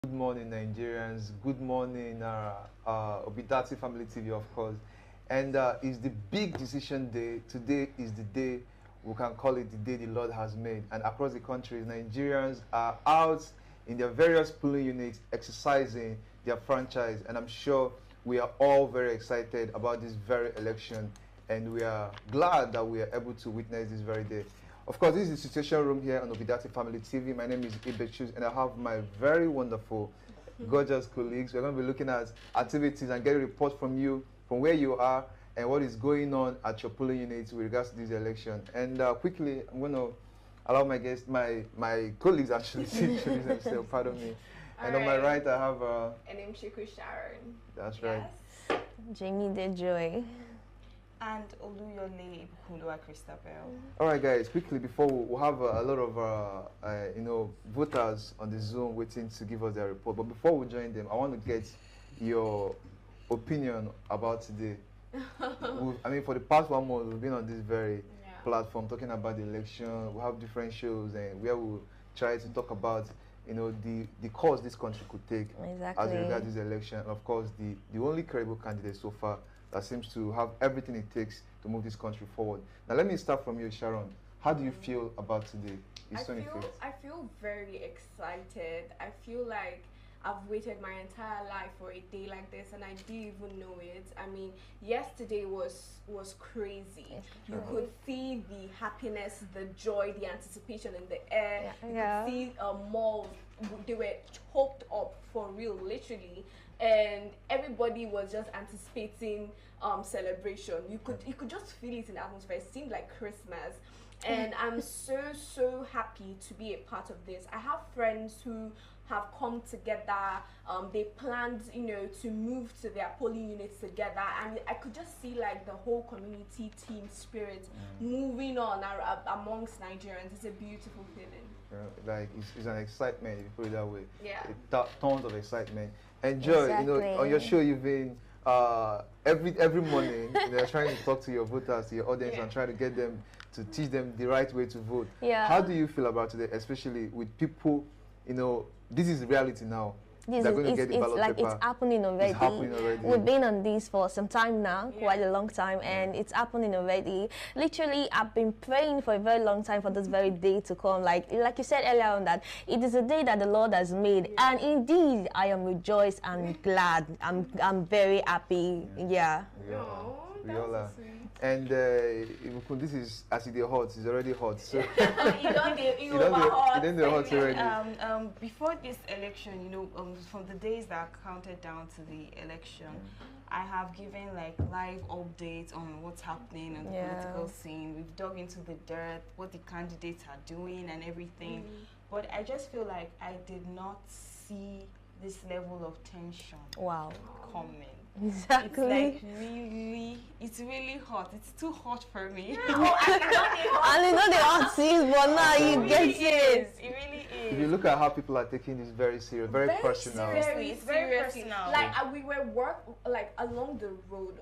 Good morning, Nigerians. Good morning, ObiDatti Family TV, of course. And it's the big decision day. Today is the day, we can call it the day the Lord has made. And across the country, Nigerians are out in their various polling units exercising their franchise. And I'm sure we are all very excited about this very election. And we are glad that we are able to witness this very day. Of course, this is the Situation Room here on ObiDatti Family TV. My name is Ibeh Chuks, and I have my very wonderful, gorgeous colleagues. We're going to be looking at activities and getting reports from you, from where you are, and what is going on at your polling units with regards to this election. And quickly, I'm going to allow my guests, my colleagues actually, to introduce themselves. Pardon me. And on my right, I have Enemchukwu Sharon. That's right. Jamie De Joy. And Ibukun, Christabel. All right, guys. Quickly, before we'll have a lot of voters on the Zoom waiting to give us their report. But before we join them, I want to get your opinion about today. I mean, for the past 1 month, we've been on this very platform talking about the election. We have different shows and where we'll try to talk about the course this country could take as regards this election. And of course, the only credible candidate so far that seems to have everything it takes to move this country forward. Now, let me start from you, Sharon. How do you feel about today? I feel very excited. I feel like I've waited my entire life for a day like this, and I didn't even know it. I mean, yesterday was crazy. You could see the happiness, the joy, the anticipation in the air. You could see malls, they were choked up for real, literally. And everybody was just anticipating celebration. You could just feel it in the atmosphere. It seemed like Christmas. And I'm so happy to be a part of this. I have friends who have come together. They planned, to move to their polling units together, and I could just see like the whole community team spirit moving on amongst Nigerians. It's a beautiful feeling. Like it's an excitement, if you put it that way. Yeah. Tons of excitement. And Joy, on your show you've been every morning they're trying to talk to your voters, to your audience, and try to get them to teach them the right way to vote. Yeah. How do you feel about today, especially with people, this is reality now. It's happening already. It's happening already. We've been on this for some time now, quite a long time, and it's happening already. Literally, I've been praying for a very long time for this very day to come. Like you said earlier on, that it is a day that the Lord has made, and indeed, I am rejoiced and glad. I'm very happy. Yeah. We all are. And this is as it is hot. It's already hot. So you don't do hot already. Before this election, from the days that counted down to the election, I have given like live updates on what's happening on the political scene. We've dug into the dirt, what the candidates are doing and everything. But I just feel like I did not see this level of tension coming. Exactly. It's really hot. It's too hot for me. And you know the hot season, but now you get it. It really is. If you look at how people are taking this very serious, very personal. Very personal. Like we were along the road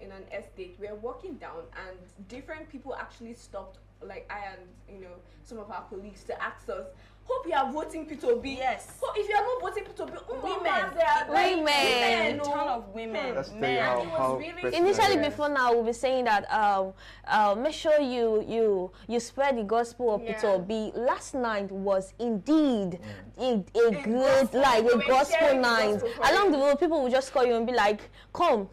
in an estate. We were walking down, and different people actually stopped. Like I and some of our colleagues to ask us, hope you are voting P2B. Yes. Hope if you are not voting P2B, women. A ton of women. That's how initially, before now, we'll be saying that make sure you spread the gospel of P2B. Last night was indeed a good a gospel night. Along the road, people will just call you and be like, come,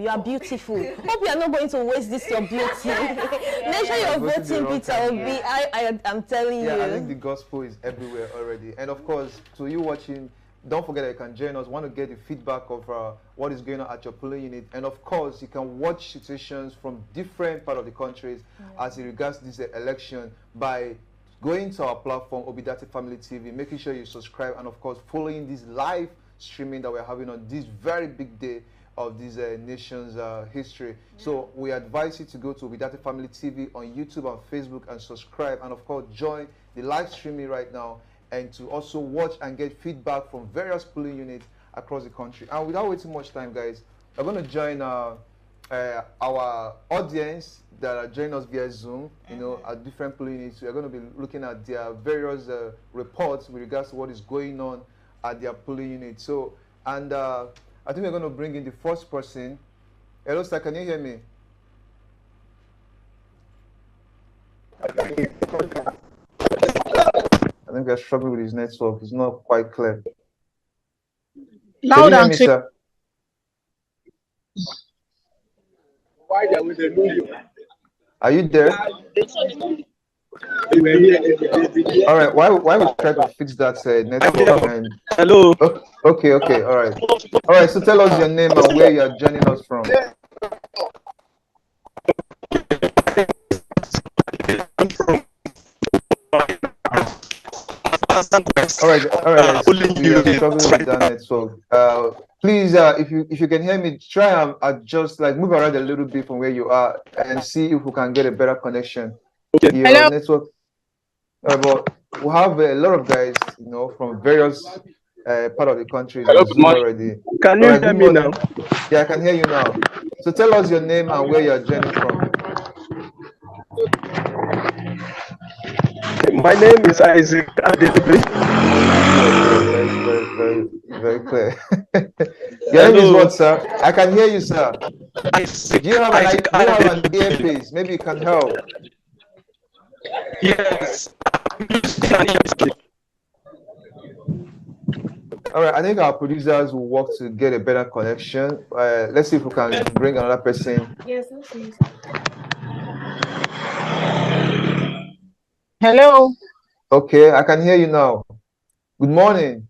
you are beautiful. Hope you are not going to waste this your beauty. Make sure you're voting P2B. I'm telling you. I think the gospel is everywhere already. And of course, to you watching, don't forget that you can join us. Want to get the feedback of what is going on at your polling unit. And of course, you can watch situations from different parts of the countries as it regards this election by going to our platform, ObiDatti Family TV, making sure you subscribe, and of course, following this live streaming that we're having on this very big day of this nation's history. So we advise you to go to ObiDatti Family TV on YouTube and Facebook and subscribe, and of course join the live streaming right now, and to also watch and get feedback from various polling units across the country. And without wasting much time, guys, we're going to join our audience that are joining us via Zoom, at different polling units. We're going to be looking at their various reports with regards to what is going on at their polling unit. So, and I think we're going to bring in the first person. Hello, sir, can you hear me? I think we're struggling with his network. It's not quite clear. Can you hear me, sir? Are you there? All right. Why we try to fix that network? And hello. Oh, okay. All right. All right. So tell us your name and where you are joining us from. All right. Guys. We are struggling with that network. Please, if you can hear me, try and adjust, like move around a little bit from where you are, and see if we can get a better connection. Okay. Your Hello? Network. But we have a lot of guys, from various part of the country on Zoom already. Can you hear me now? Yeah, I can hear you now. So tell us your name and where you are joining from. My name is Isaac Adedebe. Very clear. Your name is what, sir? I can hear you, sir. Do you have an earpiece? Maybe it can help. Yes. All right, I think our producers will work to get a better connection. Let's see if we can bring another person. Yes, let's see. Hello. Okay, I can hear you now. Good morning.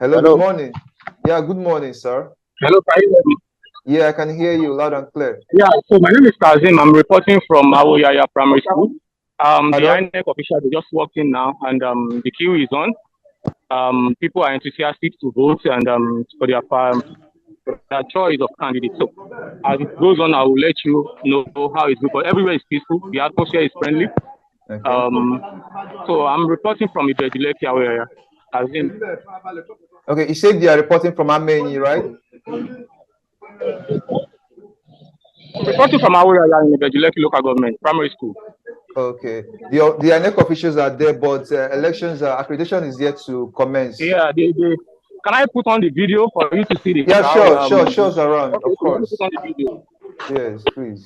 Hello, good morning. Yeah, good morning, sir. Hello, can you hear me? Yeah, I can hear you loud and clear. Yeah, so my name is Kazim. I'm reporting from Awoyaya Primary School. The INEC official, they just walked in now, and the queue is on. People are enthusiastic to vote and for their choice of candidates. So as it goes on, I will let you know how it's good. But everywhere is peaceful. The atmosphere is friendly. Okay. So I'm reporting from Ibeh Chuks area. Okay, you said you are reporting from Ameni, right? I'm reporting from Awoyaya in Ibeh Chuks local government, primary school. Okay. The INEC officials are there, but elections accreditation is yet to commence. Yeah, can I put on the video for you to see the Yeah, crowd? sure, show us around, okay, of course. Put on the video. Yes, please.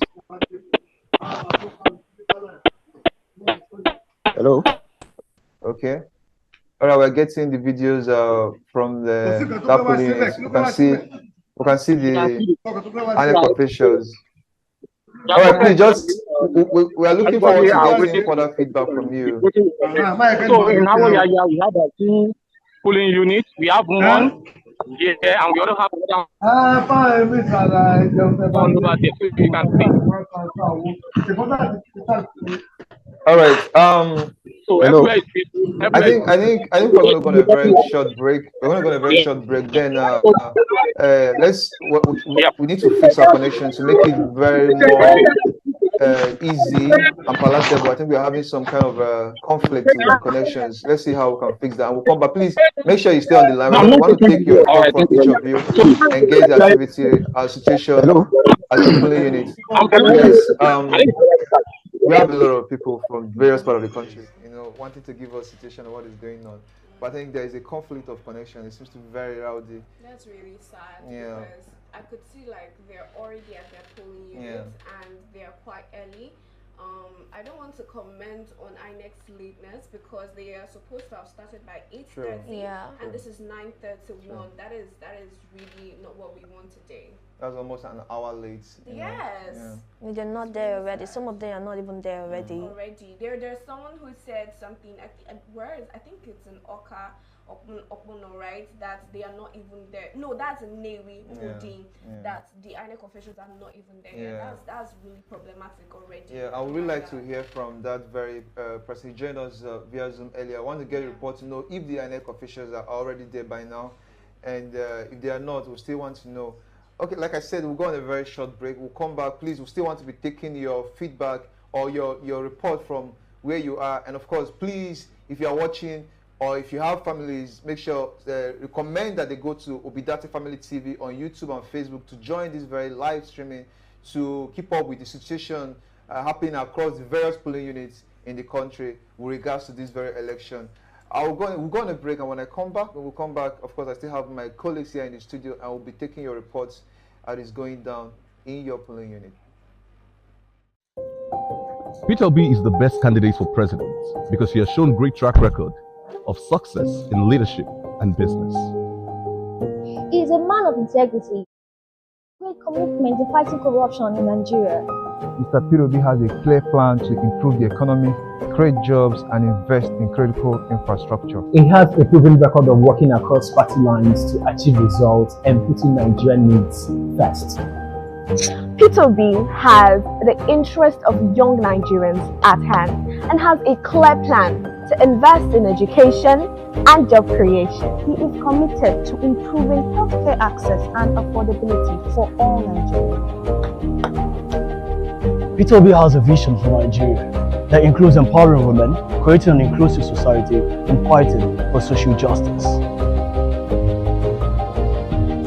Hello. Okay. All right, we're getting the videos from the polling units. We can see the INEC officials. All right, please we are looking forward to getting further feedback from you. So in Awoyaya, we have 2 polling units. We have one here, and we also have another one over there, so you can see. All right. So hello. I think we're going to go on a very short break. We're going to go on a very short break. Then we need to fix our connection to make it very more easy and palatable. I think we're having some kind of conflict in the connections. Let's see how we can fix that. And we'll come back. Please make sure you stay on the line. We want to take your report from each of you and get the activity, situation at your polling unit. Yes. We have a lot of people from various parts of the country, wanting to give us a situation of what is going on. But I think there is a conflict of connection. It seems to be very rowdy. That's really sad. Yeah. Because I could see like they're already at their polling units and they're quite early. I don't want to comment on INEC's lateness because they are supposed to have started by 8:30, and this is 9:31. That is really not what we want today. That's almost an hour late. Yes. Yeah. They're not there already. Some of them are not even there already. There's someone who said something. I think it's an Oka. Okmono, right? That they are not even there. No, that's a Newi holding. That the INEC officials are not even there. That's really problematic already. Yeah, I would really like to hear from that very person. He joined us via Zoom earlier. I want to get a report to know if the INEC officials are already there by now, and if they are not, we still want to know. Okay, like I said, we'll go on a very short break. We'll come back. Please, we still want to be taking your feedback or your report from where you are, and of course, please, if you are watching, or if you have families, make sure recommend that they go to ObiDatti Family TV on YouTube and Facebook to join this very live streaming to keep up with the situation happening across the various polling units in the country with regards to this very election. We'll go on a break, and when we'll come back, of course, I still have my colleagues here in the studio, and we'll be taking your reports as it's going down in your polling unit. Peter Obi is the best candidate for president because he has shown great track record of success in leadership and business. He is a man of integrity, great commitment to fighting corruption in Nigeria. Mr. Peter Obi has a clear plan to improve the economy, create jobs, and invest in critical infrastructure. He has a proven record of working across party lines to achieve results and putting Nigerian needs first. Peter Obi has the interest of young Nigerians at hand and has a clear plan to invest in education and job creation. He is committed to improving healthcare access and affordability for all Nigerians. Peter Obi has a vision for Nigeria that includes empowering women, creating an inclusive society, and fighting for social justice.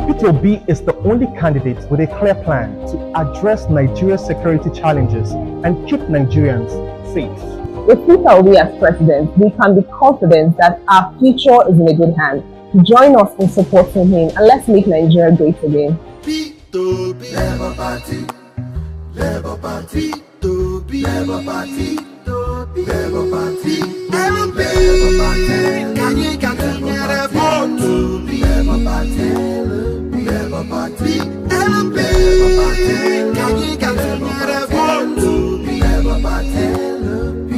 Peter Obi is the only candidate with a clear plan to address Nigeria's security challenges and keep Nigerians safe. With Peter Obi as president, we can be confident that our future is in a good hand. Join us in supporting him and let's make Nigeria great again. Peter Obi, Labour Party, Labour Party, Labour Party, Labour Party, Labour Party, can you get a vote? Labour Party, Labour Party, Labour Party, can you get a vote? Labour Party,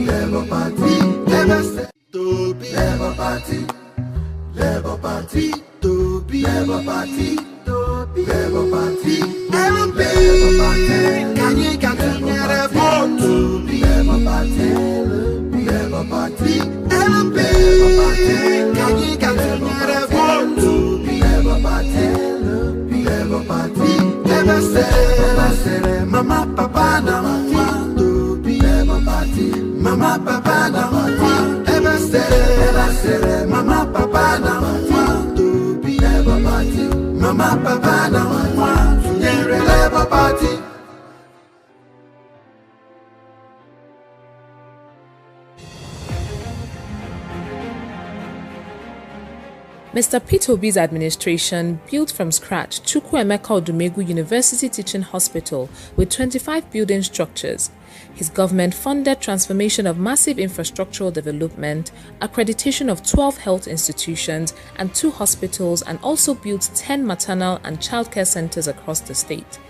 Labour Party, Labour Party, Labour Party, Labour Party, Labour Party, Labour Party, can you get a vote? Labour Party, Labour Party, Labour Party, can you get a vote? Labour Party, Labour Party, Labour Mama, Papa, Labour Party, Mama, Papa, Labour Mama, Papa, Labour Party, Mama, Papa, Labour Party. Mr. Peter Obi's administration built from scratch Chinwe Jayceekah University Teaching Hospital with 25 building structures. His government funded transformation of massive infrastructural development, accreditation of 12 health institutions and 2 hospitals, and also built 10 maternal and childcare centers across the state.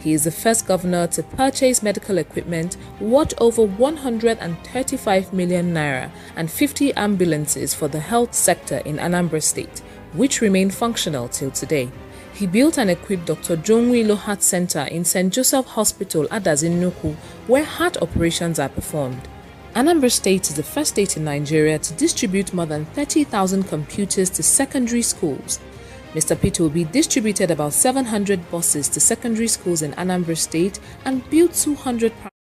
He is the first governor to purchase medical equipment worth over 135 million naira and 50 ambulances for the health sector in Anambra State, which remain functional till today. He built and equipped Dr. Jonwilo Heart Center in St. Joseph Hospital, Enugu, where heart operations are performed. Anambra State is the first state in Nigeria to distribute more than 30,000 computers to secondary schools. Mr. Peter Obi distributed about 700 buses to secondary schools in Anambra State and built 200 private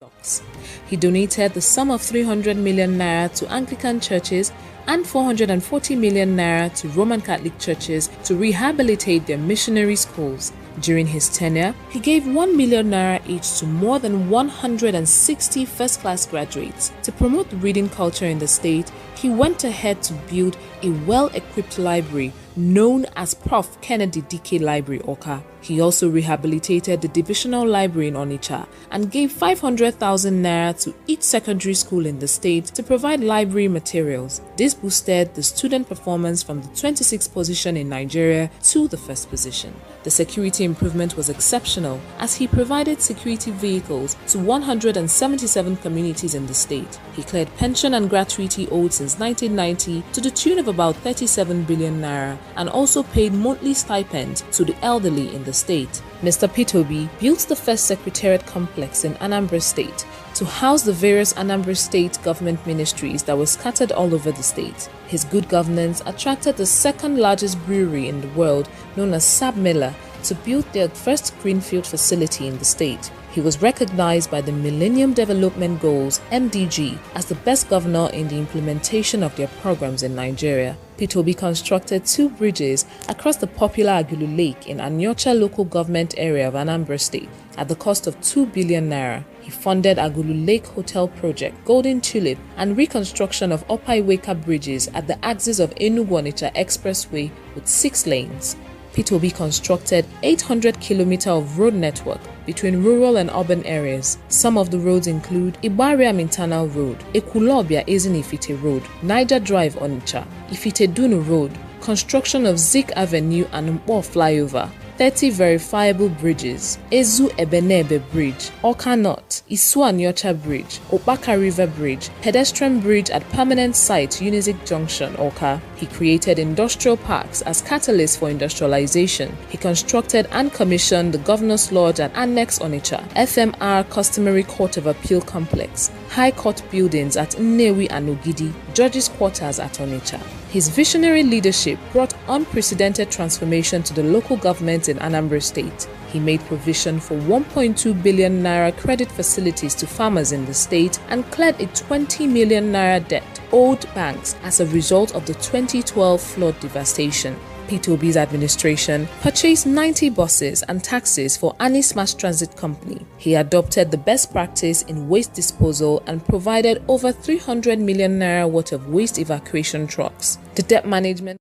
blocks. He donated the sum of 300 million naira to Anglican churches and 440 million naira to Roman Catholic churches to rehabilitate their missionary schools. During his tenure, he gave 1 million naira each to more than 160 first-class graduates. To promote the reading culture in the state, he went ahead to build a well-equipped library known as Prof. Kennedy Dike Library, Oka. He also rehabilitated the divisional library in Onitsha and gave 500,000 naira to each secondary school in the state to provide library materials. This boosted the student performance from the 26th position in Nigeria to the first position. The security improvement was exceptional as he provided security vehicles to 177 communities in the state. He cleared pension and gratuity owed since 1990 to the tune of about 37 billion naira and also paid monthly stipends to the elderly in the state. Mr. Peter Obi built the first secretariat complex in Anambra State to house the various Anambra State government ministries that were scattered all over the state. His good governance attracted the second largest brewery in the world, known as Sab Miller, to build their first greenfield facility in the state. He was recognized by the Millennium Development Goals (MDG) as the best governor in the implementation of their programs in Nigeria. Peter Obi constructed 2 bridges across the popular Agulu Lake in Anyocha local government area of Anambra State at the cost of 2 billion naira. He funded Agulu Lake Hotel Project, Golden Tulip, and reconstruction of Upper Iweka bridges at the axis of Enugu-Onitsha Expressway with 6 lanes. Peter Obi constructed 800 km of road network between rural and urban areas. Some of the roads include Ibariam Internal Road, Ekulobia Ezinifite Road, Niger Drive Onitsha, Ifite Dunu Road, construction of Zik Avenue and Mpo Flyover, 30 verifiable bridges, Ezu Ebenebe Bridge, Oka North, Isuanyocha Bridge, Opaka River Bridge, pedestrian bridge at permanent site Unizik Junction, Oka. He created industrial parks as catalysts for industrialization. He constructed and commissioned the Governor's Lodge at Annex Onitsha, FMR Customary Court of Appeal Complex, High Court buildings at Nnewi and Ogidi, Judges' Quarters at Onitsha. His visionary leadership brought unprecedented transformation to the local government in Anambra State. He made provision for 1.2 billion naira credit facilities to farmers in the state and cleared a 20 million naira debt owed banks as a result of the 2012 flood devastation. Peter Obi's administration purchased 90 buses and taxis for Anis Mass Transit Company. He adopted the best practice in waste disposal and provided over 300 million naira worth of waste evacuation trucks. The debt management.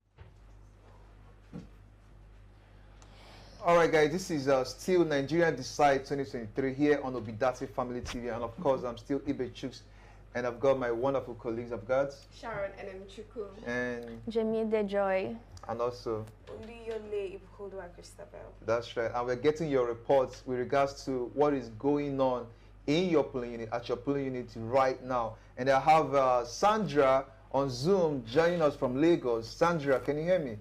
Alright guys, this is still Nigeria Decide 2023 here on ObiDatti Family TV, and of course I'm still Ibeh Chuks, and I've got my wonderful colleagues. I've got Sharon Enemchukwu and Jamie Dejoy, and also Christabel. That's right, and we're getting your reports with regards to what is going on in your polling unit, at your polling unit right now. And I have Sandra on Zoom joining us from Lagos. Sandra, can you hear me?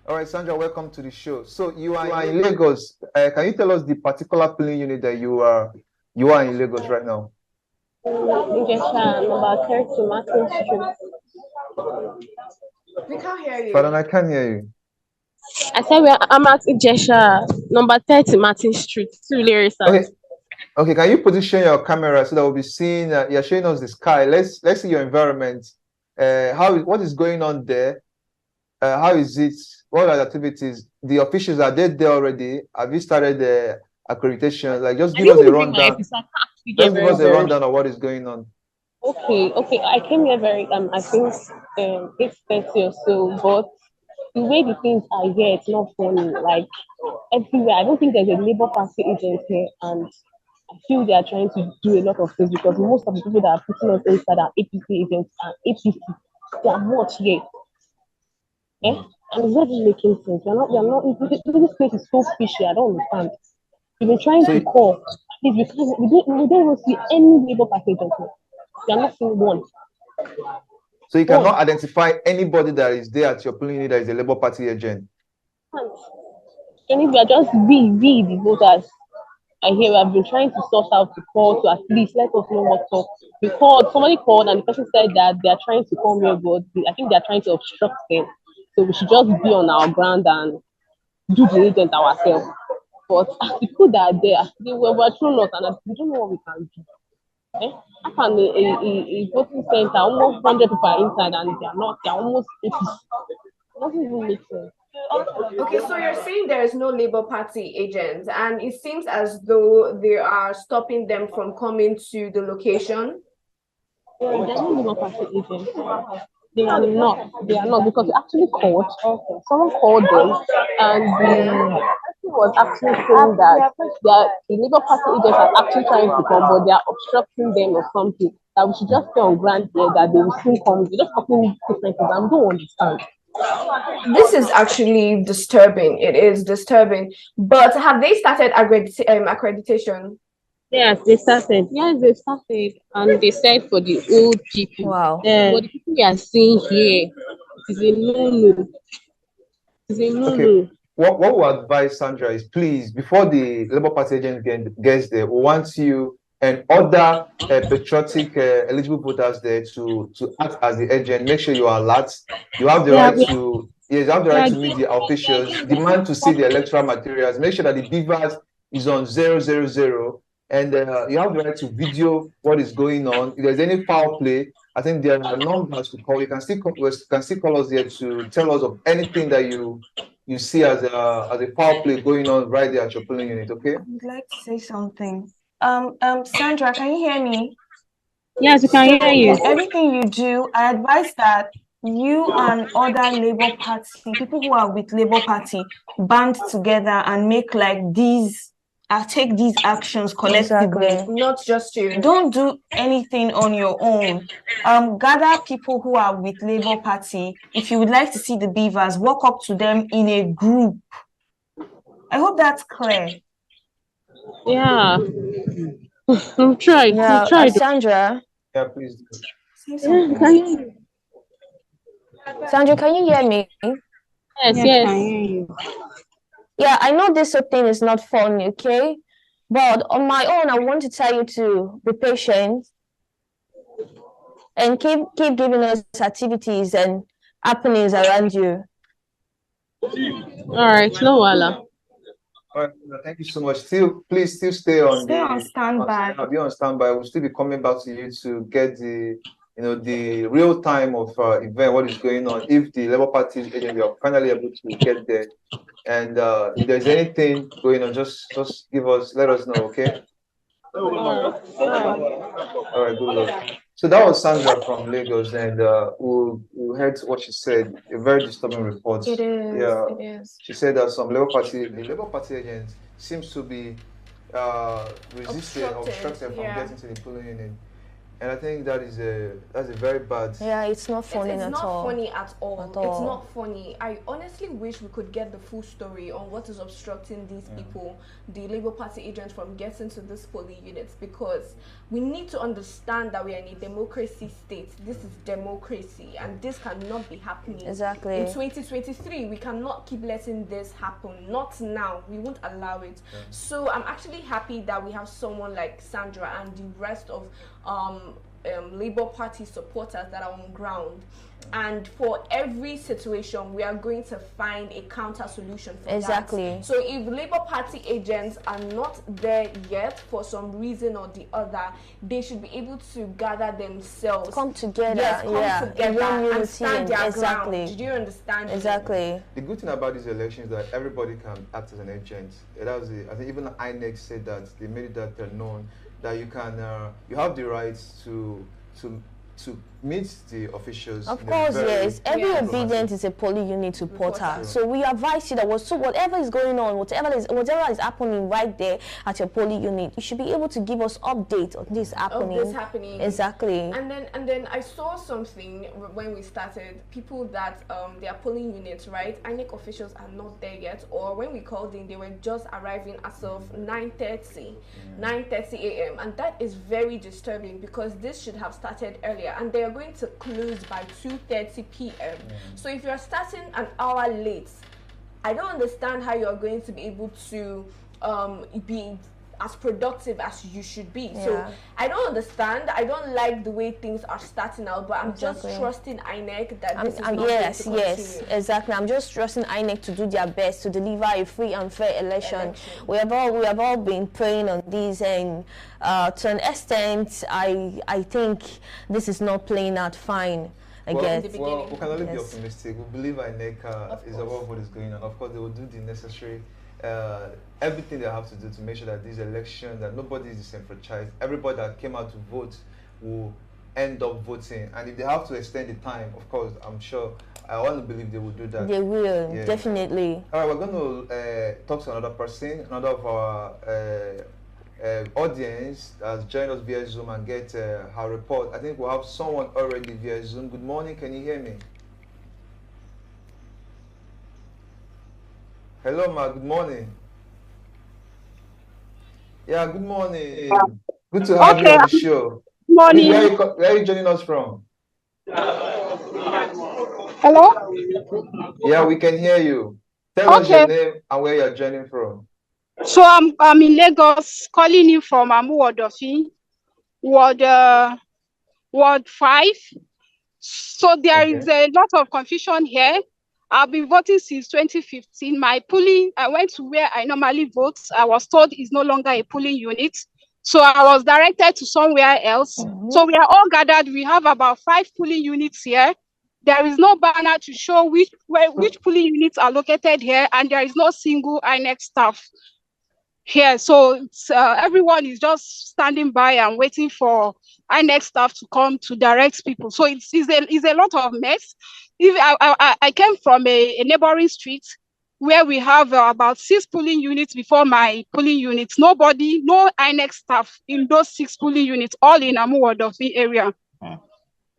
All right, Sandra, welcome to the show. So you are in Lagos. Can you tell us the particular polling unit that you are in Lagos right now? Number 30, Martin Street. We can't hear you. Pardon, I can't hear you. I said I'm at Ijesha, number 30, Martin Street. Okay, can you position your camera so that we'll be seeing, you're showing us the sky. Let's see your environment. What is going on there? How is it? What are the activities? The officials, are they there already? Have you started the accreditation? Like, just give us a rundown. Just give us a rundown of what is going on. Okay. I came here I think 8:30 or so, but the way the things are here, it's not funny. Like everywhere, I don't think there's a Labour Party agent here, and I feel they are trying to do a lot of things because most of the people that are putting us inside are APC agents and APC. They are not here. And it's not really making sense. This place is so fishy. I don't understand. We've been trying to call. We don't even see any Labour Party agent here. We are not seeing one. So you cannot identify anybody that is there at your polling unit that is a Labour Party agent? And if we are just the voters are here, we have been trying to sort out the call to at least let us know what's up. Somebody called and the person said that they are trying to come here, but I think they are trying to obstruct them. So we should just be on our ground and do the agent ourselves. But the people that are there, they were thrown us and we don't know what we can do. I found a voting center, almost 100 people are inside and they're almost 80. It doesn't even make sense. Okay, so you're saying there is no Labour Party agent, and it seems as though they are stopping them from coming to the location. There's no Labour Party agent. They are not because we actually called. Someone called them, and the person was actually saying that the Labour Party agents are actually trying to come, but they are obstructing them or something. That we should just stay on ground here, that they will soon come. They're just talking different things. I don't understand. This is actually disturbing. It is disturbing. But have they started accreditation? Yes, they started. And they said for the old people. Wow. But the people we are seeing here, it is a no-no. Okay. What we advise, Sandra, is please, before the Labour Party agent gets there, we want you and other patriotic eligible voters there to act as the agent. Make sure you are alert. You have the right to meet the officials, demand to see the electoral materials, make sure that the BVAS is on 000, and you have the right to video what is going on. If there's any foul play, I think there are numbers to call. You can still call us here to tell us of anything that you you see as a power play going on right there at your polling unit. Okay. I would like to say something. Sandra, can you hear me? Yes, we can hear you. Everything you do, I advise that you and other Labour Party, people who are with Labour Party, band together and make like these, take these actions collectively. Exactly. Not just you. Don't do anything on your own. Gather people who are with Labour Party. If you would like to see the BVAS, walk up to them in a group. I hope that's clear. Yeah. I'm trying. Yeah, Sandra. Yeah, please do. Yeah, Sandra, can you hear me? Yes. Yeah, I know this whole thing is not fun, okay? But on my own, I want to tell you to be patient and keep giving us activities and happenings around you. All right, no wala. All right, thank you so much. Please stay on standby. Be on standby. We'll still be coming back to you to get the real time of event, what is going on. If the Labour Party agent are finally able to get there, and if there's anything going on, just let us know, okay? All right, good luck. So that was Sandra from Lagos, and we heard what she said. A very disturbing report. It is. Yeah, it is. She said that the Labour Party agents seems to be obstructed from getting to the polling unit. And I think that's a very bad. Yeah, it's not funny at all. It's not funny at all. It's not funny. I honestly wish we could get the full story on what is obstructing these people, the Labour Party agents, from getting to these polling units, because we need to understand that we are in a democracy state. This is democracy, and this cannot be happening. Exactly. In 2023, we cannot keep letting this happen. Not now. We won't allow it. Yeah. So I'm actually happy that we have someone like Sandra and the rest of Labour Party supporters that are on ground, and for every situation we are going to find a counter solution for that. So if Labour Party agents are not there yet for some reason or the other, they should be able to gather themselves, come together, together and stand their ground. Did you understand? Exactly. The good thing about these elections is that everybody can act as an agent. I think even INEC said that they made it that known that you can you have the right to meet the officials. Of course, yes. Every obedient is a polling unit reporter. So we advise you that whatever is going on, whatever is happening right there at your polling unit, you should be able to give us update on this happening. Exactly. And then I saw something when we started. People that their polling units, right? INEC officials are not there yet, or when we called in, they were just arriving as of 9:30 a.m. and that is very disturbing, because this should have started earlier, and they are going to close by 2:30 p.m. So if you're starting an hour late, I don't understand how you're going to be able to be as productive as you should be. So I don't understand. I don't like the way things are starting out, but I'm just trusting INEC that this is not going to continue. Exactly. I'm just trusting INEC to do their best to deliver a free and fair election. We have all been praying on this, and to an extent, I think this is not playing out fine. I guess. Well, we can only be optimistic. We believe INEC is aware of what is going on. Of course, they will do the necessary everything they have to do to make sure that this election, that nobody is disenfranchised. Everybody that came out to vote will end up voting, and if they have to extend the time, of course, I want to believe they will do that. They will, definitely. All right, we're going to talk to another person, another of our audience has joined us via Zoom and get her report. I think we'll have someone already via Zoom. Good morning, can you hear me? Hello, ma. Good morning. Yeah, good morning. Good to have you on the show. Good morning. Where are you joining us from? Hello? Yeah, we can hear you. Tell us your name and where you're joining from. So I'm in Lagos, calling you from Amuwodofi, Ward 5. So there is a lot of confusion here. I've been voting since 2015. I went to where I normally vote. I was told it's no longer a polling unit. So I was directed to somewhere else. So we are all gathered. We have about 5 polling units here. There is no banner to show which polling units are located here, and there is no single INEC staff here. So everyone is just standing by and waiting for INEC staff to come to direct people. So it's a lot of mess. If I came from a neighboring street where we have about 6 polling units before my polling units. No INEC staff in those 6 polling units, all in Amuwodofi area.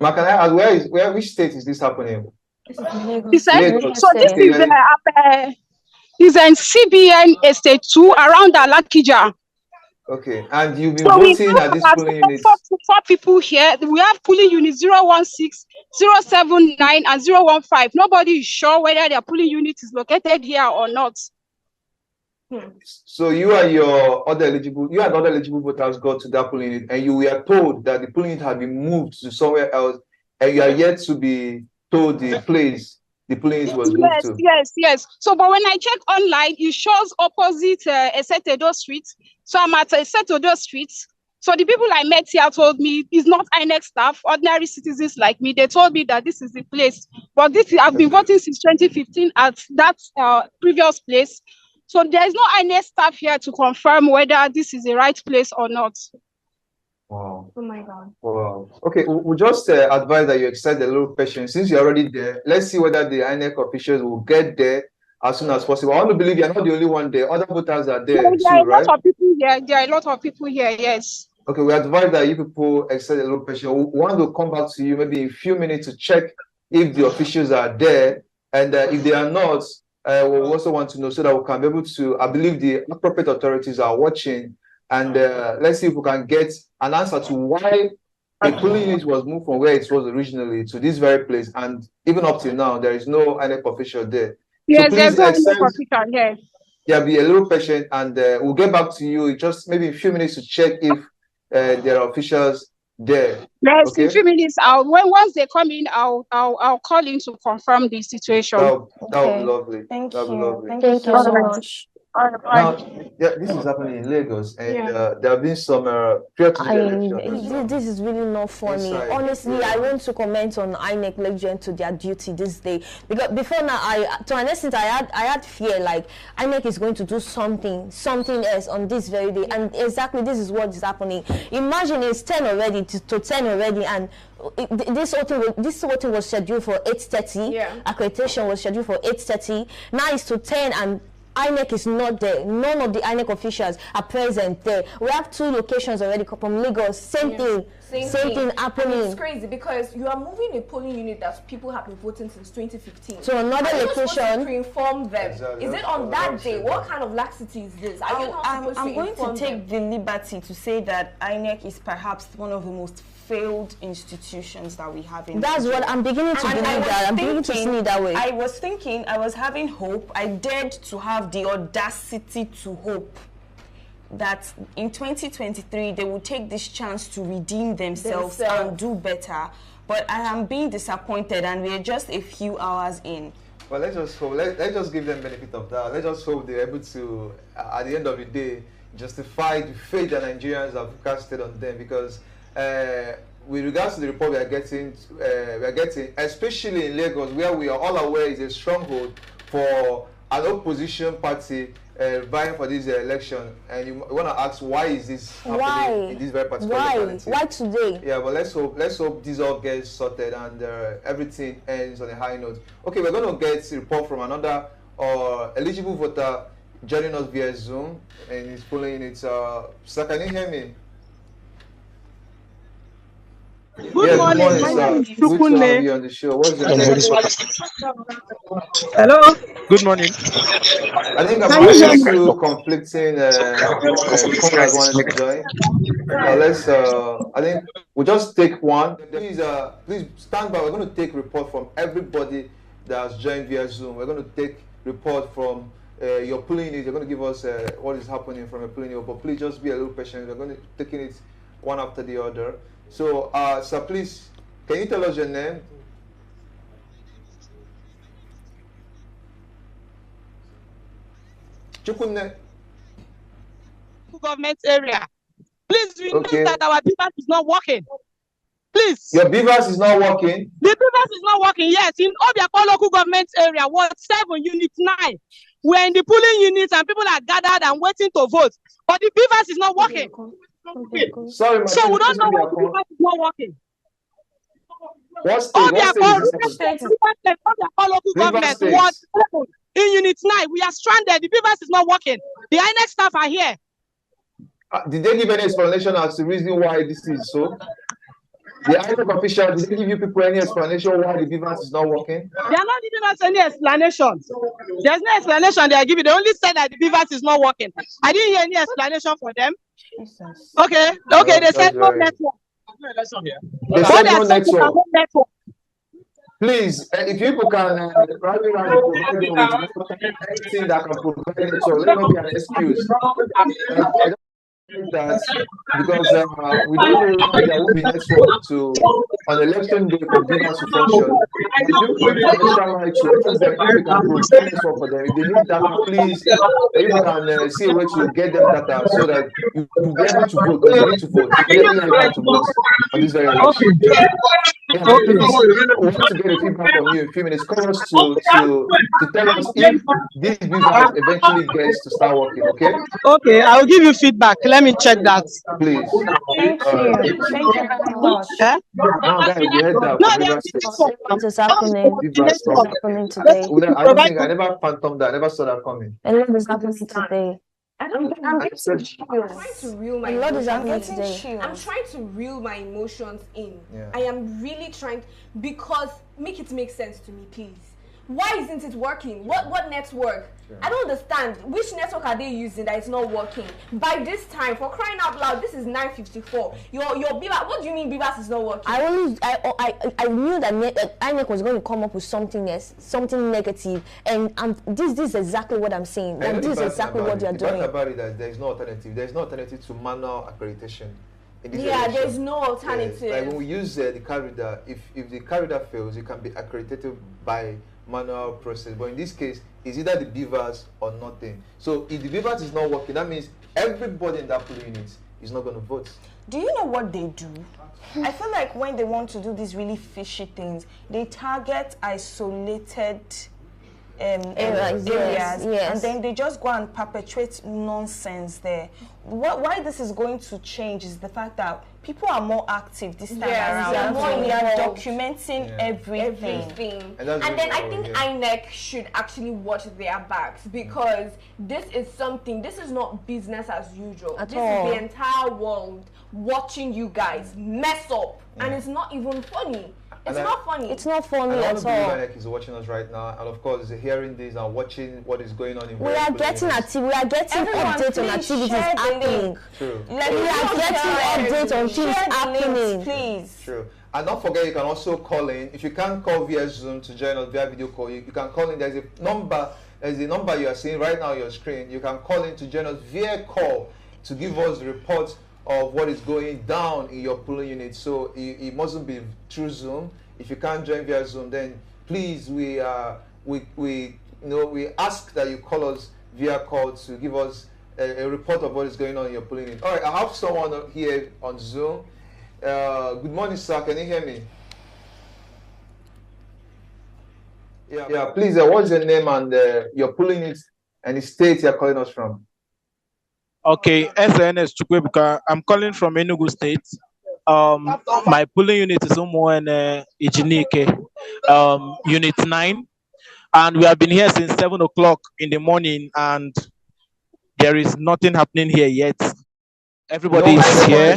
Ma, can I ask, which state is this happening? Lagos. So this is in CBN Estate 2 around Alakija. Okay, and you've been voting at this polling unit? 4 people here. We have polling units 016, 079, and 015. Nobody is sure whether their polling unit is located here or not. So you and other eligible voters got to that polling unit, and you were told that the polling unit had been moved to somewhere else, and you are yet to be told the place the polling unit was moved to. Yes. So, but when I check online, it shows opposite Esetedo Street. So I'm at Esetedo Street. So the people I met here told me it's not INEC staff, ordinary citizens like me. They told me that this is the place. But I've been voting since 2015 at that previous place. So there is no INEC staff here to confirm whether this is the right place or not. Wow. Oh my God. Wow. Okay, we'll just advise that you exercise a little patience. Since you're already there, let's see whether the INEC officials will get there as soon as possible. I want to believe you're not the only one there. Other voters are there too, right? There are a lot of people here, yes. Okay, we advise that you people exercise a little patience. We want to come back to you maybe in a few minutes to check if the officials are there. And if they are not, we also want to know so that we can be able to, I believe the appropriate authorities are watching. And let's see if we can get an answer to why the polling unit was moved from where it was originally to this very place. And even up till now, there is no INEC official there. Yes, so there's no INEC official here. Yeah, be a little patient, and we'll get back to you in just maybe a few minutes to check if there are officials there. Yes, okay? In a few minutes. Once they come in, I'll call in to confirm the situation. That would be lovely. Thank you. Lovely. Thank you so much. Now, this is happening in Lagos, and there have been some prior to the election. This is really not funny. Honestly, I want to comment on INEC negligent to their duty this day, because before now, to an extent, I had fear like INEC is going to do something else on this very day, and exactly this is what is happening. Imagine it's 10 already to 10 already, and this whole thing was scheduled for 8:30. Accreditation was scheduled for 8:30. Now it's to 10, and INEC is not there. None of the INEC officials are present there. We have 2 locations already from Lagos. Same thing happening. And it's crazy because you are moving a polling unit that people have been voting since 2015. So another location. To inform them. Exactly. Is it on that day? What kind of laxity is this? Are you not supposed I'm going to take them? the liberty to say that INEC is perhaps one of the most failed institutions that we have in That's Nigeria. what I'm beginning to believe that. I'm beginning to see it that way. I was having hope. I dared to have the audacity to hope that in 2023 they will take this chance to redeem themselves and do better. But I am being disappointed, and we're just a few hours in. Well, let's just hope. Let's just give them benefit of that. Let's just hope they're able to, at the end of the day, justify the faith that Nigerians have casted on them. Because with regards to the report we are getting, especially in Lagos, where we are all aware is a stronghold for an opposition party vying for this election, and you want to ask why is this happening in this very particular locality? Why today? Yeah, but let's hope this all gets sorted and everything ends on a high note. Okay, we're going to get a report from another eligible voter joining us via Zoom, and he's polling unit. Sir, can you hear me? Good morning, sir. Good to have you on the show. What's your name? Hello. Good morning. I think I'm having 2 conflicting callers wanting to join. I think we'll just take one. Please stand by. We're going to take report from everybody that has joined via Zoom. We're going to take report from your polling unit. You're going to give us what is happening from your polling unit. But please just be a little patient. We're going to be taking it one after the other. So, sir, please, can you tell us your name? Chukwune. Government area. Please, we know that our BVAS is not working. Please. Your BVAS is not working? The BVAS is not working, yes. In Obiako local government area, Ward 7, Unit 9. We're in the polling units and people are gathered and waiting to vote. But the BVAS is not working. Sorry, so we don't know why the BVAS is not working. What state? What state is this? Obiako local government, Ward 7, in Unit 9. We are stranded. The BVAS is not working. The INEC staff are here. Did they give any explanation as to the reason why this is so? The INEC official, did they give you people any explanation why the BVAS is not working? They are not giving us any explanation. There's no explanation they are giving. They only said that the BVAS is not working. I didn't hear any explanation for them. Okay, okay, they said no network. They said no network. Please, if people can provide anything that can provide network, let not be an excuse. That because we don't know if there will be network to on election day for BVAS to function. If you put extra right to ask them if we can provide network for them, if they need data, please, you can see a way to get them data so that you will be able to vote because you need to vote. You have to vote on this very election. Yeah, please, we want to get a feedback from you in a few minutes. Call us to tell us if this BVAS eventually gets to start working. Okay. Okay, I will give you feedback. Let me check that. Please. Thank you. Thank you very much. What is happening? What is happening today? I don't think I never phantomed that. I never saw that coming. And what is happening today? I'm trying to reel my emotions in. I'm trying to reel my emotions in. Yeah. I am really trying because make it make sense to me, please. Why isn't it working? What network? Sure. I don't understand. Which network are they using that is not working? By this time, for crying out loud, this is 9:54. Your BVAS. What do you mean BVAS is not working? I knew that INEC was going to come up with something else, something negative, and this is exactly what I'm saying. And this is exactly what they are doing. The about it that there is no alternative. There is no alternative to manual accreditation. Yeah, there's no alternative. Yes. Like when we use the card reader, if the card reader fails, it can be accredited by manual process. But in this case, it's either the BVAS or nothing. So if the BVAS is not working, that means everybody in that polling unit is not going to vote. Do you know what they do? I feel like when they want to do these really fishy things, they target isolated areas, yes. And then they just go and perpetuate nonsense there. Why this is going to change is the fact that people are more active this time around. We are documenting everything. And then I think INEC should actually watch their backs because this is not business as usual. This is the entire world watching you guys mess up, and it's not even funny. It's not funny. It's not funny at all. INEC is watching us right now, and of course, hearing this and watching what is going on in we are getting updates on activities happening. True. We are getting updates on things happening. Please. True. And don't forget, you can also call in. If you can't call via Zoom to join us via video call, you can call in. There's a number you are seeing right now on your screen. You can call in to join us via call to give us the report of what is going down in your polling unit. So it mustn't be through Zoom. If you can't join via Zoom, then please we ask that you call us via call to give us a report of what is going on in your polling unit. All right, I have someone here on Zoom. Good morning, sir. Can you hear me? Yeah. Please. What's your name and your polling unit and the state you're calling us from? Okay, Sharon Enemchukwu. I'm calling from Enugu State. My polling unit is Chinwe Jayceekah, Unit 9, and we have been here since 7 o'clock in the morning, and there is nothing happening here yet. Everybody is here.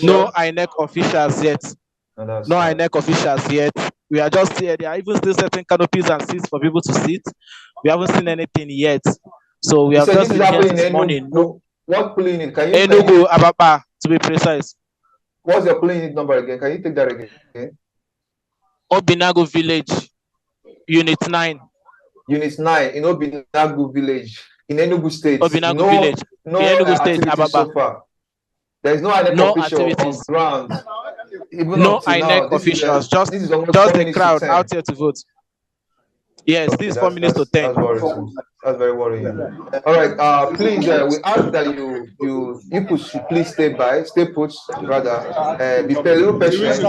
No INEC officials yet. No INEC officials yet. We are just here. There are even still setting canopies and seats for people to sit. We haven't seen anything yet. So we have just been here this morning. What polling unit? Enugu, Apapa, to be precise. What's your polling unit number again? Can you take that again? Obinago Village, Unit 9. Unit 9 in Obinago Village in Enugu State. Obinago Village. No Enugu State, Apapa. So far. There is no INEC official on ground. No INEC officials. Just the crowd out here to vote. Yes, this is 4 minutes to 10. That's very worrying. All right. Please, we ask that you should please stay put, rather. Be a little patient. Yes.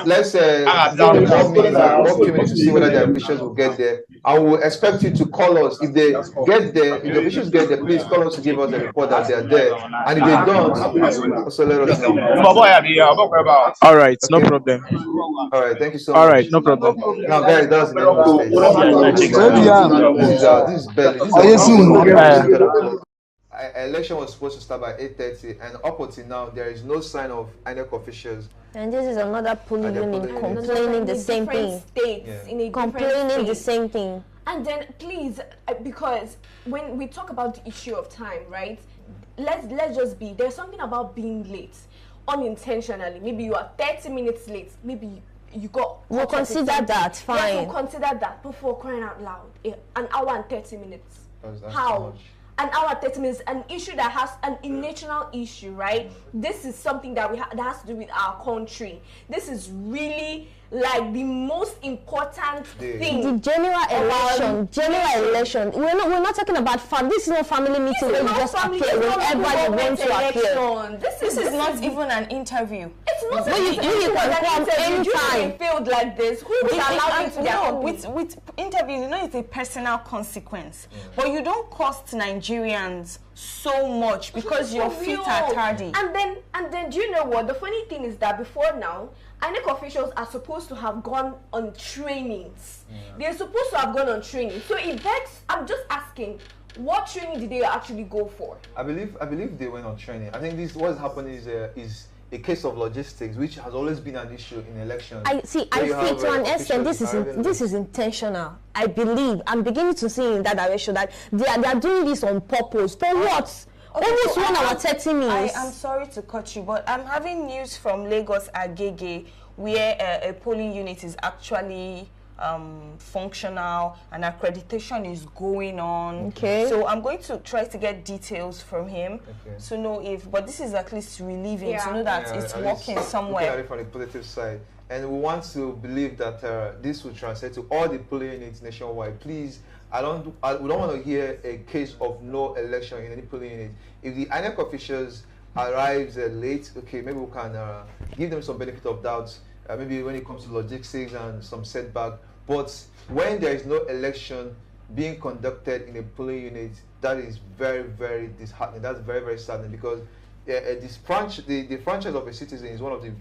Let's give 1 minute, more few minutes to see whether the officials will get there. I will expect you to call us if they get there. If the officials get there, please call us to give us a report that they are there. And if they don't, also let us know. All right, no problem. All right, thank you so All much. right, no problem. Now, guys, that's the Enugu State. This is barely. Election was supposed to start by 8:30, and up until now, there is no sign of INEC officials. And this is another polling unit complaining the same thing. Complaining the same thing. And then, please, because when we talk about the issue of time, right? Let's just be. There's something about being late, unintentionally. Maybe you are 30 minutes late. Maybe you got. We'll consider that. Fine. Yes, we'll consider that. But for crying out loud, an hour and 30 minutes. That's how? An hour and 30 minutes, an issue that has a national issue, right? This is something that that has to do with our country. This is really like the most important thing. The general election. We're not talking about family. This is not family meeting where you just appear whenever you want to appear. This is not even an interview. It's not an interview. You can come anytime. Field like this. Who will allow you to no, with interviews, you know, it's a personal consequence. But you don't cost Nigerians so much because your feet are tardy. And then do you know what? The funny thing is that before now, INEC officials are supposed to have gone on trainings. They're supposed to have gone on training. So it begs, I'm just asking, what training did they actually go for? I believe they went on training. I think what's happened is a case of logistics, which has always been an issue in elections. I see to an extent this is intentional. I believe I'm beginning to see in that direction that they are doing this on purpose. For what? Almost so 1 hour 30 minutes. I'm sorry to cut you, but I'm having news from Lagos Agege where a polling unit is actually functional and accreditation is going on. Okay. So I'm going to try to get details from him to know but this is at least relieving to know that it's working somewhere. Looking at it from the positive side. And we want to believe that this will translate to all the polling units nationwide. Please, we don't want to hear a case of no election in any polling unit. If the INEC officials arrives late, okay, maybe we can give them some benefit of doubt. Maybe when it comes to logistics and some setback. But when there is no election being conducted in a polling unit, that is very, very disheartening. That's very, very saddening because the franchise of a citizen is one of the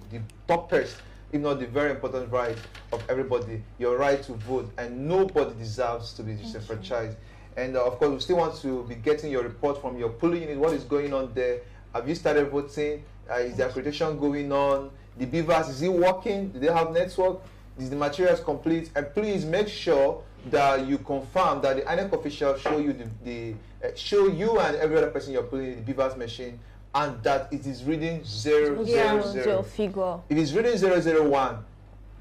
toppest, if not the very important right of everybody, your right to vote, and nobody deserves to be disenfranchised. And of course, we still want to be getting your report from your polling unit. What is going on there? Have you started voting? Is the accreditation going on? The BVAS, is it working? Do they have network? Is the materials complete? And please make sure that you confirm that the INEC officials show you show you and every other person you're putting in the BVAS machine, and that it is reading 000 figure. If it's reading 001,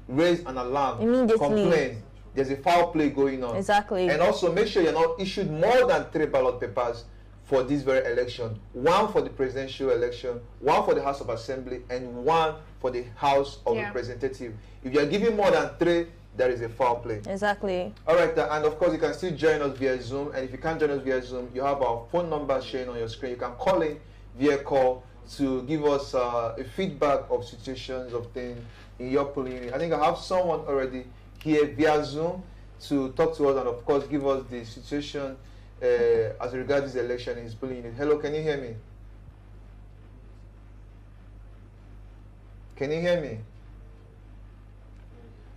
raise an alarm. Immediately. Complain. There's a foul play going on. Exactly. And also make sure you're not issued more than 3 ballot papers for this very election. 1 for the presidential election, 1 for the House of Assembly, and 1 for the House of Representatives. If you're giving more than 3, there is a foul play. Exactly. All right, and of course you can still join us via Zoom. And if you can't join us via Zoom, you have our phone number showing on your screen. You can call in via call to give us a feedback of situations of things in your polling unit. I think I have someone already here via Zoom to talk to us and of course give us the situation as regards this election in his polling unit. Hello, can you hear me? Can you hear me?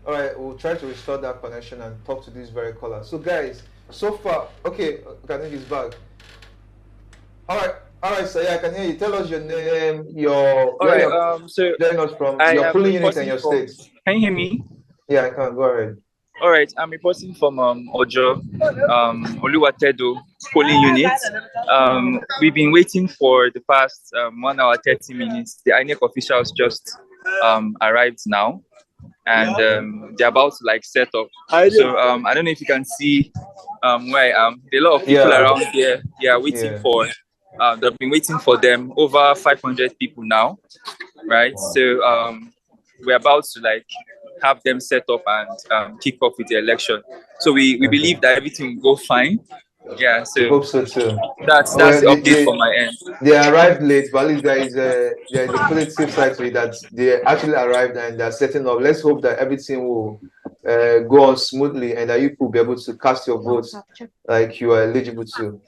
All right, we'll try to restore that connection and talk to this very caller. So guys, so far, okay, I think he's back. All right, so yeah, I can hear you. Tell us your name, so joining us from your polling unit and your state. Can you hear me? Yeah, I can. Go ahead. All right, I'm reporting from Ojo, Oluwatedo polling unit. We've been waiting for the past 1 hour 30 minutes. The INEC officials just arrived now, and they're about to set up. So I don't know if you can see where I am. There are a lot of people around here. They are waiting for. They've been waiting for them. Over 500 people now, right? So we're about to have them set up and kick off with the election. So we believe that everything will go fine. Yeah, so hope so too. That's the update from my end. They arrived late, but at least there is a positive side to it that they actually arrived and they're setting up. Let's hope that everything will go on smoothly and that you will be able to cast your votes like you are eligible to.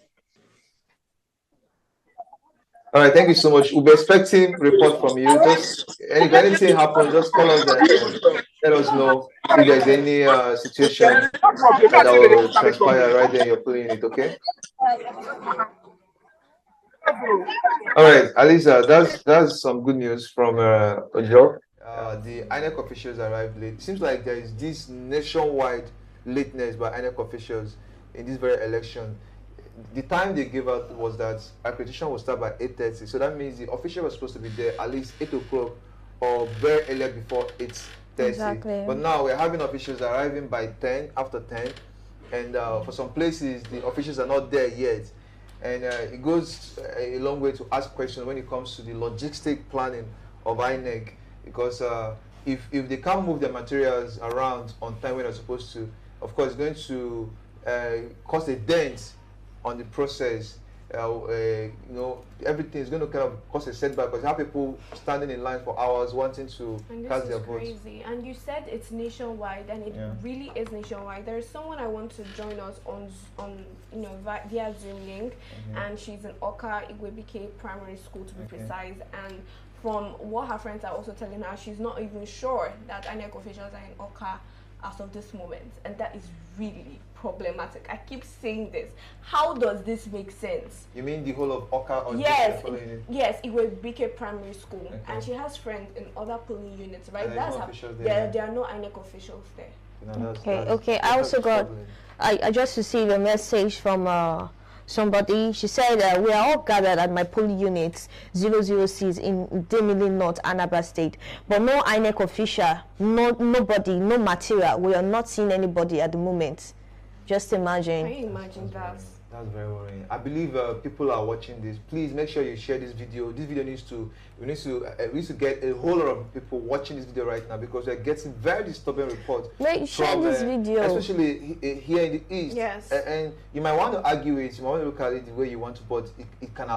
All right, thank you so much. We'll be expecting report from you. Just if anything happens, just call us and let us know if there's any situation that will transpire right there in your polling unit. Okay. All right, Alisa, that's some good news from Ojo. The INEC officials arrived late. It seems like there is this nationwide lateness by INEC officials in this very election. The time they gave out was that accreditation will start by 8:30. So that means the official was supposed to be there at least 8 o'clock or very early before 8:30. Exactly. But now we're having officials arriving by 10, after 10. And for some places, the officials are not there yet. And it goes a long way to ask questions when it comes to the logistic planning of INEC. Because if they can't move their materials around on time when they're supposed to, of course, it's going to cause a dent on the process. You know, everything is going to kind of cause a setback because you have people standing in line for hours wanting to cast their votes. Crazy. And you said it's nationwide, and it really is nationwide. There is someone I want to join us on via Zoom link, and she's in Oka Igwebike Primary School to be precise. And from what her friends are also telling her, she's not even sure that INEC officials are in Oka as of this moment, and that is really problematic. I keep saying this. How does this make sense? You mean the whole of Oka? Or yes, it was BK Primary School, and she has friends in other polling units, right? And That's there are no INEC officials there. No, okay. I also got. I just received a message from somebody. She said we are all gathered at my polling unit 006 in Demili North, Anambra State, but no INEC official, nobody, no material. We are not seeing anybody at the moment. Just imagine. Can you imagine that? That's very worrying. I believe people are watching this. Please make sure you share this video. This video needs to get a whole lot of people watching this video right now because we're getting very disturbing reports. Share this video, especially here in the east. Yes. And you might want to argue it. You might want to look at it the way you want to, but you can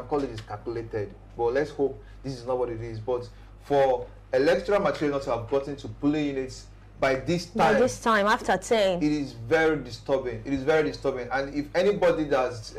call it calculated. But let's hope this is not what it is. But for electoral material not to have gotten to polling units by this time after 10, it is very disturbing. It is very disturbing. And if anybody that's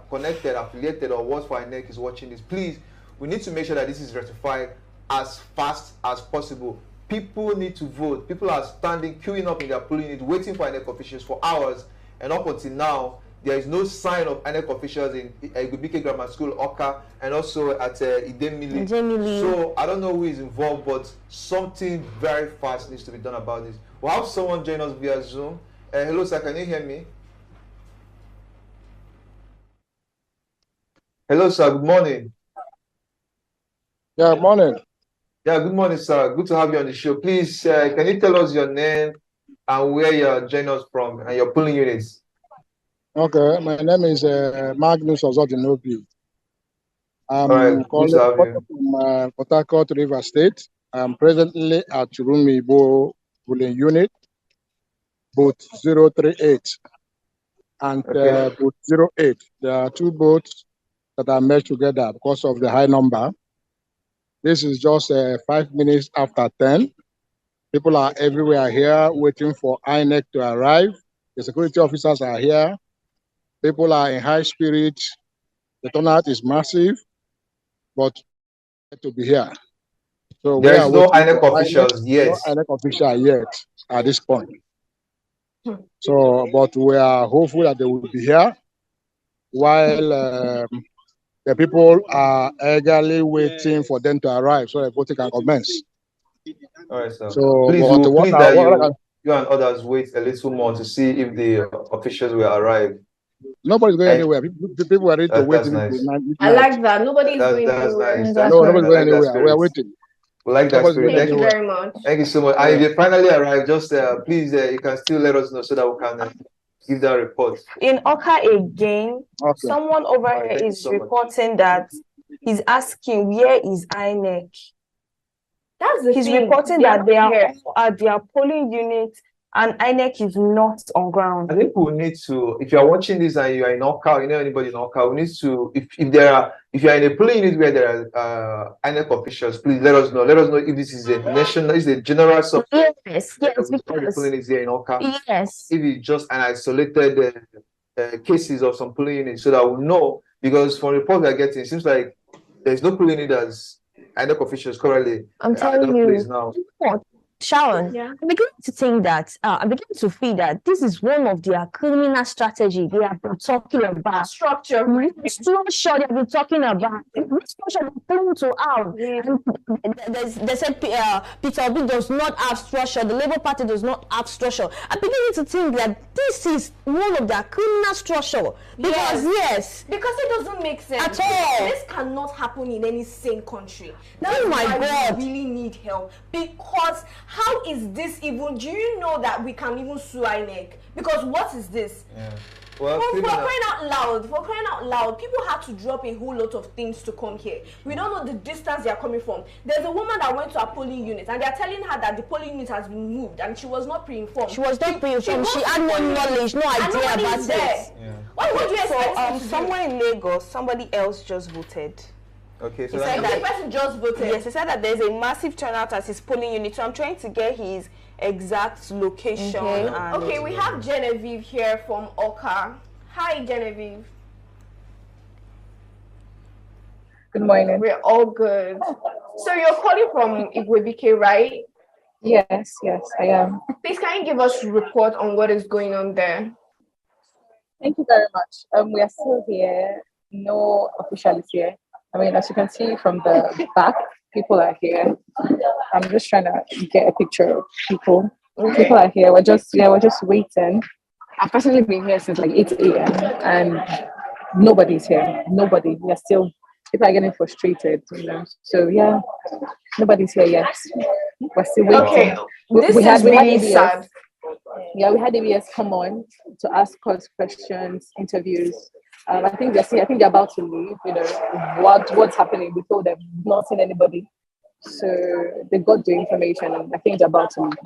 connected, affiliated, or works for INEC is watching this, please, we need to make sure that this is rectified as fast as possible. People need to vote. People are standing, queuing up in their polling unit, waiting for INEC officials for hours, and up until now, there is no sign of INEC officials in Igwebike Grammar School, Oka, and also at Idemili. So I don't know who is involved, but something very fast needs to be done about this. We'll have someone join us via Zoom. Hello, sir. Can you hear me? Hello, sir. Good morning. Yeah, good morning. Yeah, good morning, sir. Good to have you on the show. Please, can you tell us your name and where you're joining us from and your polling units? Okay, my name is Magnus Ozodinobi. I'm calling from Port Harcourt, River State. I'm presently at Rumibo polling unit, booth 038 and booth 08. There are two booths that are merged together because of the high number. This is just 5 minutes after 10. People are everywhere here waiting for INEC to arrive. The security officers are here. People are in high spirits. The turnout is massive, but to be here. So there is no INEC officials yet. No INEC official yet at this point. So, but we are hopeful that they will be here while the people are eagerly waiting for them to arrive so the voting can commence. All right, sir. So, please, you and others wait a little more to see if the officials will arrive. Nobody's going anywhere. People are ready to wait. Nice. I like that. Nobody's going anywhere. Nice. No, nobody's going anywhere. We are waiting. We like that spirit. Thank you very much. Thank you so much. And if you finally arrive, just please, you can still let us know so that we can give that report. In Oka again, someone over here is reporting that he's asking, where is INEC? That's the He's thing. reporting that they are all at their polling unit and INEC is not on ground. I think we need to, if you are watching this and you are in Oka, you know anybody in Oka, we need to, if you are in a polling unit where there are INEC officials, please let us know. Let us know if this is a national, is a general support. Yes, because the polling units here in Oka. Yes. If it's just an isolated cases of some polling units, so that we know, because from reports we are getting, it seems like there's no polling unit as INEC officials currently. I'm telling you now. Sharon, I'm beginning to think that, I'm beginning to feel that this is one of their criminal strategy they have been talking about. Structure. Structure they've been talking about. Which structure they're going to have. They said Peter Obi does not have structure. The Labour Party does not have structure. I'm beginning to think that this is one of their criminal structure. Because, because it doesn't make sense. At all. This cannot happen in any sane country. Oh my God. We really need help. Because how is this even? Do you know that we can even sue INEC? Because what is this? Well, for crying out loud, people had to drop a whole lot of things to come here. We don't know the distance they are coming from. There's a woman that went to a polling unit and they are telling her that the polling unit has been moved and she was not pre-informed. She was not pre-informed. She had no knowledge, no idea about it. What would you expect? Somewhere in Lagos, somebody else just voted. Okay, so he said that the person just voted. Yes, he said that there's a massive turnout at his polling unit. So I'm trying to get his exact location. Okay, we have Genevieve here from Oka. Hi, Genevieve. Good morning. We're all good. So you're calling from Ibeh, right? Yes, I am. Please, can you give us a report on what is going on there? Thank you very much. We are still here. No officials here. I mean, as you can see from the back, people are here. I'm just trying to get a picture of people. Okay. People are here. We're just waiting. I've personally been here since like 8 a.m. and nobody's here. Nobody. We are still. People are getting frustrated, you know. So yeah, nobody's here yet. We're still waiting. Okay, this is really sad. Yeah, we had ABS come on to ask us questions, interviews. I think they're about to leave. You know what's happening. We told them we've not seen anybody, so they got the information, and I think they're about to leave.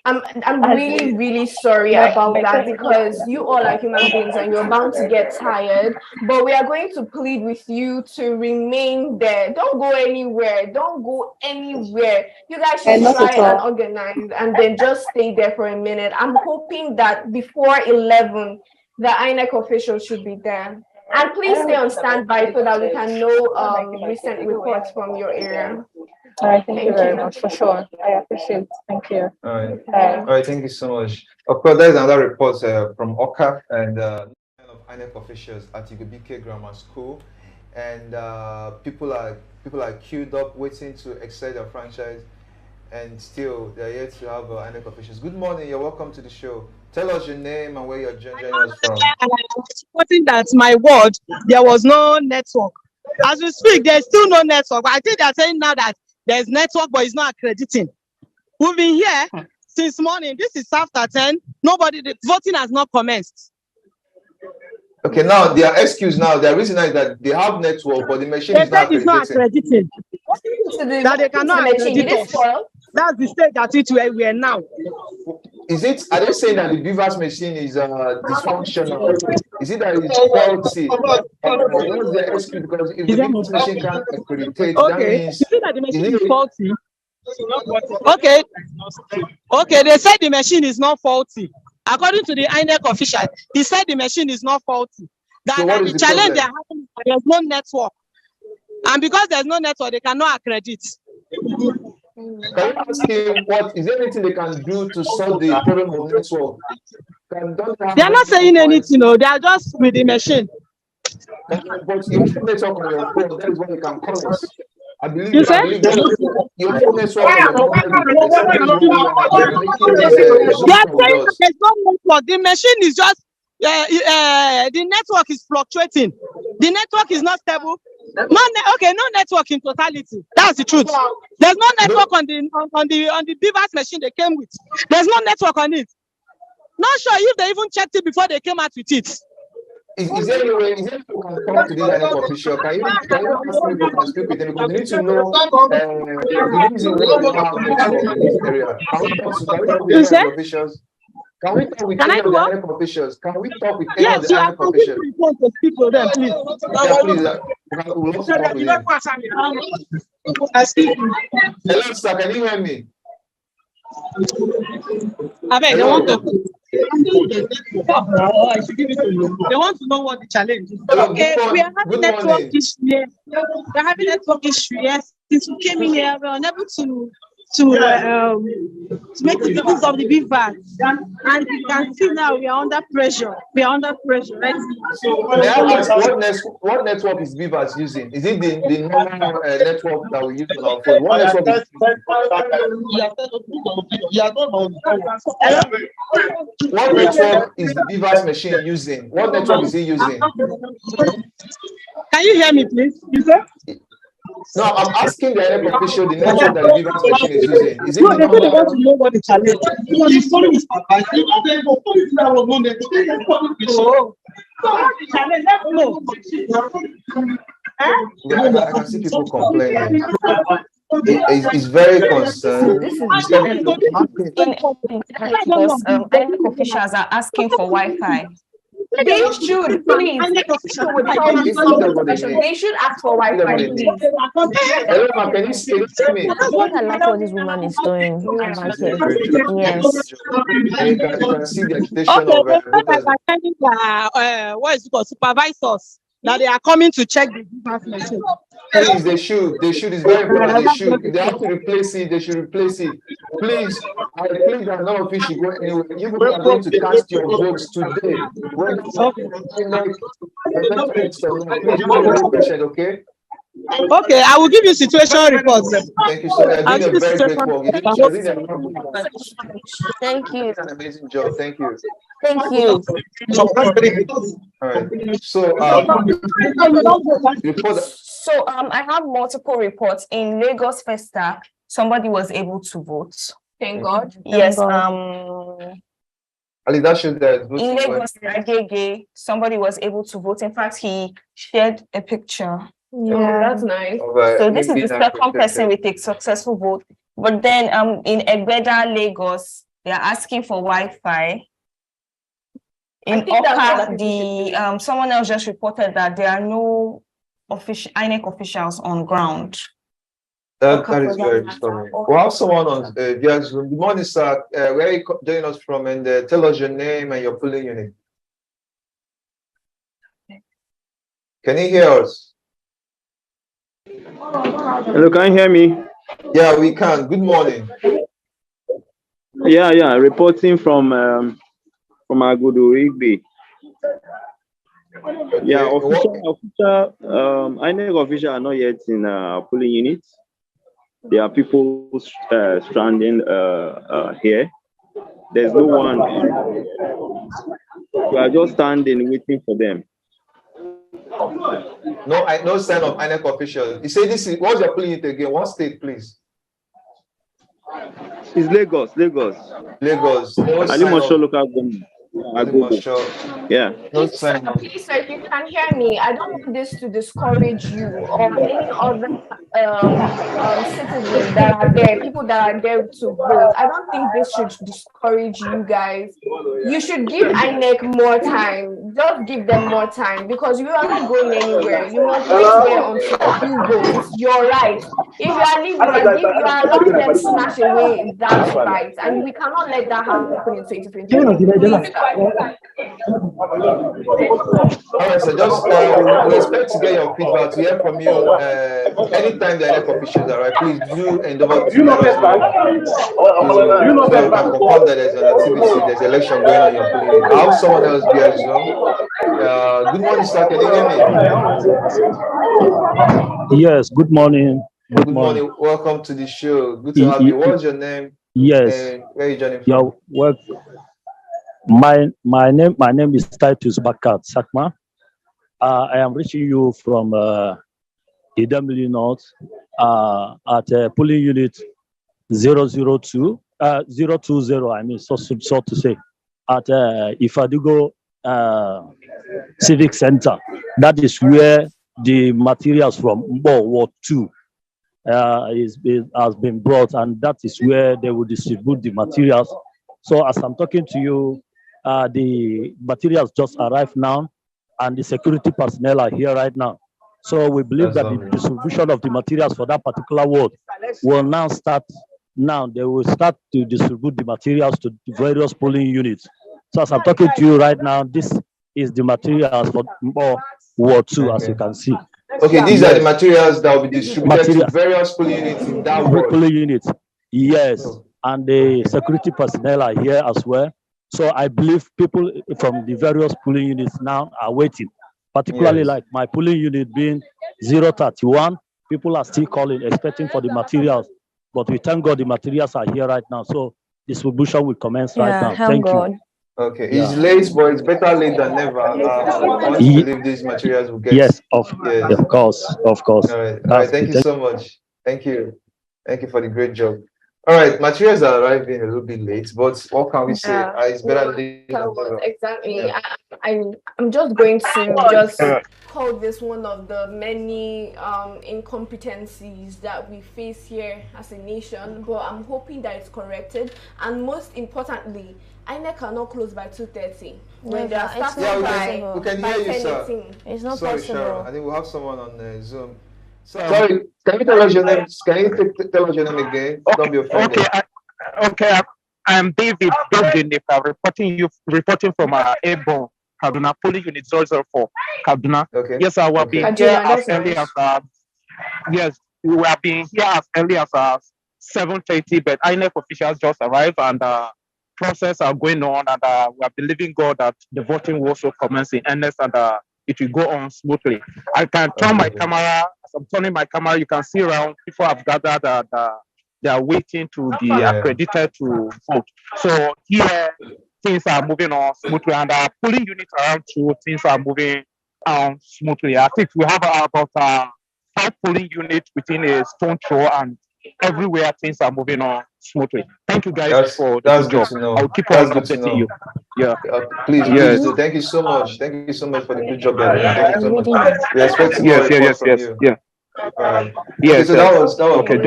I'm really sorry about that because you all are human beings and you're bound to get tired. But we are going to plead with you to remain there. Don't go anywhere. Don't go anywhere. You guys should try and organize and then just stay there for a minute. I'm hoping that before 11. The INEC officials should be there. And please stay on standby so that we can know recent reports from your area. All right, thank you very much, for sure. I appreciate it. Thank you. All right, thank you so much. Of course, there's another report from Oka and INEC officials at Ibeh Grammar School. And people are queued up waiting to exercise their franchise. And still, they're yet to have INEC officials. Good morning, you're welcome to the show. Tell us your name and where you're joining us from. Reporting that my ward, there was no network. As we speak, there's still no network. But I think they're saying now that there's network, but it's not accrediting. We've been here since morning. This is after 10. The voting has not commenced. Okay, now their excuse now, their reason is that they have network, but the machine is not accrediting. That they cannot accredit us. That's the state that we are now. Are they saying that the BVAS machine is dysfunctional? Is it that it's faulty? What's the excuse? Because if the BVAS machine can't accredit, that means... You think that the machine is faulty? Okay, they said the machine is not faulty. According to the INEC official, he said the machine is not faulty. So the challenge they are having is that there's no network. And because there's no network, they cannot accredit. Can you ask him is there anything they can do to solve the problem of network? They are not saying anything, they are just with the machine. But you have network on your phone, that is what they can call us. I believe you said? You have network on your phone. They are saying that there's no network. The machine is just the network is fluctuating. The network is not stable. No network in totality. That's the truth. There's no network on the BVAS machine they came with. There's no network on it. Not sure if they even checked it before they came out with it. Is there any way you can talk to this INEC official? Can you ask me if you can speak with them? Because we need to know the reason why we don't have network in this area. Can we talk with the INEC officials? Can we talk with any of the INEC officials? Can we talk with any of the INEC officials? To speak to them, please. Yeah, please. We'll also talk with them. Hello, sir. Can you hear me? I mean, they want to. They want to know what the challenge is. Okay, we are having network issue. We are having network issue. Yes, since we came in here, we are unable to make the use of the BVAS. And you can see now we are under pressure. We are under pressure, right? May I ask what network is BVAS using? Is it the normal network that we use on our phone? What network is What network is the BVAS machine using? What network is it using? Can you hear me, please? You said? No, I'm asking the INEC official the network that the BVAS machine is using. Is it no, the they normal? want to know what the challenge is. I can see people complaining. It's very concerned. This is because INEC officials are asking for Wi-Fi. They should, please. They should ask for Wi-Fi, please. Hello, ma, can you see me? I think I like what this woman is doing. Yes. You can see the agitation okay, of voters. What is it called? Supervisors. Now they are coming to check the BVAS machine. Please, they should. They should. It's very important. They should. If they have to replace it, they should replace it. Please, I please that none of you should go anywhere. You are going to cast your votes today. Okay? Okay, I will give you situation reports. Thank you, sir. You're doing a very great work. Thank you. It's an amazing job. Thank you. Thank you. All right. So, I have multiple reports. In Lagos Festa, somebody was able to vote. Thank God. Yes. Ali, that should in Lagos, Agege, somebody was able to vote. In fact, he shared a picture. Yeah, that's nice. So this is the second person with a successful vote. But then in Egbeda, Lagos, they are asking for Wi-Fi. In Oka, someone else just reported that there are no INEC officials on ground. That is very disturbing. We have someone on via Zoom. Good morning, sir. Where are you joining us from? And tell us your name and your polling unit. Can you hear us? Hello, can you hear me? Yeah, we can. Good morning. Yeah, reporting from Agudo Igbe. Okay. Yeah, official INEC official are not yet in polling units. There are people stranding here. There's no one. We are just standing waiting for them. No sign of INEC official. You say this is what's your polling unit again? What state, please? It's Lagos. Lagos. No Alimosho local government. Yeah. No sign. Please, sir, if you can hear me, I don't want this to discourage you or any other citizens that are there, people that are there to vote. I don't think this should discourage you guys. You should give INEC more time. Just give them more time because you are not going anywhere. You must wait there until you vote. It's your right. If you are leaving, you are allowing them to snatch away that right, and we cannot let that happen in 2020. All right, so just we expect to get your feedback, to hear from you anytime the INEC officials are right. Please do endeavor to let us know. So we can confirm that there's an activity, there's election going on in your polling. I have someone else here as well. Good morning, sir. Can you hear me? Yes, good morning. Good morning. Welcome to the show. Good to have you. What's your name? Yes. Where are you joining from? Well, my name is Titus Bakat Sakma. I am reaching you from Idemili North at polling unit 020. I mean, so to say, at Ifadigo Civic Center. That is where the materials from World War II has been brought, and that is where they will distribute the materials. So as I'm talking to you, the materials just arrived now, and the security personnel are here right now. So we believe that the distribution of the materials for that particular ward will now start. Now they will start to distribute the materials to the various polling units. So as I'm talking to you right now, this is the materials for Ward 2, as you can see. Okay, these are the materials that will be distributed to various polling units in that ward. Polling units, yes. And the security personnel are here as well. So I believe people from the various polling units now are waiting, particularly like my polling unit being 031. People are still calling, expecting for the materials. But we thank God the materials are here right now. So distribution will commence right now. Thank you. Okay, it's late, but it's better late than never. Once you believe these materials will get. Yes, of course, of course. All right, thank you so much. Thank you for the great job. All right, materials are arriving a little bit late, but what can we say? It's better late than never. Exactly. Yeah. I'm just going to call this one of the many incompetencies that we face here as a nation, but I'm hoping that it's corrected. And most importantly, INEC cannot close by 2:30. When they are starting we can hear you, sir. It's not Sorry, possible. Sharon. I think we'll have someone on Zoom. Sorry, can you tell us your name? Can you tell us your name again? Don't be offended. Okay, I'm David reporting from Airborne, Kaduna, polling unit 004, Kaduna. Okay. Yes, I will be here as early as we have been here as early as 7:30, but INEC officials just arrived and process are going on, and we are believing God that the voting will also commence in earnest and it will go on smoothly. I can turn my camera. As I'm turning my camera, you can see around people have gathered that they are waiting to be accredited to vote. So here things are moving on smoothly, and our polling units around too, things are moving on smoothly. I think we have about 5 polling units within a stone throw, and everywhere things are moving on smoothly. Thank you guys for the good job. I'll keep on updating you. Yeah. Please do. Thank you so much. Thank you so much for the good job you're doing. Thank you so much. We expect more reports from you. Yeah. All right. Yes. So that was okay.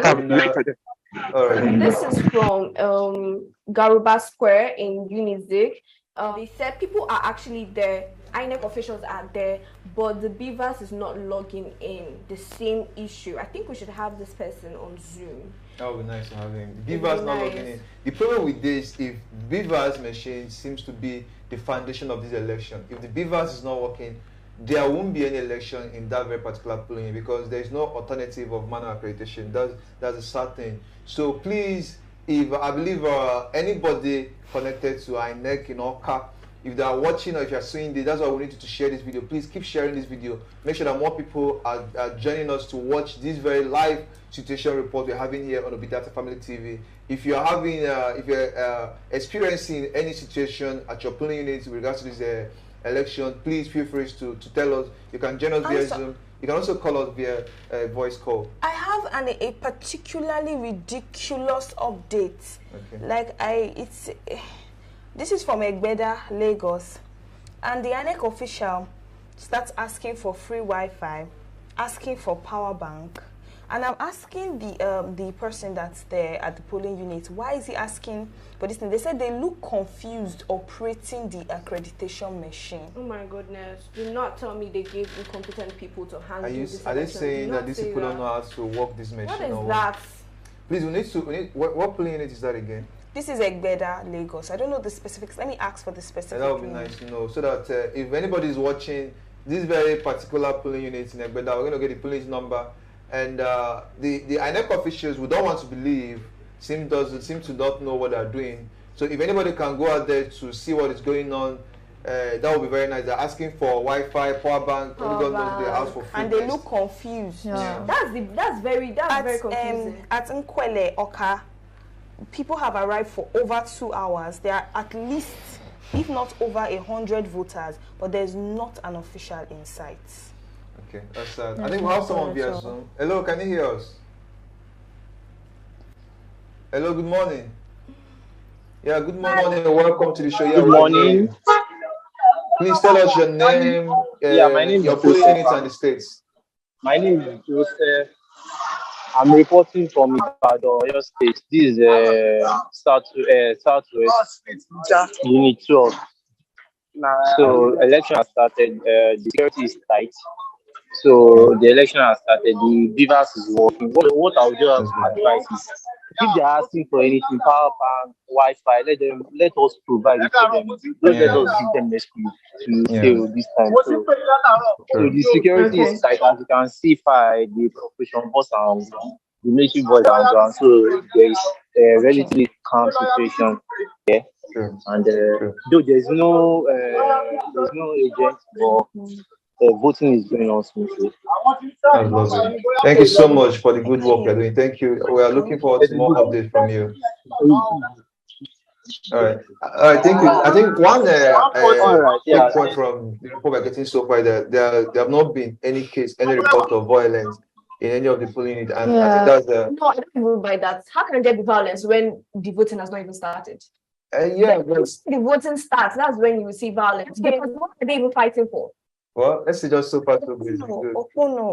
All right. This is from Garuba Square in Unizik. They said people are actually there. INEC officials are there, but the BVAS is not logging in. The same issue. I think we should have this person on Zoom. That would be nice to have him. The BVAS not logging in. The problem with this, if BVAS machine seems to be the foundation of this election, if the BVAS is not working, there won't be any election in that very particular polling because there is no alternative of manual accreditation. That's a sad thing. So please, if I believe anybody connected to INEC in all cap, if they are watching or if you are seeing this, that's why we need you to share this video. Please keep sharing this video. Make sure that more people are joining us to watch this very live situation report we're having here on ObiDatti Family TV. If you're having, if you're experiencing any situation at your polling unit with regards to this election, please feel free to tell us. You can join us via Zoom. You can also call us via voice call. I have a particularly ridiculous update. Okay. Like this is from Egbeda, Lagos, and the INEC official starts asking for free Wi-Fi, asking for power bank, and I'm asking the person that's there at the polling unit, why is he asking for this thing? They said they look confused operating the accreditation machine. Oh my goodness! Do not tell me they gave incompetent people to handle this. Are they saying that these people don't know how to work this machine? What is that? Please, we need what polling unit is that again? This is Egbeda, Lagos. I don't know the specifics. Let me ask for the specifics. That would be nice to know, so that if anybody is watching this very particular polling unit in Egbeda, we're going to get the police number. And the INEC officials, we don't want to believe, seem to not know what they're doing. So if anybody can go out there to see what is going on, that would be very nice. They're asking for Wi-Fi, power bank. God knows they ask for food. And they look confused. Yeah. That's very confusing. At Nkwele, Oka, people have arrived for over 2 hours. There are at least, if not over 100 voters, but there's not an official in sight. Okay, that's sad. I think we'll have someone via Zoom. Hello, can you hear us? Hello, good morning. Yeah, good morning and welcome to the show. Yeah, good morning. Please tell us your name, my name your is polling Joseph. units and the states. My name is Joseph. I'm reporting from Ibadan, Oyo State. This is Southwest Unit 12. So election has started. The security is tight. So the election has started. The BVAS is working. What I would just advise is, if they are asking for anything, power bank, Wi-Fi, let us provide it for them. Don't let us give them excuse to fail this time. So the security is tight, as you can see by the operation boss and the military boys on ground. So there is a relatively calm situation here. And though there's no agent, but voting is going on smoothly. That's lovely. Thank you so much for the good work you're doing. Thank you. We are looking forward to more updates from you. All right. Thank you. I think one quick point from the report we're getting so far, that there have not been any case, any report of violence in any of the polling units, and I think that's no, I don't even buy that. How can there be violence when the voting has not even started? But the voting starts, that's when you will see violence. Because what are they even fighting for? Well, let's see, just so far so good.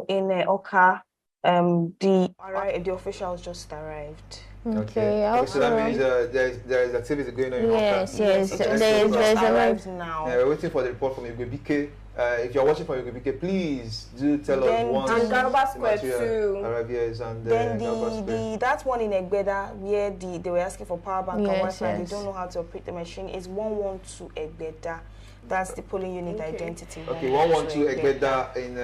In Oka, the officials just arrived. Okay, so that means there is activity going on in Oka. Yes, There's arrived now. We're waiting for the report from Ibeh. If you're watching from Ibeh, please do tell us once. And Garuba Square too. Then that one in Egbeda where they were asking for power bank and Wi-Fi, they don't know how to operate the machine, is 112 Egbeda. That's the polling unit identity. Okay, 112 Egbeda in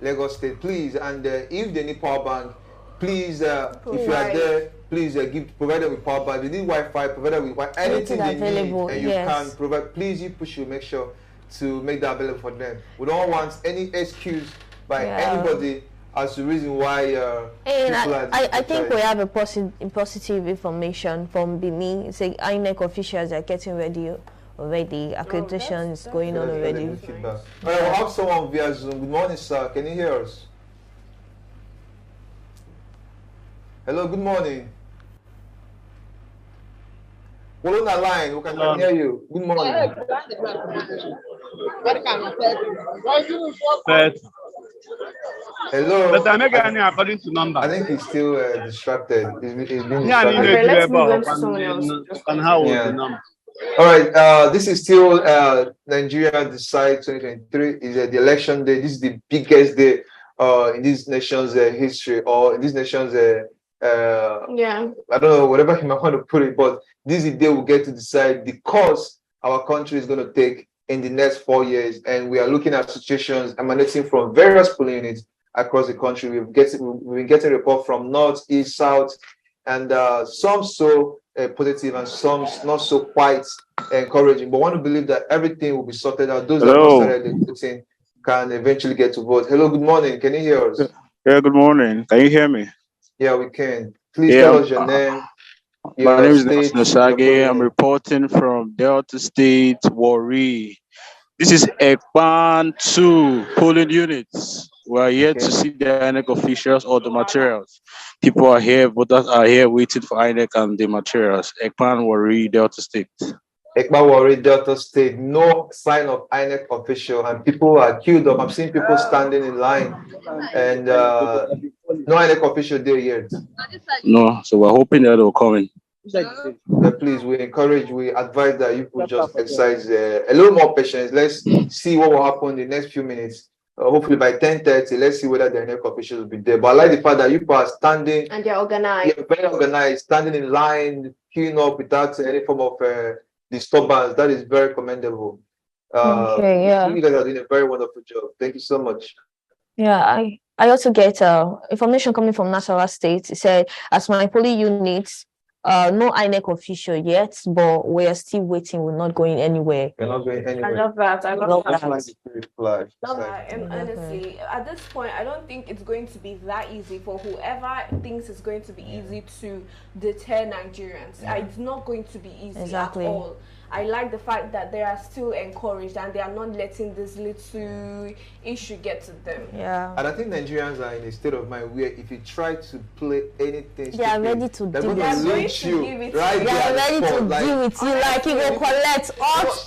Lagos State, please. And if they need power bank, please, if you are there, please provide them with power bank. They need Wi-Fi, provide them with Wi-Fi. Anything they need, and you can provide. Please, you push, you make sure to make that available for them. We don't want any excuse by anybody as the reason why I think we have a positive information from Benin. Say INEC officials are getting ready already. Accreditation is going on already. Well, we have someone via Zoom. Good morning, sir. Can you hear us? Hello, good morning. We're on the line. We can hear you. Good morning. Hello. But I make any according to number. I think he's still distracted. He's been distracted. Okay, let's move on to someone else. And how was the number? All right. This is still Nigeria Decide 2023. Is the election day. This is the biggest day in this nation's history, or in this nation's I don't know, whatever you might want to put it, but this is the day we get to decide the course our country is going to take in the next 4 years. And we are looking at situations emanating from various polling units across the country. We've been getting reports from north, east, south, and some so positive and some not so quite encouraging. But I want to believe that everything will be sorted out. Those that have started the voting can eventually get to vote. Hello, good morning. Can you hear us? Yeah, good morning. Can you hear me? Yeah, we can. Please tell us your name. My name is Nelson Osage. I'm reporting from Delta State, Warri. This is Ekpan 2 polling units. We are here to see the INEC officials or the materials. People are here, voters are here waiting for INEC and the materials. Ekpan, Warri, Delta State. Ekpan, Warri, Delta State. No sign of INEC official, and people are queued up. I've seen people standing in line, and no INEC official there yet. No, so we're hoping that they'll come in. Please, we advise that you could just exercise a little more patience. Let's see what will happen in the next few minutes. Hopefully by 10:30, let's see whether the INEC officials will be there. But I like the fact that you are standing and they're organized. You're very organized, standing in line, queuing up without any form of disturbance. That is very commendable. You guys are doing a very wonderful job. Thank you so much. Yeah, I also get information coming from Nasarawa State. It said, as my polling units, no INEC official yet, but we are still waiting. We're not going anywhere. We're not going anywhere. I love that. I love that. Honestly, at this point, I don't think it's going to be that easy for whoever thinks it's going to be easy to deter Nigerians. It's not going to be easy at all. I like the fact that they are still encouraged and they are not letting this little issue get to them. Yeah. And I think Nigerians are in a state of mind where if you try to play anything, they are ready to they're deal going to lynch you. Right, they are ready to deal with you, like you will collect odds.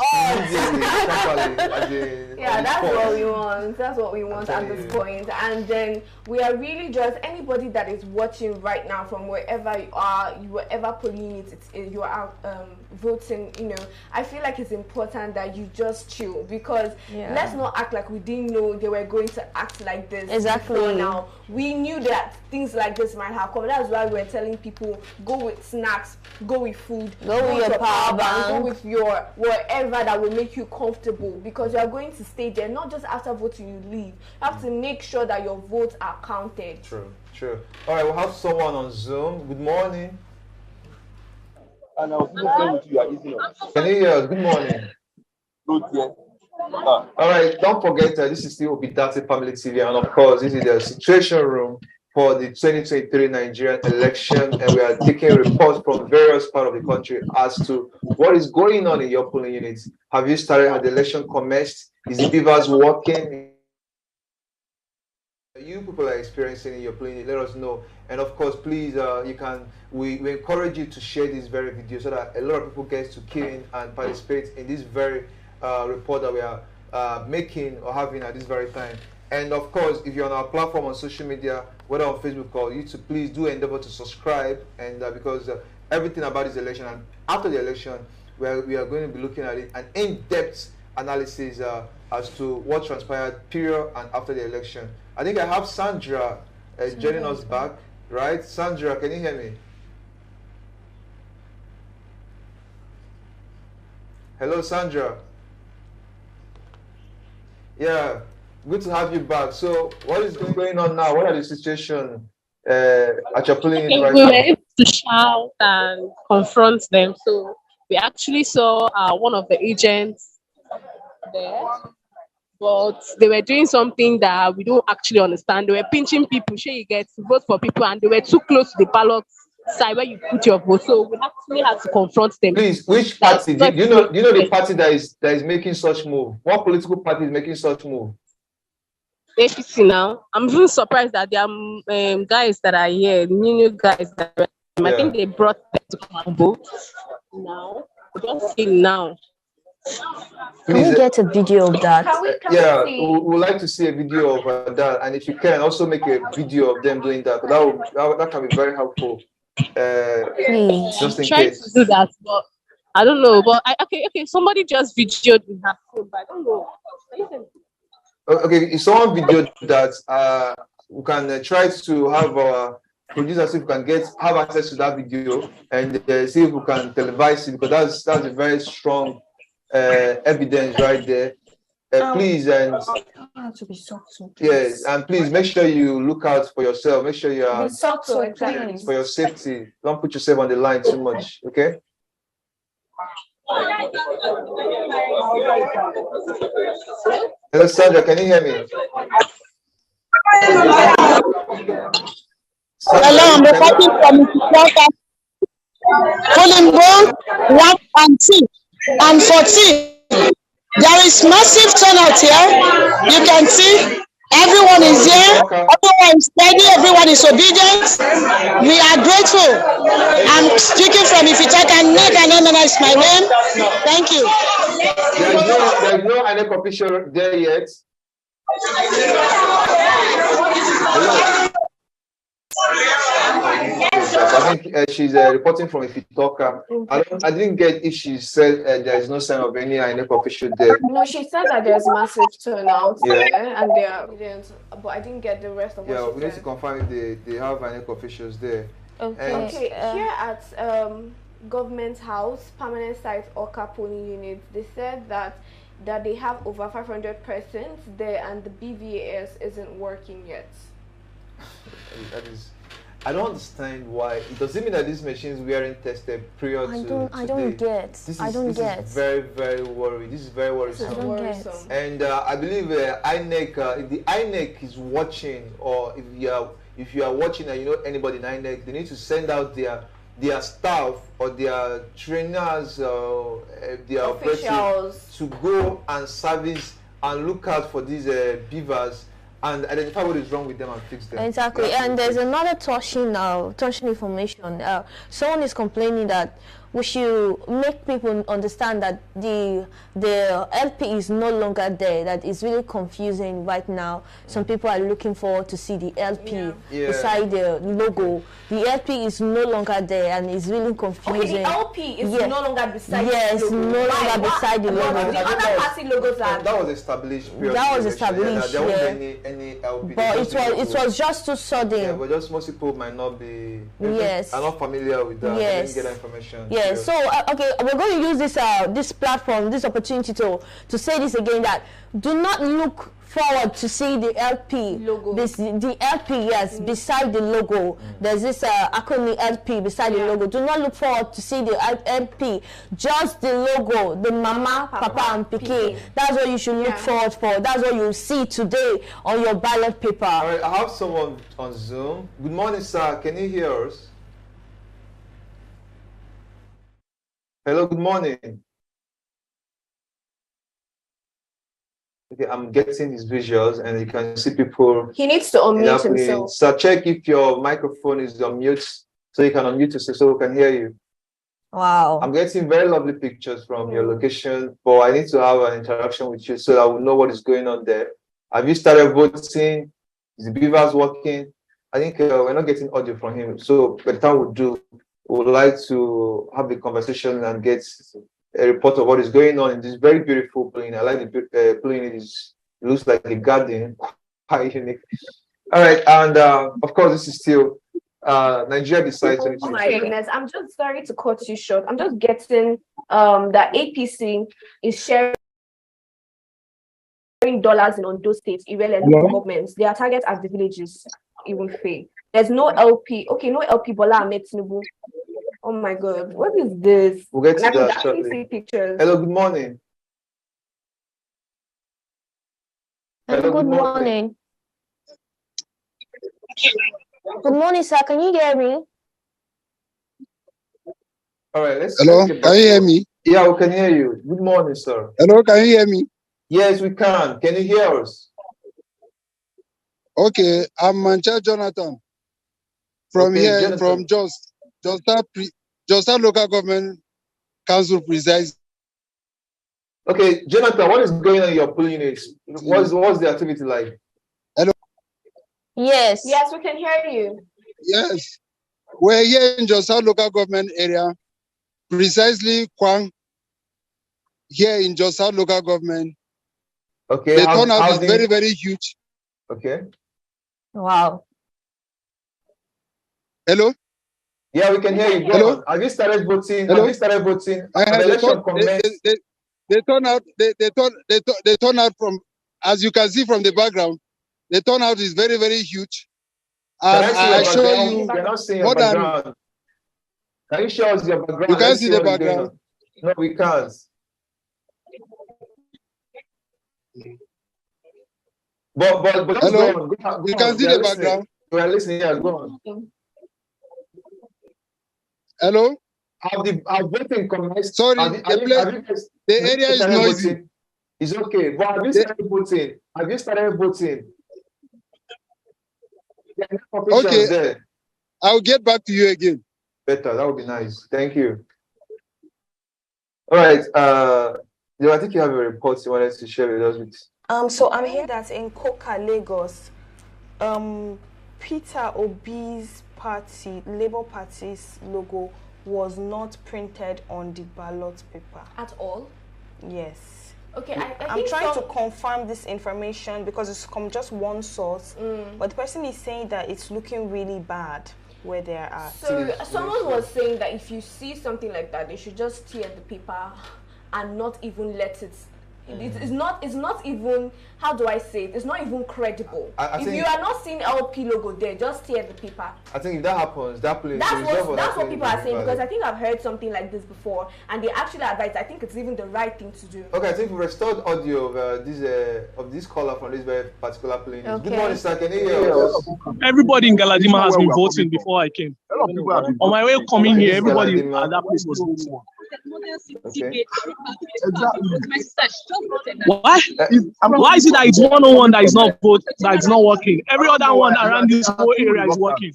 Yeah, that's what we want. That's what we want at this point. And then we are really just anybody that is watching right now from wherever you are, whatever polling unit you are voting. You know, I feel like it's important that you just chill, because let's not act like we didn't know they were going to act like this. Exactly. Now we knew that things like this might have come. That's why we're telling people go with snacks, go with food, go with your power bank, go with your whatever that will make you comfortable, because you are going to stay there. Not just after voting you leave. You have to make sure that your votes are counted. True. All right, we'll have someone on Zoom. Good morning. And I was saying with you, are easy. Can you hear us? Good morning. Good, yeah. All right, don't forget this is still ObiDatti Family TV, and of course, this is the situation room for the 2023 Nigerian election, and we are taking reports from various parts of the country as to what is going on in your polling units. Have you started? Has the election commenced? Is the BVAS working? You people are experiencing in your polling unit, let us know. And of course, please, we encourage you to share this very video so that a lot of people get to key in and participate in this very report that we are making or having at this very time. And of course, if you're on our platform on social media, whether on Facebook or YouTube, please do endeavor to subscribe. And because everything about this election and after the election, we are going to be looking at it, an in-depth analysis as to what transpired period and after the election. I think I have Sandra joining us back, right? Sandra, can you hear me? Hello, Sandra. Yeah, good to have you back. So, what is going on now? What are the situation at your polling unit right we now? were able to shout and confront them. So we actually saw one of the agents there, but they were doing something that we don't actually understand. They were pinching people, sure you get to vote for people, and they were too close to the ballot side where you put your vote. So we actually had to confront them. Please, which party? Do you know the party that is making such move? What political party is making such move? APC now. I'm really surprised that there are guys that are here, new guys that are, I think they brought them to come and vote now. Just see now. Can we get a video of that? We would like to see a video of that, and if you can, also make a video of them doing that. That can be very helpful. Please. Just in Try case. to do that, but I don't know. But okay. Somebody just videoed with her phone, but I don't know. Okay, if someone videoed that, we can try to have our producers, if we can have access to that video and see if we can televise it, because that's a very strong evidence right there. Please, and yes, and please make sure you look out for yourself. Make sure you are for your safety. Don't put yourself on the line too much. Okay. Hello, Sandra, can you hear me? Hello, I'm reporting from Mississauga. Polling booth 1 and 2 and 14. There is massive turnout here. You can see everyone is here. Everyone is steady. Everyone is obedient. We are grateful. I'm speaking from Ifitaka. Nick and Emena is my name. Thank you. There is no INEC official there yet. Hello. I think she's reporting from Ifitaka. I didn't get if she said there is no sign of any INEC official there. No, she said that there's massive turnout there, and they are, but I didn't get the rest of what she said. We need to confirm if they have INEC officials there. Okay, here at Government House, permanent site Oka polling unit, they said that they have over 500 persons there, and the BVAS isn't working yet. That is, I don't understand why. It doesn't mean that these machines weren't tested prior to I don't get. This is very, very worried. This is very worrisome. And I believe INEC, if the INEC is watching, or if you are watching and you know anybody in INEC, they need to send out their their staff or their trainers, their operatives to go and service and look out for these BVAS and identify what is wrong with them and fix them. Exactly. And there's another touching information. Someone is complaining that we should make people understand that the LP is no longer there. That is really confusing right now. Some people are looking forward to see the LP beside the logo. The LP is no longer there and it's really confusing. Okay, the LP is no longer beside the logo. No longer beside the logo. The other party logos are... That was established. That was established, there wasn't any LP. But it was just too sudden. Yeah, but just most people might not be... Yes. Are not familiar with that. Yes. They didn't get that information. Yes. So, okay, we're going to use this platform, this opportunity to say this again, that do not look forward to see the LP logo. The LP, yes, beside the logo. There's this acronym LP beside the logo. Do not look forward to see the LP, just the logo, the Mama, Papa, and Pikin. That's what you should look forward for. That's what you see today on your ballot paper. All right, I have someone on Zoom. Good morning, sir. Can you hear us? Hello, good morning. Okay, I'm getting his visuals and you can see people. He needs to unmute himself. So check if your microphone is on mute so you can unmute yourself so we can hear you. Wow. I'm getting very lovely pictures from your location, but I need to have an interaction with you so that I will know what is going on there. Have you started voting? Is the BVAS working? I think we're not getting audio from him. So by the time we do, we would like to have the conversation and get a report of what is going on in this very beautiful plane. I like the plane. It looks like a garden, quite unique. All right, and of course, this is still Nigeria decides. Oh my goodness! I'm just sorry to cut you short. I'm just getting that APC is sharing dollars in Ondo State, irrelevant governments. Their target as the villages even pay. There's no LP. Okay, no LP. Bola Ahmed Tinubu. Oh my God, what is this? We'll get to that shortly. Pictures. Hello, good morning. Hello, good morning. Good morning, sir. Can you hear me? All right, let's. Hello, can you hear me? Yeah, we can hear you. Good morning, sir. Hello, can you hear me? Yes, we can. Can you hear us? Okay, I'm Mancha Jonathan from here, Jonathan. From Josta Local Government Council precise. Okay, Jonathan, what is going on in your polling units? What's the activity like? Hello. Yes. Yes, we can hear you. Yes, we're here in Josta Local Government area, precisely Kwang, here in Josta Local Government. Okay. The turnout is very, very huge. Okay. Wow. Hello? Yeah, we can hear you. Go on. Have you started voting? Hello? Have you started voting? They turn out from, as you can see from the background, the turnout is very, very huge. And I show you more than. Can you show us your background? You can't see the background. No, we can't. But hello, go on. You can see the background. We are listening. Yeah, go on. Hello. I've voting commenced. Sorry, the area is noisy. Voting? It's okay. But have you started voting? Have you started voting? Okay. There. I'll get back to you again. Better. That would be nice. Thank you. All right. I think you have a report you wanted to share with us. So I'm here that in Coca, Lagos, Peter Obi's party, Labour Party's logo was not printed on the ballot paper. At all? Yes. Okay, I'm trying to confirm this information because it's from just one source, but the person is saying that it's looking really bad where they are at. So someone was saying that if you see something like that, they should just tear the paper and not even let it It's not even, how do I say it? It's not even credible. I if think you are not seeing LP logo there, just tear the paper. I think if that happens, that place. That's what people are saying, because I think I've heard something like this before, and they actually advise. I think it's even the right thing to do. Okay, I think we restored audio of this caller from this very particular plane. Okay. Good morning, sir. Can you hear us? Everybody in Galadima has been voting before I came. On my way coming here, everybody at that place was voting. Okay. Why is it that it's 101 that is not working? Every other one around this whole area is working.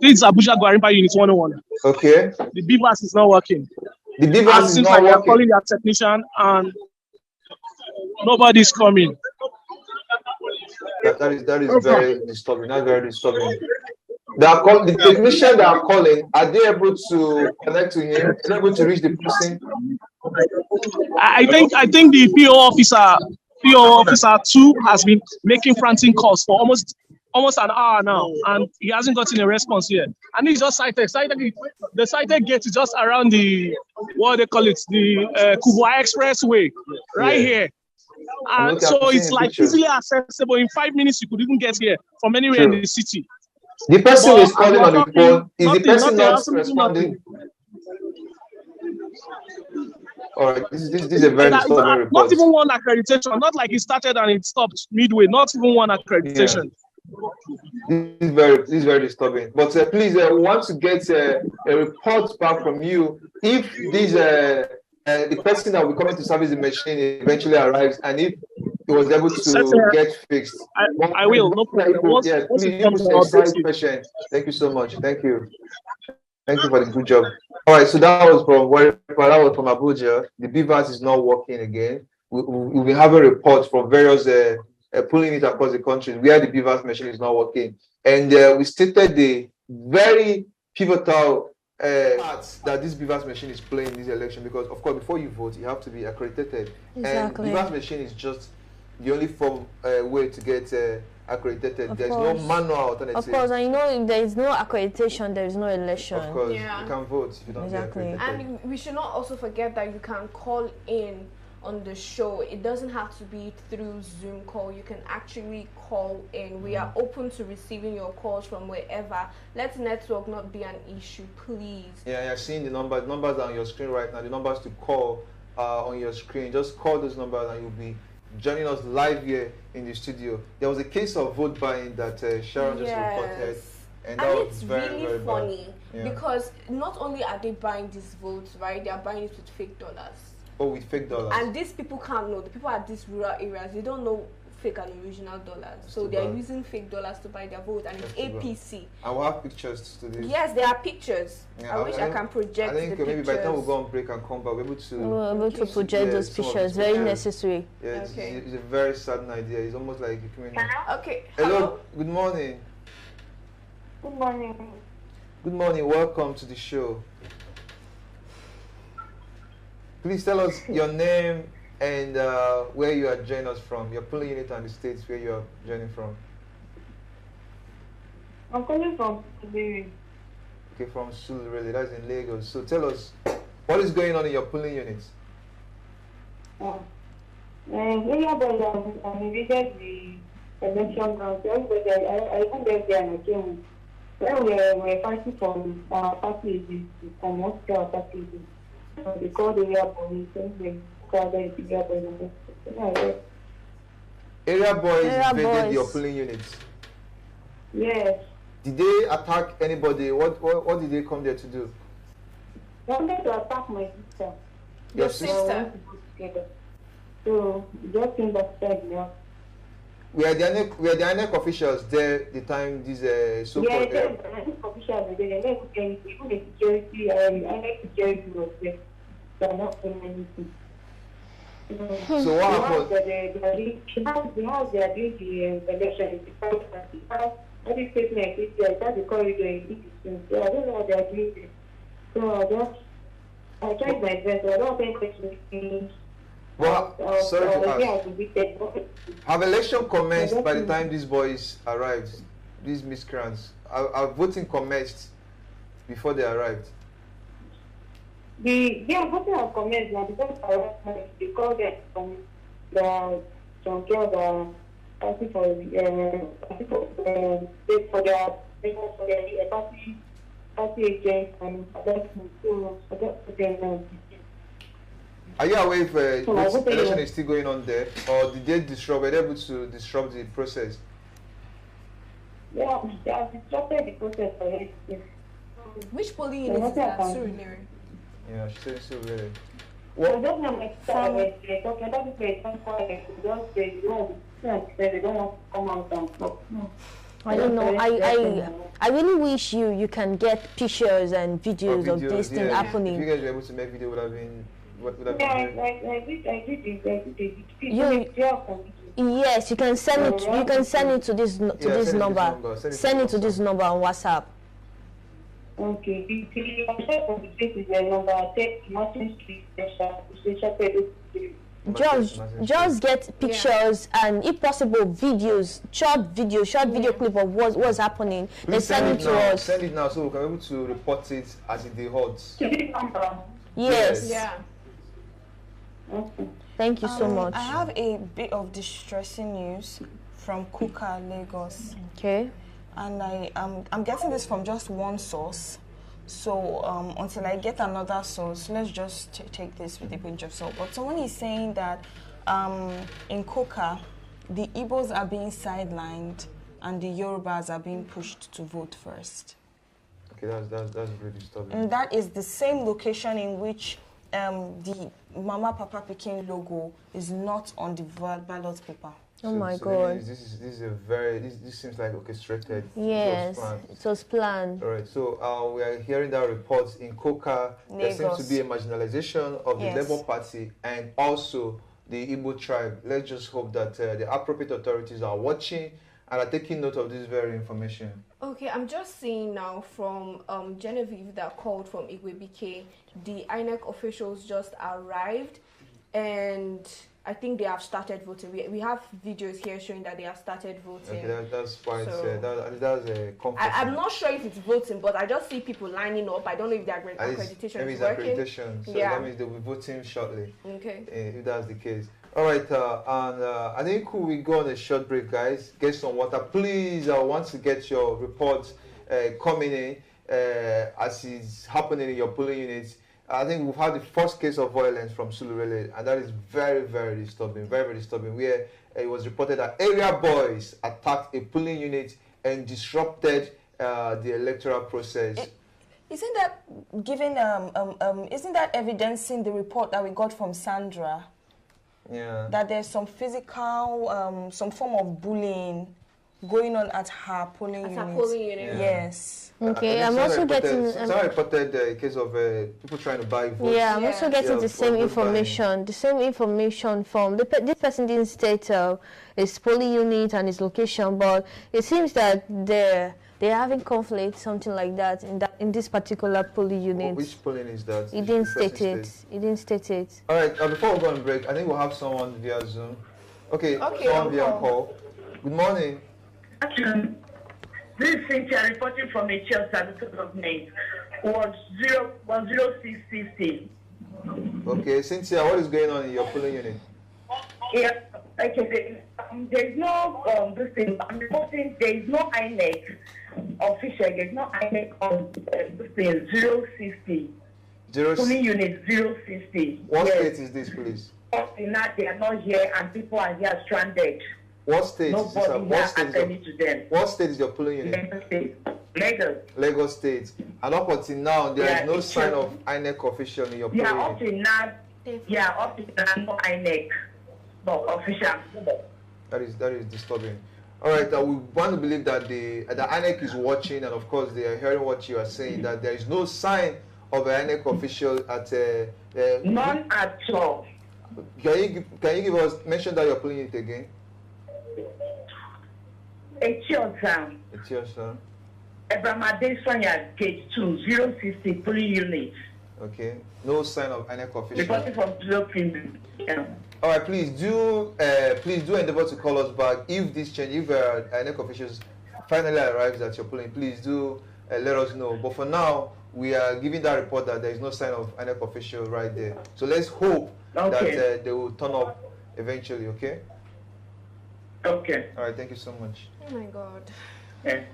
This is Abuja Gwarimpa Unit 101. Okay. The BVAS is not working. The BVAS is not like working. Calling their technician and nobody's coming. That is very disturbing. That's very disturbing. The technician that are calling, are they able to connect to him? Are they able to reach the person? I think the PO officer 2 has been making frantic calls for almost an hour now, and he hasn't gotten a response yet. And he's just cited. The cited gate is just around the, what they call it, the Kubwa Expressway, right here. And so it's like easily accessible. In 5 minutes, you could even get here from anywhere in the city. The person is calling on the phone. Is the person not responding? All right, this is a very disturbing report. Not even one accreditation. Not like it started and it stopped midway. Not even one accreditation. Yeah. This is very disturbing. But please, we want to get a report back from you if this the person that will be coming to service the machine eventually arrives, and if it was able to get fixed. I will. No problem. Yeah, please, patient. Thank you so much. Thank you. Thank you for the good job. All right, so that was from Abuja. The BVAS is not working again. We have a report from various pulling it across the country where the BVAS machine is not working, and we stated the very pivotal part that this BVAS machine is playing in this election, because of course before you vote you have to be accredited. Exactly. And BVAS machine is just the only way to get accredited. There's no manual alternative. Of course, and you know, if there is no accreditation, there is no election. Of course, you can't vote if you don't get accredited. And we should not also forget that you can call in on the show. It doesn't have to be through Zoom call. You can actually call in. We are open to receiving your calls from wherever. Let network not be an issue, please. Yeah, you're seeing the numbers are on your screen right now. The numbers to call on your screen. Just call those numbers and you'll be joining us live here in the studio. There was a case of vote buying that Sharon just reported. And it's really funny because not only are they buying these votes, right? They are buying it with fake dollars. Oh, with fake dollars. And these people can't know. The people at these rural areas, they don't know fake and original dollars. So they are using fake dollars to buy their vote, and it's APC. I will have pictures to this. Yes, there are pictures. Yeah, I wish I can project I think the maybe by the time we pictures. go on break and come back, we're able to project those pictures. Very necessary. Yeah, it's a very sudden idea. It's almost like you come in. Okay. Hello. Good morning. Good morning. Good morning. Welcome to the show. Please tell us your name and where you are joining us from. Your polling unit and the states where you are joining from. I'm calling from Surulere. Okay, from Surulere. That's in Lagos. So tell us, what is going on in your polling units? Area boys have invaded the election ground. I even went there and I came. When we were fighting from our party, from Moscow party, they called the area boys, they called the area boys. Area boys invaded your polling units? Yes. Did they attack anybody? What did they come there to do? They wanted to attack my sister. Your sister? So, just came back there. Were the INEC officials there the time these so-called... Yeah, the INEC officials were there. Even the security, INEC security was there. They are not doing anything. So what happened? The house they are doing the election is the first party. Every statement is there. That's the corridor in between. So I don't know what they are doing there. So I tried my best. I don't think it's well, sorry to ask. Have election commenced by the time these boys arrived? These miscreants? Are voting commenced before they arrived? voting has commenced now because they called them from some girls that are asking for their party agents and elections. So I just put them now. Are you aware if this election is still going on there, or did they disrupt? Were they able to disrupt the process? Yeah, they have disrupted the process already. Which polling unit is that? Surulere. Yeah, she said Surulere. Well, that's not my style. They're talking about the place. They don't want to come out and talk. I don't know. I really wish you can get pictures and videos of this thing happening. If you guys were able to make video, would have been. I did. Yes, you can send it. You can send it to this number. Send it to this number on WhatsApp. Okay. The number Just get pictures and, if possible, videos, short video clip of what's happening. They send it to us. Send it now so we can be able to report it as it holds. Yes. Yeah. Okay. Thank you so much. I have a bit of distressing news from Kuka, Lagos. Okay. And I'm getting this from just one source. So until I get another source, let's just take this with a pinch of salt. But someone is saying that in Kuka, the Igbos are being sidelined and the Yorubas are being pushed to vote first. Okay, that's really disturbing. And that is the same location in which the MAMA.PAPA.PIKIN logo is not on the ballot paper. Oh my God! This seems like orchestrated. Yes, it was planned. All right, so we are hearing that reports in Koka there seems to be a marginalization of the Labour Party and also the Igbo tribe. Let's just hope that the appropriate authorities are watching and are taking note of this very information. Okay, I'm just seeing now from Genevieve that called from Igwe, the INEC officials just arrived and I think they have started voting. We have videos here showing that they have started voting. Okay, that's quite, that's a conflict. I'm not sure if it's voting, but I just see people lining up. I don't know if their accreditation maybe is it's working. accreditation, so yeah. that means they'll be voting shortly. Okay. If that's the case. All right, and I think we go on a short break, guys. Get some water. Please, once you get your reports coming in as is happening in your polling units. I think we've had the first case of violence from Surulere, and that is very, very disturbing, where it was reported that area boys attacked a polling unit and disrupted the electoral process. Isn't that giving, isn't that evidencing the report that we got from Sandra? Yeah. That there's some physical, some form of bullying going on at her polling unit. Yes. Okay, I'm also getting. Someone reported a case of people trying to buy votes. Yeah, I'm also getting the same information. The same information from this person didn't state his polling unit and his location, but it seems that they're having conflict, something like that, in this particular polling unit. Which polling is that? He didn't state it. He didn't state it. All right. Before we go on break, I think we'll have someone via Zoom. Okay. Someone via call. Good morning. This is Cynthia reporting from a child service government. Was 0650. Okay, Cynthia, what is going on in your polling unit? Yeah, okay. There's no this thing. I'm reporting there is no INEC official. There's no INEC on this thing 060. Polling unit 060. What state is this, please? They are not here, and people are here stranded. What state is this? What state is your polling unit? Lagos. Lagos State. And up until now, there is no sign of INEC official in your polling unit. Up to now, no INEC, no official. That is disturbing. All right, we want to believe that the INEC is watching, and of course they are hearing what you are saying. That there is no sign of an INEC official at none at all. Can you give us mention that your polling unit again? Echiosa. Ebramade Sonia, gate 2, 060 polling unit. Okay. No sign of INEC official. Reporting from Zero Premium. Yeah. All right, please do endeavor to call us back if this change, if INEC officials finally arrives at your polling. Please do let us know. But for now, we are giving that report that there is no sign of INEC official right there. So let's hope that they will turn up eventually, okay? Okay. All right, thank you so much. Oh my God. Yeah.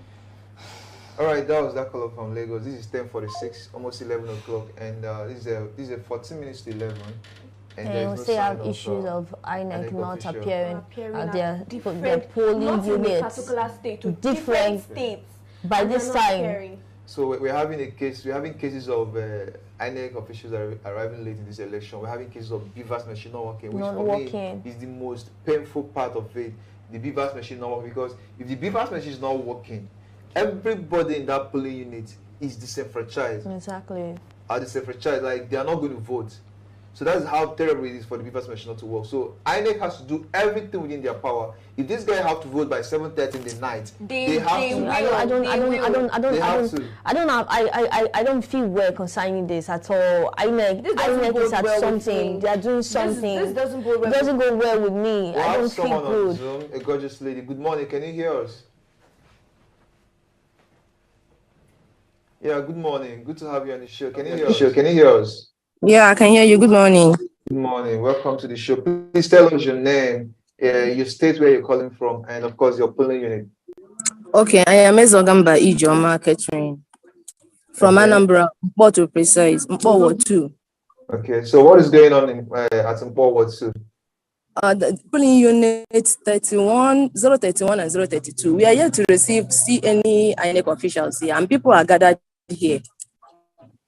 All right, that was that caller from Lagos. This is 10:46, almost 11 o'clock, and this is a 14 minutes to 11. And we still have issues of INEC not appearing at their polling units. Particular state to different states. By this time. So we're having cases of INEC officials arriving late in this election. We're having cases of BVAS machine not working, which for me is the most painful part of it. The BVAS machine not working, because if the BVAS machine is not working, everybody in that polling unit is disenfranchised. Exactly. Are disenfranchised, like they are not going to vote. So that's how terrible it is for the BVAS machine not to work. So INEC has to do everything within their power. If this guy have to vote by 7:30 in the night, they have to. I don't feel well concerning this at all. INEC is at something. They are doing something. This doesn't go well. It doesn't go well with me. I don't feel good. On Zoom, a gorgeous lady. Good morning. Can you hear us? Yeah. Good morning. Good to have you on the show. Can you hear us? Yeah, I can hear you. Good morning. Good morning. Welcome to the show. Please tell us your name, your state where you're calling from, and of course your polling unit. Okay, I am Ezogamba Ijoma Catherine from Anambra, Mpo to precise, Mpo Ward 2. Okay, so what is going on at Mpo Ward 2? The polling units 031 and 032. We are yet to see any INEC officials here, and people are gathered here.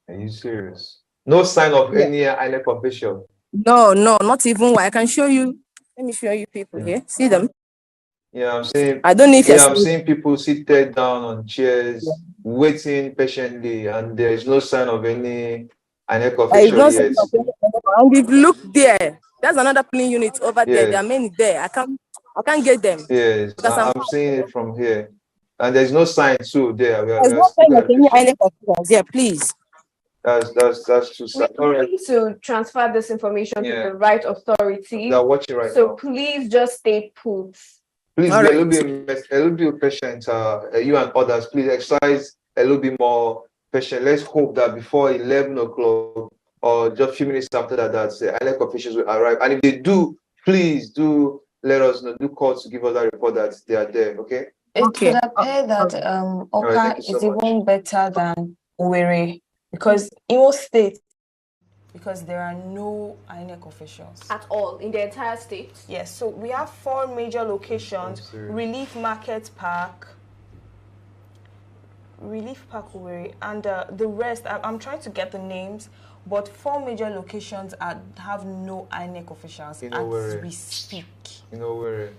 Are you serious? No sign of any INEC official? No, not even one. I can show you. Let me show you people here. See them? Yeah, I'm saying. I don't know if I'm seeing people seated down on chairs, waiting patiently, and there is no sign of any INEC official yet. And if you look there, there's another polling unit over there. There are many there. I can't get them. Yes, I'm seeing it from here, and there's no sign too there. There's no sign of any INEC officials. Yeah, please. That's too sad. We need to transfer this information to the right authority. They're watching right now. So please just stay put. Please be a little bit patient. You and others, please exercise a little bit more patient. Let's hope that before 11 o'clock or just a few minutes after that, INEC officials will arrive. And if they do, please do let us know. Do call to give us that report that they are there. Okay. It could appear that Oka is even better than Owerri. Because Imo State, because there are no INEC officials at all in the entire state. Yes, so we have 4 major locations: Relief Market Park, Owerri, and the rest. I'm trying to get the names, but 4 major locations have no INEC officials as we speak. In Owerri,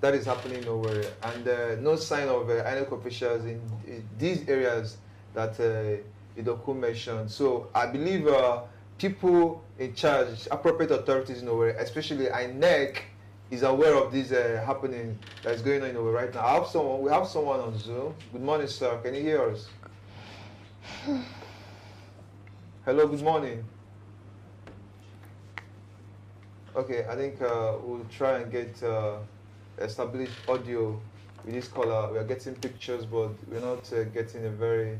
that is happening in Owerri, and no sign of INEC officials in these areas that. Ibukun mentioned. So I believe people in charge, appropriate authorities in Owerri, especially INEC, is aware of this happening that's going on in Owerri right now. We have someone on Zoom. Good morning, sir. Can you hear us? Hello, good morning. Okay, I think we'll try and get established audio with this caller. We are getting pictures, but we're not getting a very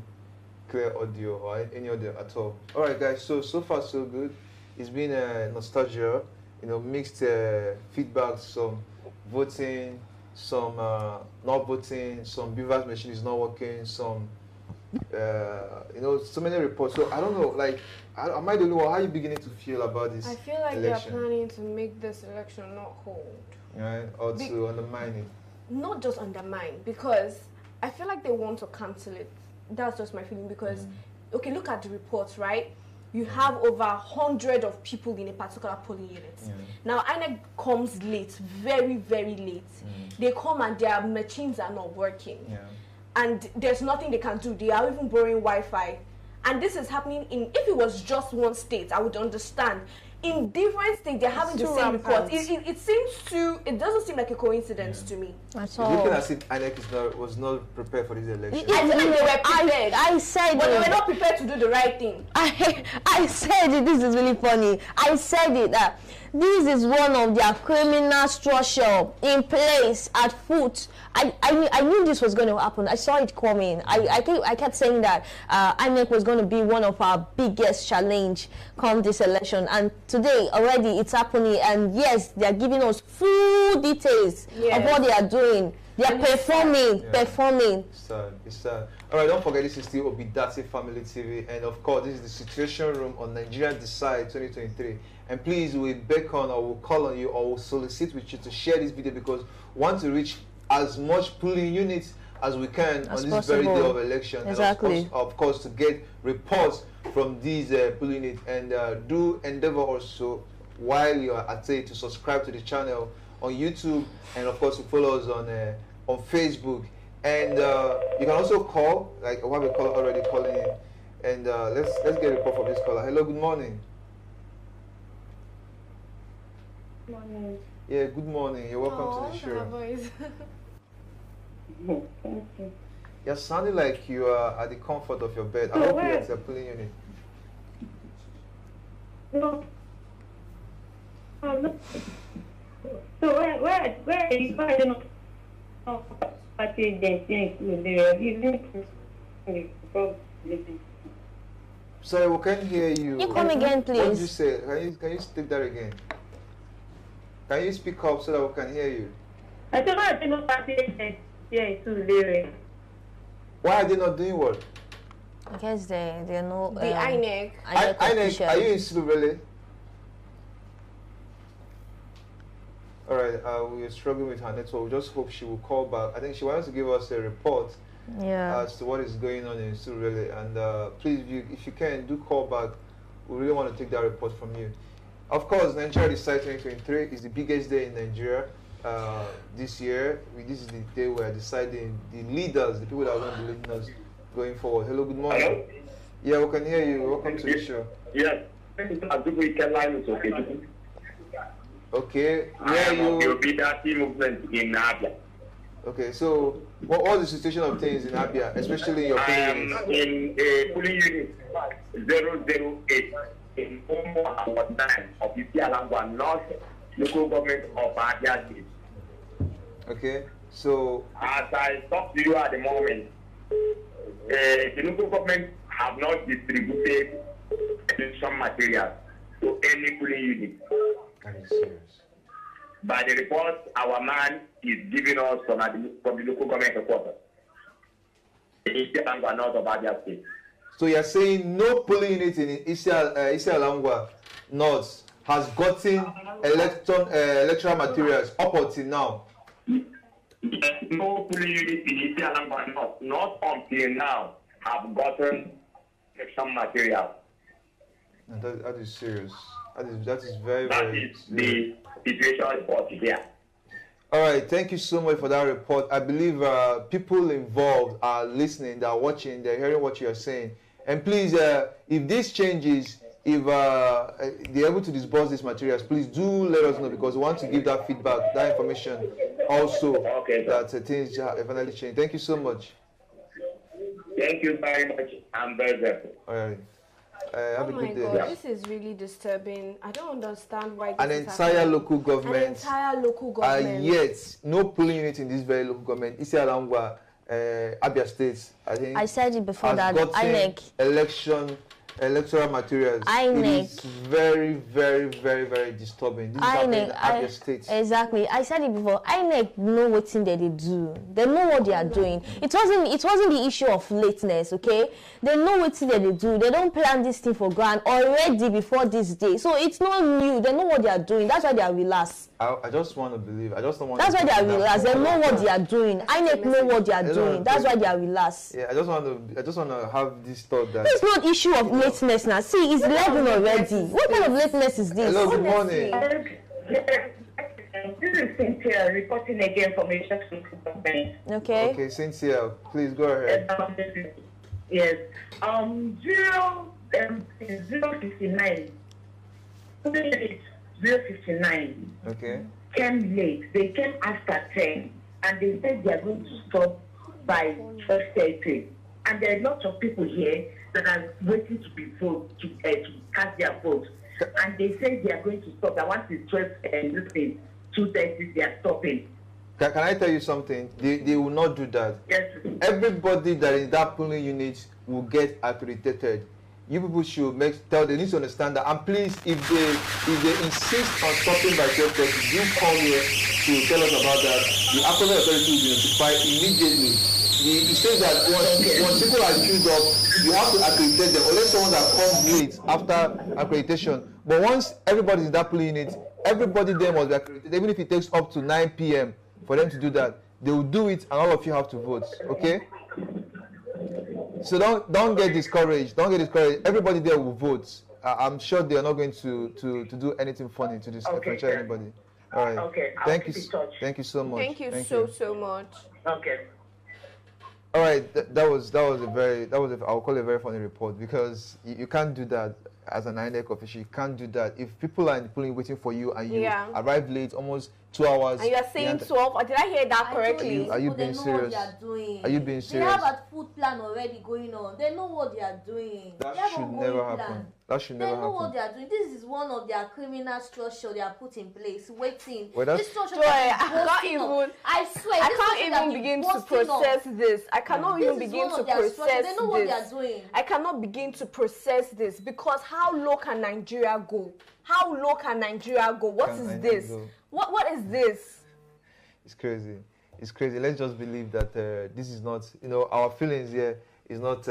clear audio or any audio at all. All right, guys. So far so good. It's been nostalgia, mixed feedback, some voting, some not voting, some BVAS machine is not working, some so many reports. So I don't know. Like, am I the only one? How are you beginning to feel about this? I feel like election? They're planning to make this election not hold. Right, or to undermine it. Not just undermine, because I feel like they want to cancel it. That's just my feeling, because okay, look at the reports, right? You have over 100 of people in a particular polling unit. Now INEC comes late, very, very late. They come and their machines are not working. And there's nothing they can do. They are even borrowing Wi-Fi. And this is happening if it was just one state, I would understand. in different states, they're having the same report. It doesn't seem like a coincidence to me. It's looking as if INEC was not prepared for this election. I think they were prepared. I said but they were not prepared to do the right thing. I said it. This is really funny. I said it that this is one of their criminal structure in place at foot. I knew this was going to happen. I saw it coming. I kept saying that INEC was going to be one of our biggest challenge come this election, and today already it's happening. And yes, they are giving us full details of what they are doing. They are performing. It's sad. All right, don't forget this is still ObiDatti Family TV, and of course this is the Situation Room on Nigeria Decide 2023. And please, we beckon or we'll call on you or we'll solicit with you to share this video, because we want to reach as much polling units as we can on this very day of election. Exactly. And of course to get reports from these polling units, and do endeavor also while you are at it to subscribe to the channel on YouTube, and of course to follow us on Facebook. And you can also call, like what we call already calling in, and let's get a report from this caller. Hello, good morning. Good morning. Yeah, good morning. You're welcome to the show. Thank you. You're sounding like you are at the comfort of your bed. I hope you're at a polling unit. No. Oh, no. So where I don't know party Sorry, we can't hear you. You come again, please. What did you say? Can you speak that again? Can you speak up so that we can hear you? I don't know. I don't know party here. Why are they not doing what? I guess they're not. The INEC. INEC, are you in Silverley? All right, we're struggling with her network. We just hope she will call back. I think she wants to give us a report as to what is going on in Silverley. And please, if you can, do call back. We really want to take that report from you. Of course, Nigeria Decide 2023 is the biggest day in Nigeria this year. This is the day we are deciding the leaders, the people that are going to be leading us going forward. Hello, good morning. Hello? Yeah, we can hear you. Welcome to the show. Yes. Okay, where you? ObiDatti movement in Abia. Okay, so what's the situation of things in Abia, especially in your polling unit? In a polling unit 008 in Omo and 9 of Isialangwa North local government of Abia State. Okay, so as I talk to you at the moment, the local government have not distributed some materials to any polling unit. That is serious. By the report our man is giving us from the local government headquarters. Isialangwa North of Abia State. So you're saying no polling unit in Isialangwa North has gotten electoral materials up until now? Yes, no polling unit in Isialangwa North, not until now, have gotten election material. That is serious. That is very, that very is serious. The situation report here. All right, thank you so much for that report. I believe people involved are listening, they're watching, they're hearing what you're saying. And please, if this changes, if they're able to disburse these materials, please do let us know, because we want to give that feedback, that information also, that things have finally changed. Thank you so much. Thank you very much. I'm very grateful. All right. Have a good day. God, this is really disturbing. I don't understand why this An entire local government. An entire local government. Yet, no polling unit in this very local government. Isialangwa, Abia State, I think. I said it before that INEC. Electoral materials. INEC. It is very, very, very, very disturbing. This is happening in Abia State. Exactly. I said it before. INEC know what thing that they do. They know what they are doing. It wasn't the issue of lateness, okay? They know what thing that they do. They don't plan this thing for granted already before this day. So it's not new. They know what they are doing. That's why they are relaxed. I just want to believe. I just don't want. That's why they are relaxed. They know what they are doing. INEC know what they are doing. That's why they are relaxed. Yeah, I just want to have this thought that it's not issue of lateness now. See, it's 11 already. What kind of lateness is this? Hello, good morning. This is Cynthia reporting again from the Sharon Enemchukwu. Okay. Okay, Cynthia, please go ahead. Yes. 069. 059 came late. They came after 10, and they said they are going to stop by 12:30. And there are lots of people here that are waiting to be voted to cast their vote. And they say they are going to stop. That once it's 12 and 2:30, they are stopping. Can I tell you something? They will not do that. Yes. Everybody that is in that polling unit will get accredited. You people should they need to understand that. And please, if they insist on stopping by 12:30, you come here to tell us about that. The Approval Authority will be notified immediately. It says that once people are queued up, you have to accredit them, unless someone that comes late after accreditation. But once everybody is in that polling unit, everybody there must be accredited, even if it takes up to 9 p.m. for them to do that. They will do it, and all of you have to vote. Okay? So don't get discouraged. Don't get discouraged. Everybody there will vote. I'm sure they are not going to do anything funny to discourage anybody. All right. Okay. Thank you so much. Thank you so much. Okay. All right. That was I'll call it a very funny report, because you can't do that as an INEC official. You can't do that if people are in the polling waiting for you and you arrive late, almost 2 hours. And you are saying 12. Or did I hear that correctly? Are you being serious? Are you being serious? They have a food plan already going on. They know what they are doing. That should never happen. That should never happen. They know what they are doing. This is one of their criminal structure they are put in place, waiting. Well, this structure I swear, I can't even begin to process this. I cannot even begin to process this. They know what they are doing. I cannot begin to process this, because how low can Nigeria go? How low can Nigeria go? What is this? What is this? It's crazy. It's crazy. Let's just believe that this is not, our feelings here is not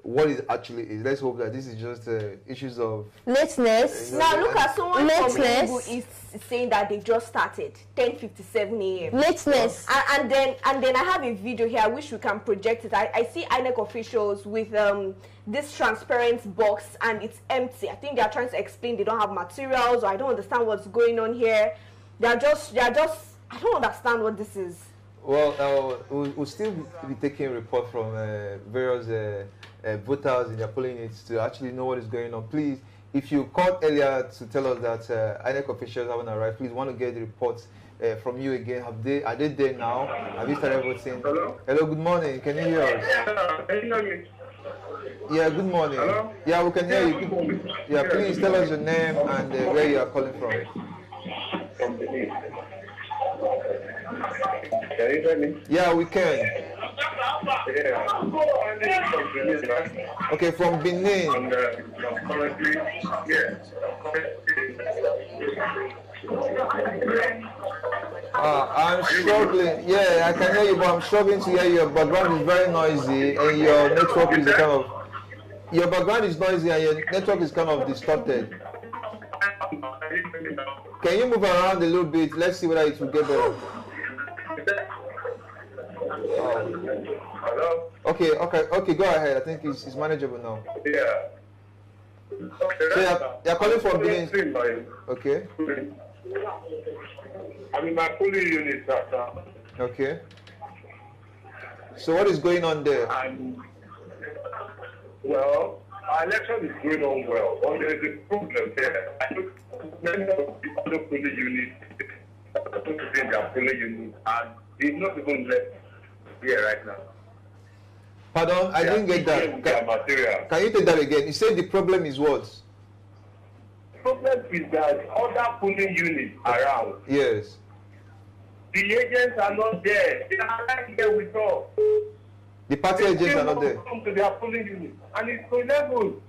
what it actually is. Let's hope that this is just issues of lateness. Now look at someone from Enugu is saying that they just started 10:57 a.m. Lateness. And then I have a video here. I wish we can project it. I see INEC officials with this transparent box, and it's empty. I think they are trying to explain they don't have materials, or I don't understand what's going on here. They are just I don't understand what this is. Well, we'll still be taking a report from various voters in their polling units to actually know what is going on. Please, if you called earlier to tell us that INEC officials haven't arrived, please want to get the reports from you again. Are they there now? Have you started voting? Hello? Hello, good morning. Can you hear us? Yeah, good morning. Hello? Yeah, we can hear you. Yeah, please tell us your name and where you are calling from. From Benin. Can you hear me? Yeah, we can. Yeah. From Benin, right? Okay, from Benin. And I'm currently, I'm struggling. Yeah, I can hear you, but I'm struggling to hear you. Your background is very noisy, and your network is your background is noisy, and your network is kind of distorted. Can you move around a little bit? Let's see whether it will get better. Hello? Okay, go ahead. I think it's manageable now. Yeah. So you're calling from Benin? Okay. I'm in my polling unit right now. Okay. So what is going on there? Well, our election is going on well, but there is a problem there. I look many of the other polling units, their polling units, and they've not even left here right now. Pardon, I didn't get that. Can you take that again? You said the problem is what? The problem is that other polling units around. Yes. The agents are not there. They are right here with us. The party agents are not there. Come to their polling unit, and it's so level.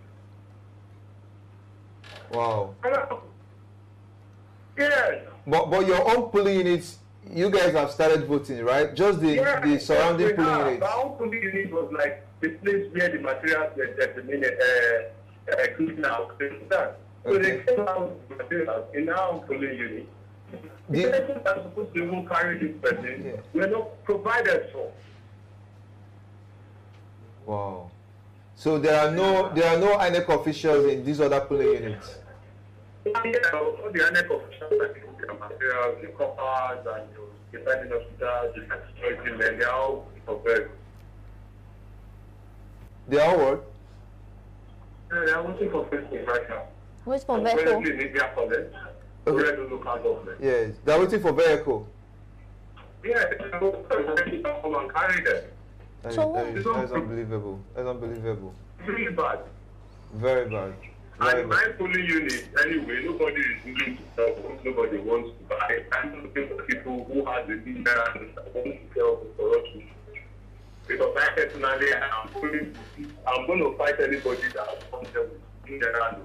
Wow. Yes. But your own polling units, you guys have started voting, right? Just the surrounding polling units. Our own polling unit was like the place where the materials were determined, clean out. So they came out with materials in our own polling unit. The person that's supposed to even carry this person were not provided for. Wow. So there are no INEC officials in these other polling units. Yeah, all the INEC officials are giving their materials, the coppers and the depending hospitals, the security men, they are all prepared. They are what? Yeah, they are waiting for Facebook right now. Wait for vehicle. Currently in India College. Okay. Local government. Yes, they're waiting for vehicle. Yeah, come and carry them. That is unbelievable. That's unbelievable. Really bad. Very bad. And my polling unit, anyway, nobody is willing to help. Nobody wants to buy. I'm looking for people who have the need and want to help for us. Because I personally, I'm going to fight anybody that wants to in the land.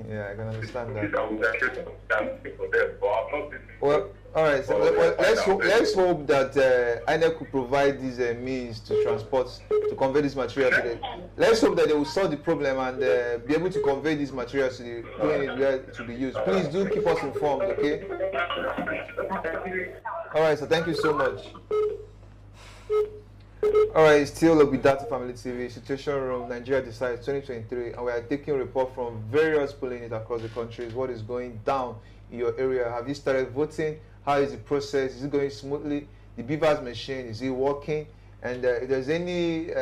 Yeah, I can understand that. For them, but I'm not. Well, all right. So let's hope that INEC could provide these means to transport, to convey this material to the. Let's hope that they will solve the problem and be able to convey these materials to the clinic where it to be used. Please do keep us informed, okay? All right. So thank you so much. All right, still ObiDatti Family TV, Situation Room, Nigeria Decides 2023, and we are taking report from various polling units across the country. What is going down in your area? Have you started voting? How is the process? Is it going smoothly? The BVAS machine, is it working? And if there's any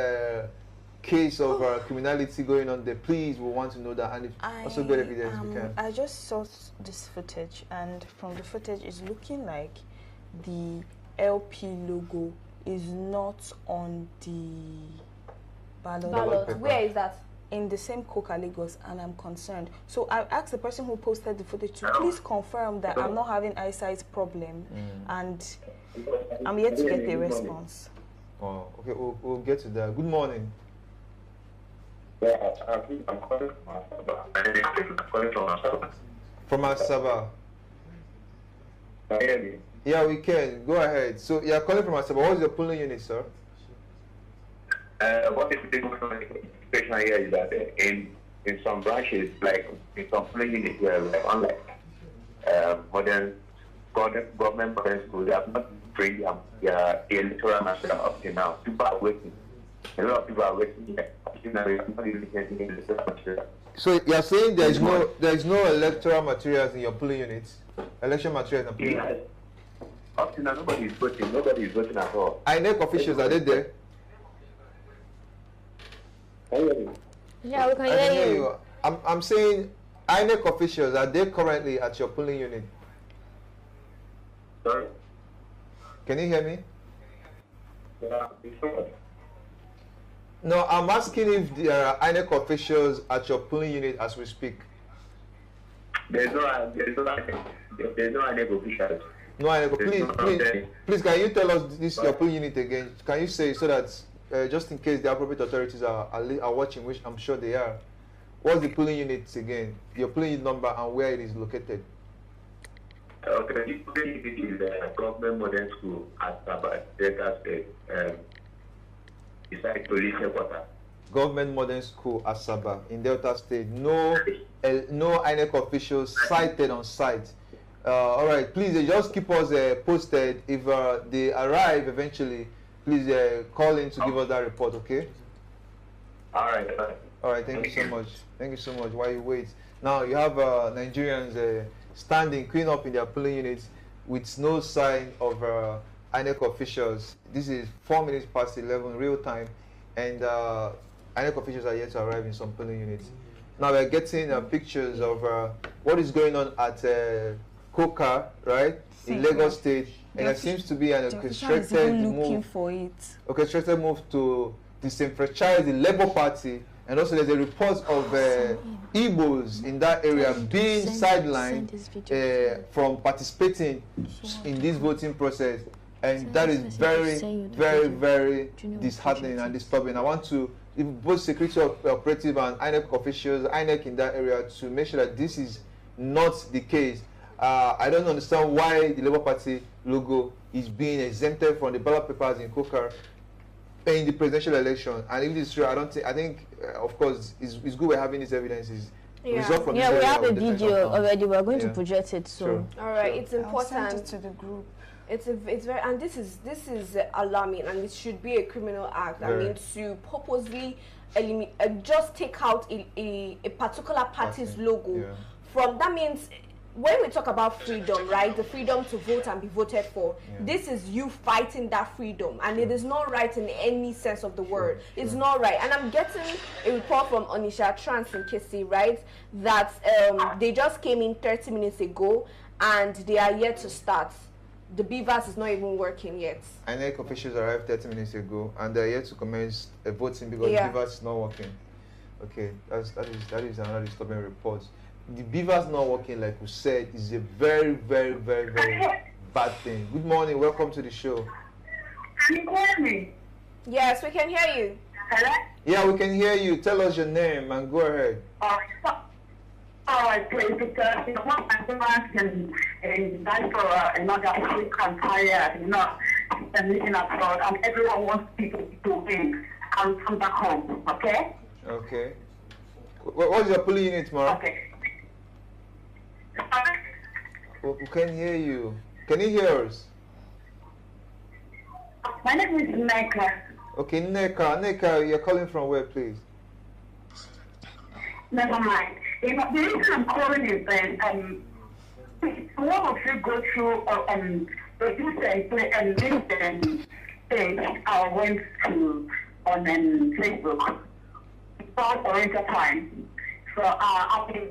case of criminality going on there, please, we want to know that, and if also get evidence we can. I just saw this footage, and from the footage, it's looking like the LP logo is not on the ballot. Where is that? In the same Coca Lagos, and I'm concerned. So I asked the person who posted the footage to please confirm that I'm not having eyesight problem, and I'm yet to get a response. Oh, okay, we'll get to that. Good morning. Yeah, I'm calling from Asaba. From Asaba. Can you hear me? Yeah, we can. Go ahead. So you're calling from Asaba. What is your polling unit, sir? What is the situation here is that in some branches, like in some polling units, unlike government modern schools, they have not trained their electoral machine up to now. People are waiting. A lot of people are waiting. So you're saying there is no electoral materials in your polling units? Election materials in polling units? Up to now, nobody is voting. Nobody is voting at all. INEC officials, are they there? Yeah, we can hear you. I'm saying INEC officials, are they currently at your polling unit? Sorry? Can you hear me? Yeah, no, I'm asking if there are INEC officials at your polling unit as we speak. There's no INEC officials. No, please, can you tell us this your polling unit again? Can you say so that just in case the appropriate authorities are watching, which I'm sure they are, what's the polling unit again? Your polling unit number and where it is located? Okay, this polling unit is government modern school at Delta State, beside police headquarters. Government modern school at Asaba in Delta State. No INEC officials cited on site. All right, please just keep us posted. If they arrive eventually, please call in to give us that report, okay? All right. All right, thank you so much. Thank you so much. While you wait, now you have Nigerians standing, queuing up in their polling units with no sign of INEC officials. This is 4 minutes past 11 real time, and INEC officials are yet to arrive in some polling units. Now we're getting pictures of what is going on at Coca, right, in Lagos State, and there seems to be an orchestrated move to disenfranchise the Labour Party, and also there's a report of Igbos in that area being sidelined from participating in this voting process, and that is very, very, very disheartening and disturbing. I want to both security operative and INEC officials, INEC in that area, to make sure that this is not the case. I don't understand why the Labour Party logo is being exempted from the ballot papers in Coca in the presidential election. And if it's true, I think, of course, it's good we're having these evidences. Yeah, we have a video already. We're going to project it soon. Sure. All right, it's important to the group. It's very, and this is alarming, and it should be a criminal act. I mean, to purposely eliminate, just take out a particular party's logo from, that means when we talk about freedom, right, the freedom to vote and be voted for, this is you fighting that freedom, and it is not right in any sense of the word. It's not right. And I'm getting a report from Onisha Trans in Kisi, right, that they just came in 30 minutes ago and they are yet to start. The BVAS is not even working yet. INEC officials arrived 30 minutes ago and they are yet to commence voting because the BVAS is not working. Okay, that is another disturbing report. The BVAS not working, like we said, is a very, very, very, very bad thing. Good morning, welcome to the show. Can you hear me? Yes, we can hear you. Hello? Yeah, we can hear you. Tell us your name and go ahead. Please, because you know, one person can die for another week and tired, you know, and living abroad, and everyone wants people to win and come back home, okay? Okay. What's your polling unit, Mara? Okay. We can hear you. Can you hear us? My name is Neka. Okay, Neka, you're calling from where, please? Never mind. You know, the reason I'm calling is that one of you go through this page I went to on Facebook about Oriental Time. So I've been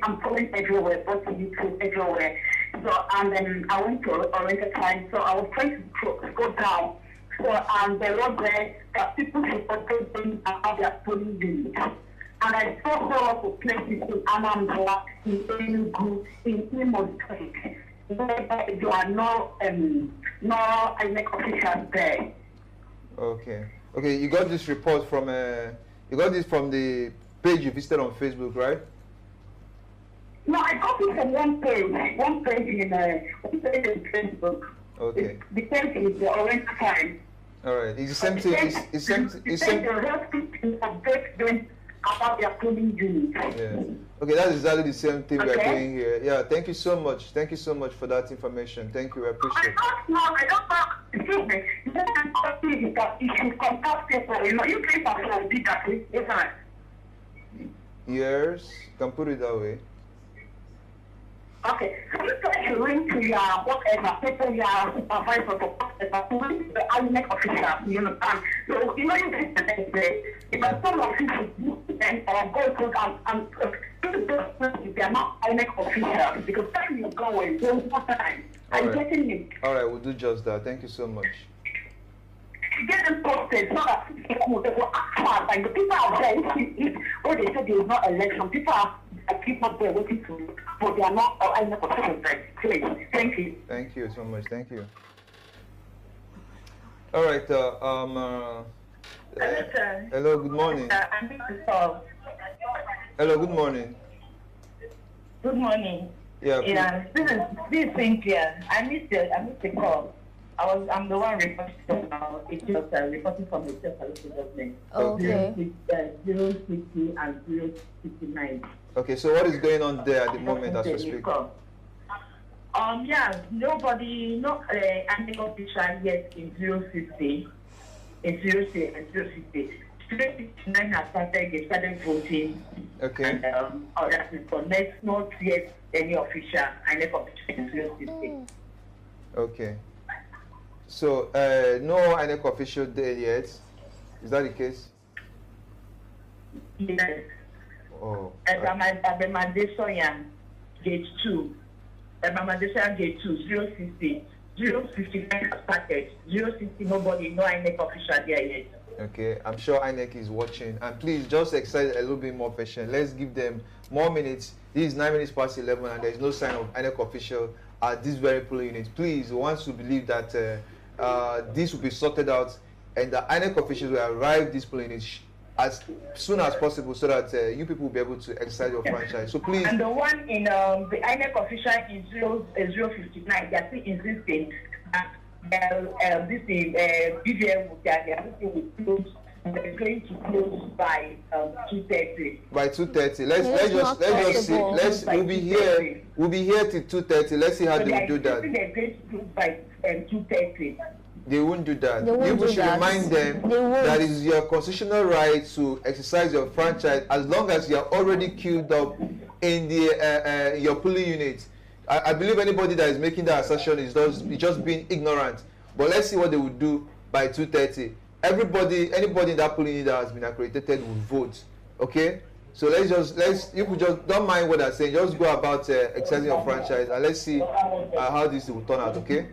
I'm following everywhere, both YouTube everywhere. So and then I went to Oriental Time. So I was trying to go down. So there was that people reported things about their polling unit. And I saw lots of places in Anambra, in Enugu, in Imo State, where there are no INEC officials there. Okay. Okay, you got this report from the page you visited on Facebook, right? No, I got it from one page in Facebook. Okay. The page is the Oriental Time. All right. It's the same thing. It's same. About their polling unit. Yeah. Okay, that's exactly the same thing we are doing here. Yeah, thank you so much. Thank you so much for that information. Thank you, I appreciate it. I don't know. Excuse me. You should contact people. You know, you can ObiDatti, isn't it? Yes, you can put it that way. Okay, so you try to ring to your whatever, people, your supervisor, or whatever, to ring to the INEC officials, you know, so, you know, you get the next day, because some of you and go to and they are not INEC officials, because time you go in, there's no time. I'm getting it. All right, we'll do just that. Thank you so much. Get them posted so that people will act fast. Like the people out there, when they say there is no election, people are people there waiting to look, but they are not INEC officials. Please, thank you. Thank you so much. Thank you. All right. Hello. Good morning. Hello. Good morning. Good morning. Yeah. Yeah. This is Cynthia. I missed the call. I'm the one reporting now. It's just reporting from the state government. Okay. 060 and 069. Okay, so what is going on there at the moment as we speak? Yeah, nobody, no INEC official yet in 060, in 060 and 060. 069 has started, they started voting. Okay. And for next, not yet any official INEC official in 060. Okay. So, no INEC official there yet. Is that the case? Yes. Oh. Abemandeshoyan, gate 2. Abemandeshoyan, gate 2, 060. 059 started. 060, nobody, no INEC official there yet. Okay, I'm sure INEC is watching. And please, just exercise a little bit more patience. Let's give them more minutes. This is 9 minutes past 11 and there is no sign of INEC official at this very polling unit. Please, once you believe that this will be sorted out and the INEC officials will arrive this polling unit as soon as possible so that you people will be able to exercise your franchise. So please. And the one in the INEC official is 059. They are still insisting that this is BVAS will close. They're going to close by 2:30. By 2:30. Let's just see. We'll be here till 2:30. Let's see how they will do that. They're going to close by 2:30. They won't do that. You should remind them that it is your constitutional right to exercise your franchise as long as you are already queued up in the your polling unit. I believe anybody that is making that assertion is just being ignorant. But let's see what they will do by 2:30. Anybody in that polling unit that has been accredited will vote. Okay? So you could just don't mind what I'm saying. Just go about exercising your franchise and let's see how this will turn out. Okay?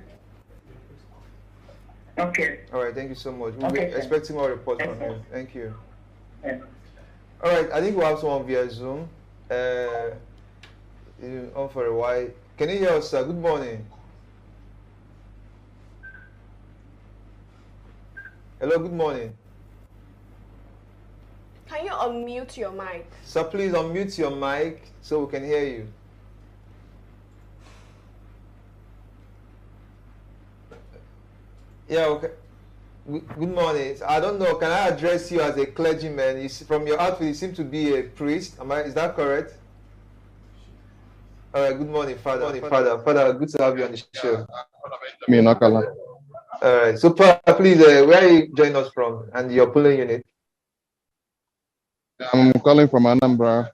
Okay. All right. Thank you so much. We'll be expecting more reports from you. Thank you. Yeah. All right. I think we'll have someone via Zoom. On for a while. Can you hear us, sir? Good morning. Hello. Good morning. Can you unmute your mic? Sir, please unmute your mic so we can hear you. Yeah, okay. Good morning. I don't know, can I address you as a clergyman? From your outfit, you seem to be a priest. Is that correct? All right, good morning, Father. Father, good to have you on the show. All right, so please, where are you joining us from and your polling unit? I'm calling from Anambra,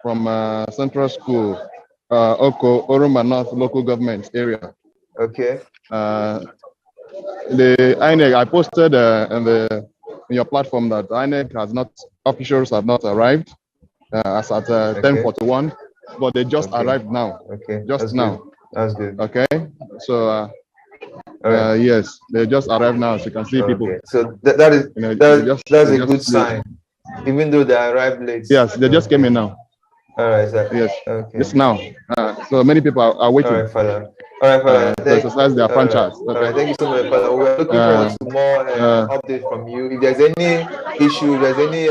from Central School, Oko, Oroma North local government area. Okay. The INEC, I posted in your platform that INEC officials have not arrived as at 10:41, but they just arrived now. Okay. Just now. Good. That's good. Okay. So yes, they just arrived now, so you can see people. So that's a good sign. Even though they arrived late. Yes, they just came in now. All right, sir. Yes. Okay. Just now. So many people are waiting. All right, Father. All right, Father. To exercise their franchise. All right, thank you so much, Father. We're looking forward to more updates from you. If there's any issue, if there's any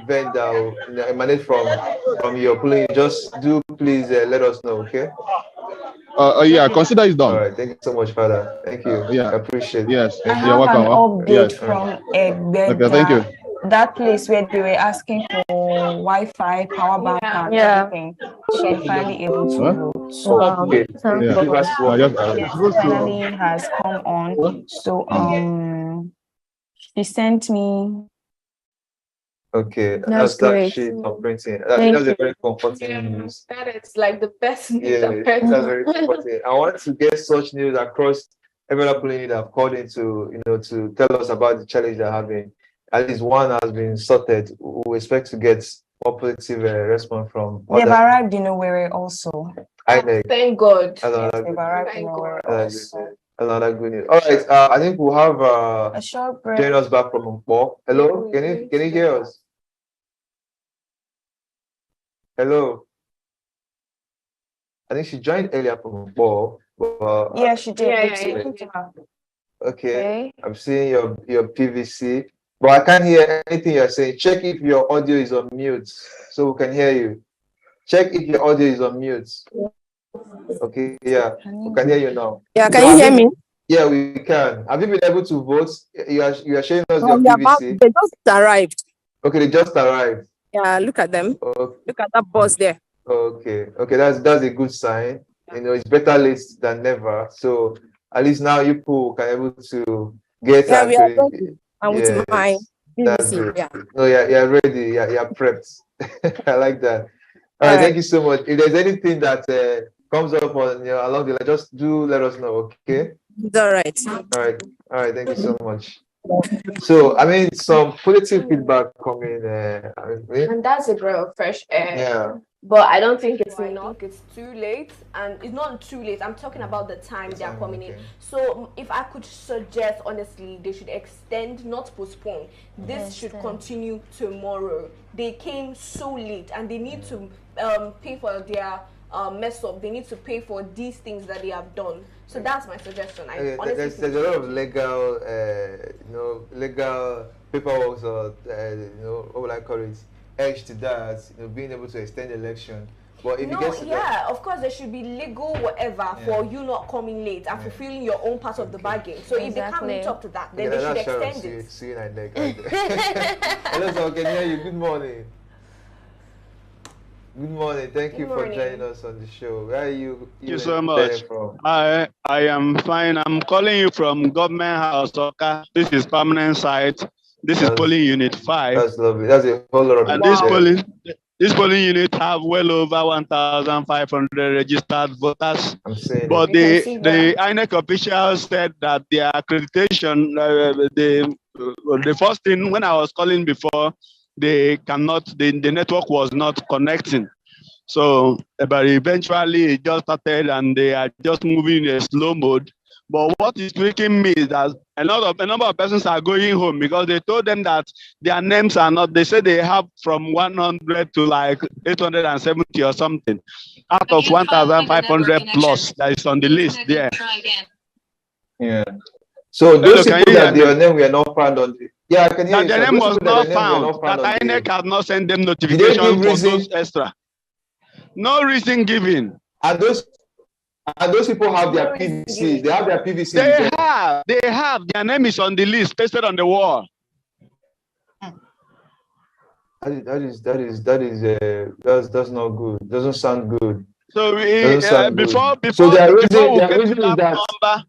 event that will emanate from your polling, just do please let us know, okay? Yeah, consider it done. All right, thank you so much, Father. Thank you. Yeah, I appreciate it. Yes, thank you're welcome. An update from Egbeda. Okay, thank you. That place where they were asking for Wi-Fi, power bank, and everything. She finally able to vote. So finally has come on. So she sent me. Okay, that's great. Sheet of printing. That's a very comforting news. That is like the best news I've heard. That's very comforting. I want to get such news across every other polling that have called in to tell us about the challenge they're having. At least one has been sorted. We expect to get more positive response from. They've arrived in Owerri also. Thank God. They've arrived in Owerri also. Another good news. All right, I think we'll have a short break. Join us back from Mpo. Hello, can you hear us? Hello. I think she joined earlier from Mpo. Yeah, she did. Yeah. Okay. I'm seeing your PVC, but I can't hear anything you're saying. Check if your audio is on mute so we can hear you. Check if your audio is on mute. Okay, yeah, we can hear you now. Yeah, can you hear me? Yeah, we can. Have you been able to vote? You are sharing us your PVC. They just arrived. Okay, they just arrived. Yeah, look at them. Okay. Look at that bus there. Okay, that's a good sign. It's better late than never. So at least now you people can able to get. Yeah, we are ready. And with my PVC. Yeah. No, you're ready. You're prepped. I like that. All right, thank you so much. If there's anything that comes up on along the line, just do let us know, okay? It's all right. All right, thank you so much. So, I mean, some positive feedback coming. And that's a breath of fresh air. Yeah. But I don't think it's enough. It's too late, and it's not too late. I'm talking about the time they are coming in. So, if I could suggest, honestly, they should extend, not postpone. This should continue tomorrow. They came so late, and they need to pay for their mess up. They need to pay for these things that they have done. So that's my suggestion. There's a lot of legal, legal paperwork, or what will I call it? Edge to that, being able to extend election. But if of course there should be legal whatever for you not coming late and fulfilling your own part of the bargain. So if they can't meet up to that, then they should extend it. See you right Hello, sir, can hear you. Good morning. Good morning. Thank you for joining us on the show. Where are you? Thank you so much. I am fine. I'm calling you from Government House, Oka. This is permanent site. This is polling unit 5. That's lovely. That's a whole lot of and this polling, This polling unit have well over 1,500 registered voters. But the INEC officials said that their accreditation, the first thing when I was calling before, the network was not connecting. So, but eventually it just started and they are just moving in a slow mode. But what is making me is that a number of persons are going home because they told them that their names are not, they say they have from 100 to like 870 or something out of 1,500 plus that is on the list there. Yeah. So those people that their name were not found on the, yeah, I can hear you. Their name was not found. That INEC has not sent them notification for those extra. No reason given. And those people have their PVCs. They have their PVCs. They have. Their name is on the list, pasted on the wall. That's not good. Doesn't sound good. So before so we their get reason to is that number,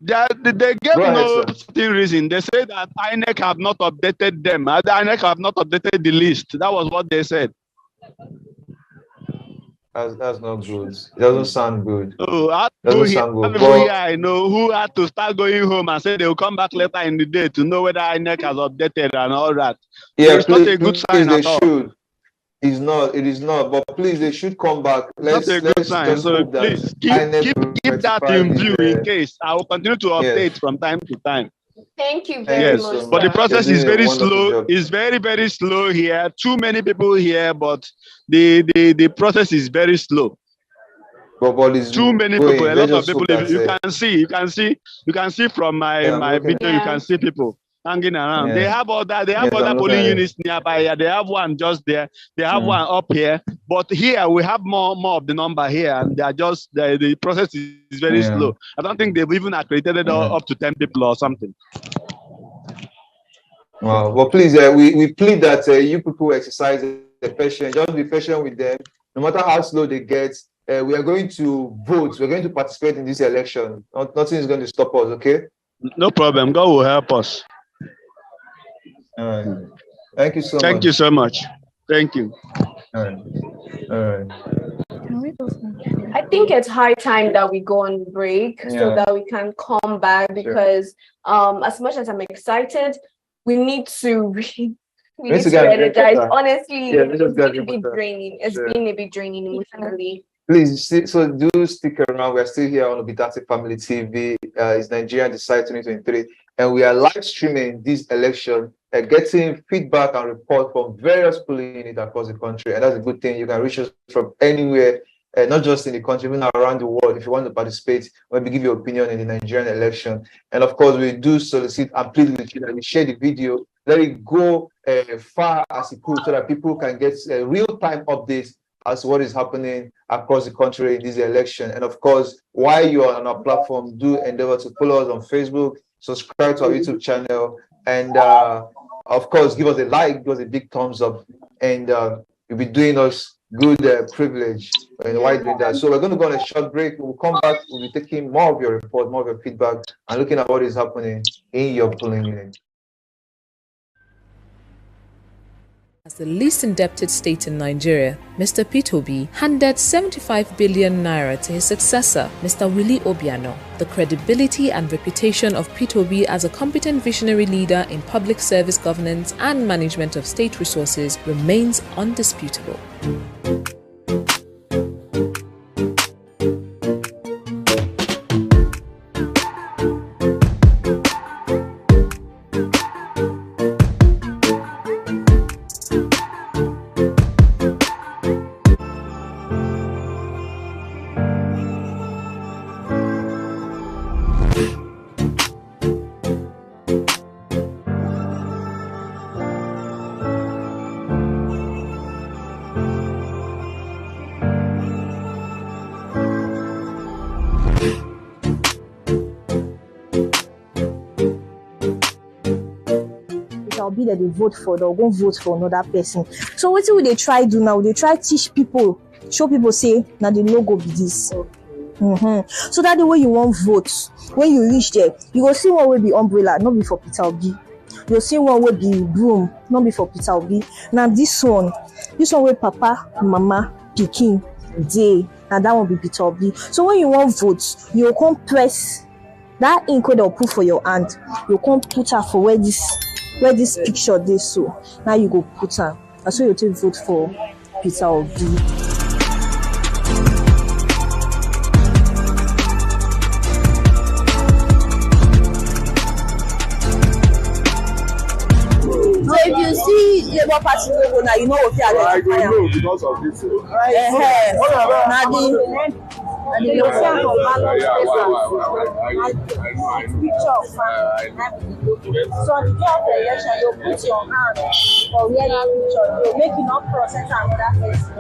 they gave no certain reason. They say that INEC have not updated them. The INEC have not updated the list. That was what they said. That's not good. It doesn't sound good. Oh, I know who had to start going home and say they will come back later in the day to know whether INEC has updated and all that. Yeah, it's not a good sign at all. Should. It's not. It is not. But please, they should come back. Let's just hope please keep that in view in case. I will continue to update from time to time. Thank you very much. But the process is very slow. It's very, very slow here. Too many people here, but the process is very slow. But too many people, a lot of people. You can see from my video. You can see people hanging around. They have other polling units nearby here. They have one just there. They have one up here. But here we have more of the number here, and they are just the process is very slow. I don't think they've even accredited up to 10 people or something. Wow. Well, please, we plead that you people exercise the patience. Just be patient with them. No matter how slow they get, we are going to vote. We're going to participate in this election. Nothing is going to stop us. Okay? No problem. God will help us. All right. Thank you so much. Thank you so much. Thank you. All right. All right. I think it's high time that we go on break so that we can come back because as much as I'm excited, we need to energize. Honestly, it's been a bit draining. It's been a bit draining emotionally. Please, so do stick around. We're still here on ObiDatti Family TV. It's Nigeria Decide 2023. And we are live streaming this election, getting feedback and report from various polling units across the country. And that's a good thing. You can reach us from anywhere, not just in the country, even around the world. If you want to participate, maybe give your opinion in the Nigerian election. And of course, we do solicit and plead with you that you share the video, let it go far as it could so that people can get real-time updates as what is happening across the country in this election. And of course, while you are on our platform, do endeavor to follow us on Facebook, subscribe to our YouTube channel, and of course, give us a like, give us a big thumbs up, and you'll be doing us good privilege while doing that. So we're going to go on a short break. We'll come back. We'll be taking more of your report, more of your feedback, and looking at what is happening in your polling unit. As the least indebted state in Nigeria, Mr. Peter Obi handed 75 billion naira to his successor, Mr. Willie Obiano. The credibility and reputation of Peter Obi as a competent visionary leader in public service governance and management of state resources remains undisputable. That they vote for, they'll go vote for another person. So what will they try do now? They try teach people, show people say now they no go be this. So that the way you want vote, when you reach there, you go see what will be umbrella, not be for Peter Obi. you'll see one will be broom, not be for Peter Obi. Now this one will Papa, Mama, Pikin, Day, and that one will be Peter Obi. So when you want votes, you come press that ink they'll put for your hand. You come put her for where this picture they so. Now you go put her. And so you take vote for Peter Obi. So if you see Labour Party logo now, you know what they are. I don't know because of this. And the location of ballot picture of so on the day of the election, you put your hand for where that picture, you make it not process another person.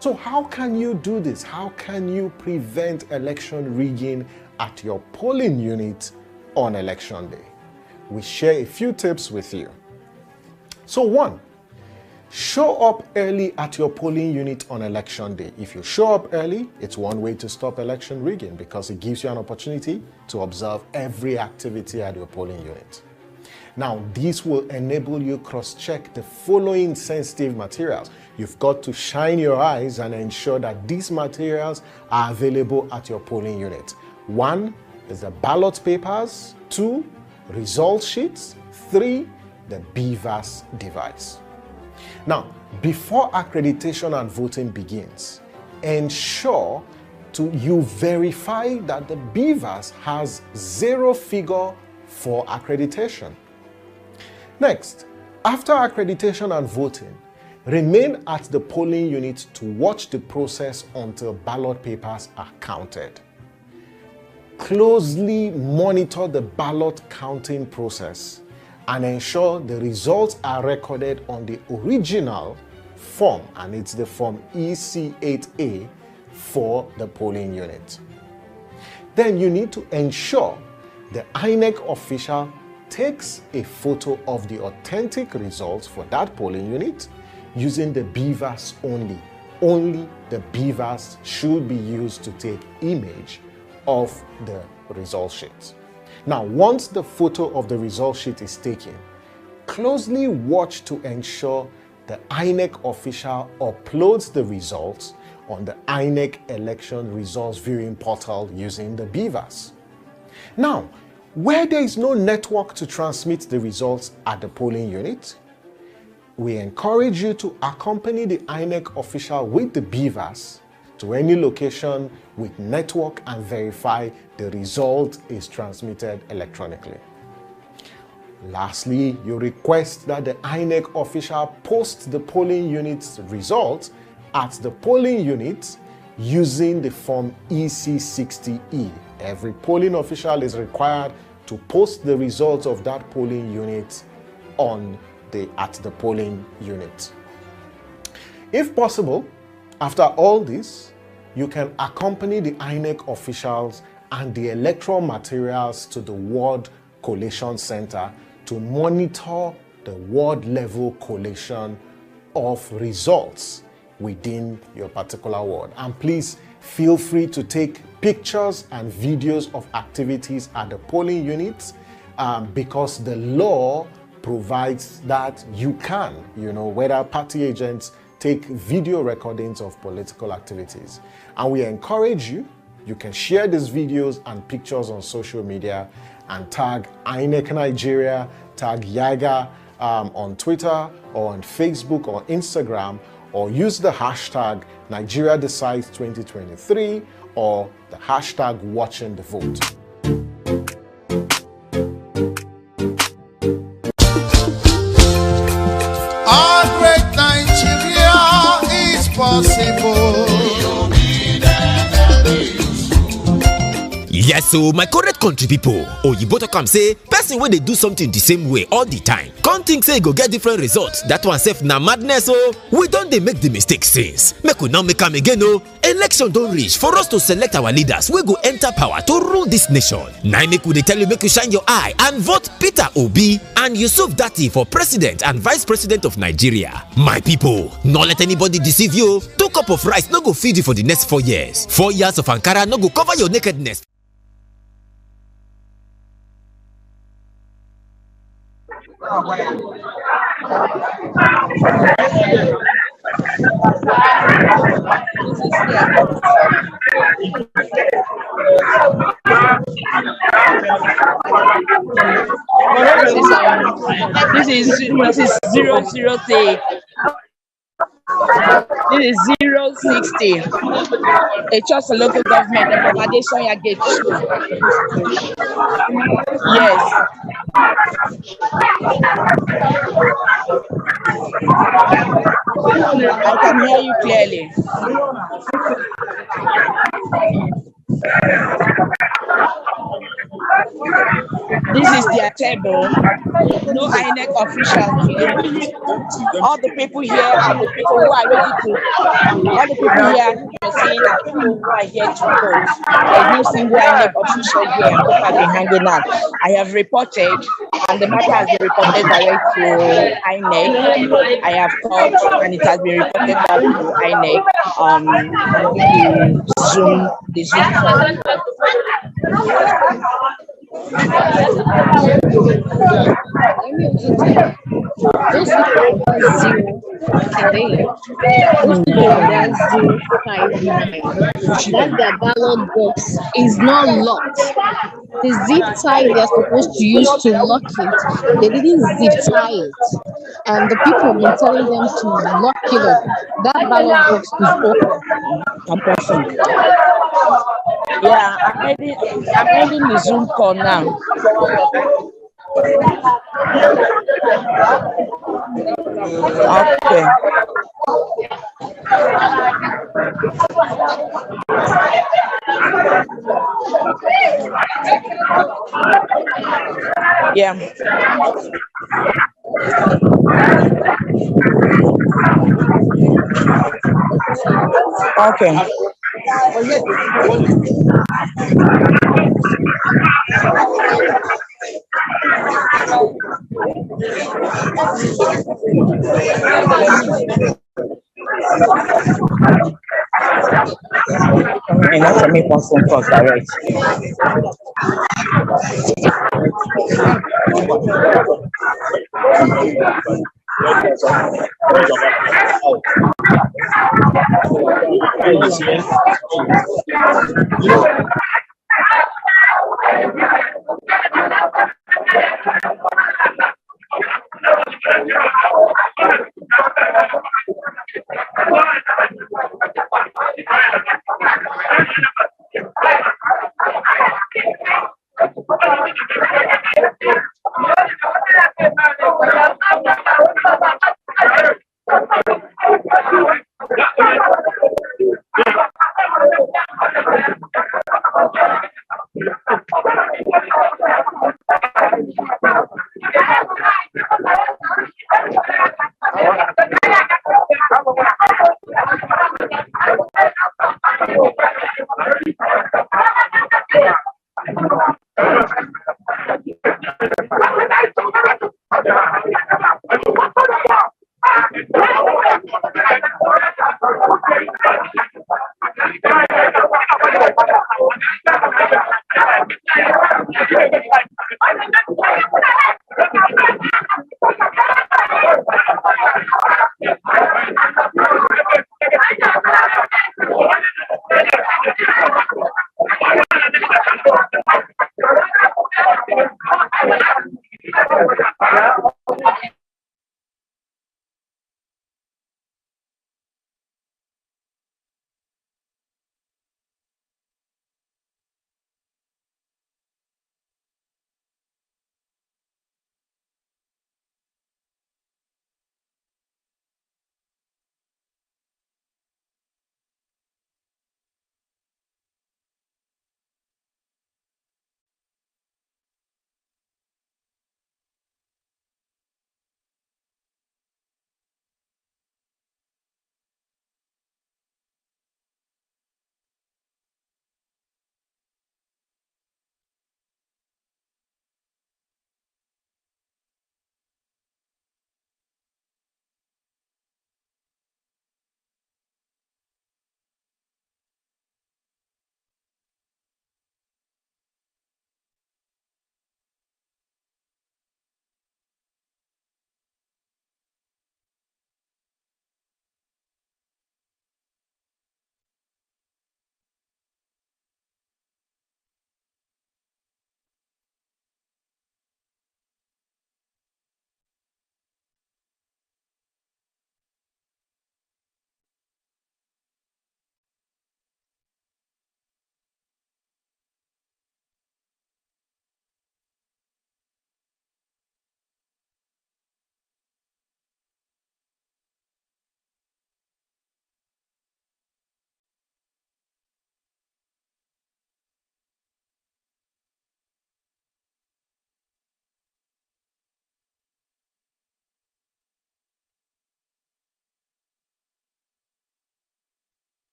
So how can you do this? How can you prevent election rigging at your polling unit on election day? We share a few tips with you. So 1, show up early at your polling unit on election day. If you show up early, it's one way to stop election rigging because it gives you an opportunity to observe every activity at your polling unit. Now, this will enable you cross-check the following sensitive materials. You've got to shine your eyes and ensure that these materials are available at your polling unit. 1 is the ballot papers, 2, result sheets, 3, the BVAS device. Now, before accreditation and voting begins, ensure you verify that the BVAS has 0 figure for accreditation. Next, after accreditation and voting, remain at the polling unit to watch the process until ballot papers are counted. Closely monitor the ballot counting process and ensure the results are recorded on the original form, and it's the form EC8A for the polling unit. Then you need to ensure the INEC official takes a photo of the authentic results for that polling unit using the BVAS only. Only the BVAS should be used to take image of the result sheet. Now, once the photo of the result sheet is taken, closely watch to ensure the INEC official uploads the results on the INEC election results viewing portal using the BVAS. Now, where there is no network to transmit the results at the polling unit, we encourage you to accompany the INEC official with the BVAS to any location with network and verify the result is transmitted electronically. Lastly, you request that the INEC official post the polling unit's results at the polling unit using the form EC60E. Every polling official is required to post the results of that polling unit at the polling unit. If possible, after all this, you can accompany the INEC officials and the electoral materials to the Ward Collation Center to monitor the ward level collation of results within your particular ward. And please feel free to take pictures and videos of activities at the polling units because the law provides that you can, whether party agents take video recordings of political activities. And we encourage you can share these videos and pictures on social media and tag INEC Nigeria, tag YAGA on Twitter or on Facebook or Instagram, or use the hashtag Nigeria Decides 2023 or the hashtag Watching the Vote. Our great Nigeria is possible. Yes, so my correct country people, Oyibo talk am say person wey dey do something the same way all the time come think say e go get different results. That one sef na madness o. We don dey make the mistake since. Make we now make am again o. Election don reach for us to select our leaders wey go enter power to rule this nation. Na make we dey tell you make you shine your eye and vote Peter Obi and UbDatti for president and vice president of Nigeria. My people, no let anybody deceive you. 2 cups of rice no go feed you for the next 4 years. 4 years of Ankara no go cover your nakedness. This is 003. This is 060. A trust for local government of Adesanya Gate 2. Yes. I can hear you clearly. This is their table. No INEC official here. All the people here are the people who are ready to. All the people here you're seeing are people who are here to vote. There is no single INEC official here, and people have been hanging out. I have reported, and the matter has been reported direct to INEC. I have called, and it has been reported back to INEC. The Zoom call. Those people are 058. Those people are 059. That their ballot box is not locked. The zip tie they are supposed to use to lock it, they didn't zip tie it. And the people have been telling them to lock it up. That ballot box is open. Yeah, I'm ending the Zoom call now. Okay. Yeah. Okay. And not for me, phone calls direct.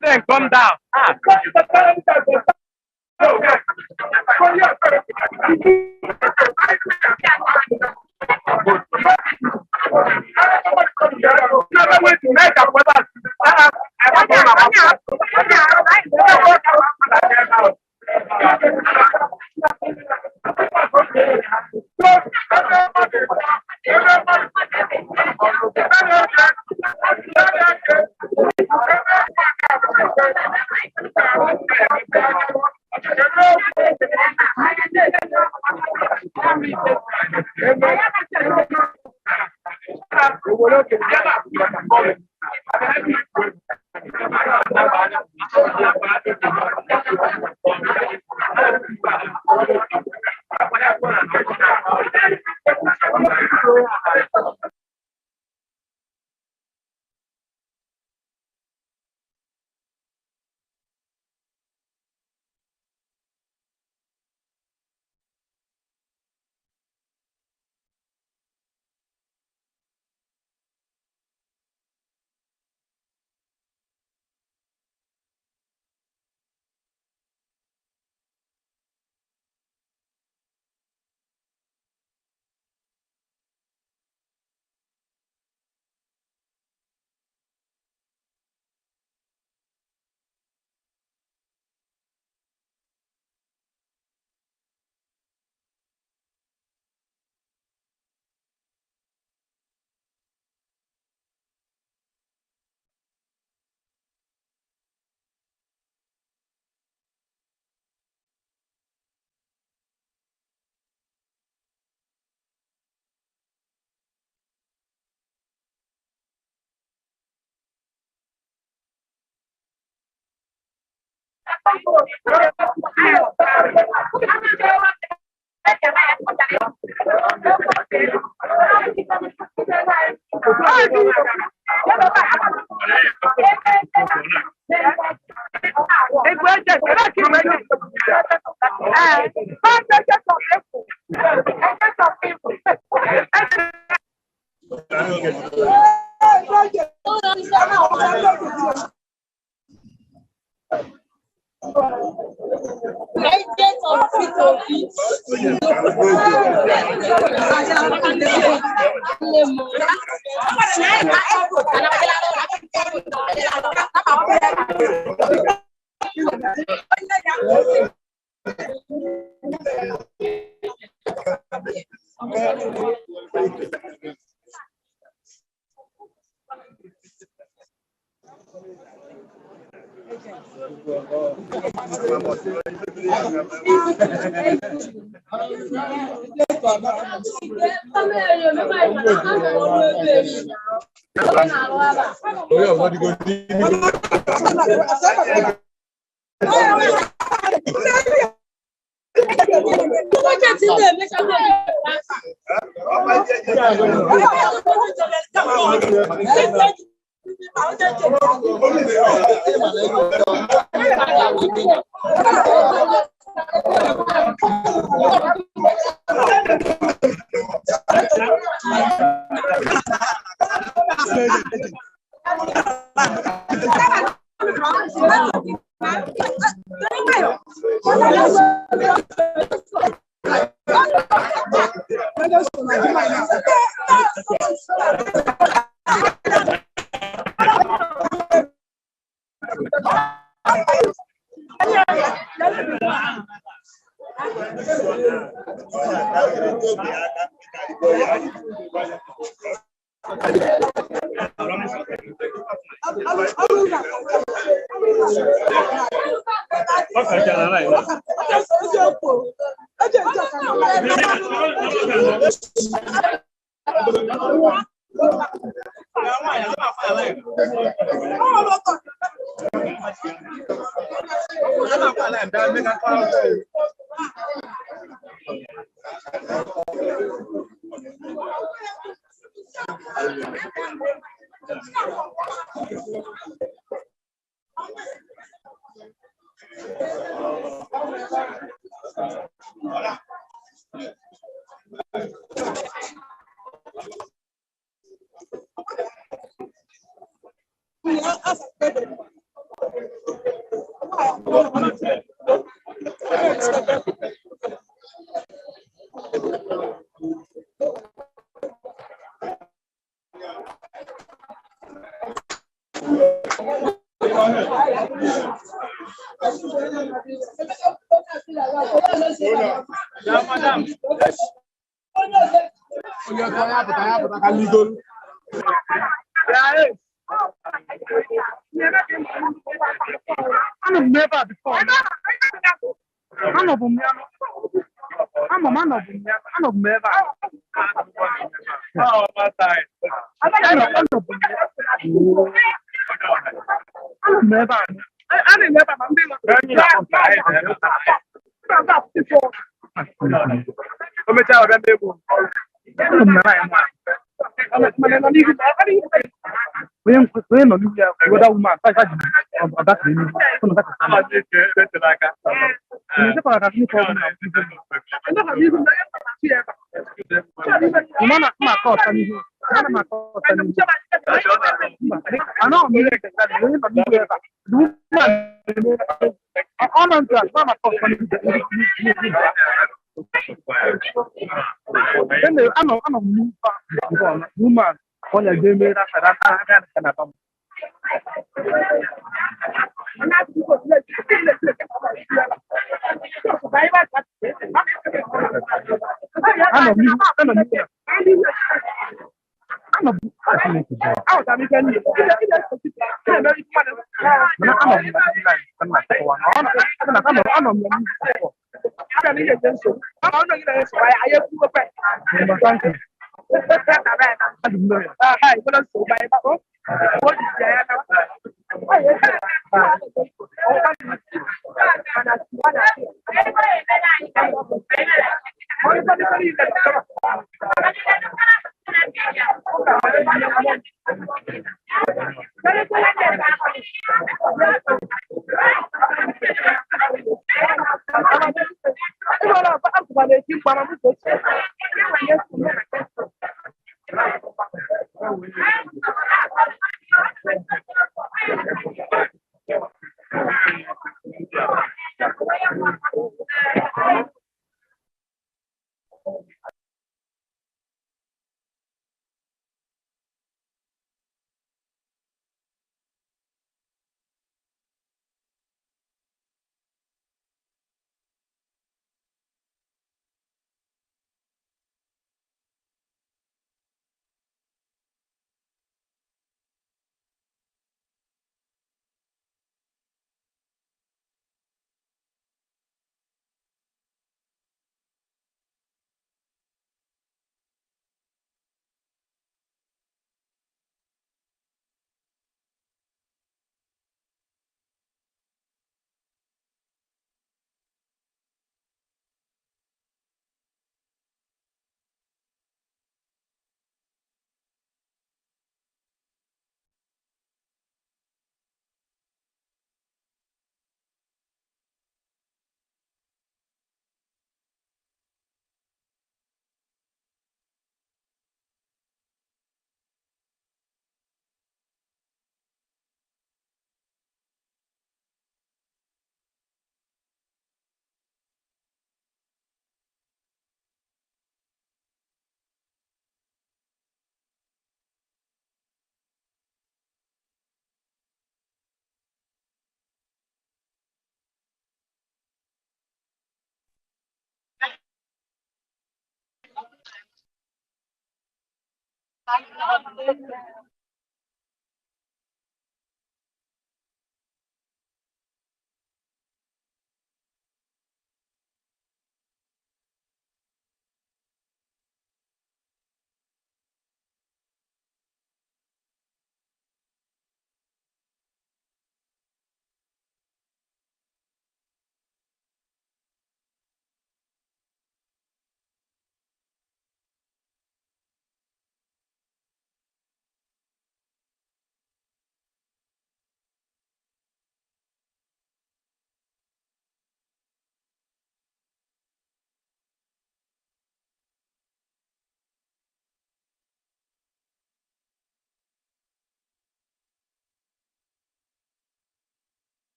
Then come down.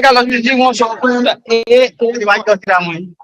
Kalau sisi ngosok pun diwajib tidak main.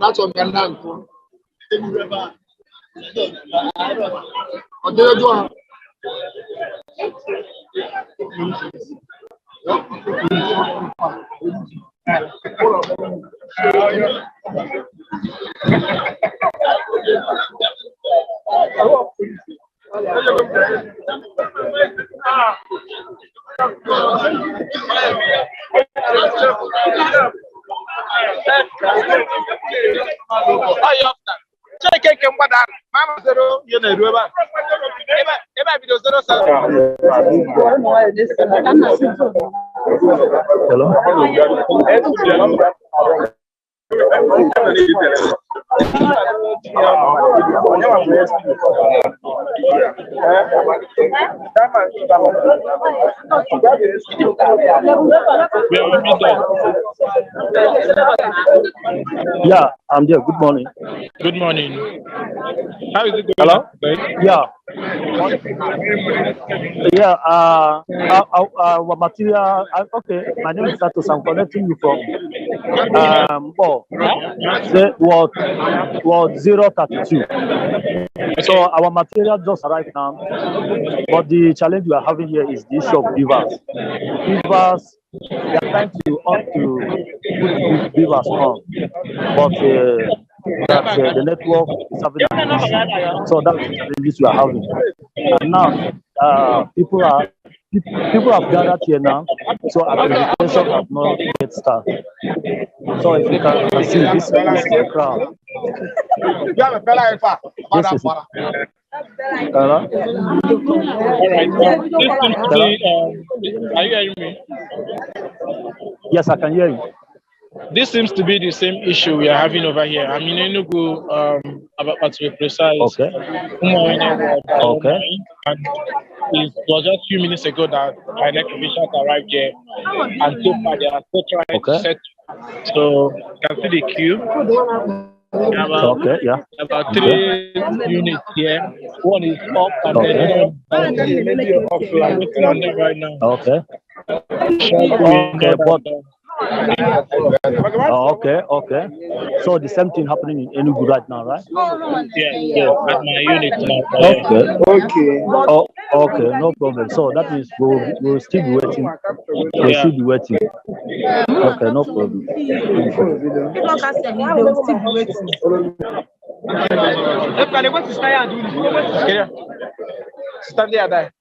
That's on Gandan. Yeah, I'm there. Good morning. Good morning. How is it going? Hello? Yeah. Yeah, our material, okay, my name is Satos. I'm connecting you from say what 032. So our material just arrived now, but the challenge we are having here is the issue of BVAS. BVAS, they are trying to put BVAS on, but the network is having an issue. So that's the challenges we are having. And now people have gathered here now, so accreditation has not yet started. So if you can see, this is the crowd. This is it. Hello? Are you hearing me? Yes, I can hear you. This seems to be the same issue we are having over here. I'm in Enugu, about to be precise. Okay. Okay. And it was just a few minutes ago that INEC officials arrived here, and so far they are still trying to set. So you can see the queue. About 3 units here. One is up and then one is off. So I'm waiting on them right now. Okay. Okay. So the same thing happening in Enugu right now, right? Yeah, at my unit now. Okay, no problem. So that means we'll still be waiting. We'll still be waiting. Okay, no problem. Stand there.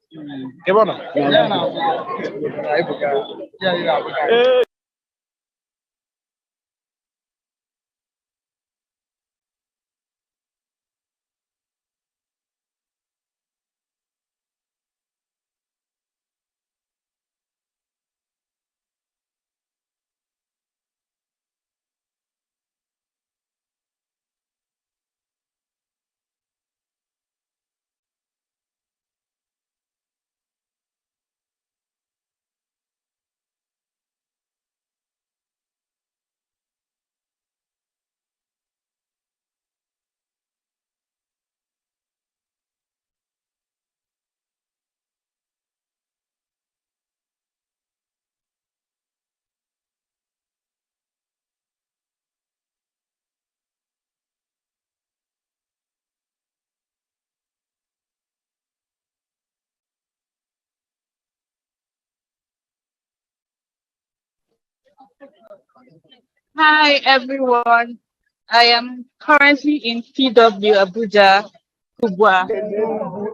Hi everyone. I am currently in TW Abuja, Kubwa.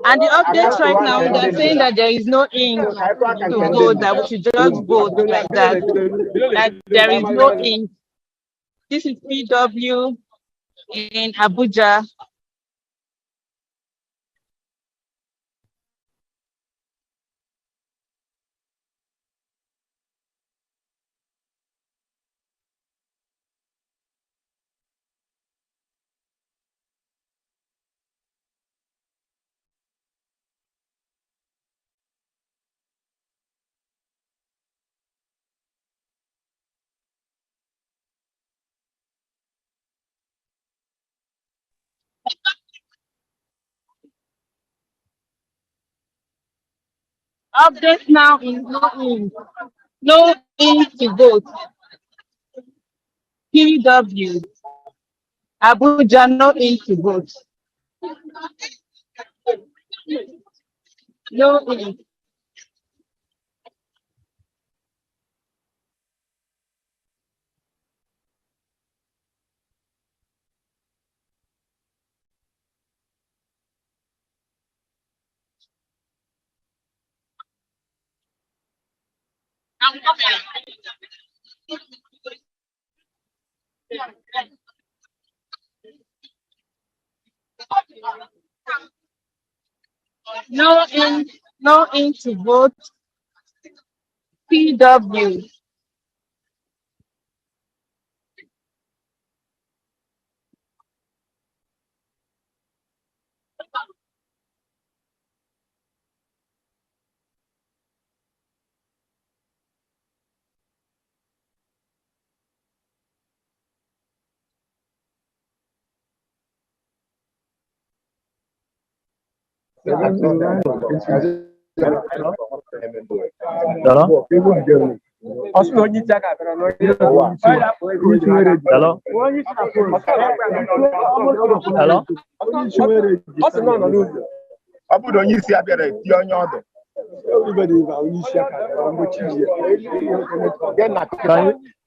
And the updates right now, they're saying that there is no ink to vote, that we should just vote like that. That there is no ink. This is TW in Abuja. Update now in no in to vote. PW. Abuja no in to vote. No in. No in to vote. PW.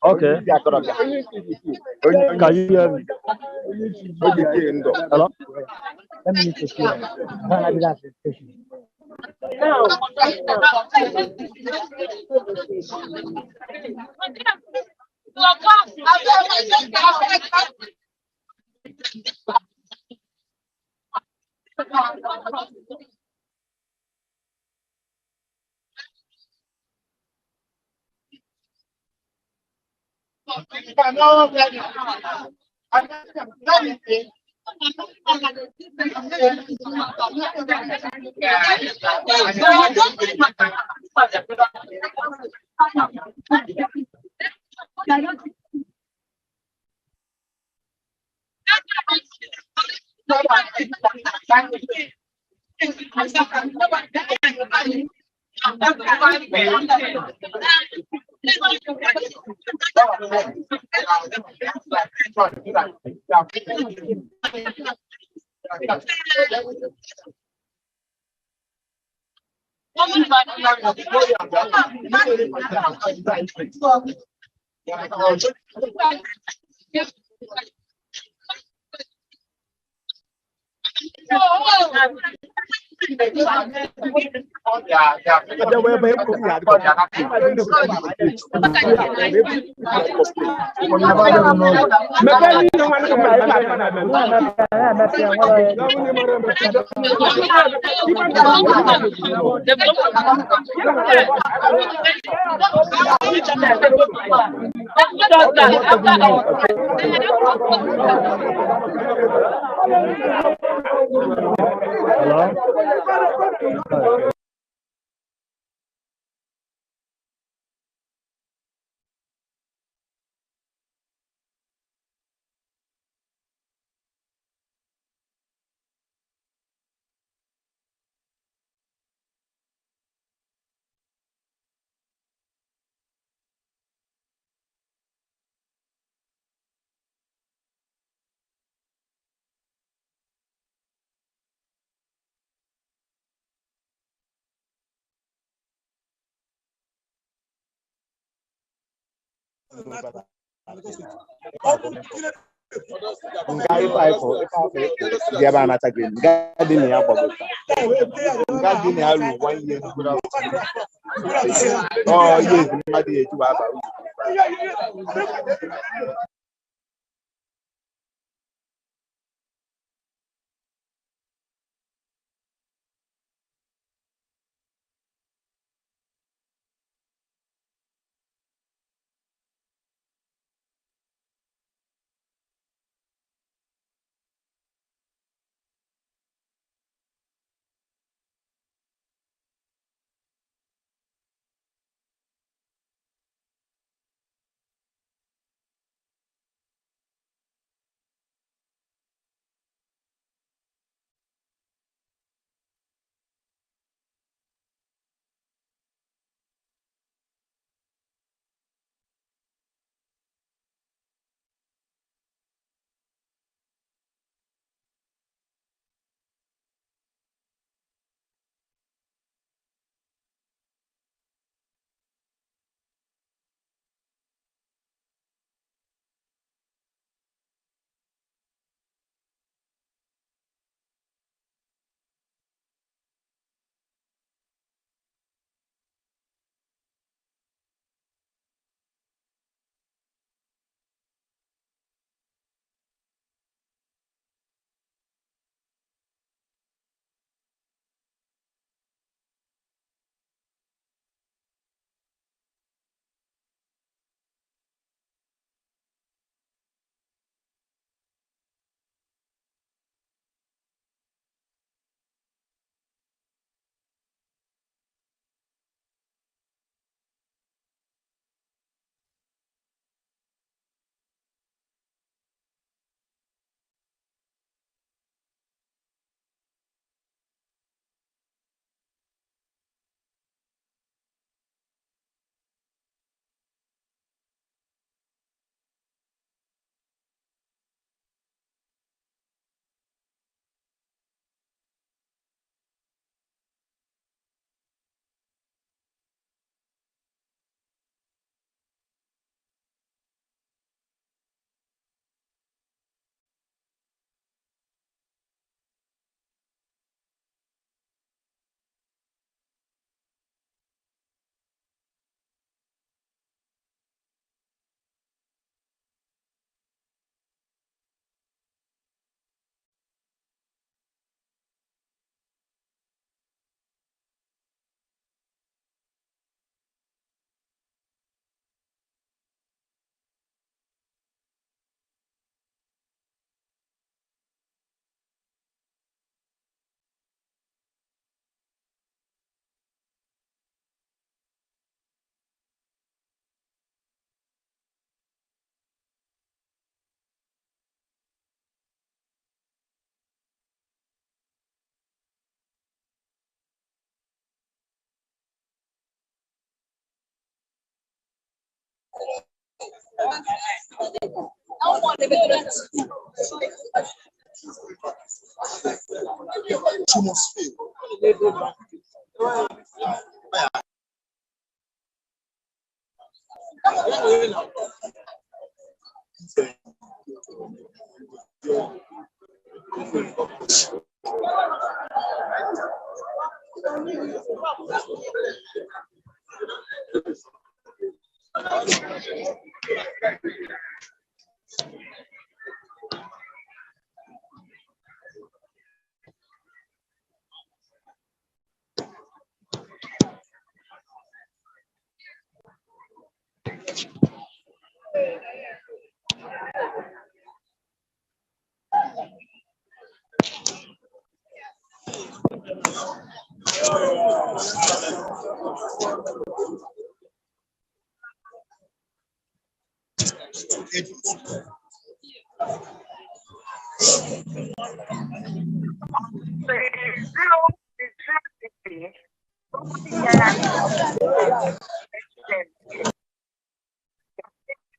Okay. Can you hear me? Hello? Let me just hear.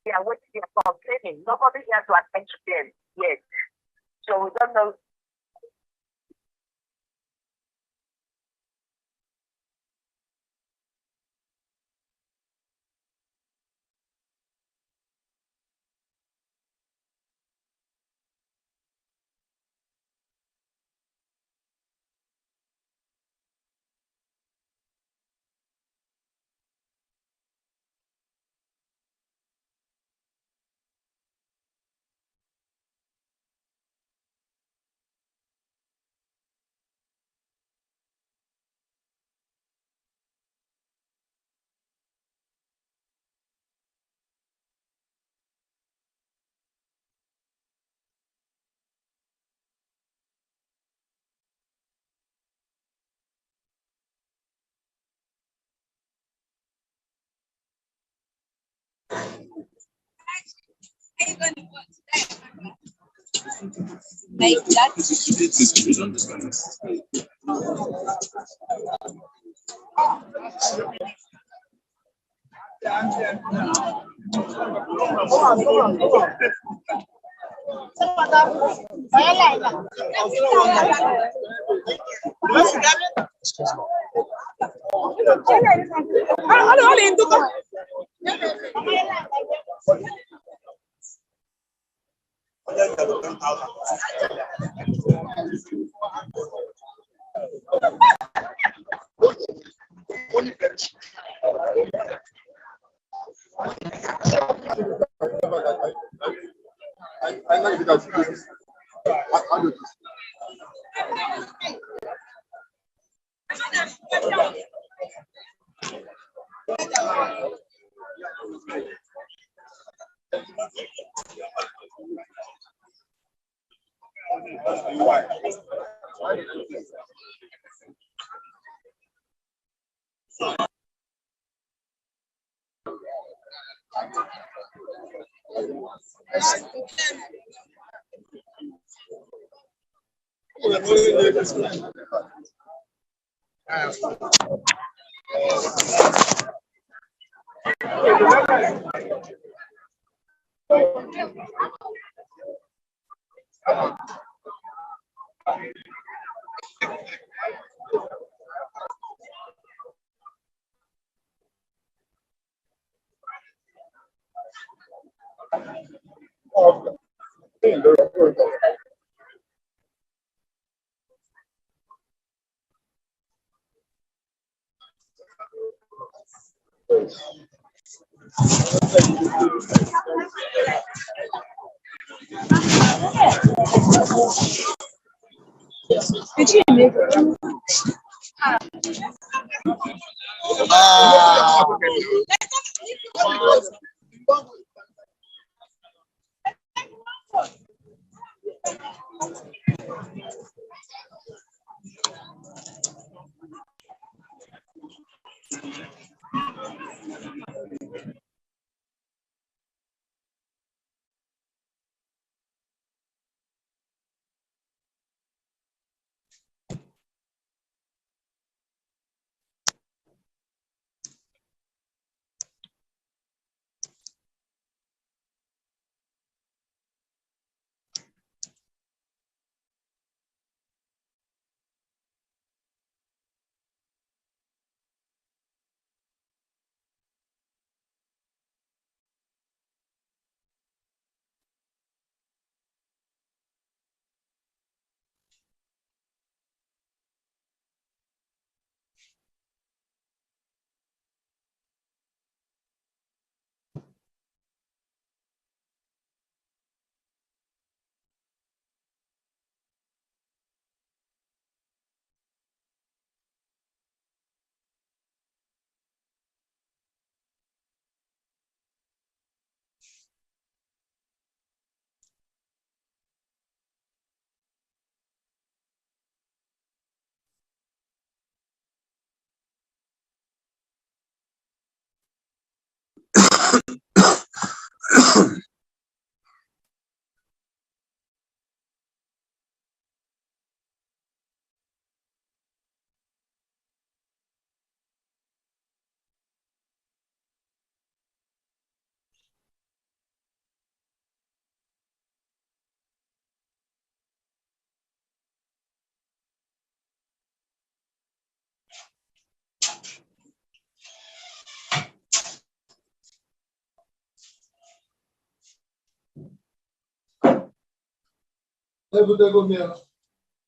They are waiting for training. Nobody here to attend to them yet. So we don't know. Like that.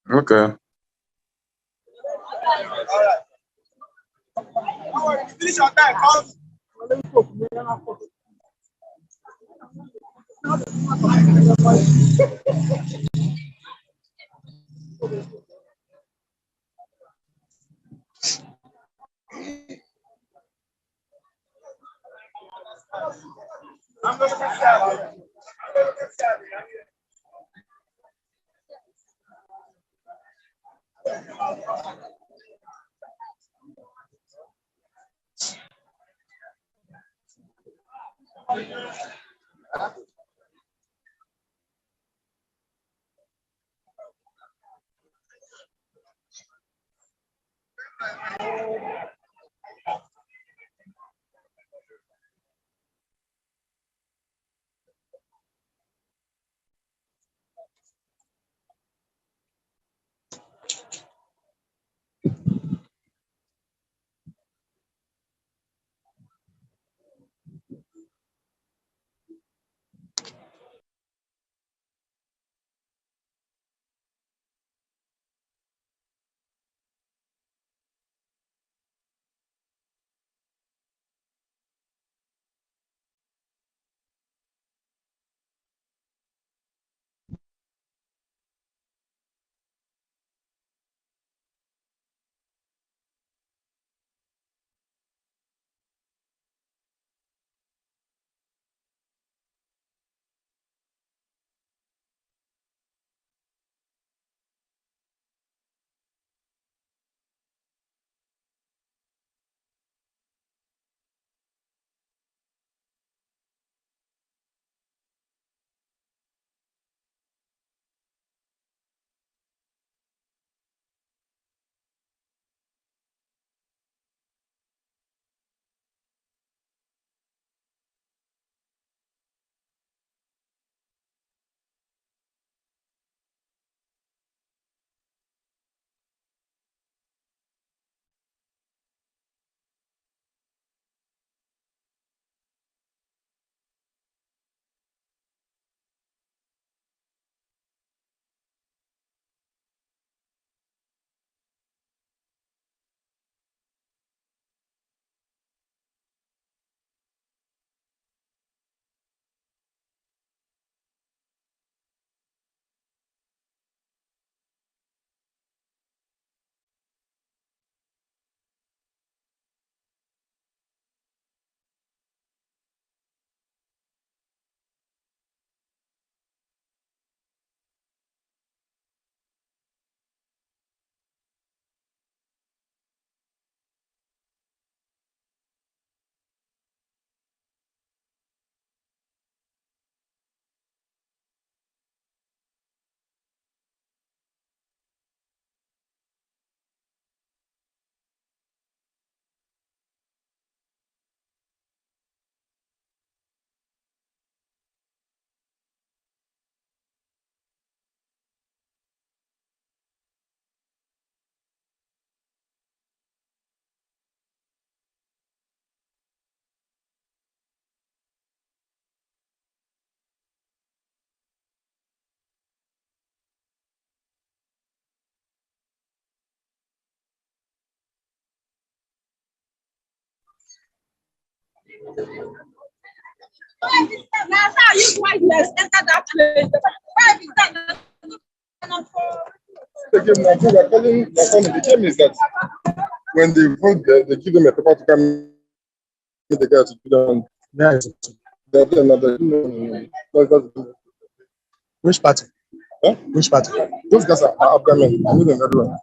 Okay. Finish your time. The game is that when they vote there, they give them a paper to come meet the guy to do them. Which party? Huh? Which party? Those guys are upcoming. I need them everywhere.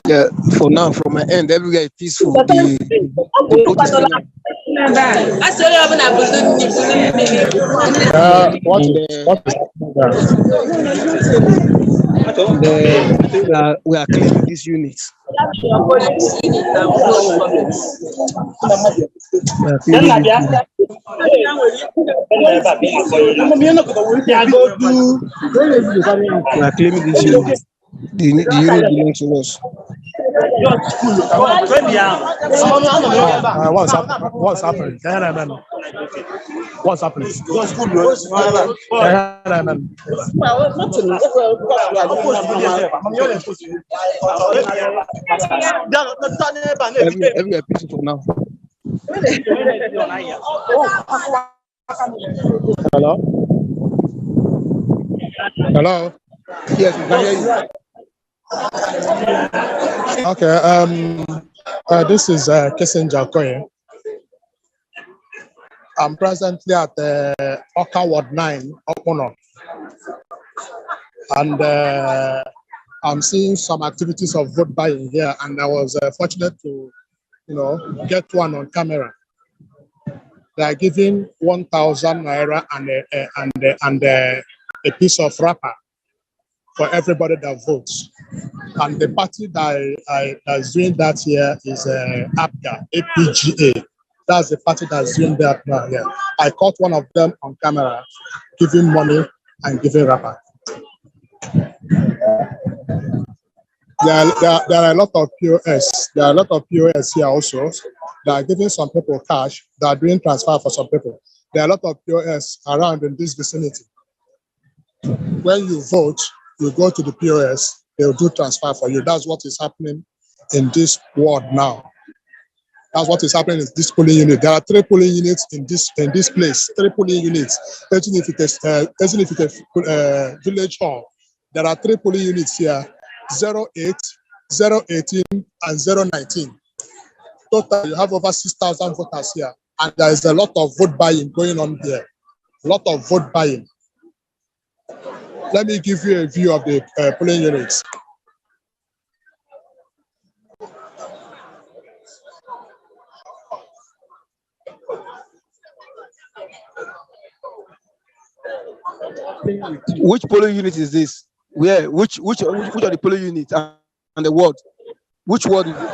Yeah, for now, from my end, everywhere is peaceful. The boat is still on. We are claiming these units. We are claiming these units. We are claiming these units. The unit belongs to us. What's happening? What's happening? Everywhere peaceful now. Hello? Hello? Yes, we can hear you. Okay, this is Kesin Jakoye. I'm presently at Oka Ward 9, Okono. And I'm seeing some activities of vote buying here, and I was fortunate to, get one on camera. They are giving 1,000 naira and a piece of wrapper for everybody that votes. And the party that's doing that here is APGA, APGA. That's the party that's doing that now here. I caught one of them on camera giving money and giving wrapper. There are a lot of POS. There are a lot of POS here also. They are giving some people cash. They are doing transfer for some people. There are a lot of POS around in this vicinity. When you vote, you go to the POS, they'll do transfer for you. That's what is happening in this ward now. That's what is happening in this polling unit. There are 3 polling units in this place. 3 polling units. Even if it is village hall, there are 3 polling units here: 08, 018, and 019. Total, you have over 6,000 voters here, and there is a lot of vote buying going on here. A lot of vote buying. Let me give you a view of the polling units. Which polling unit is this? Where? Which are the polling units and the ward? Which ward is it?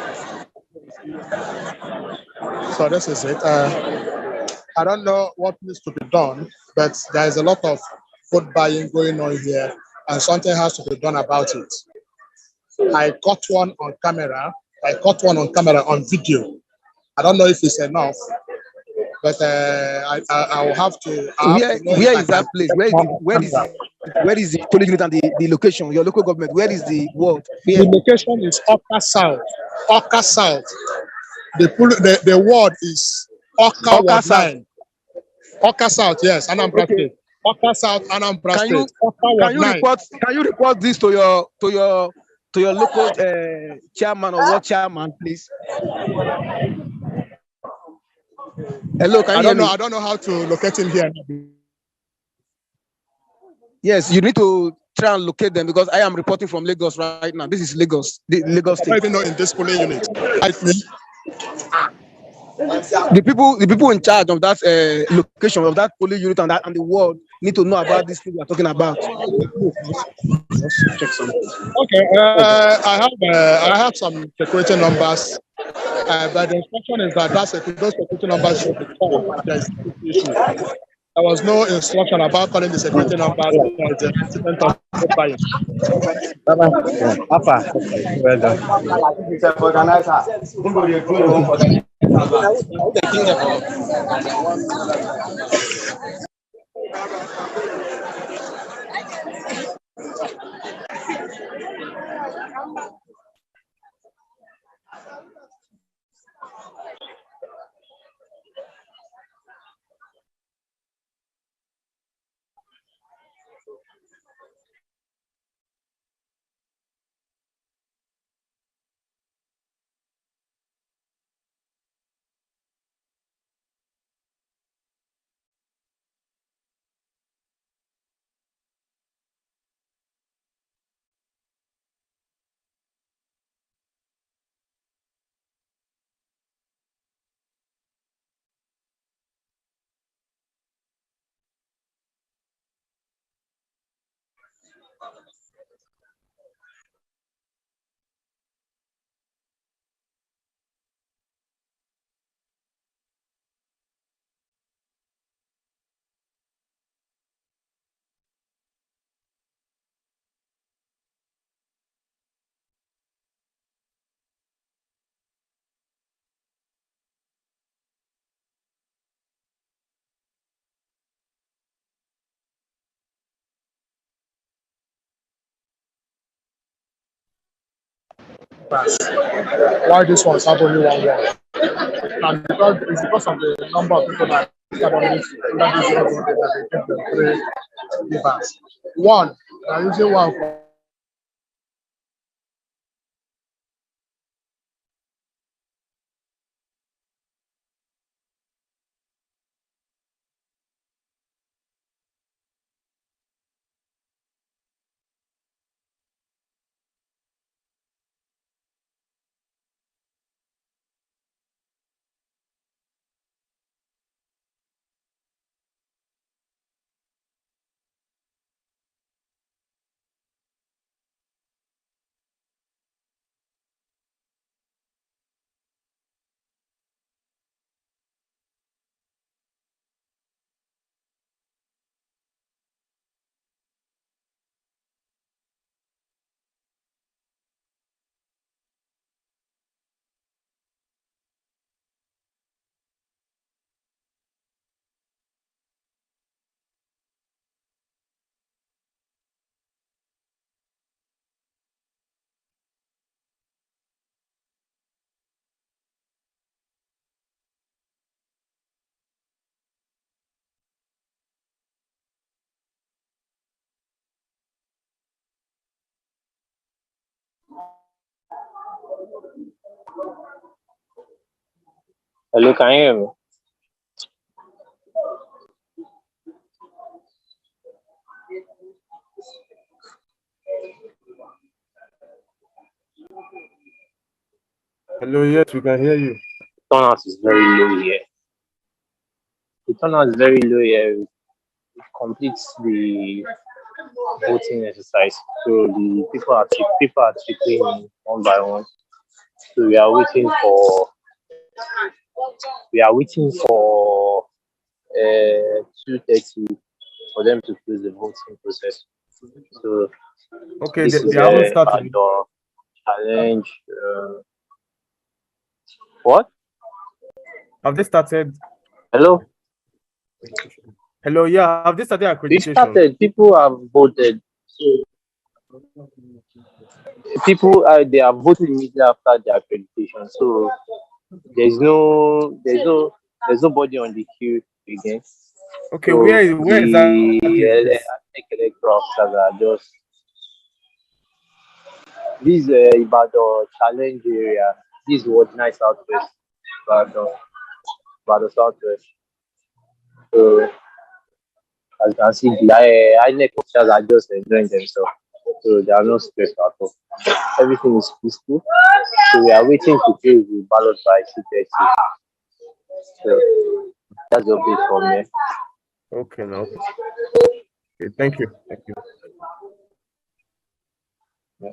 So this is it. I don't know what needs to be done, but there is a lot of vote buying going on here, and something has to be done about it. I caught one on camera. I caught one on camera on video. I don't know if it's enough, but I will have to. Where is that place? Where is the polling unit and the location? Your local government. Where is the ward? The location is Oka South. Oka South. The ward is Oka Ward South. 9. Oka South, yes, Anambra State. Oka South, Anambra State. Can you report this to your local chairman or ward chairman, please? Hello, can you hear me? I don't know how to locate him here. Yes, you need to try and locate them because I am reporting from Lagos right now. This is Lagos, the Lagos State. I don't even know in this polling unit. The people in charge of that location of that polling unit and the ward need to know about this thing we are talking about. Check some. Okay, I have some security numbers, but the instruction is that those security numbers should be called. There was no instruction about calling the security numbers. There is an incident of buying. Papa, well done. Why this one's have only one word? And because it's because of the number of people that are under this that they give them three givers. One, they're using one for Hello, can you hear me? Hello, yes, we can hear you. Turnout is very low here. The turnout is very low here. It completes the voting exercise. So the people are trickling one by one. So we are waiting for 2:30 for them to close the voting process. So Okay, this they is haven't a started. challenge. What? Have they started? Hello? Hello, yeah, have they started We accreditation? started. People have voted. People they are voting immediately after the accreditation. So there's nobody on the queue again. Okay, So where exactly is the this? electoral officers are just this Ibadan challenge area. This is what nice southwest Ibadan southwest. So as you can see, the INEC officers are just enjoying themselves. So they are not stressed at all. Everything is peaceful. So we are waiting to close the ballot by 2:30. So that's the update from me. Okay, no. Okay, thank you. Thank you. Yeah.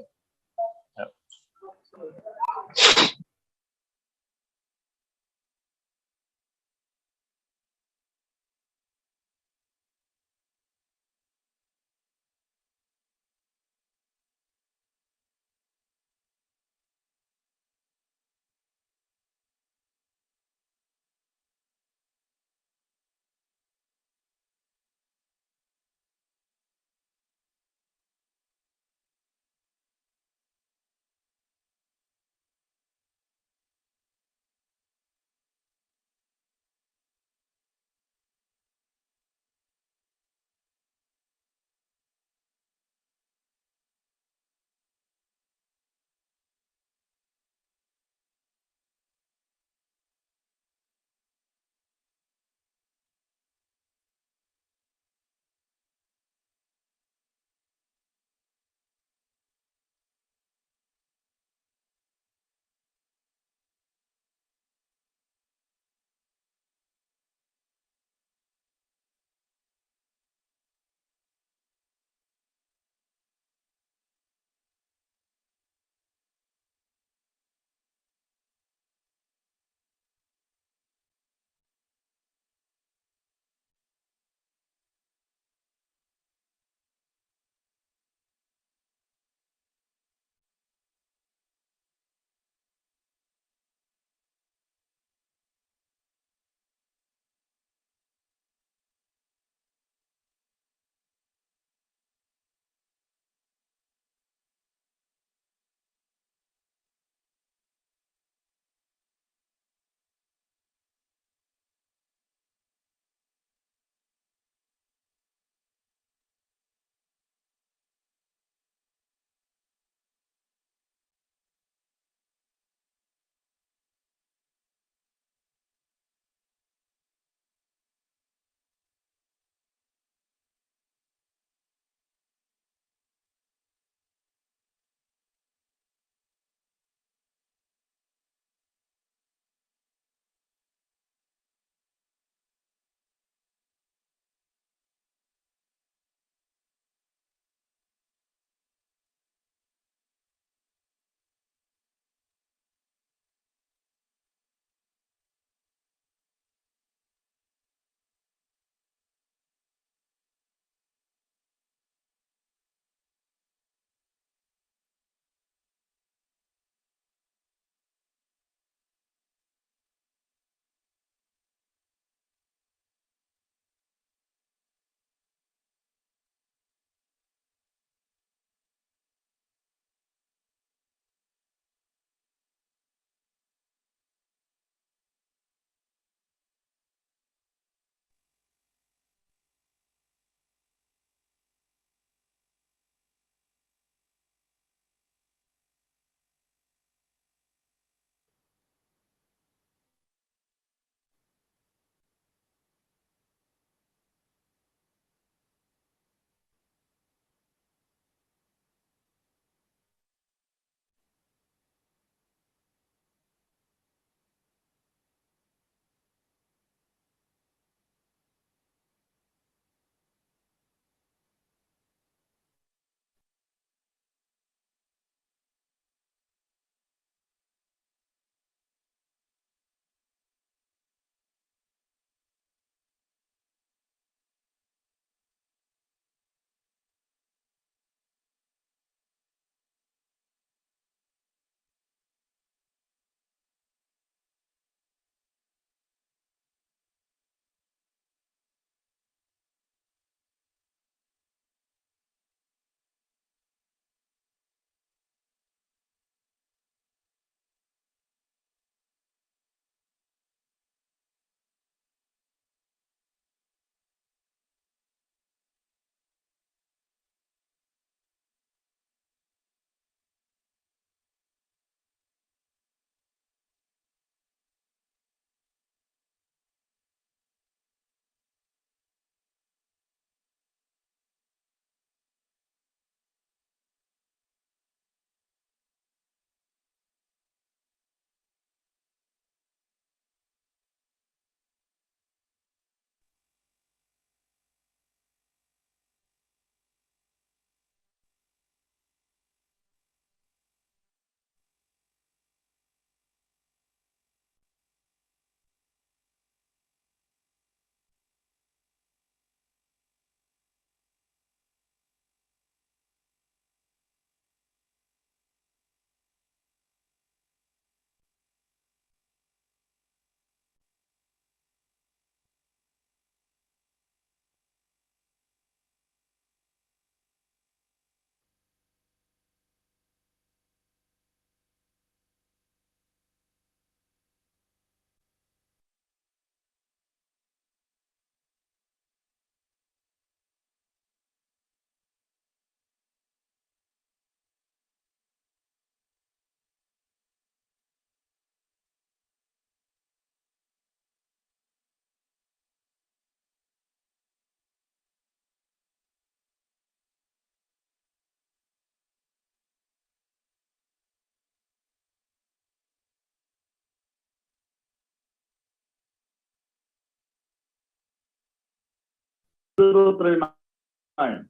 039.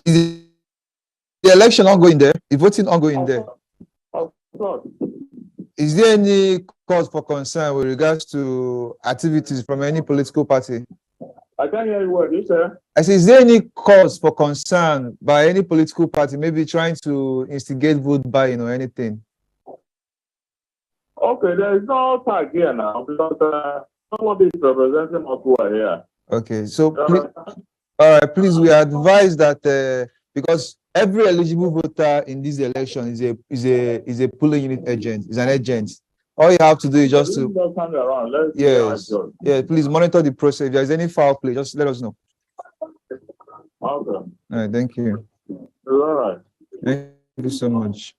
Is the election ongoing there? Is voting ongoing there? Of course. Is there any cause for concern with regards to activities from any political party? I can't hear you what you say. I say, is there any cause for concern by any political party, maybe trying to instigate vote buying or anything? Okay, there is no tag here now because somebody is representing us who are here. Okay, so please, all right, please, we advise that because every eligible voter in this election is a polling unit agent, is an agent. All you have to do is just to please monitor the process. If there's any foul play, just let us know. Okay. All right, thank you. All right. Thank you so much.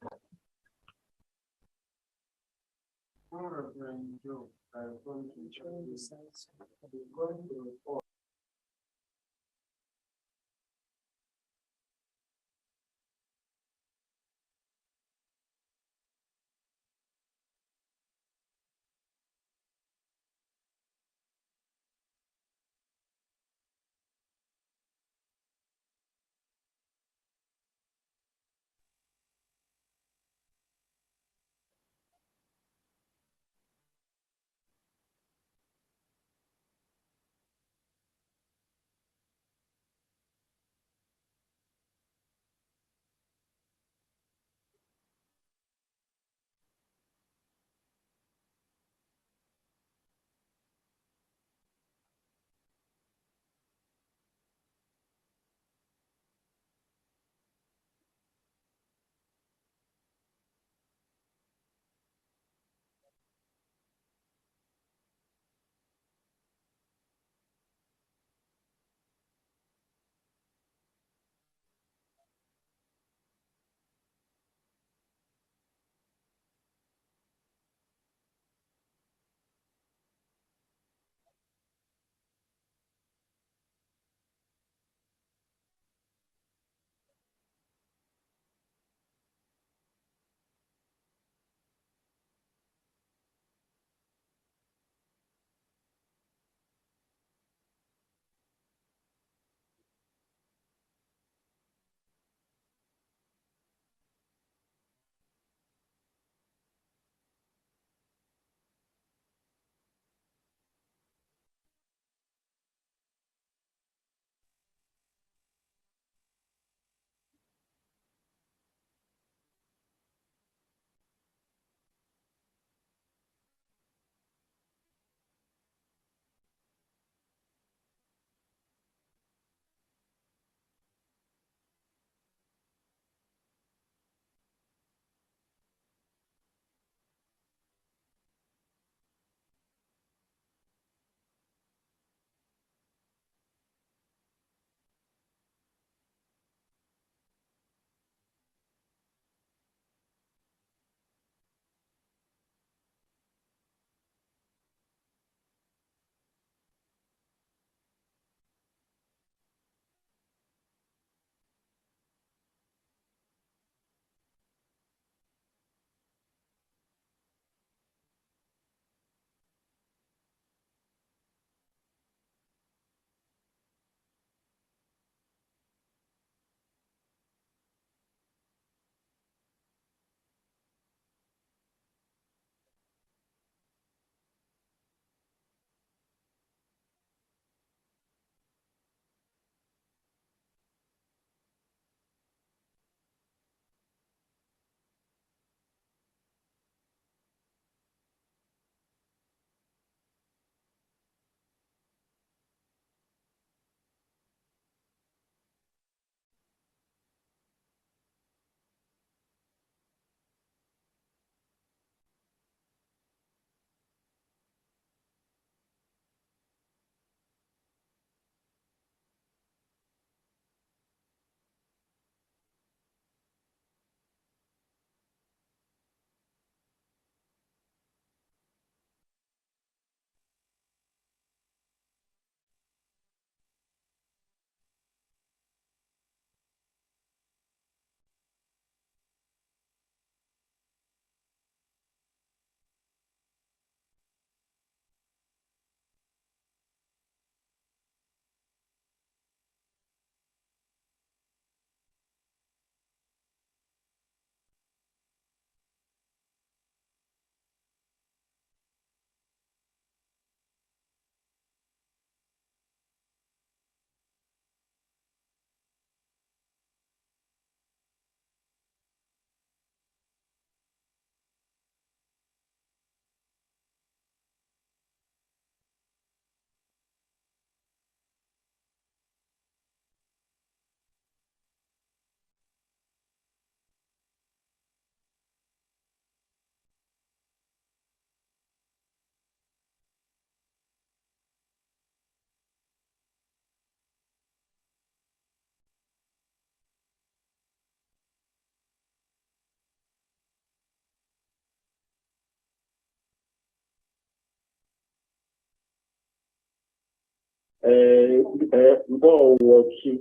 World War II.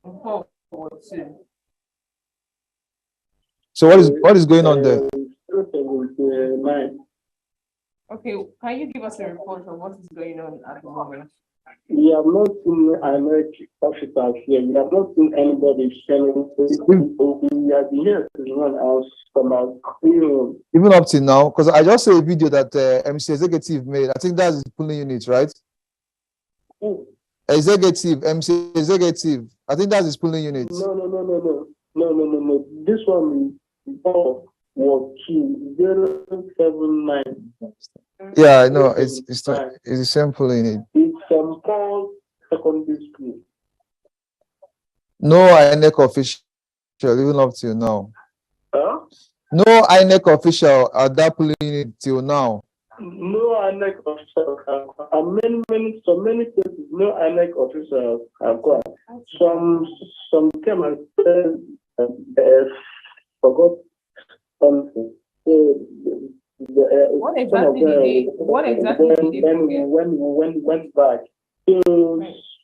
World War II. So what is going on there? 79. Okay, can you give us a report of what is going on at the moment? We have not seen American officers here. We have not seen anybody sharing. We have been here to run out from our clearing. Even up till now, because I just saw a video that MC Executive made. I think that's his polling unit, right? Executive, MC Executive. I think that's his polling unit. No. This one is War 079. Yeah, I know. It's the same polling unit. It's Paul Secondary School. No INEC official, even up till now. Huh? No INEC official at that polling unit till now. No INEC officials have gone. Many places, no INEC officials have gone. Some came and said forgot something. What exactly did they when we went back? So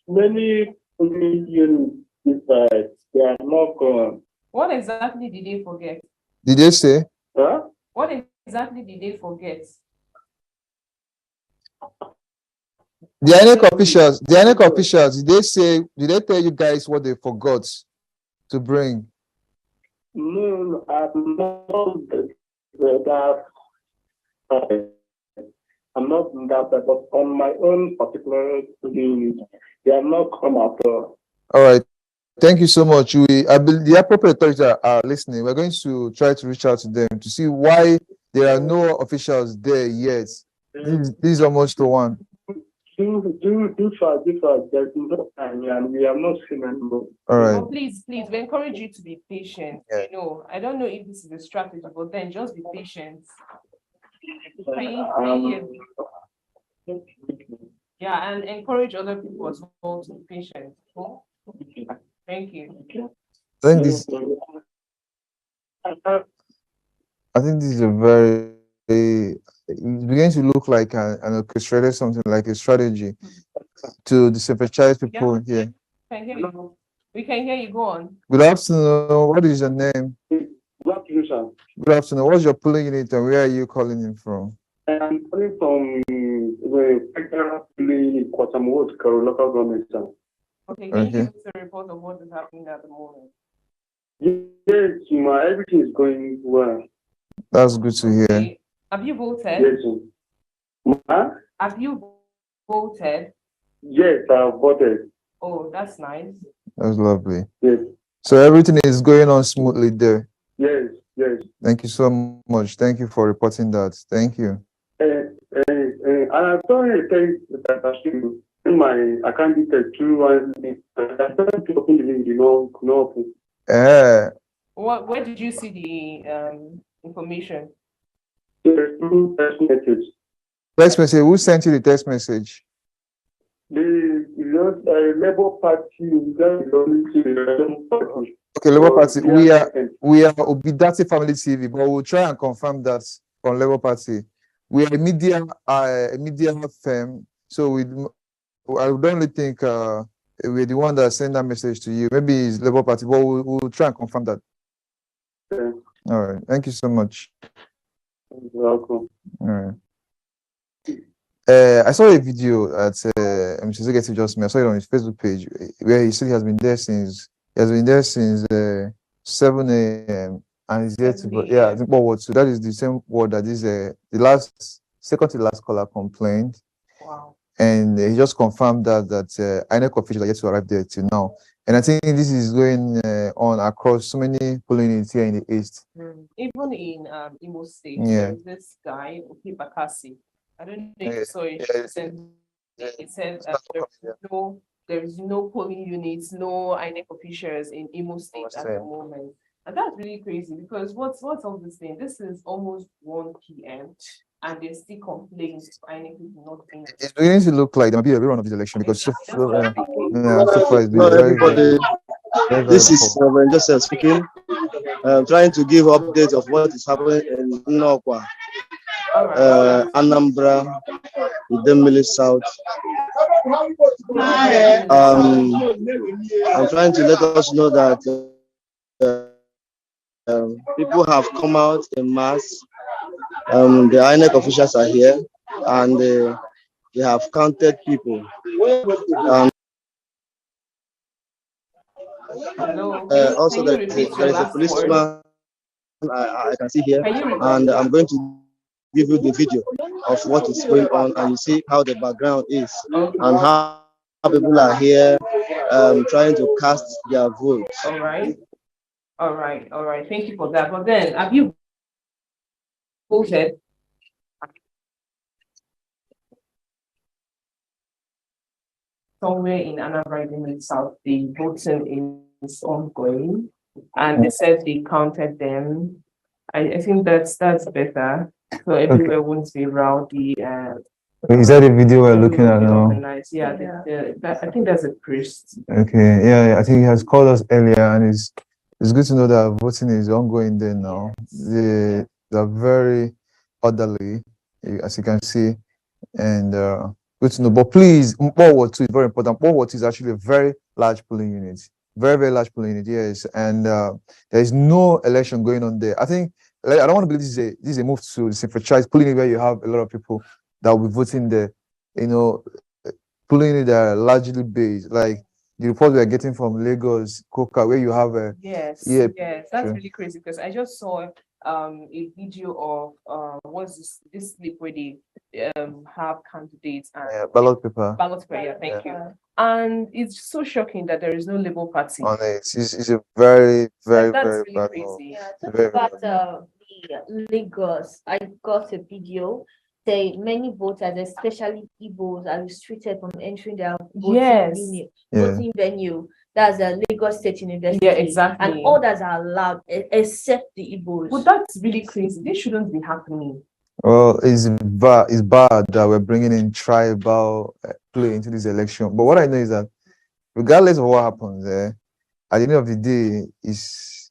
many units decide they are not gone. What exactly did they forget? Did they say? Huh? What exactly did they forget? The INEC officials, did they tell you guys what they forgot to bring? No, I'm not that, but on my own particular unit, they have not come at all. All right. Thank you so much. I believe the appropriate authorities are listening. We're going to try to reach out to them to see why there are no officials there yet. This is almost the one. Do far. There's no time, and we have not seen anymore. All right. Oh, please, we encourage you to be patient. You know, I don't know if this is a strategy, but then just be patient. Yeah, and encourage other people as well to be patient. Thank you. I think this is a very, it's beginning to look like an orchestrated something like a strategy to disenfranchise people here. We can hear you. Go on. Good afternoon. What is your name? Good afternoon, sir. Good afternoon. What's your polling unit and where are you calling in from? I'm calling from the local government, sir. Okay, can you give us a report of what is happening at the moment? Yes, everything is going well. That's good to hear. Okay. Have you voted? Yes. Have you voted? Yes, I voted. Oh, that's nice. That's lovely. Yes. So everything is going on smoothly there. Yes. Thank you so much. Thank you for reporting that. Thank you. And I saw a thing that I should in my account details through I started to open the link, open. Where did you see the information? Through text message. Text message. Who sent you the text message? The Labour Party. Okay, Labour Party. We are ObiDatti Family TV, but we'll try and confirm that on Labour Party. We are a media firm, so I don't really think we're the one that sent that message to you. Maybe it's Labour Party, but we'll try and confirm that. Okay. All right. Thank you so much. You're welcome. All right. I saw a video that Mr. Executive just made. I saw it on his Facebook page where he said he has been there since 7 a.m. and he's here to I think so that is the same word that is the second to last caller complained. Wow. And he just confirmed that INEC officials are yet to arrive there till now. And I think this is going on across so many polling units here in the East. Even in Imo State, there's this guy, Bakasi. I don't know if you saw it. He said there is no polling units, no INEC officials in Imo State at the moment. And that's really crazy because what's all this thing? This is almost 1 p.m. and they're still complaining INEC is not doing it. It's beginning to look like there might be a rerun of this election because so far it's been everybody. This is Reverend Joseph speaking. I'm trying to give updates of what is happening in Nnokwa, Anambra, Idemili South, I'm trying to let us know that people have come out in mass. The INEC officials are here, and they have counted people. Also, there is a policeman I can see here, and I'm going to give you the video of what is going on, and you see how the background is, and how people are here trying to cast their votes. All right. Thank you for that. But then, have you voted? Somewhere in Anambra in South, the voting is ongoing, and they said they counted them. I think that's better, so everywhere won't be rowdy. Is that the video we're looking at now? Yeah, I think that's a priest. Okay, yeah, I think he has called us earlier, and it's good to know that voting is ongoing there now. They're very orderly, as you can see, and good to know. But please, Mpowo 2 is very important. Mpowo 2 is actually a very large polling unit. Very large polling unit, yes. And there is no election going on there. I think, I don't want to believe this is a move to disenfranchise polling unit where you have a lot of people that will be voting there. You know, polling unit that are largely based, like the report we are getting from Lagos, Coca, where you have a... Yes, that's really crazy, because I just saw a video of what's this slip where they have candidates and ballot paper. Yeah, thank you. And it's so shocking that there is no Labour Party on it. It's a very really bad crazy. About the Lagos, I got a video. Many voters, especially Igbos, are restricted from entering their voting venue. That's a Lagos State University. Yeah, exactly. And others are allowed except the Igbos. But that's really crazy. This shouldn't be happening. Well, it's bad that we're bringing in tribal play into this election. But what I know is that regardless of what happens, at the end of the day, it's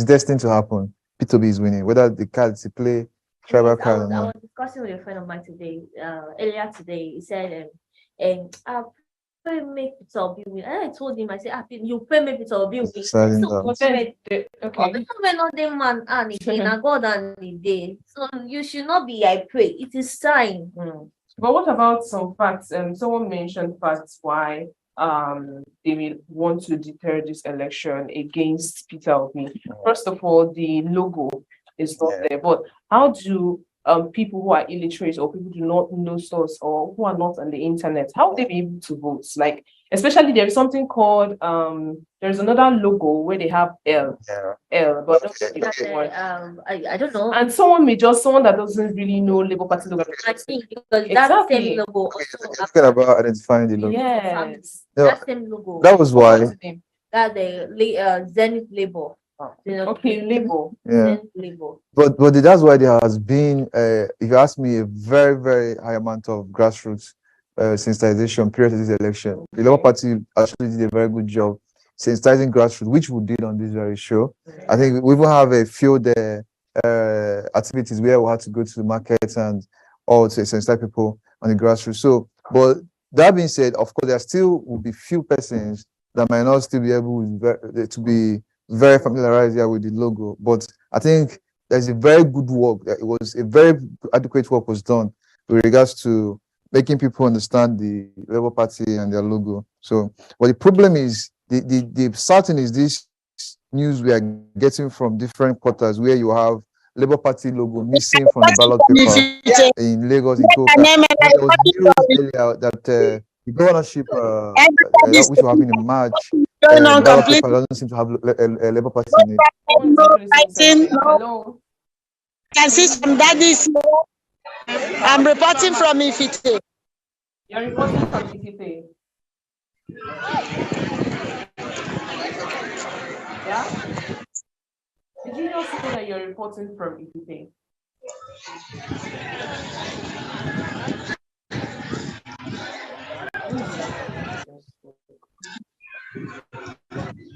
destined to happen. P2B is winning. Whether the cards play tribal card or not. I was discussing with a friend of mine today, earlier today. He said, make Peter win. And I told him, I said, you pray make Peter win. So you should not be, I pray. It is time. But what about some facts? Someone mentioned facts why they will want to deter this election against Peter Obi. First of all, the logo is not there. But how do people who are illiterate or people who do not know source or who are not on the internet, how will they be able to vote? Like, especially there is something called there's another logo where they have L, but I don't know. And someone that doesn't really know Labour Party logo. I think because that same logo. Talking about identifying the logo. Yes, that same logo. That was why. That the Zenith Labour. Okay, Labour. Yeah. But that's why there has been, if you ask me, a very high amount of grassroots sensitization period to this election. The Labour Party actually did a very good job sensitizing grassroots, which we did on this very show. I think we will have a field activities where we had to go to the markets and all to sensitize people on the grassroots. So, but that being said, of course, there still will be few persons that might not still be able to be very familiarized here with the logo. But I think there's a very good work. It was a very adequate work was done with regards to making people understand the Labour Party and their logo. So, but the problem is the certain is this news we are getting from different quarters where you have Labour Party logo missing from the ballot paper in Lagos, in Coca. There was news earlier that the governorship, which will happen in March, ballot paper doesn't seem to have a Labour Party in it. Hello. Can see some daddies. I'm reporting from Ifite. You're reporting from Ifite. Yeah? Did you not say that you're reporting from Ifite?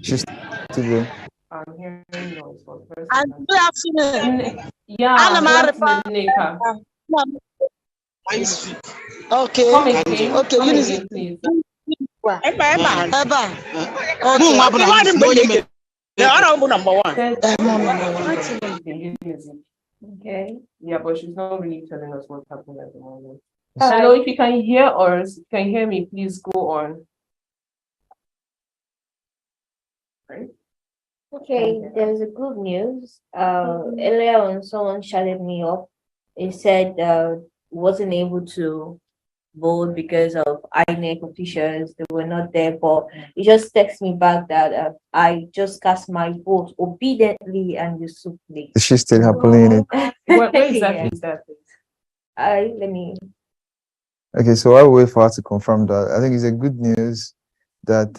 She's still there. I'm hearing noise for the first time. Good afternoon. Yeah, good afternoon, Nneka. Okay. Come again. Okay, Come Eunice. again, please. Eba. Number one. Okay. Yeah, but she's not really telling us what's happening at the moment. Hello, if you can hear us, can hear me, please go on. Right? Okay, there's a good news. Earlier on, someone shouted me up. He said wasn't able to vote because of INEC officials. They were not there, but he just texted me back that I just cast my vote obediently and usefully. Is she still happily in it? Where exactly is that? Let me. Okay, so I'll wait for her to confirm that. I think it's a good news that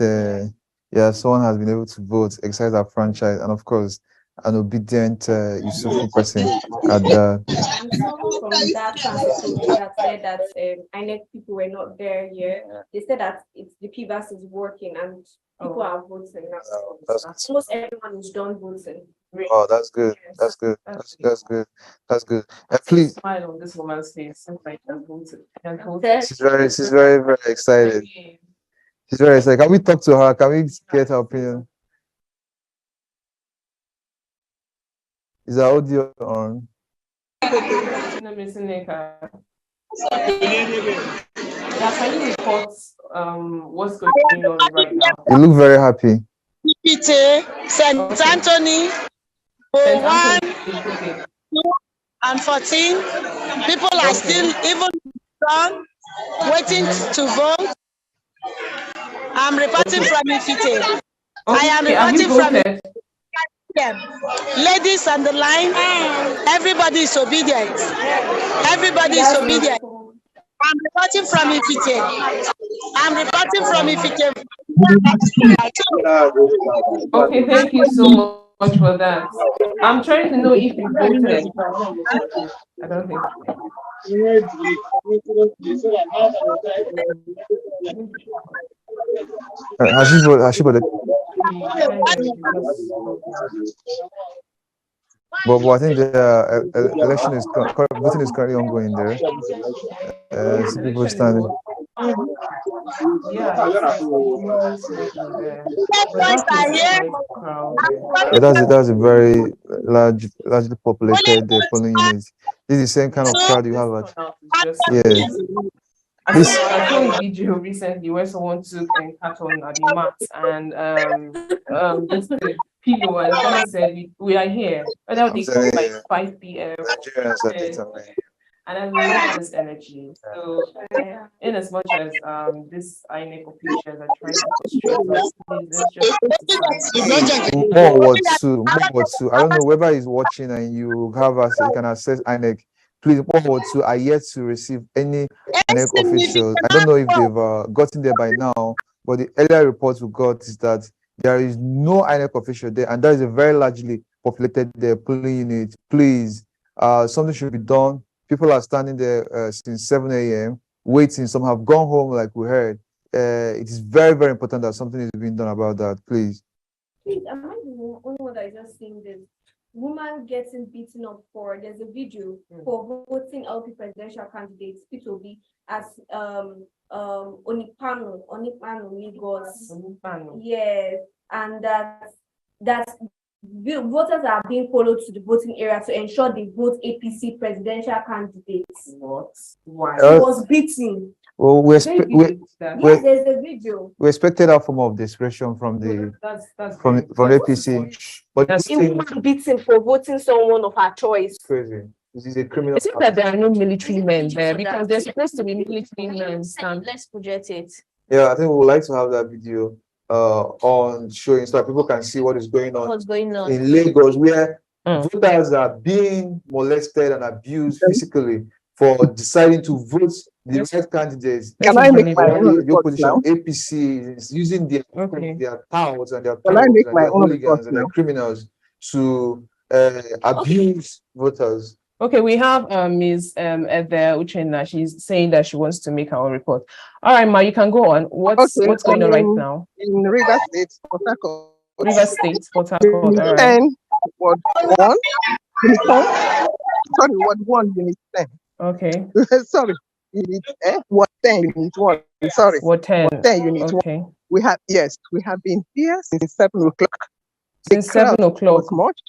yeah, someone has been able to vote, exercise our franchise, and of course, an obedient, useful person at the. And someone from that council that said that INEC people were not there here. They said that the BVAS is working and people are voting now. Almost everyone is done voting. Oh, that's good. Yes. That's good. That's good. That's good. Please smile on this woman's face. She's very excited. She's very excited. Can we talk to her? Can we get her opinion? Is her audio on? Can you report what's going on right now? You look very happy. St. Anthony, 1, 2, and 14. People are still even waiting to vote. I'm reporting from Ifite. I am reporting from ladies on the line. Everybody is obedient. Everybody is obedient. I'm reporting from Ifite. I'm reporting from Ifite. Okay, thank you so much for that. I'm trying to know if you voted. I don't think. Has she voted? But I think the election is voting is currently ongoing there. See people standing. Yeah, that's a very largely populated polling unit. This is the same kind of crowd you have at. I saw a video recently where someone took a carton at the mat and just the pillow, and someone said, "We are here." And now they come by 5 p.m. And I love this energy. So, in as much as this INEC officials are trying to frustrate us, more what to. I don't know whether he's watching and you can access INEC. Please, more to are yet to receive any INEC officials. I don't know if they've gotten there by now, but the earlier reports we got is that there is no INEC official there, and that is a very largely populated polling unit. Please, something should be done. People are standing there since 7 a.m. waiting. Some have gone home, like we heard. It is very, very important that something is being done about that. Please. Please, am I the only one that is just seeing this? Woman getting beaten up for, there's a video for voting LP presidential candidates, P2B, as Onipanu, Lagos. Yes, and that voters are being followed to the voting area to ensure they vote APC presidential candidates. What? Why? She was beaten. Well, yes, there's a video. We expected that form of desperation from the from APC, but it was beaten for voting someone of her choice. Crazy. This is a criminal. It seems that there are no military men there because there's supposed to be military men. Let's project it. Yeah, I think we would like to have that video on showing so that people can see what is going on. What's going on in Lagos, where voters are being molested and abused physically for deciding to vote the right candidates. Can I make my own the opposition now? APC is using their powers and their hooligans and their criminals to abuse voters. Okay, we have Ms. Ibeh Uchenna. She's saying that she wants to make her own report. All right, Ma, you can go on. What's going on right now? In River State, Port Harcourt. River State, Port Harcourt. All right. 10, Ward 1, Unit 10. Sorry, Ward 1, Unit 10. Okay. Sorry. unit, Ward 10, unit 1. Sorry. Ward 10. Ward 10, unit 1. We have been here since 7 o'clock. Since 7 o'clock. Was much.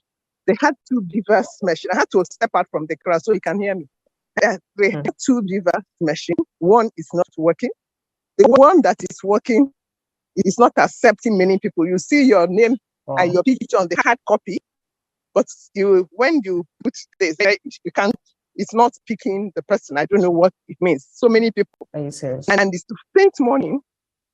They had 2 BVAS machines. I had to step out from the crowd so you can hear me. They had 2 BVAS machines. One is not working. The one that is working is not accepting many people. You see your name and your picture on the hard copy, but when you put this, you can't. It's not picking the person. I don't know what it means. So many people. Are you serious? And this first morning,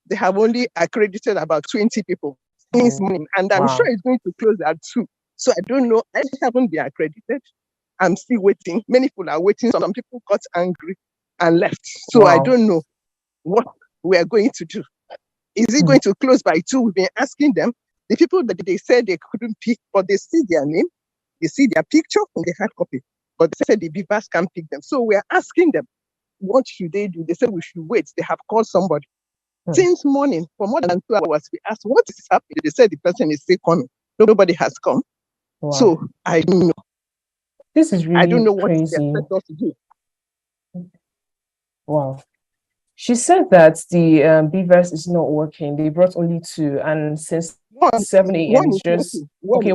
they have only accredited about 20 people this morning, and I'm sure it's going to close at 2. So I don't know. I haven't been accredited. I'm still waiting. Many people are waiting. Some people got angry and left. So I don't know what we are going to do. Is it going to close by 2? We've been asking them. The people that they said they couldn't pick, but they see their name, they see their picture in the hard copy, but they said the BVAS can't pick them. So we're asking them, what should they do? They said we should wait. They have called somebody. Since morning, for more than 2 hours, we asked, what is happening? They said the person is still coming. Nobody has come. So I don't know. This is really I don't know crazy. What they expect us to do. Wow. She said that the BVAS is not working. They brought only 2, and since 7 a.m. it's just one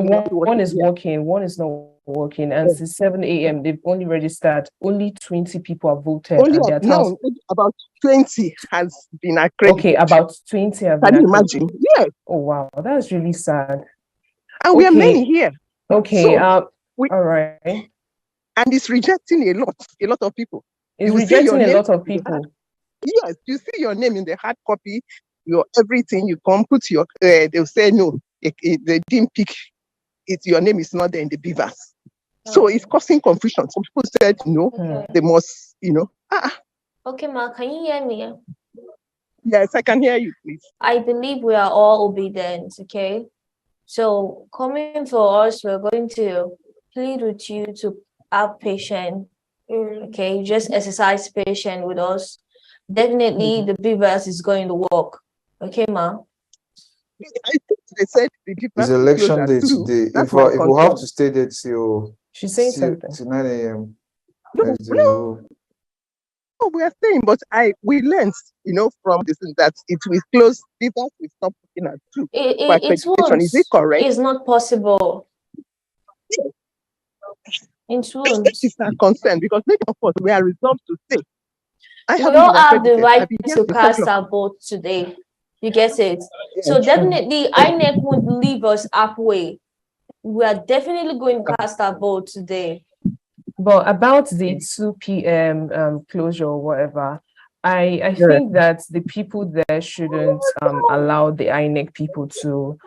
is working, one is not working, and since 7 a.m. they've only registered. Only 20 people have voted. Only now, about 20 has been accredited. Okay, about 20 have been. Can you imagine? Yes. Oh wow, that's really sad. And we are many here. Okay. So all right. And it's rejecting a lot of people. It's rejecting a lot of people. Yes, you see your name in the hard copy, your everything, you come put your, they'll say no, they didn't pick it, your name is not there in the BVAS. So it's causing confusion. Some people said no, they must, Okay, Ma, can you hear me? Yes, I can hear you, please. I believe we are all obedient, okay? So coming for us, we're going to plead with you to have patience, okay? Just exercise patience with us. Definitely the BVAS is going to work. Okay, Ma? I think they said the BVAS it's election day today. If we have to stay there till, she's saying something. Till 9 a.m. No, we are saying, but we learned, from this that it will close. BVAS will stop looking at 2. It won't. Is it correct? It's not possible. Yes. It won't. This is our concern because many of us we are resolved to stay. We don't have the right to cast our vote today. You get it? So definitely INEC won't leave us halfway. We are definitely going to cast our vote today. But about the 2 p.m. Closure or whatever, I think that the people there shouldn't allow the INEC people to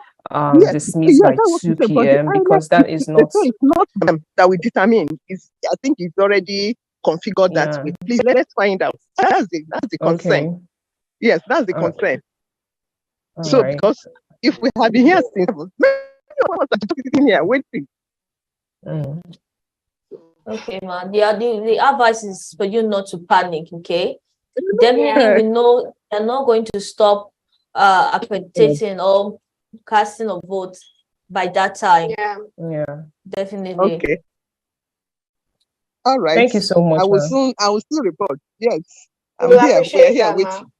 dismiss by 2 p.m. because that is not... It's not them that we determine. I think it's already configured that way. Please, let's find out. That's the concern. Okay. Yes, that's the concern. So, because if we have been here since, many of us are sitting here waiting. Okay, man. The advice is for you not to panic, okay? Definitely, we know they're not going to stop accrediting or casting of votes by that time. Yeah. Definitely. Okay. All right. Thank you so much. I will still report. Yes. I'm here. We're here waiting.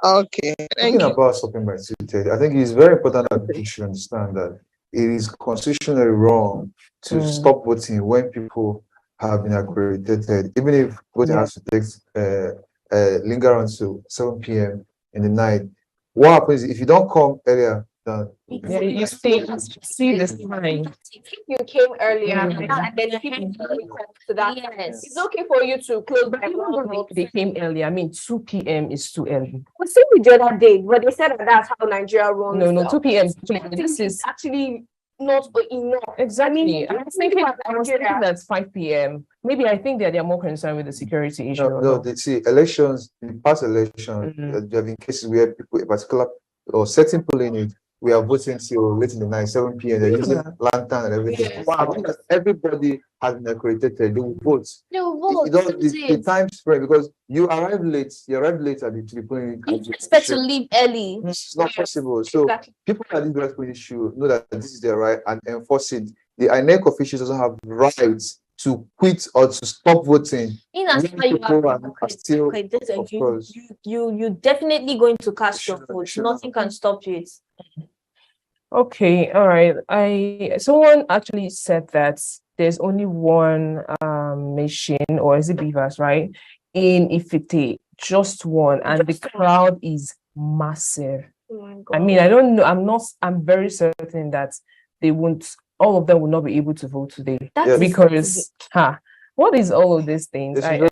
Okay. Talking about stopping by 2:30, I think it's very important that people should understand that it is constitutionally wrong to stop voting when people have been accredited, even if voting has to take linger until 7 p.m. in the night. What happens if you don't come earlier than you see this time? You came earlier and then people to that. Yes. It's okay for you to close by. They came early. I mean, 2 p.m. is too early. We see we the other day, but they said that that's how Nigeria runs. No, 2 p.m. This is actually not enough. Exactly. I was thinking that's 5 p.m. Maybe I think they're more concerned with the security issue. No, they see elections, in past elections, there have been cases where people, a particular or certain polling unit, we are voting till late in the night, 7 p.m. They're using lantern and everything. Yes. Wow. Everybody has been accredited. They will vote. They will vote. The time spread because you arrive late. You arrive late at the polling unit. You expect to leave early. It's not possible. So people at this polling should know that this is their right and enforce it. The INEC officials also have rights to quit or to stop voting. In as far you are still, you definitely going to cast your vote. Nothing can stop you. Okay, all right. Someone actually said that there's only one machine, or is it BVAS, right? In Ifite, just one, and the crowd is massive. Oh my God. I mean, I don't know. I'm very certain that they won't. All of them will not be able to vote today because what is all of these things? Today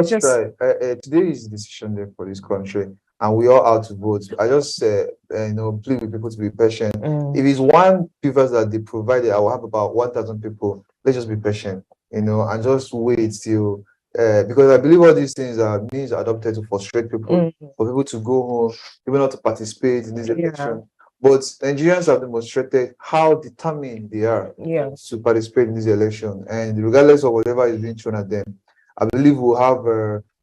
is the decision day for this country, and we all out to vote. I just plead with people to be patient. If it's one people that they provided, I will have about 1,000 people. Let's just be patient, and just wait till because I believe all these things are means adopted to frustrate people, for people to go home, people not to participate in this election. But Nigerians have demonstrated how determined they are to participate in this election, and regardless of whatever is being thrown at them, I believe we'll have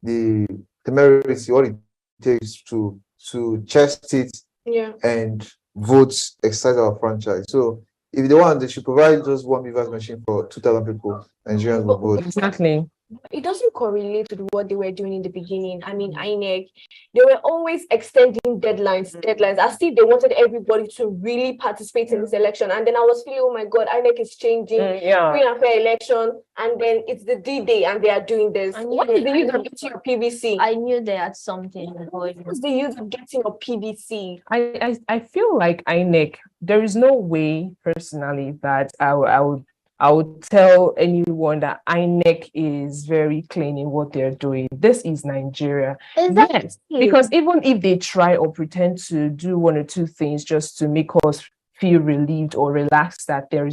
the temerity, what it takes to chest it and vote, exercise our franchise. So if they want, they should provide just one BVAS machine for 2,000 people. Nigerians will vote. Exactly. It doesn't correlate with what they were doing in the beginning. I mean, INEC, they were always extending deadlines, as if they wanted everybody to really participate in this election. And then I was feeling, oh my God, INEC is changing, free and fair election, and then it's the D-Day and they are doing this. What is the use of getting your PVC? I knew they had something. What's the use of getting your PVC? I feel like INEC, there is no way personally that I would tell anyone that INEC is very clean in what they're doing. This is Nigeria. Exactly. Yes, because even if they try or pretend to do one or two things just to make us feel relieved or relaxed that there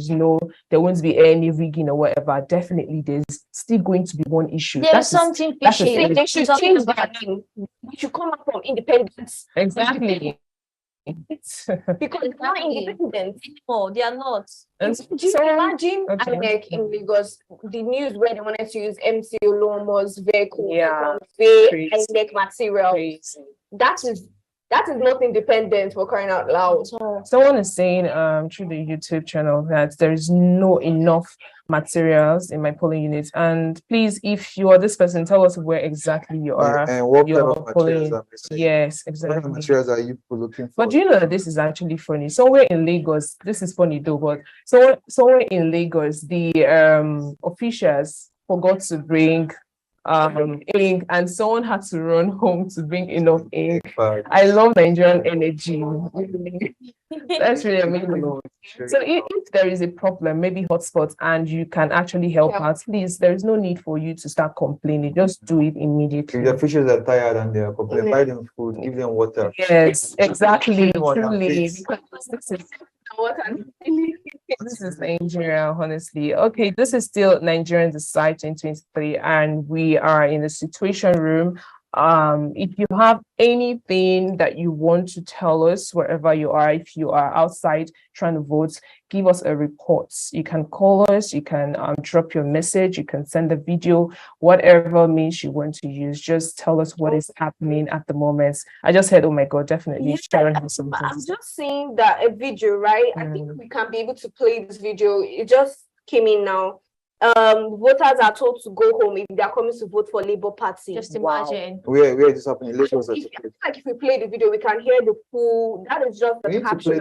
won't be any rigging or whatever, definitely there's still going to be one issue. There's something fishy. They should change that thing. We should come up from independence. Exactly. Because they're not independent. No, they are not. Imagine INEC in Lagos, the news where they wanted to use MC Olomo's vehicle to convey INEC material. That is not independent, for crying out loud. Someone is saying through the YouTube channel that there is no enough materials in my polling unit. And please, if you are this person, tell us where exactly you are. And what kind of materials are missing? Yes, exactly. What kind of materials are you looking for? But you know that this is actually funny. Somewhere in Lagos, this is funny though, but somewhere in Lagos, the officials forgot to bring ink, and someone had to run home to bring enough ink. I love Nigerian energy. That's really amazing. So if there is a problem, maybe hotspots, and you can actually help out, please, there is no need for you to start complaining. Just do it immediately. If the officials are tired and they are complaining, buy them food, give them water. Yes, exactly. Truly, because this is Nigeria, honestly. Okay, this is still Nigerian Decide 2023, and we are in the situation room. If you have anything that you want to tell us wherever you are, if you are outside trying to vote, give us a report. You can call us, you can drop your message, you can send a video, whatever means you want to use. Just tell us what is happening at the moment. I just said, oh my God, definitely Sharon has something. I'm just saying that a video, right? I think we can be able to play this video. It just came in now. Voters are told to go home if they are coming to vote for Labour Party. Just imagine. Where is this happening? Lagos. If we play the video, we can hear the full. That is just the caption.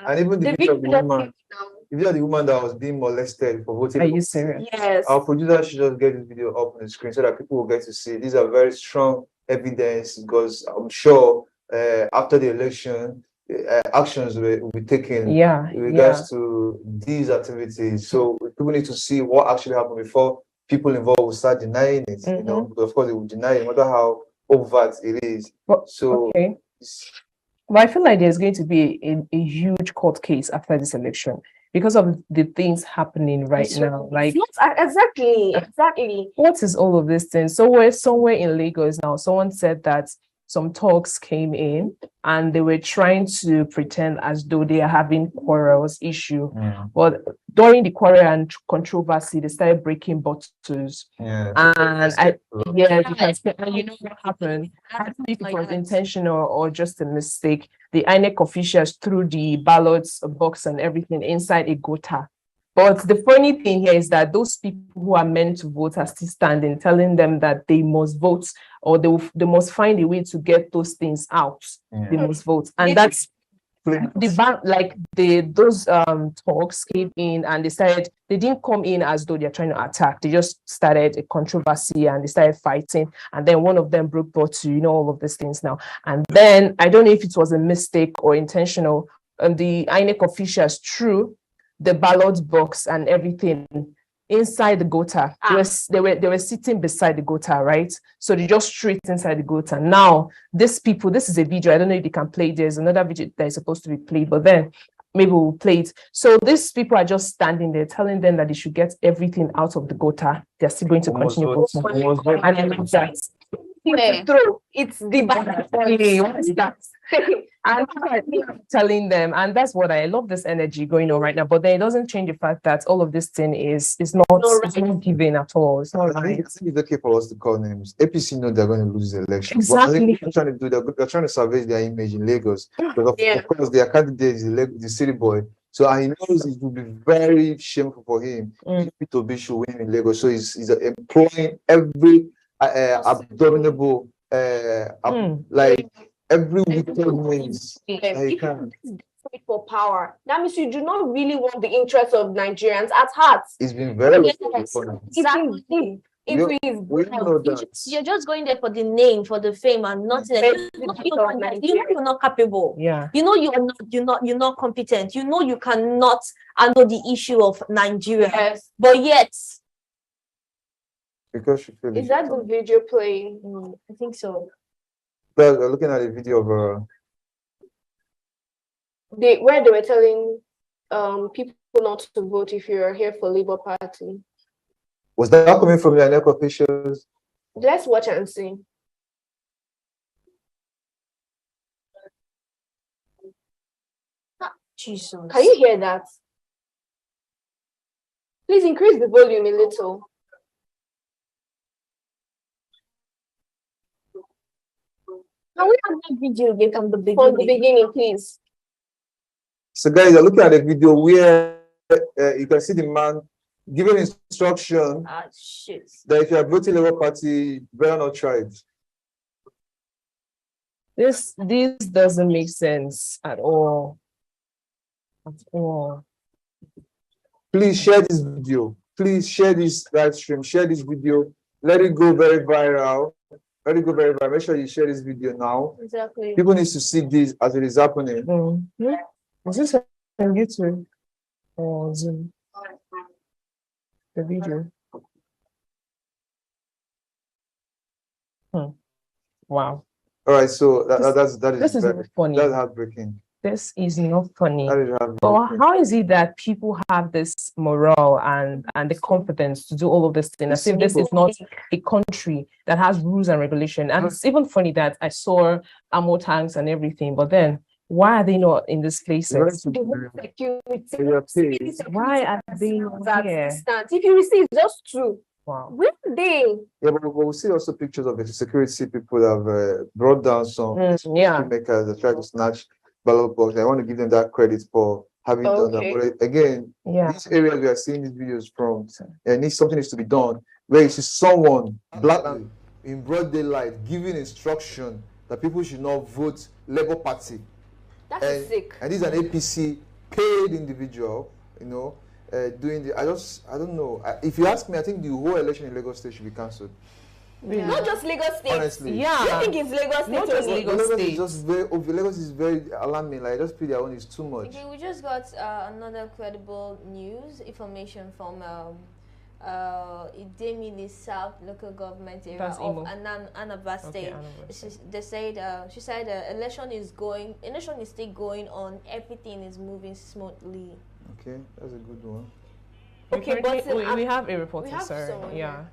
And even the video of the woman. If you are the woman that was being molested for voting. Are you serious? Yes. Our producer should just get this video up on the screen so that people will get to see. These are very strong evidence, because I'm sure after the election, actions will be taken in regards to these activities. So people need to see what actually happened before people involved will start denying it. You know, because of course they will deny it, no matter how overt it is. But I feel like there's going to be a huge court case after this election because of the things happening right now. Like exactly. What is all of this thing? So we're somewhere in Lagos now. Someone said that some talks came in and they were trying to pretend as though they are having quarrels issue. But during the quarrel and controversy, they started breaking bottles. And you know what happened? I don't know if it was intentional or just a mistake. The INEC officials threw the ballots box and everything inside a gutter. But the funny thing here is that those people who are meant to vote are still standing, telling them that they must vote, or they must find a way to get those things out. They must vote, and that's those talks came in, and they didn't come in as though they're trying to attack. They just started a controversy and they started fighting, and then one of them broke bottle, all of these things now. And then I don't know if it was a mistake or intentional, and the INEC officials threw the ballot box and everything inside the gutter. They were sitting beside the gutter, right? So they just threw it inside the gutter. Now, these people, this is a video. I don't know if they can play. There's another video that is supposed to be played, but then maybe we'll play it. So these people are just standing there telling them that they should get everything out of the gutter. They're still going to continue voting. And I love that. It's the what is that? And I'm telling them, and that's what I love, this energy going on right now. But then it doesn't change the fact that all of this thing is not given at all. It's not right. It's okay for us to call names. APC know they're going to lose the election. Exactly. What they're trying to do, they're trying to salvage their image in Lagos. Because of course, their candidate is the city boy. So he knows it will be very shameful for him to be should win in Lagos. So he's employing every abominable like every wicked means he can. For power. That means you do not really want the interests of Nigerians at heart. It's been very Exactly. You're just going there for the name, for the fame, and nothing. You're not capable. Yeah. You're not competent. You cannot handle the issue of Nigeria. Yes. But yet. Because she feels is that the video playing? I think so. But we're looking at a video of where they were telling people not to vote if you're here for Labour Party. Was that coming from the INEC officials? Let's watch and see. Jesus. Can you hear that? Please increase the volume a little. Can we have that video again from the beginning? From the beginning, please. So guys, you're looking at a video where you can see the man giving instruction that if you are voting Labour Party, you better not try it. This doesn't make sense at all. At all. Please share this video. Please share this live stream. Share this video. Let it go very viral. Let it go very viral. Make sure you share this video now. Exactly. People need to see this as it is happening. Is this on YouTube or Zoom? The video. Wow. All right, so that is very funny. That's heartbreaking. This is not funny. That is heartbreaking. But how is it that people have this morale and the confidence to do all of this thing? As if this is not a country that has rules and regulation. And it's even funny that I saw ammo tanks and everything, but then why are they not in these places? Why are they not here? If you receive just 2, wow. Where are they? Yeah, but we see also pictures of the security people that have brought down some makers that try to snatch ballot box. I want to give them that credit for having done that. But again, these areas we are seeing these videos from, something needs to be done. Where you see someone blackly in broad daylight giving instruction that people should not vote Labour Party. That's sick. And this is an APC paid individual, doing the. I don't know. If you ask me, I think the whole election in Lagos State should be cancelled. Yeah. Not just Lagos State. Honestly. Yeah. You think it's Lagos State? Not just Lagos State. Is just Lagos is very alarming. Like, just feel their own is too much. Okay, we just got another credible news information from Idemili South local government area of Anambra State. She said election is still going on. Everything is moving smoothly. Okay, that's a good one. Okay, but we have a reporter. We have someone, yeah.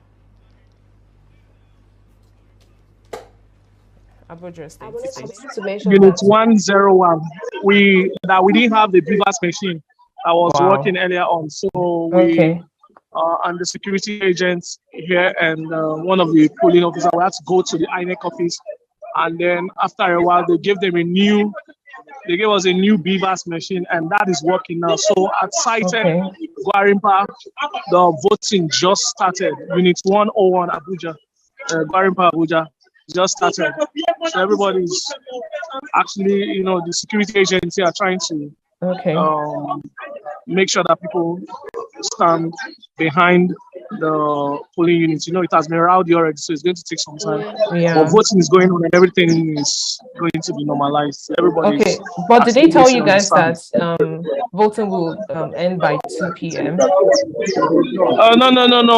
Unit 101. We didn't have the BVAS machine. I was working earlier on, so we and the security agents here and one of the polling officers, we had to go to the INEC office, and then after a while they gave them a new They gave us a new BVAS machine, and that is working now. So at Cited, Gwarimpa, the voting just started. Unit 101 Abuja, Gwarimpa Abuja just started. So everybody's actually, the security agency are trying to make sure that people stand behind the polling units. It has been rowdy already, so it's going to take some time. But voting is going on and everything is going to be normalized. Everybody. But did they tell you guys that voting will end by 2 p.m.? No.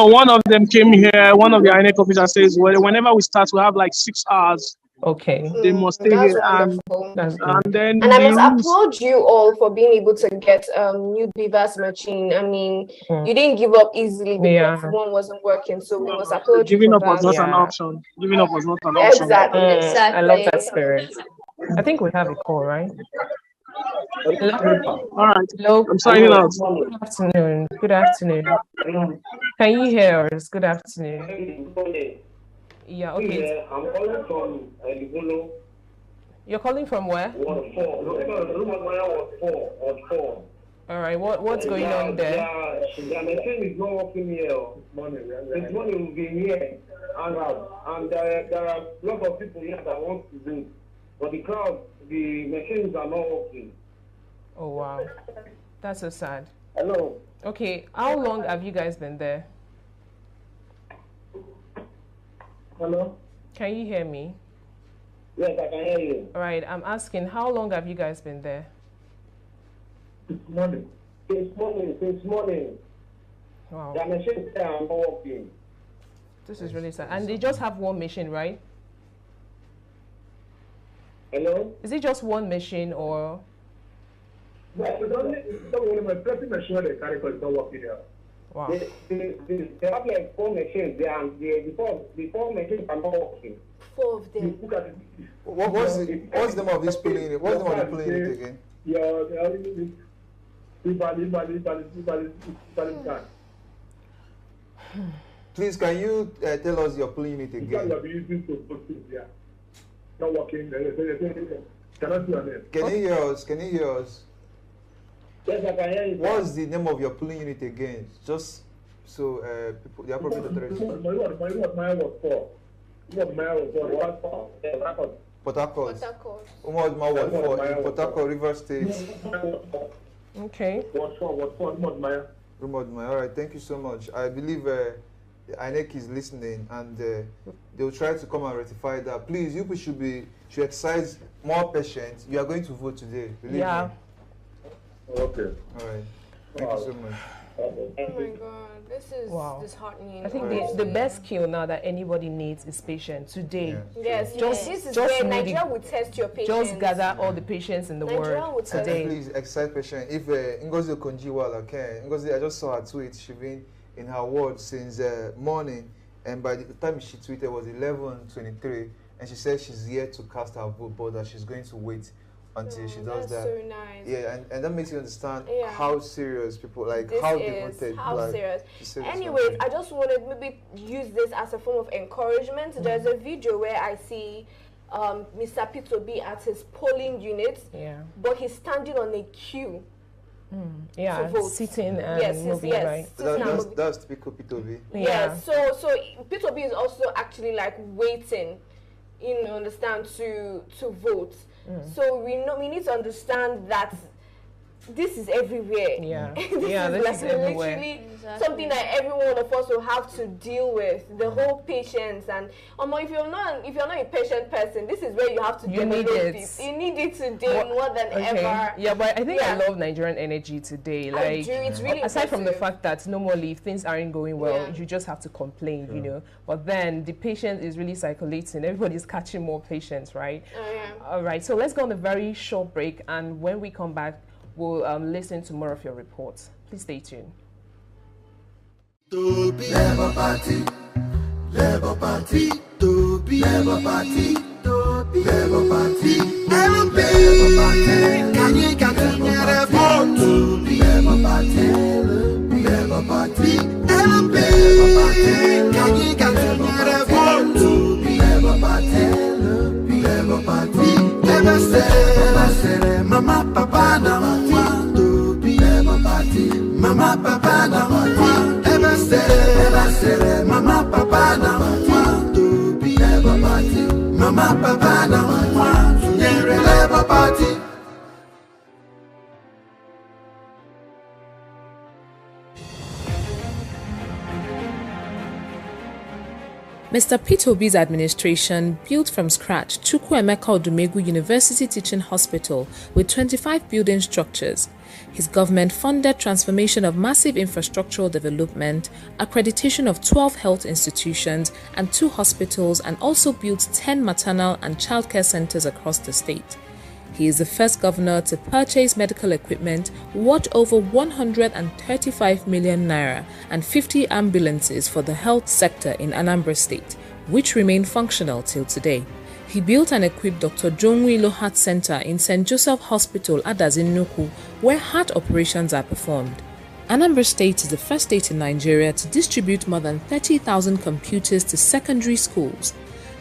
One of them came here. One of the INEC officers says, well, whenever we start, we have like 6 hours. Okay. They must stay here and then. And I must applaud you all for being able to get new BVAS machine. I mean, you didn't give up easily because one wasn't working. So we must applaud you. Giving up was not an option. Giving up was not an option. Exactly. I love that spirit. I think we have a call, right? All right. Hello. I'm signing out. Good afternoon. Good afternoon. Can you hear us? Good afternoon. Yeah, okay. Yeah, I'm calling from Enugu. You're calling from where? Ward 4. All right, what's going on there? The machine is not working here. This morning will be here and there are lots of people here that want to do, but the machines are not working. Oh wow, that's so sad. Hello. Okay, how long have you guys been there? Hello? Can you hear me? Yes, I can hear you. All right, I'm asking, how long have you guys been there? Since morning. Wow. The machines are not working. This is really sad. And they just have one machine, right? Hello? Is it just one machine or? It's only my pressing machine they carry because it's not working here. Wow. They have like 4 machines there, and the 4 machines are not working. 4 of them. What's the name of this polling unit? What's the name of the polling unit again? Please, can you tell us your polling unit again? Not working. Can you hear us? Can you hear us? Yes, I can hear you. What's the name of your polling unit again? Just so people, the appropriate authorities. Port Harcourt. Ward 4 in Port Harcourt, River State. Okay. Ward 4, All right, thank you so much. I believe the INEC is listening, and they'll try to come and rectify that. Please, you should exercise more patience. You are going to vote today. Believe me. Okay. All right. Thank you so much. Oh my God, this is disheartening. I think the best skill now that anybody needs is patience today. Yes, this is where Nigeria will test your patience. Just gather all the patience in the world today. Please exercise patience. If Ngozi Okonjo-Iweala can, Ngozi, I just saw her tweet. She's been in her ward since morning, and by the time she tweeted it was 11:23, and she said she's here to cast her vote, but that she's going to wait until she does that. So nice. Yeah, and that makes you understand how serious people how they voted. Serious. Anyways, I just wanted maybe use this as a form of encouragement. There's a video where I see Mr. P2B at his polling unit, but he's standing on a queue. Sitting and moving, right? That's typical P2B. Yes, so P2B is also actually like waiting, understand, to vote. So we need to understand that this is everywhere. This is everywhere. Literally something that every one of us will have to deal with. The whole patience, and if you're not a patient person, this is where you have to develop this. You need it today more than ever. Yeah, but I think I love Nigerian energy today. Like, it's really aside from the fact that normally if things aren't going well, you just have to complain, But then the patience is really circulating. Everybody's catching more patience, right? All right, so let's go on a very short break, and when we come back, we'll listen to more of your reports. Please stay tuned. Labour Party, Labour Party, Labour Party, Labour Party, LP, can you get a vote? Labour Party, Labour Party, LP, can you get a vote? Labour Party, Labour Party, Labour Party, Mama, Papa, number one to be Labour Party. Mama, Papa, number one. Ever say, Mama, Papa, number one to be Labour Party. Mama, Papa, number one to be Labour Party. Mr. Peter Obi's administration built from scratch Chukwuemeka Odumegwu University Teaching Hospital with 25 building structures. His government funded transformation of massive infrastructural development, accreditation of 12 health institutions and 2 hospitals, and also built 10 maternal and childcare centers across the state. He is the first governor to purchase medical equipment worth over 135 million naira and 50 ambulances for the health sector in Anambra State, which remain functional till today. He built and equipped Dr. Jonwilo Heart Center in St. Joseph Hospital, Enugu, where heart operations are performed. Anambra State is the first state in Nigeria to distribute more than 30,000 computers to secondary schools.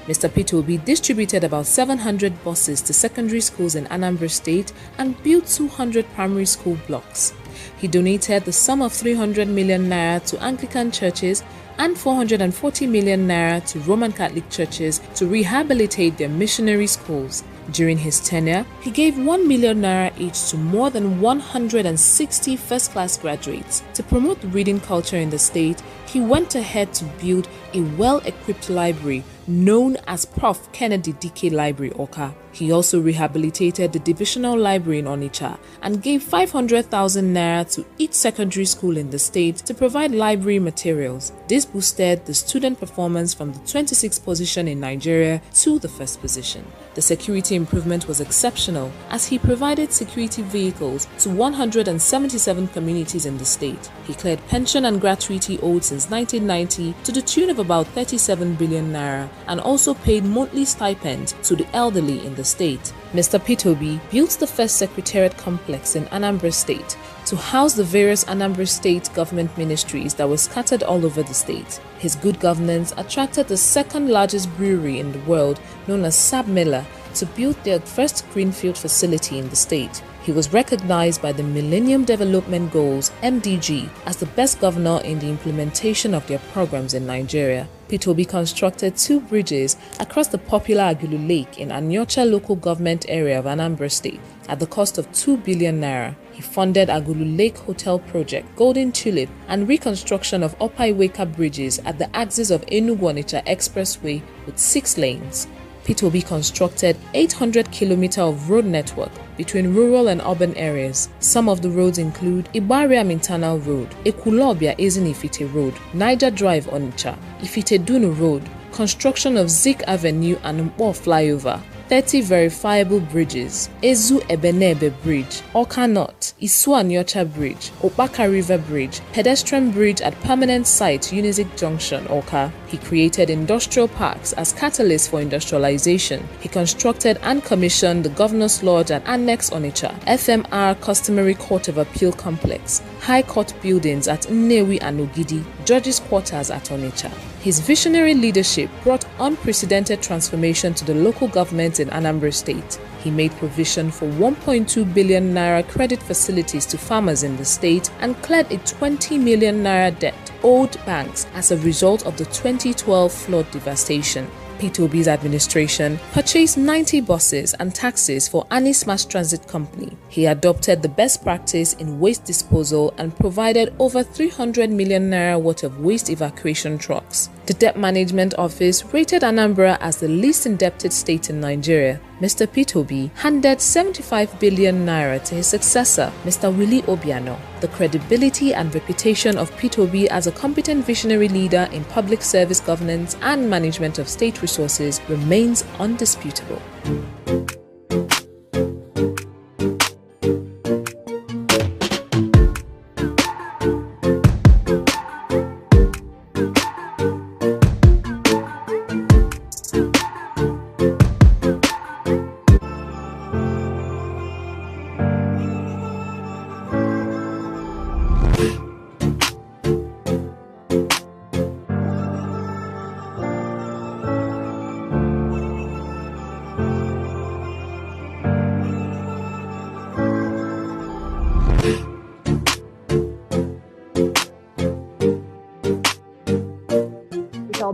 Mr. Peter Obi distributed about 700 buses to secondary schools in Anambra State and built 200 primary school blocks. He donated the sum of 300 million naira to Anglican churches and 440 million naira to Roman Catholic churches to rehabilitate their missionary schools. During his tenure, he gave 1 million naira each to more than 160 first-class graduates. To promote reading culture in the state, he went ahead to build a well-equipped library known as Prof. Kennedy Dike Library, Oka. He also rehabilitated the divisional library in Onitsha and gave 500,000 naira to each secondary school in the state to provide library materials. This boosted the student performance from the 26th position in Nigeria to the 1st position. The security improvement was exceptional as he provided security vehicles to 177 communities in the state. He cleared pension and gratuity owed since 1990 to the tune of about 37 billion naira and also paid monthly stipends to the elderly in the state. Mr. Peter Obi built the first secretariat complex in Anambra State to house the various Anambra State government ministries that were scattered all over the state. His good governance attracted the second largest brewery in the world, known as Sab Miller, to build their first greenfield facility in the state. He was recognized by the Millennium Development Goals (MDG) as the best governor in the implementation of their programs in Nigeria. Peter Obi constructed 2 bridges across the popular Agulu Lake in Anyocha local government area of Anambra State at the cost of 2 billion naira. He funded Agulu Lake Hotel Project, Golden Tulip, and reconstruction of Opaiweka bridges at the axis of Enugu-Onitsha Expressway with 6 lanes. Peter Obi constructed 800 kilometers of road network between rural and urban areas. Some of the roads include Ibariam Internal Road, Ekulobia Ezinifite Road, Niger Drive Onitsha, Ifite Dunu Road, construction of Zik Avenue and Mpo Flyover, 30 verifiable bridges, Ezu Ebenebe Bridge, Oka North, Isu Anyocha Bridge, Opaka River Bridge, pedestrian bridge at permanent site Unizik Junction, Oka. He created industrial parks as catalysts for industrialization. He constructed and commissioned the Governor's Lodge at Annex Onitsha, FMR Customary Court of Appeal Complex, High Court buildings at Nnewi and Ogidi, Judges' Quarters at Onitsha. His visionary leadership brought unprecedented transformation to the local government in Anambra State. He made provision for 1.2 billion naira credit facilities to farmers in the state and cleared a 20 million naira debt owed banks as a result of the 2012 flood devastation. Peter Obi's administration purchased 90 buses and taxis for Anis Mass Transit Company. He adopted the best practice in waste disposal and provided over 300 million naira worth of waste evacuation trucks. The Debt Management Office rated Anambra as the least indebted state in Nigeria. Mr. Peter Obi handed 75 billion naira to his successor, Mr. Willie Obiano. The credibility and reputation of Peter Obi as a competent visionary leader in public service governance and management of state resources remains undisputable.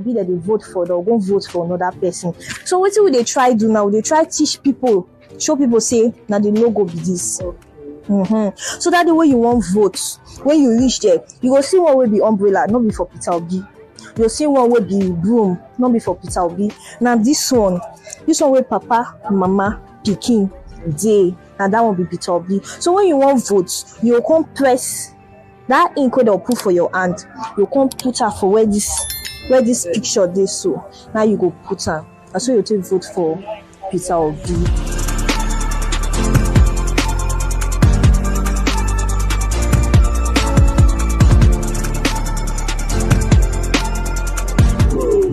be that they vote for, they'll go vote for another person. So what will they try do now? They try teach people, show people say, now they no go be this. So that the way you want votes, when you reach there, you go see one will be umbrella, not be for Peter Obi. You'll see one will be broom, not be for Peter Obi. Now this one will Papa, Mama, Pikin, Day, and that will be Peter Obi. So when you want votes, you come press that ink they'll put for your hand. You come put her for where this picture they so. Now you go put her. That's why you take vote for Peter Obi.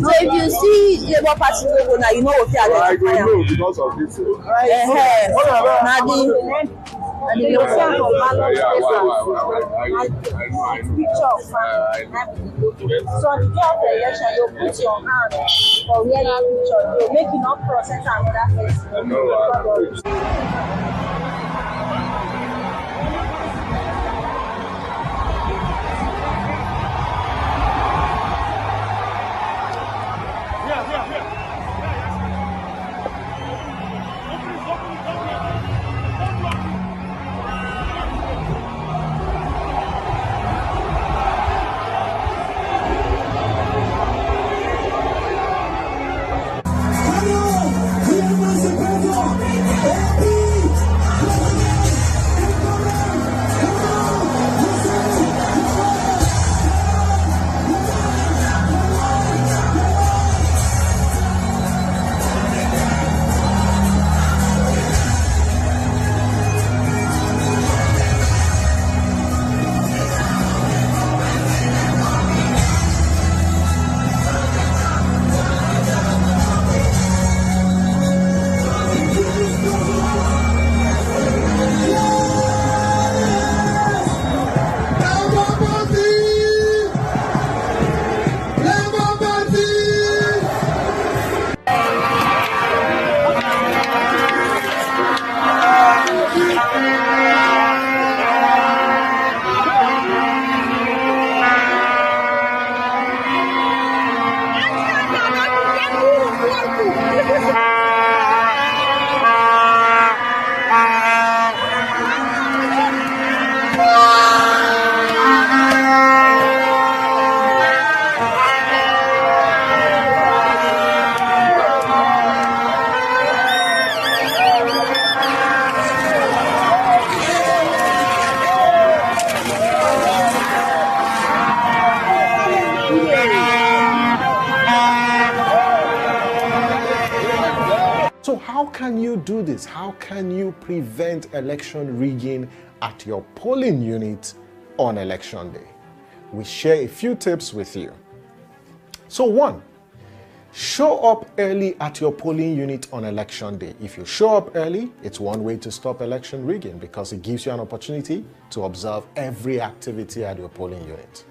So if you see Labour Party logo now, you know what they are. I don't know because of this. Picture of so on the day of the election, you put your hand for where that picture, you make it not process another person. So how can you do this? How can you prevent election rigging at your polling unit on election day? We share a few tips with you. So 1, show up early at your polling unit on election day. If you show up early, it's one way to stop election rigging because it gives you an opportunity to observe every activity at your polling unit.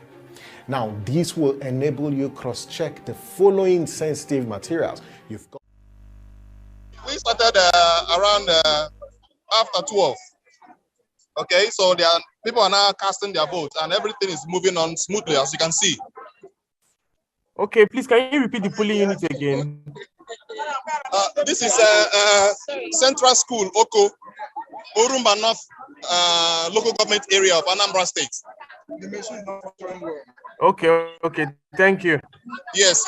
Now, this will enable you cross-check the following sensitive materials. You've got we started around after 12. Okay, so people are now casting their votes and everything is moving on smoothly, as you can see. Okay, please, can you repeat the polling unit again? This is Central School, Oko, Orumba North local government area of Anambra State. Okay, thank you. Yes,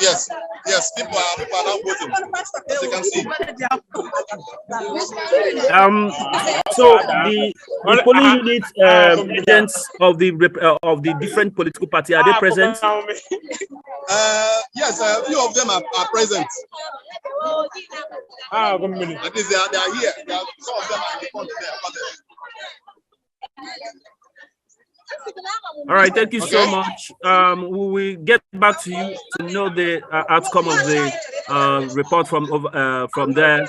people are now voting, as you can see. So the polling unit agents of the different political parties, are they present? Yes, a few of them are present. At least they are here. Some of them are in the front there. All right, thank you so much. We will get back to you to know the outcome of the report from there.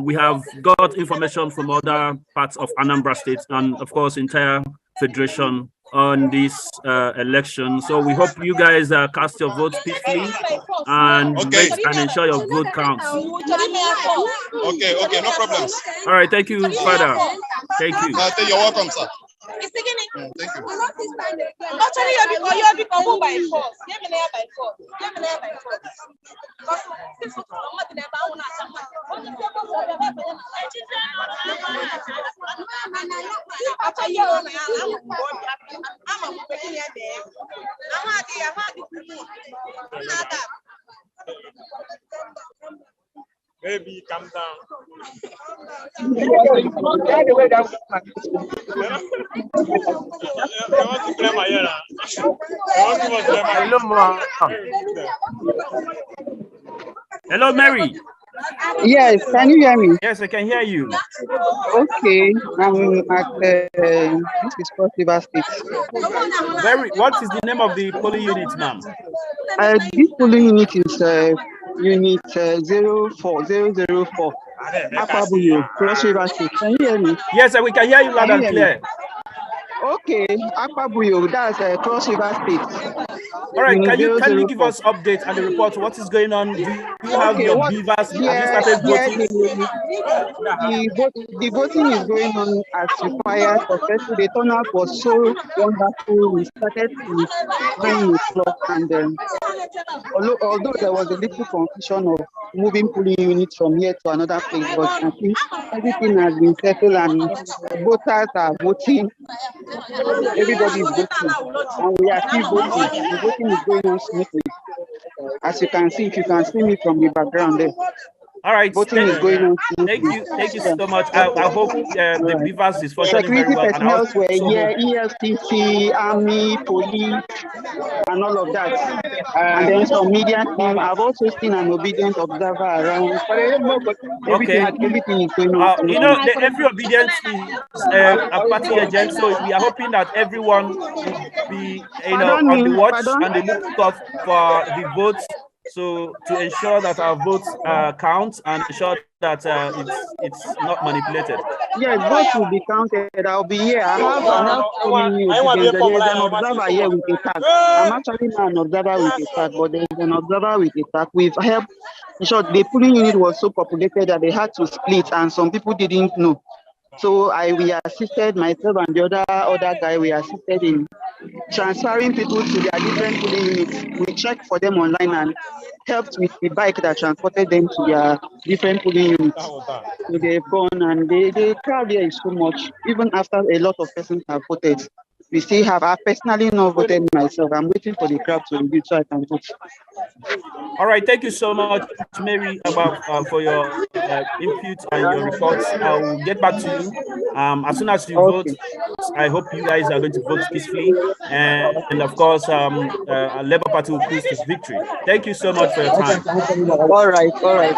We have got information from other parts of Anambra State and, of course, entire federation on this election. So we hope you guys cast your votes peacefully and ensure your vote counts. Okay, no problems. All right, thank you, Father. Thank you. You're welcome, sir. Thank you. Actually, you're becoming by force. Give me there by force. Give me there by force. Baby, calm down. Hello, ma. Hello, Mary. Yes, can you hear me? Yes, I can hear you. Okay, I'm at this is Cross River State. Mary, what is the name of the polling unit, ma'am? This polling unit is unit 04004. Akwabuyo, Cross River State. Can you hear me? Yes, we can hear you loud and clear. Okay, Akwabuyo, that's Cross River State. All right, Unit can you give 004. us update and the report? What is going on? Do you have Okay, your what? BVAS? Yeah, Have you started voting? The voting is going on as required. Successful. The turnout was so wonderful. We started to 9 o'clock, and although there was a little confusion of moving polling units from here to another place, but I think everything has been settled and voters are voting. Everybody is voting, and we are still voting. The voting is going on smoothly. As you can see, if you can see me from the background there. All right, voting is going on smoothly. Thank you so much. I hope the BVAS is functioning very Security well. And I personnel were also here, EFCC, Army, police, and all of that. And then some media team. I've also seen an obedient observer around. Everything is going on smoothly. you know, every obedience is a party agent, so we are hoping that everyone will be, on the watch and the lookout for the votes. So to ensure that our votes count and ensure that it's not manipulated. Yes, votes will be counted. I'll be here. I have polling units. There's an observer here with a tag. I'm actually not an observer with a tag, but there's an observer with a tag. We've helped. In short, the polling unit was so populated that they had to split, and some people didn't know. So we assisted, myself and the other guy. We assisted in transferring people to their different polling units. We checked for them online and helped with the bike that transported them to their different polling units. So they've gone, and the crowd here is so much. Even after a lot of persons have voted, we still have. I personally not voted myself. I'm waiting for the crowd to rebuild so I can vote. All right, thank you so much, Mary, for your input and your reports. I will get back to you as soon as you vote. I hope you guys are going to vote peacefully, and of course, Labour Party will cruise to victory. Thank you so much for your time. All right, all right.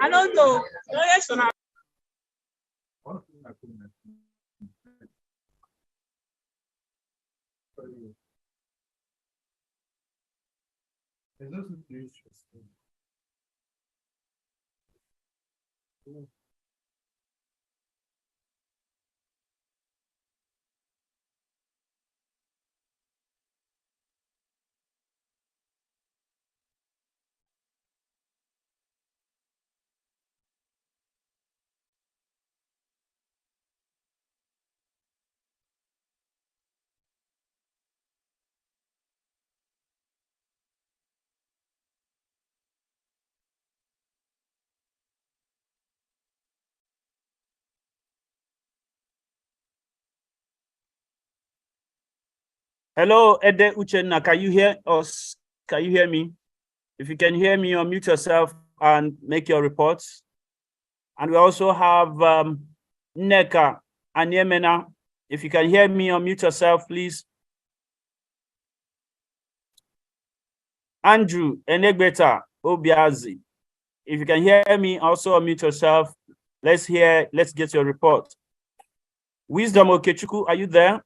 I don't know. Hello, Ede Uchenna. Can you hear us? Can you hear me? If you can hear me, unmute yourself and make your reports. And we also have Neka Anyemena. If you can hear me, unmute yourself, please. Andrew Enegbeta Obiazi. If you can hear me, also unmute yourself. Let's get your report. Wisdom Okechukwu, are you there?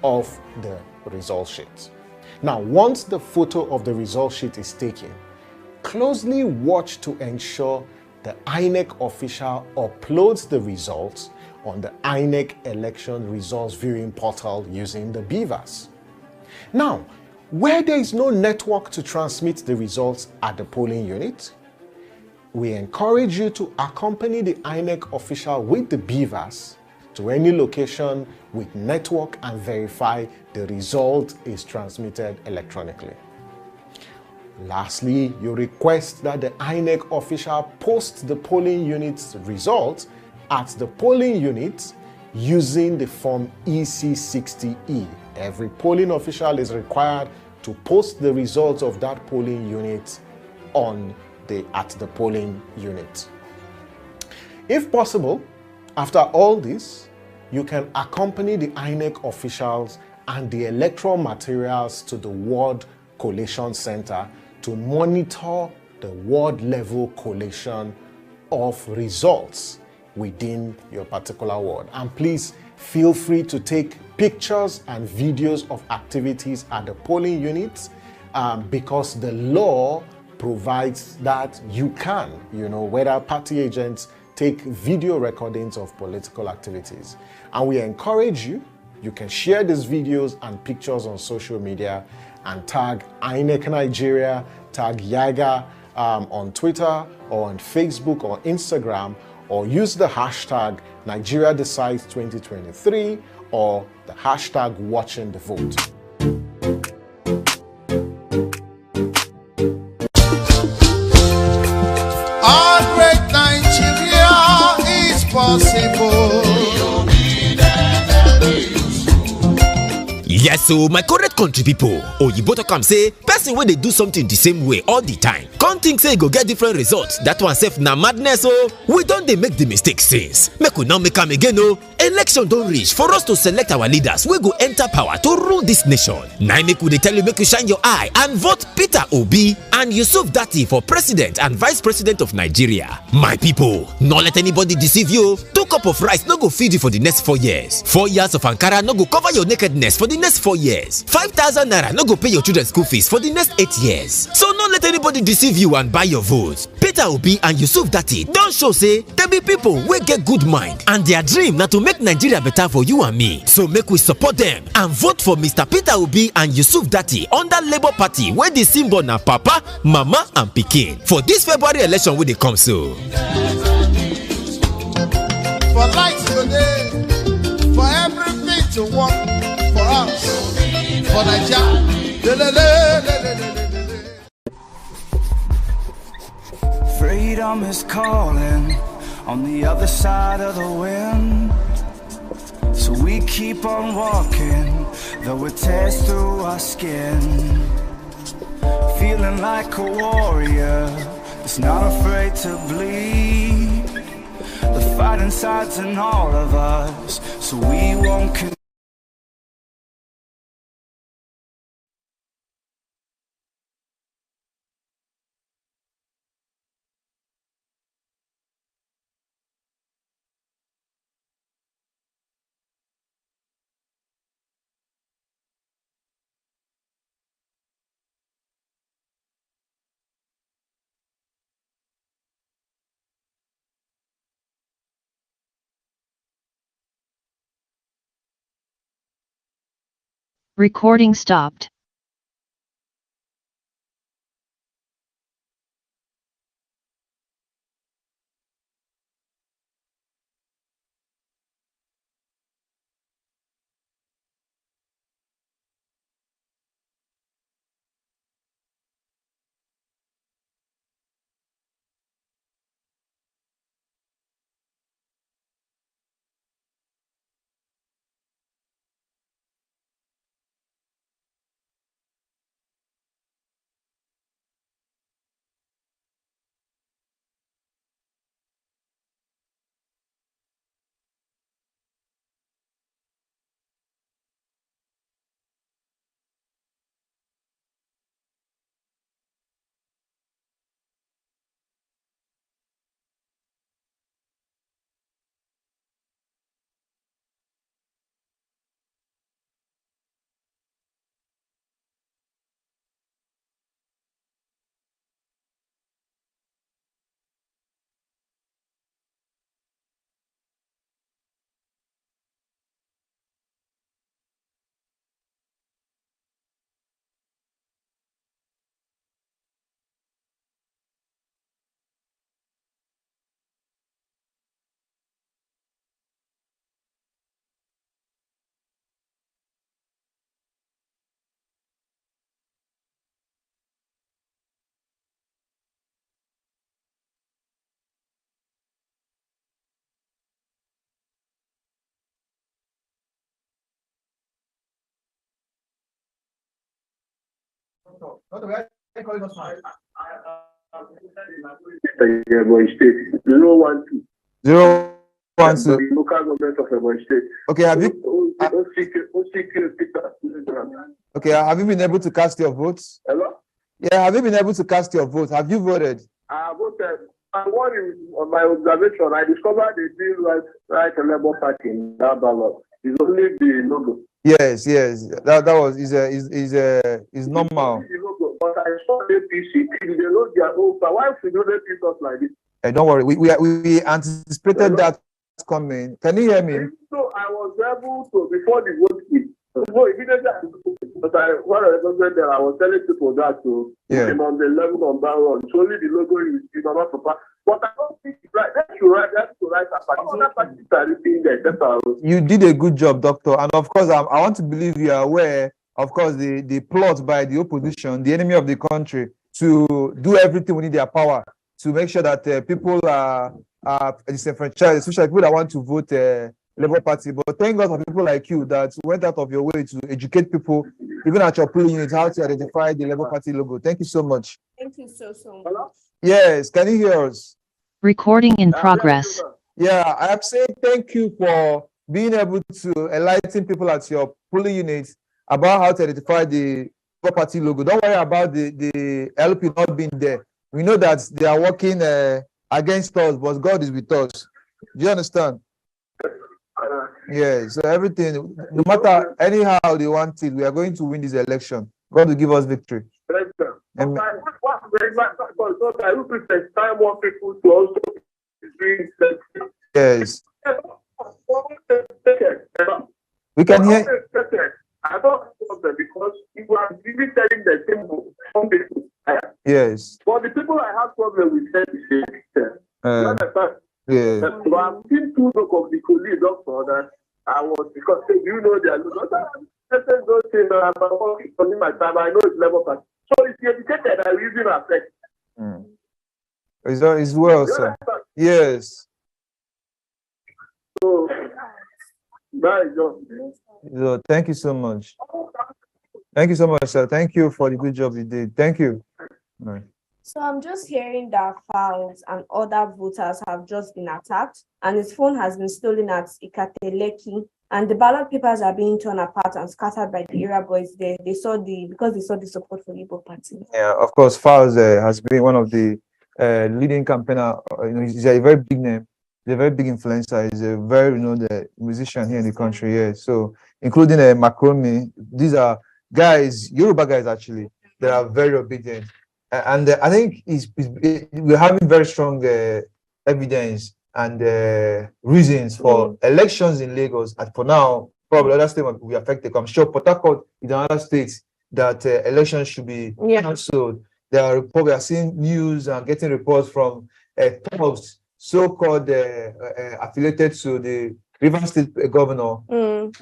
of the result sheet. Now, once the photo of the result sheet is taken, closely watch to ensure the INEC official uploads the results on the INEC election results viewing portal using the BVAS. Now, where there is no network to transmit the results at the polling unit, we encourage you to accompany the INEC official with the BVAS to any location with network and verify the result is transmitted electronically. Lastly, you request that the INEC official post the polling unit's results at the polling unit using the form EC60E. Every polling official is required to post the results of that polling unit at the polling unit. If possible, after all this, you can accompany the INEC officials and the electoral materials to the ward collation center to monitor the ward level collation of results within your particular ward. And please feel free to take pictures and videos of activities at the polling units because the law provides that you can, whether party agents take video recordings of political activities. And we encourage you can share these videos and pictures on social media and tag INEC Nigeria, tag YAGA on Twitter or on Facebook or Instagram, or use the hashtag Nigeria Decides 2023 or the hashtag Watching the Vote. Our great Nigeria is possible. Yes, so my correct country people, Oyibo talk am say person wey dey do something the same way all the time come think say go get different results. That one sef na madness. We don dey make the mistake since. Make we now make am again. Election don reach for us to select our leaders wey go enter power to rule this nation. Now make we dey tell you make you shine your eye and vote Peter Obi and UsufDatti for president and vice president of Nigeria. My people, no let anybody deceive you. 2 cups of rice no go feed you for the next 4 years. 4 years of Ankara no go cover your nakedness for the next 4 years. 5,000 naira no go pay your children's school fees for the next 8 years. So no let anybody deceive you and buy your vote. Peter Obi and UsufDatti don show say dem be people wey get good mind and their dream na to make Nigeria better for you and me. So make we support them and vote for Mr. Peter Obi and UsufDatti under Labour Party where the symbol na Papa, Mama and Pikin for this February election wey dey come so. For lights today, for everything to work for us, for Nigeria. Freedom is calling on the other side of the wind. So we keep on walking, though it tears through our skin. Feeling like a warrior that's not afraid to bleed. The fight inside's in all of us, so we won't Recording stopped. State 012. 012. The local government of Ebonyi State. Okay, have you? Okay, have you been able to cast your votes? Hello? Yeah, have you been able to cast your vote? Have you voted? I voted. And what is on my observation, I discovered the bill right Labour Party in that ballot. It's only the logo. Yes. That was is normal. But I saw APC. They know their own. But why should they pick us like this? Hey, don't worry. We anticipated that coming. Can you hear me? So I was able to before the vote. So immediately, but when I was telling people that to on the level on that it's only the logo is MAMA.PAPA. But I don't think it's right. That's to write that. You did a good job, Doctor. And of course, I want to believe you are aware, of course, the plot by the opposition, the enemy of the country, to do everything within their power to make sure that people are disenfranchised, especially people that want to vote Labour Party. But thank God for people like you that went out of your way to educate people, even at your polling unit, how to identify the Labour Party logo. Thank you so much. Thank you so much. Yes, can you hear us? Recording in progress. Yeah, I am saying thank you for being able to enlighten people at your polling units about how to identify the Labour Party logo. Don't worry about the LP not being there. We know that they are working against us, but God is with us. Do you understand? Yeah, so everything, no matter anyhow they want it, we are going to win this election. God will give us victory. Amen. Yes. We can hear. I don't know them because you are really telling the same people. Yes. But the people I have problem with them is yeah. So I've seen two look of the colleague doctor that I was because you know they are don't say I'm my time. I know it's level pass. So if you're educated, I'm using affect. It's well, sir. Yes. So So thank you so much. Thank you so much, sir. Thank you for the good job you did. Thank you. Right. So I'm just hearing that Files and other voters have just been attacked, and his phone has been stolen at Ikateleki, and the ballot papers are being torn apart and scattered by the area boys there. Because they saw the support for Labour Party. Yeah, of course, Files has been one of the leading campaigner. He's a very big name. He's a very big influencer. He's a very renowned musician here in the country. Yeah, so including Macromi. These are guys, Yoruba guys actually. They are very obedient. And I think we're having very strong evidence and reasons for elections in Lagos. And for now, probably other states will be affected. I'm sure Port Harcourt is another state that elections should be cancelled. We are seeing news and getting reports from thugs, so-called affiliated to the Rivers State governor,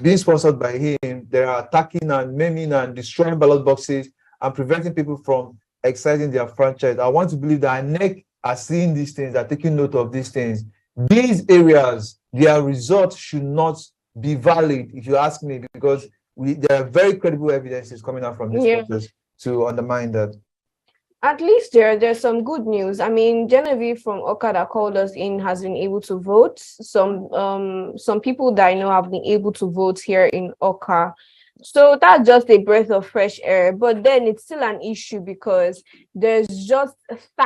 being sponsored by him. They are attacking and maiming and destroying ballot boxes and preventing people from exercising their franchise. I want to believe that INEC are seeing these things, are taking note of these things. These areas, their results should not be valid, if you ask me, because there are very credible evidences coming out from this process to undermine that. At least there's some good news. I mean, Genevieve from Oka that called us in has been able to vote. Some people that I know have been able to vote here in Oka. So that's just a breath of fresh air, but then it's still an issue because there's just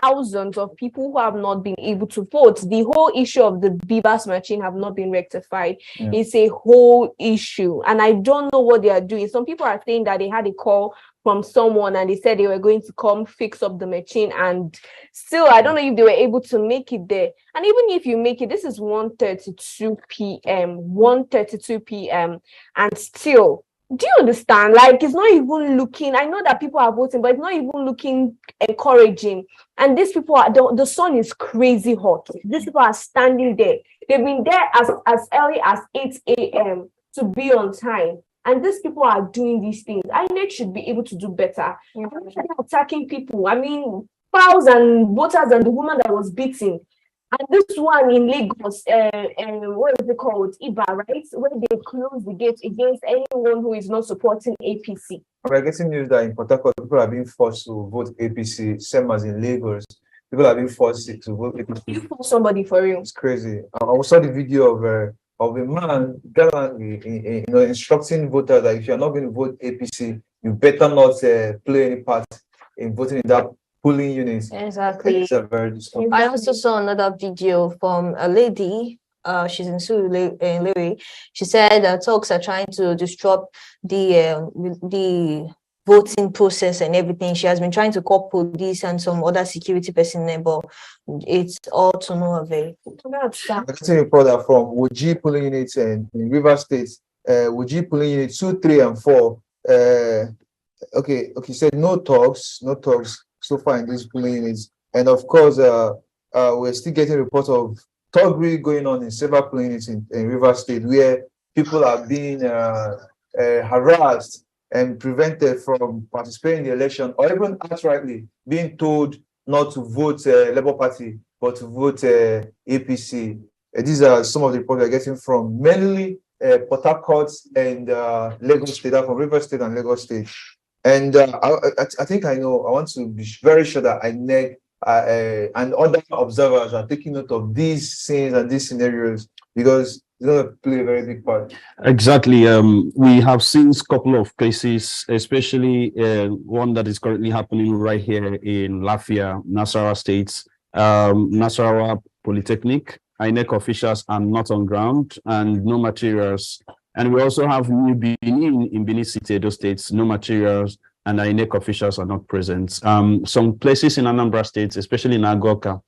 thousands of people who have not been able to vote. The whole issue of the BVAS machine have not been rectified. It's a whole issue, and I don't know what they are doing. Some people are saying that they had a call from someone and they said they were going to come fix up the machine, and still I don't know if they were able to make it there. And even if you make it, this is 1:32 p.m. and still, do you understand? Like, it's not even looking, I know that people are voting, but it's not even looking encouraging. And these people are, the sun is crazy hot. These people are standing there. They've been there as early as 8 a.m. to be on time. And these people are doing these things. INEC should be able to do better. They're attacking people. I mean, Files and voters and the woman that was beaten. And this one in Lagos, what is it called? Ibeh, right? Where they close the gate against anyone who is not supporting APC. We're getting news that in Port Harcourt, people are being forced to vote APC, same as in Lagos. People are being forced to vote APC. You force somebody for real. It's crazy. I saw the video of a man gallantly, instructing voters that if you're not going to vote APC, you better not play any part in voting in that polling unit. Exactly. It's a very disgusting. I also saw another video from a lady. She's in Surulere. She said talks are trying to disrupt the voting process and everything. She has been trying to call police and some other security personnel, but it's all to no avail. I can report that from Woji polling units in River State, Woji polling unit 2, 3, and 4. Okay, said no talks so far in these polling units, and of course, we're still getting reports of thuggery going on in several polling units in River State, where people are being harassed and prevented from participating in the election, or even outrightly being told not to vote Labour Party, but to vote APC. These are some of the reports we're getting from mainly Port Harcourt and Lagos State, from River State and Lagos State. And I think I want to be very sure that INEC and other observers are taking note of these scenes and these scenarios, because it's going to play a very big part. Exactly. We have seen a couple of cases, especially one that is currently happening right here in Lafia, Nasarawa State, Nasarawa Polytechnic. INEC officials are not on ground and no materials. And we also have New Benin in Benin City, those states, no materials, and INEC officials are not present. Some places in Anambra State, especially in Agoka,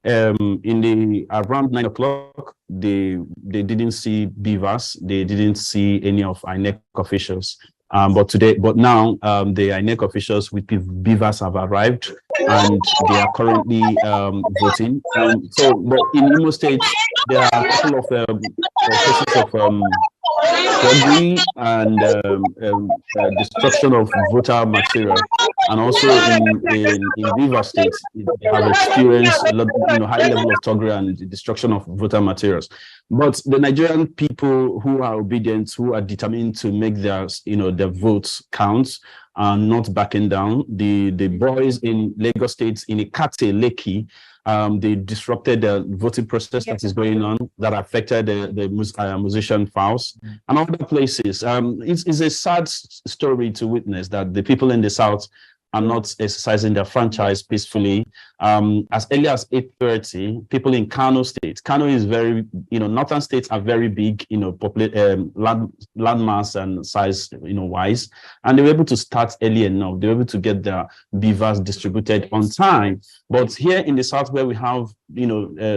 around 9 o'clock, they didn't see BVAS, they didn't see any of INEC officials. But now the INEC officials with BVAS have arrived and they are currently voting. But in Imo State, there are a couple of cases of thuggery and destruction of voter material, and also in River State, they have experienced a lot, high level of thuggery and destruction of voter materials. But the Nigerian people who are obedient, who are determined to make their votes count, are not backing down. The boys in Lagos State, in Ikate, Lekki, they disrupted the voting process that is going on, that affected the musician files and other places. It's a sad story to witness that the people in the South are not exercising their franchise peacefully. As early as 8:30, people in Kano State. Kano is very, northern states are very big, land mass and size, wise, and they were able to start early enough. They were able to get their BVAS distributed on time. But here in the South, where we have,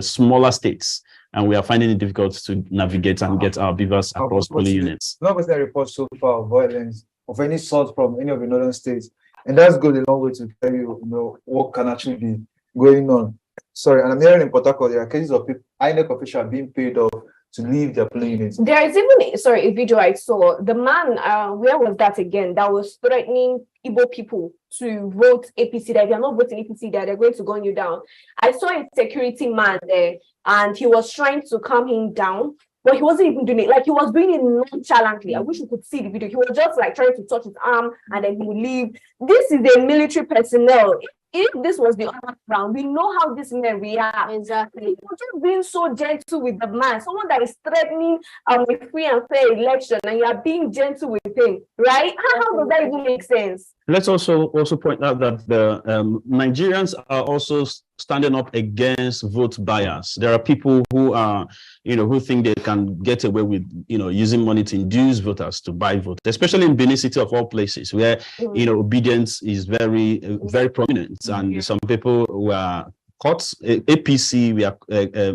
smaller states, and we are finding it difficult to navigate and get our BVAS across polling units. Not was there reports so far of violence of any sort from any of the northern states. And that's good a long way to tell you, what can actually be going on. Sorry, and I'm hearing in Port Harcourt, there are cases of people, INEC officials being paid off to leave their polling units. There is even, a video I saw. The man, where was that again? That was threatening Igbo people to vote APC. That if you're not voting APC, that they're going to gun you down. I saw a security man there, and he was trying to calm him down. But he wasn't even doing it. Like, he was doing it nonchalantly. I wish you could see the video. He was just like trying to touch his arm and then he would leave. This is a military personnel. If this was the other ground, we know how this men react. Exactly. You're just being so gentle with the man, someone that is threatening a free and fair election, and you are being gentle with him, right? How does that even make sense? Let's also point out that the Nigerians are also standing up against vote bias. There are people who are, who think they can get away with, using money to induce voters to buy votes, especially in Benin City of all places, where, obedience is very, very prominent. And some people were caught, APC, we are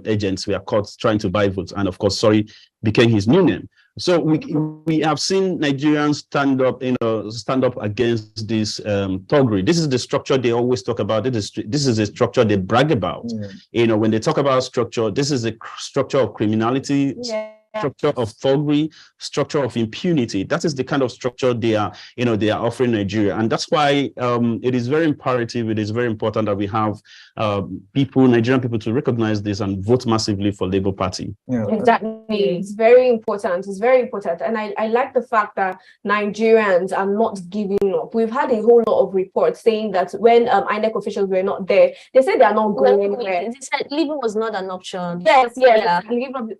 agents, we are caught trying to buy votes. And of course, became his new name. So we have seen Nigerians stand up against this thuggery. This is the structure they always talk about. This is the structure they brag about. When they talk about structure, this is a structure of criminality. structure of thuggery, structure of impunity. That is the kind of structure they are offering Nigeria. And that's why it is very imperative, it is very important that we have Nigerian people to recognize this and vote massively for Labour Party. Yeah. Exactly. It's very important. It's very important. And I like the fact that Nigerians are not giving up. We've had a whole lot of reports saying that when INEC officials were not there, they said they are not going anywhere. They said leaving was not an option. Yes,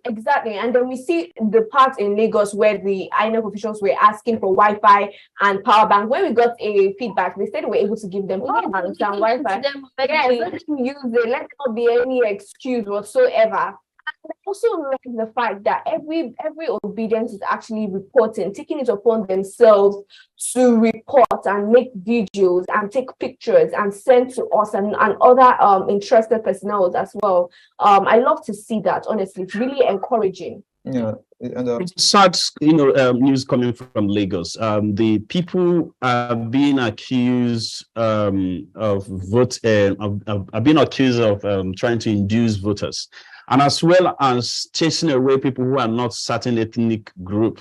exactly. And then we see the part in Lagos where the INEC officials were asking for Wi-Fi and power bank. When we got a feedback, they said we were able to give them power banks and Wi-Fi. Yes, let them use it. Let there not be any excuse whatsoever. I also like the fact that every obedience is actually reporting, taking it upon themselves to report and make videos and take pictures and send to us and other interested personnel as well. I love to see that, honestly. It's really encouraging. Yeah, and sad, news coming from Lagos. The people are being accused of being accused of trying to induce voters, and as well as chasing away people who are not certain ethnic group.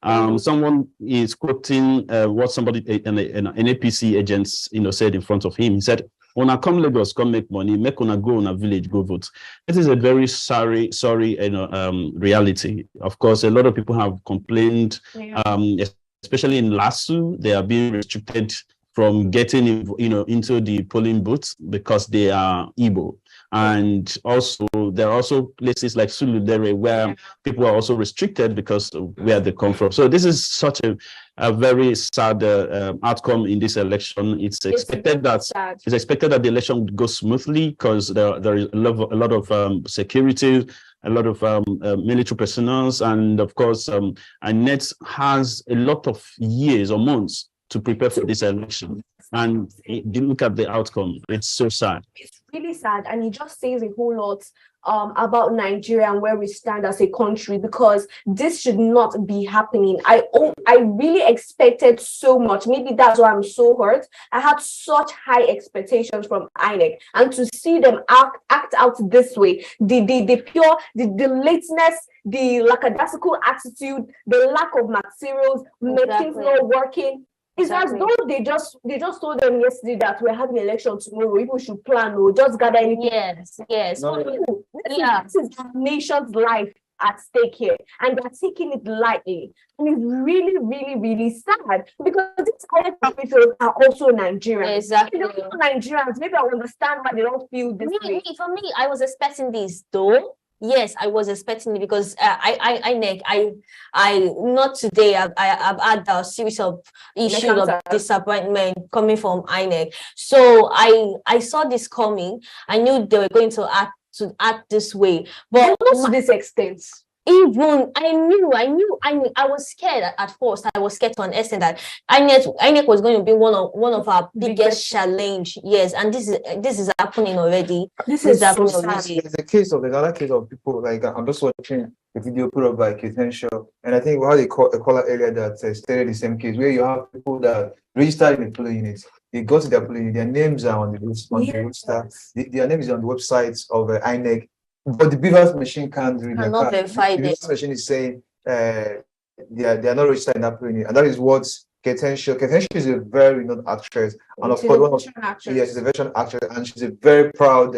Someone is quoting what somebody, an APC agent, said in front of him. He said, "When I come Lagos, come make money, make una go on a village, go vote." It is a very sorry reality. Of course, a lot of people have complained, especially in LASU, they are being restricted from getting into the polling booth because they are Igbo. And also, there are also places like Suludere where people are also restricted because of where they come from. So this is such a very sad outcome in this election. It's expected that the election would go smoothly because there is a lot of security, a lot of military personnel, and of course, INEC has a lot of years or months to prepare for this election. And you look at the outcome, it's so sad. It's really sad, and it just says a whole lot about Nigeria and where we stand as a country, because this should not be happening. I really expected so much. Maybe that's why I'm so hurt. I had such high expectations from INEC, and to see them act out this way, the lateness, the lackadaisical attitude, the lack of materials, machines not working. It's as though they just told them yesterday that we're having an election tomorrow. People should plan or just gather anything. Yes. This is the nation's life at stake here, and they're taking it lightly. And it's really, really, really sad because these other officials are also Nigerians. Exactly. If they're not Nigerians, maybe I understand why they don't feel this way. For me, I was expecting this though. Yes, I was expecting it because I not today. I've had a series of issues of disappointment coming from INEC. So I saw this coming. I knew they were going to act this way, but not to this extent. Even I was scared at first. I was scared to an extent that INEC was going to be one of our biggest challenge. Yes, and this is happening already. This is happening already. There's another case of people like I'm just watching a video put up by Kitenshaw, and I think we had a caller earlier that stated the same case where you have people that registered in the polling units. They go to their polling unit, their names are on the register. Their name is on the website of INEC. But the BVAS machine can't read their card. The BVAS machine is saying they are not registered in that polling, and that is what Kitenshaw is a very known actress, and of course she's a veteran actress, and she's a very proud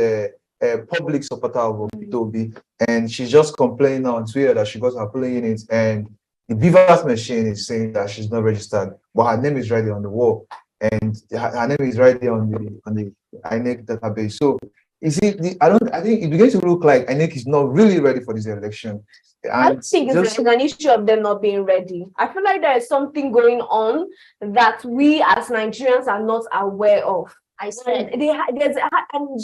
public supporter of Obi, and she's just complaining on Twitter that she got her polling unit, and the BVAS machine is saying that she's not registered, but her name is right there on the wall, and her name is right there on the INEC database. So you see, I think it begins to look like INEC is not really ready for this election. I think it's an issue of them not being ready. I feel like there is something going on that we as Nigerians are not aware of. I said there's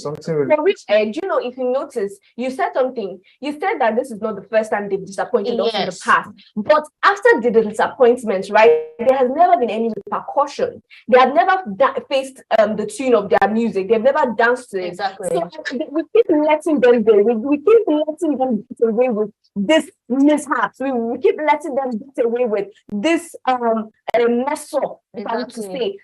something really. For which edge, if you notice, you said something. You said that this is not the first time they've disappointed us in the past. But after the disappointments, right, there has never been any repercussion. They have never faced the tune of their music. They've never danced to it. Exactly. So we keep letting them go. We keep letting them get away with this mishaps. We keep letting them get away with this mess up. If I want to say,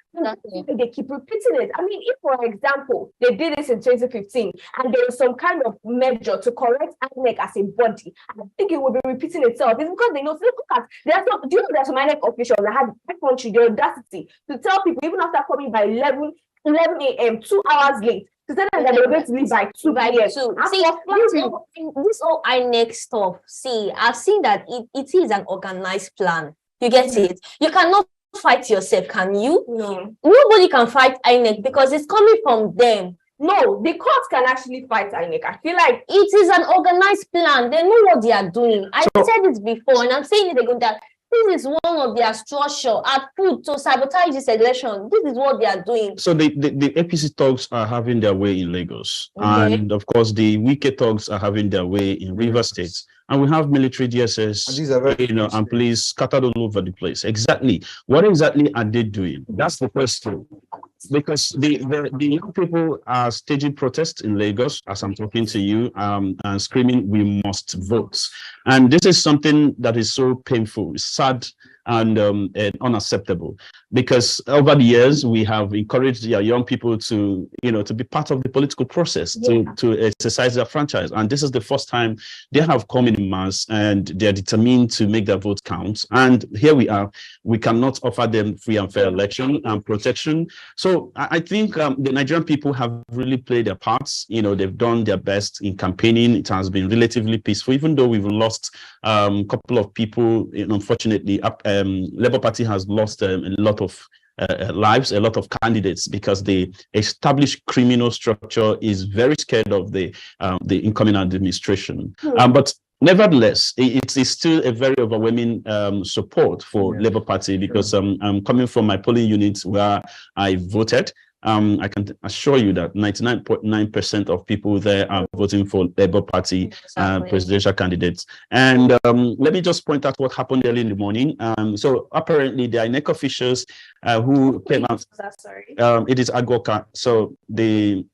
they keep repeating it. I mean, if, for example, they did this in 2015 and there was some kind of measure to correct INEC as a body, I think it will be repeating itself. It's because they know, so look at, do you know there's some INEC officials that had the audacity to tell people, even after coming by 11 a.m., 2 hours late, to tell them that they were going to leave by 2 p.m. See, this whole INEC stuff, see, I've seen that it is an organized plan. You get it? You cannot fight yourself, can you? No. Nobody can fight INEC because it's coming from them. No, the courts can actually fight INEC. I feel like it is an organized plan. They know what they are doing. I said it before, and I'm saying it again, that this is one of their structure at foot to sabotage this election. This is what they are doing. So the APC thugs are having their way in Lagos. Okay. And of course, the wicked thugs are having their way in River State. And we have military DSS, and police scattered all over the place. Exactly. What exactly are they doing? That's the question. Because the young people are staging protests in Lagos, as I'm talking to you, and screaming, "We must vote." And this is something that is so painful, sad, and unacceptable. Because over the years, we have encouraged our young people to, to be part of the political process, to exercise their franchise. And this is the first time they have come in mass, and they're determined to make their vote count. And here we are. We cannot offer them free and fair election and protection. So I think the Nigerian people have really played their parts. They've done their best in campaigning. It has been relatively peaceful, even though we've lost a couple of people. Unfortunately, Labour Party has lost a lot of lives, a lot of candidates, because the established criminal structure is very scared of the incoming administration. But nevertheless, it is still a very overwhelming support for Labour Party, because I'm coming from my polling unit where I voted. I can assure you that 99.9% of people there are voting for Labour Party presidential candidates. And let me just point out what happened early in the morning. So apparently the INEC officials who came out, it is Agoka. So the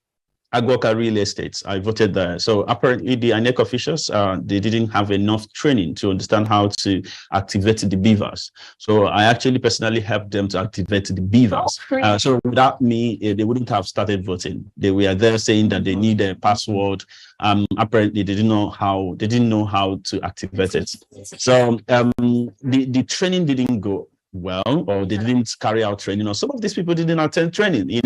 Agoka Real Estate, I voted there. So apparently the INEC officials, they didn't have enough training to understand how to activate the BVAS. So I actually personally helped them to activate the BVAS. So without me, they wouldn't have started voting. They were there saying that they need a password. Apparently they didn't know how to activate it. So the training didn't go well, or they didn't carry out training, or some of these people didn't attend training.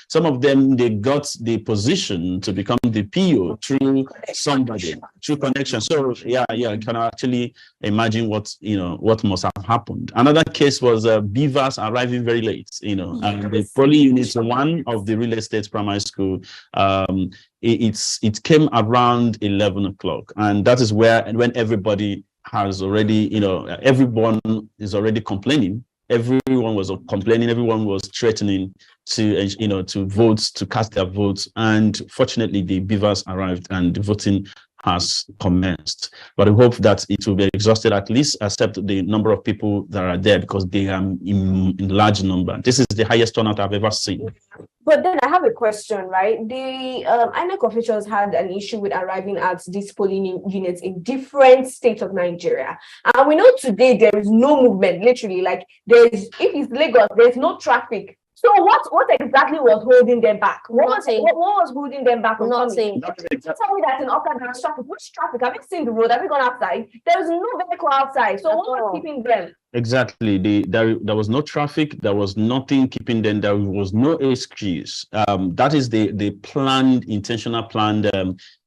Some of them, they got the position to become the PO through somebody, through connection. So I can actually imagine what must have happened. Another case was BVAS arriving very late, and the polling unit, one of the real estate primary school, it came around 11 o'clock, and that is when everybody has already, everyone is already complaining. Everyone was complaining. Everyone was threatening to vote, to cast their votes. And fortunately, the BVAS arrived and the voting has commenced. But I hope that it will be exhausted, at least except the number of people that are there, because they are in large number. This is the highest turnout I've ever seen. But then I have a question, right? The INEC officials had an issue with arriving at these polling units in different states of Nigeria. And we know today there is no movement, literally. Like, if it's Lagos, there's no traffic. So what exactly was holding them back? What was holding them back? Nothing. Tell me that in Okada there's traffic. Which traffic? Have you seen the road? Have you gone outside? There is no vehicle outside. So what was keeping them? Exactly. There was no traffic. There was nothing keeping them. There was no excuse. That is the planned, intentional planned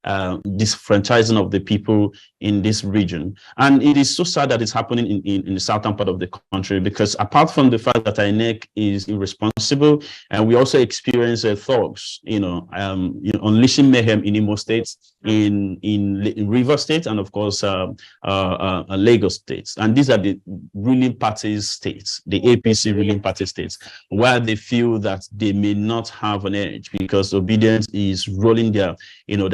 disfranchising of the people in this region. And it is so sad that it's happening in the southern part of the country, because apart from the fact that INEC is irresponsible, and we also experience thugs, unleashing mayhem in Imo State, in River State, and of course Lagos State. And these are the ruling party states, the APC ruling party states, where they feel that they may not have an edge because obedience is rolling their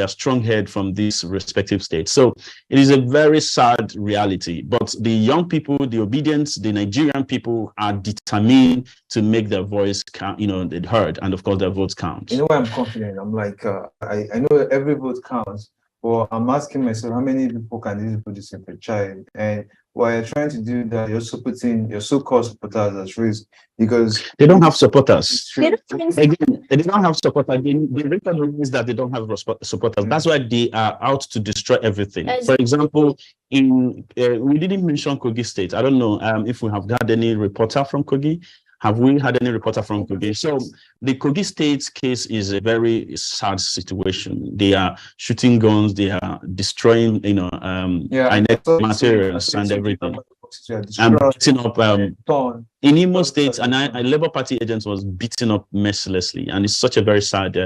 strong head from these respective states. So it is a very sad reality. But the young people, the obedience, the Nigerian people are determined to make their voice count, heard, and of course their votes count. I'm confident. I'm like, I know every vote counts. Well, I'm asking myself, how many people can these people disenfranchise? And while you're trying to do that, you're also putting your so-called supporters at risk because they don't have supporters. Again, they don't have supporters. The record means that they don't have supporters. That's why they are out to destroy everything. For example, we didn't mention Kogi State. I don't know if we have had any reporter from Kogi. Have we had any reporter from Kogi? So the Kogi State case is a very sad situation. They are shooting guns. They are destroying, materials and everything. And beating up in Imo State, a Labour Party agent was beaten up mercilessly, and it's such a very sad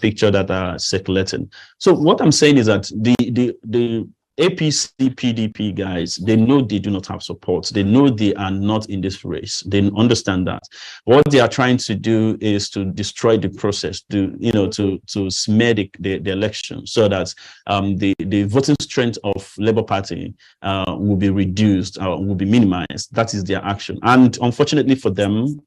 picture that are circulating. So what I'm saying is that the APC, PDP guys, they know they do not have support. They know they are not in this race. They understand that. What they are trying to do is to destroy the process, to smear the election so that the voting strength of Labour Party will be reduced, will be minimized. That is their action. And unfortunately for them,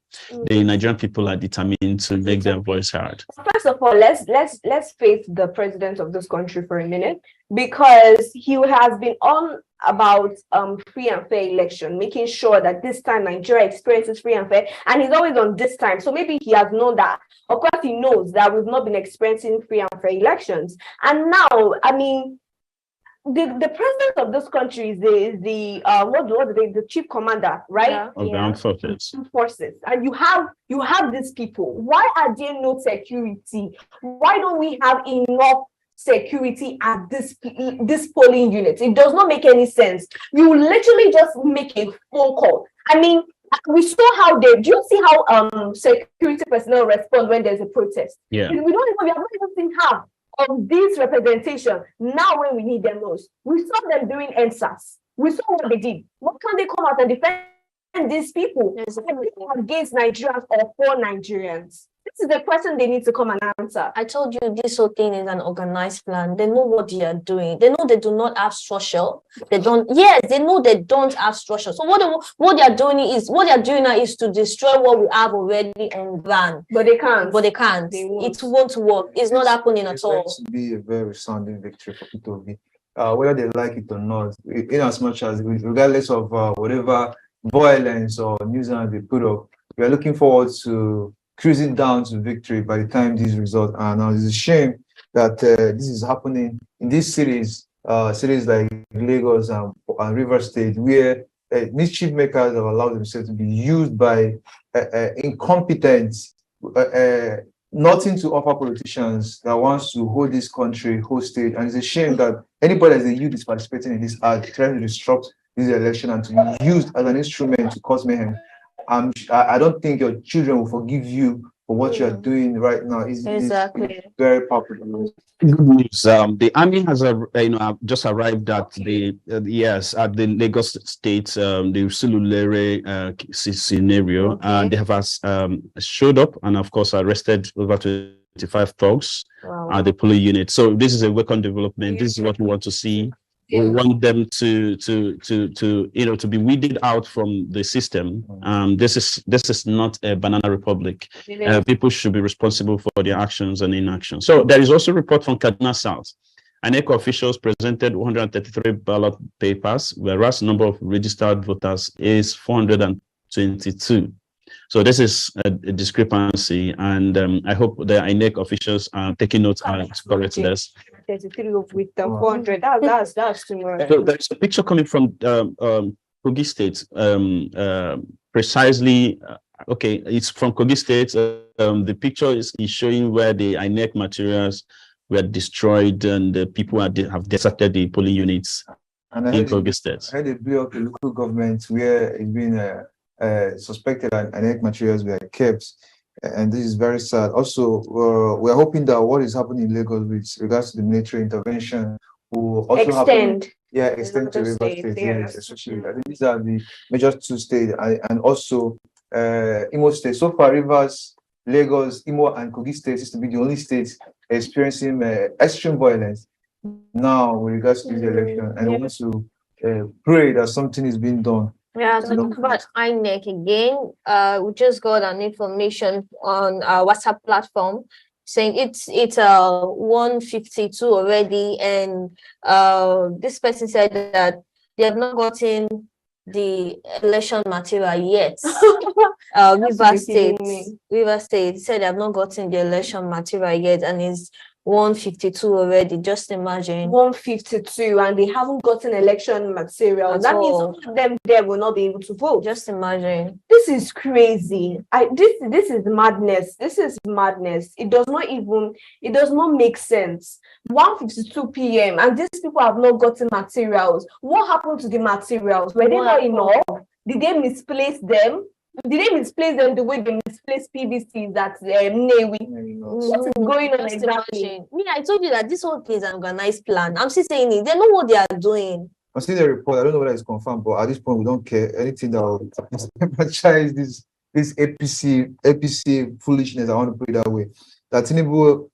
the Nigerian people are determined to make their voice heard. First of all, let's face the president of this country for a minute, because he has been on about free and fair election, making sure that this time Nigeria experiences free and fair, and he's always on this time. So maybe he has known that. Of course, he knows that we've not been experiencing free and fair elections. And now, I mean, the president of this country is the chief commander, right? Yeah. Of the armed forces. And you have these people. Why are there no security? Why don't we have enough security at this polling unit? It does not make any sense. You literally just make a phone call. I mean, we saw how do you see how security personnel respond when there's a protest? Yeah. We have not even seen half of this representation now when we need them most. We saw them doing NSAS. We saw what they did. Why can't they come out and defend these people against Nigerians or for Nigerians? This is the question they need to come and answer. I told you this whole thing is an organized plan. They know what they are doing. They know they do not have structure. They know they don't have structure. So what they are doing now is to destroy what we have already and ban. But they can't. It won't work. It's not happening at all. It's going to be a very resounding victory for Peter Obi. Whether they like it or not, in as much as regardless of whatever violence or nuisance they put up, we are looking forward to cruising down to victory by the time these results are now. It's a shame that this is happening in these cities like Lagos and River State, where mischief makers have allowed themselves to be used by incompetent, nothing to offer politicians that wants to hold this country hostage. And it's a shame that anybody as a youth is participating in this act, trying to disrupt this election and to be used as an instrument to cause mayhem. I don't think your children will forgive you for what you are doing right now. It's very popular. Good news. The army has just arrived at the Lagos State, the Sululere scenario, and they have showed up and of course arrested over 25 thugs at the police unit. So this is a welcome development. This is what we want to see. We want them to be weeded out from the system. This is not a banana republic. People should be responsible for their actions and inaction. So there is also a report from Kaduna South. INEC officials presented 133 ballot papers, whereas the number of registered voters is 422. So this is a discrepancy, and I hope the INEC officials are taking notes and correct this. 33 with the 400. That's too much. So there's a picture coming from Kogi State. Precisely, okay, it's from Kogi State. The picture is showing where the INEC materials were destroyed and the people have deserted the polling units in Kogi State. I had a blew up the local government where it's been suspected and INEC materials were kept. And this is very sad. Also, we're hoping that what is happening in Lagos with regards to the military intervention will also extend to River State. Yes, especially. I think these are the major two states, and also Imo State. So far, Rivers, Lagos, Imo, and Kogi State seems to be the only states experiencing extreme violence now with regards to this election. And we want to pray that something is being done. Yeah, talking about INEC again, we just got an information on our WhatsApp platform saying it's 152 already, and this person said that they have not gotten the election material yet. River State said they have not gotten the election material yet, and it's 152 already. Just imagine 152, and they haven't gotten election material. That means some of them there will not be able to vote. Just imagine. This is crazy. This is madness. This is madness. It does not make sense. 1:52 p.m. and these people have not gotten materials. What happened to the materials? Were they not enough? Did they misplace them? Did they misplace them the way they misplaced PVCs at Newi? What is going on exactly? Me, I told you that this whole thing is an organized plan. I'm still saying it. They know what they are doing. I see the report. I don't know whether it's confirmed, but at this point, we don't care. Anything that will emphasize this APC foolishness, I want to put it that way. That Tinubu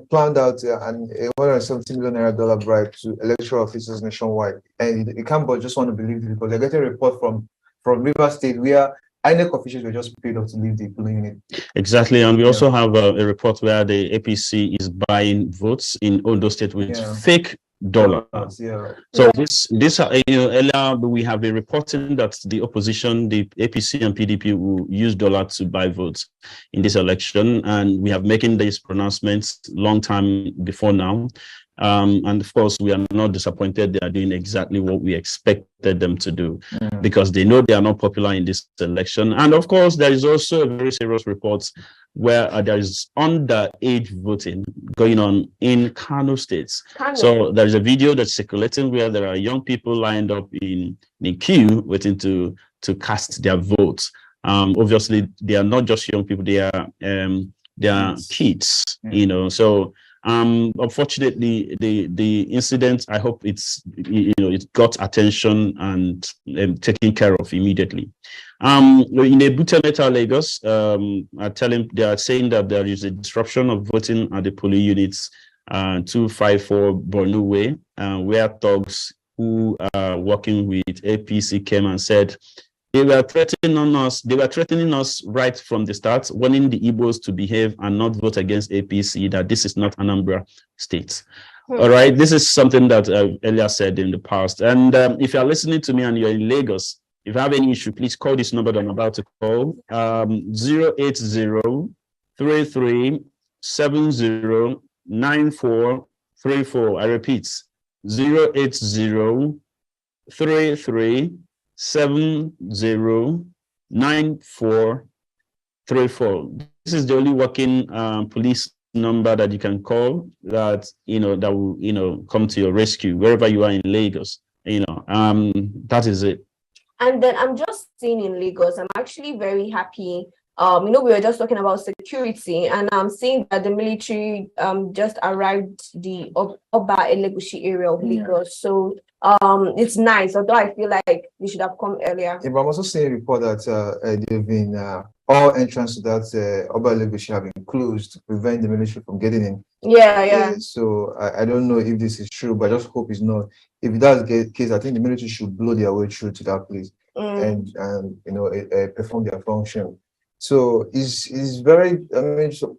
planned out an $170 million bribe to electoral officers nationwide, and you can't but just want to believe it because they're getting a report from River State where INEC officials were just paid off to leave the polling unit. Exactly, and we also have a report where the APC is buying votes in Ondo State with fake dollars. So this earlier we have been reporting that the opposition, the APC and PDP, will use dollars to buy votes in this election, and we have making these pronouncements long time before now. And of course, we are not disappointed. They are doing exactly what we expected them to do because they know they are not popular in this election. And of course, there is also a very serious report where there is underage voting going on in Kano State. So there is a video that's circulating where there are young people lined up in the queue waiting to cast their votes. Obviously, they are not just young people; they are kids. So. Unfortunately, the incident, I hope it got attention and taken care of immediately. In Ebute Metta, Lagos, they are saying that there is a disruption of voting at the polling units 254 Borno Way, where thugs who are working with APC came and said they were threatening us right from the start, wanting the Igbos to behave and not vote against APC, that this is not Anambra State. All right, this is something that earlier said in the past. And if you're listening to me and you're in Lagos, if you have any issue, please call this number that I'm about to call, 080-3370-9434. I repeat, 080-3370-9434. This is the only working police number that you can call that that will come to your rescue wherever you are in Lagos. That is it. And then I'm just seeing in Lagos, I'm actually very happy. We were just talking about security, and I'm seeing that the military just arrived the Oba Elegushi area of Lagos. So it's nice, although I feel like they should have come earlier. Yeah, but I'm also seeing a report that they've been all entrance to that Oba Elegushi have been closed to prevent the military from getting in. So I don't know if this is true, but I just hope it's not. If that's the case, I think the military should blow their way through to that place and perform their function. So it's very,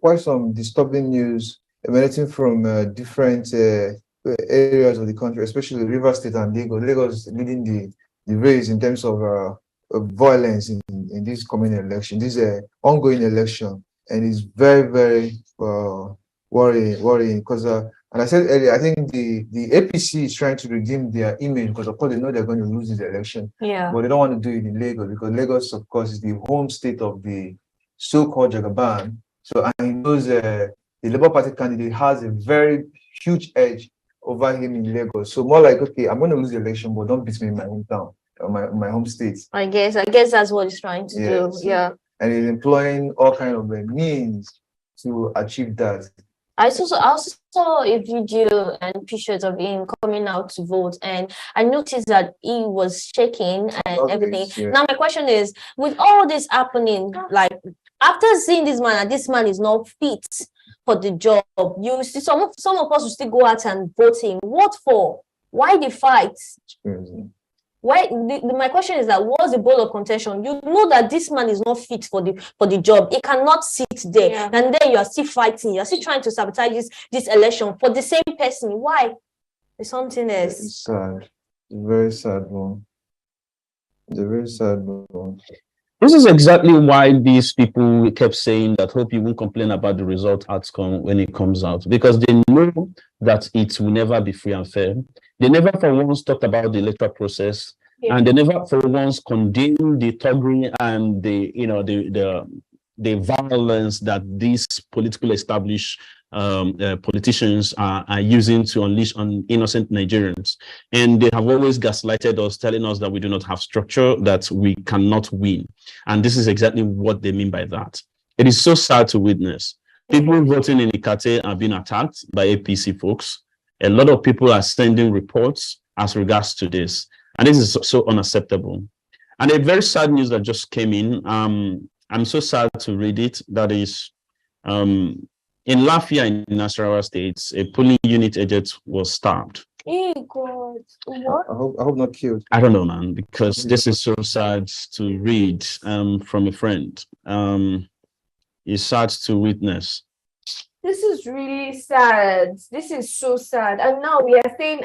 quite some disturbing news emanating from different areas of the country, especially River State and Lagos. Lagos leading the race in terms of violence in this coming election. This is an ongoing election, and it's very, very worrying because, and I said earlier, I think the APC is trying to redeem their image because, of course, they know they're going to lose this election. But they don't want to do it in Lagos because Lagos, of course, is the home state of the so-called Jagaban. So, and he knows the Labour Party candidate has a very huge edge over him in Lagos. So more like, okay, I'm going to lose the election, but don't beat me in my hometown, my home state. I guess that's what he's trying to do. And he's employing all kinds of means to achieve that. I also saw a video and pictures of him coming out to vote, and I noticed that he was shaking and everything. Now my question is, with all this happening, like after seeing this man, and this man is not fit for the job, you see some of us will still go out and vote him. What for? Why the fight? Why? My question is that what's the ball of contention? You know that this man is not fit for the job. He cannot sit there, and then you are still fighting. You are still trying to sabotage this election for the same person. Why? It's something else. It's sad. It's very sad one. It's a very sad one. This is exactly why these people kept saying that hope you won't complain about the result outcome when it comes out, because they know that it will never be free and fair. They never for once talked about the electoral process, and they never for once condemned the thuggery and the violence that these political established politicians are using to unleash on innocent Nigerians. And they have always gaslighted us, telling us that we do not have structure, that we cannot win. And this is exactly what they mean by that. It is so sad to witness. People voting in Ikate are being attacked by APC folks. A lot of people are sending reports as regards to this. And this is so unacceptable. And a very sad news that just came in. I'm so sad to read it. That is, in Lafia in Nasarawa State, a polling unit agent was stabbed. Hey God, what? I hope not killed. I don't know, man, because this is so sad to read from a friend. It's sad to witness. This is really sad. This is so sad. And now we are saying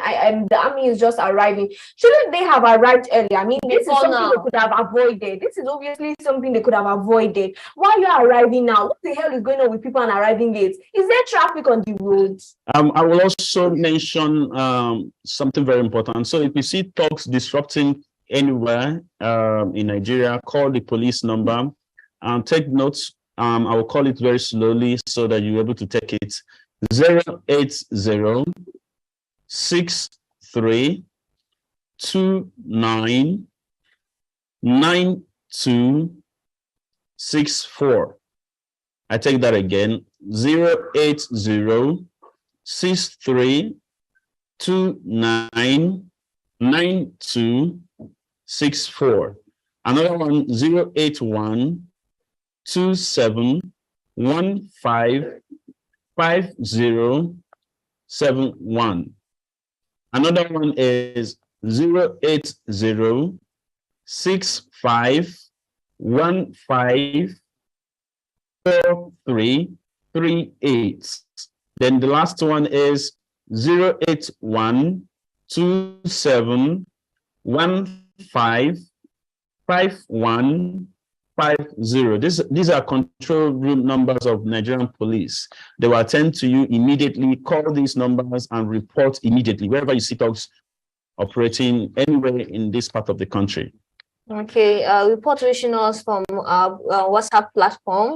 the army is just arriving. Shouldn't they have arrived earlier? I mean, this is something they could have avoided. This is obviously something they could have avoided. Why are you arriving now? What the hell is going on with people on arriving gates? Is there traffic on the roads? I will also mention something very important. So if you see talks disrupting anywhere in Nigeria, call the police number and take notes. I will call it very slowly so that you're able to take it. 080 63 29 9264. I take that again. 080 63 29 9264. Another one, 081 27155071. Another one is 08065154338. Then the last one is 08127155150. These are control room numbers of Nigerian police. They will attend to you immediately. Call these numbers and report immediately wherever you see dogs operating anywhere in this part of the country. Okay, report reaching us from our WhatsApp platform.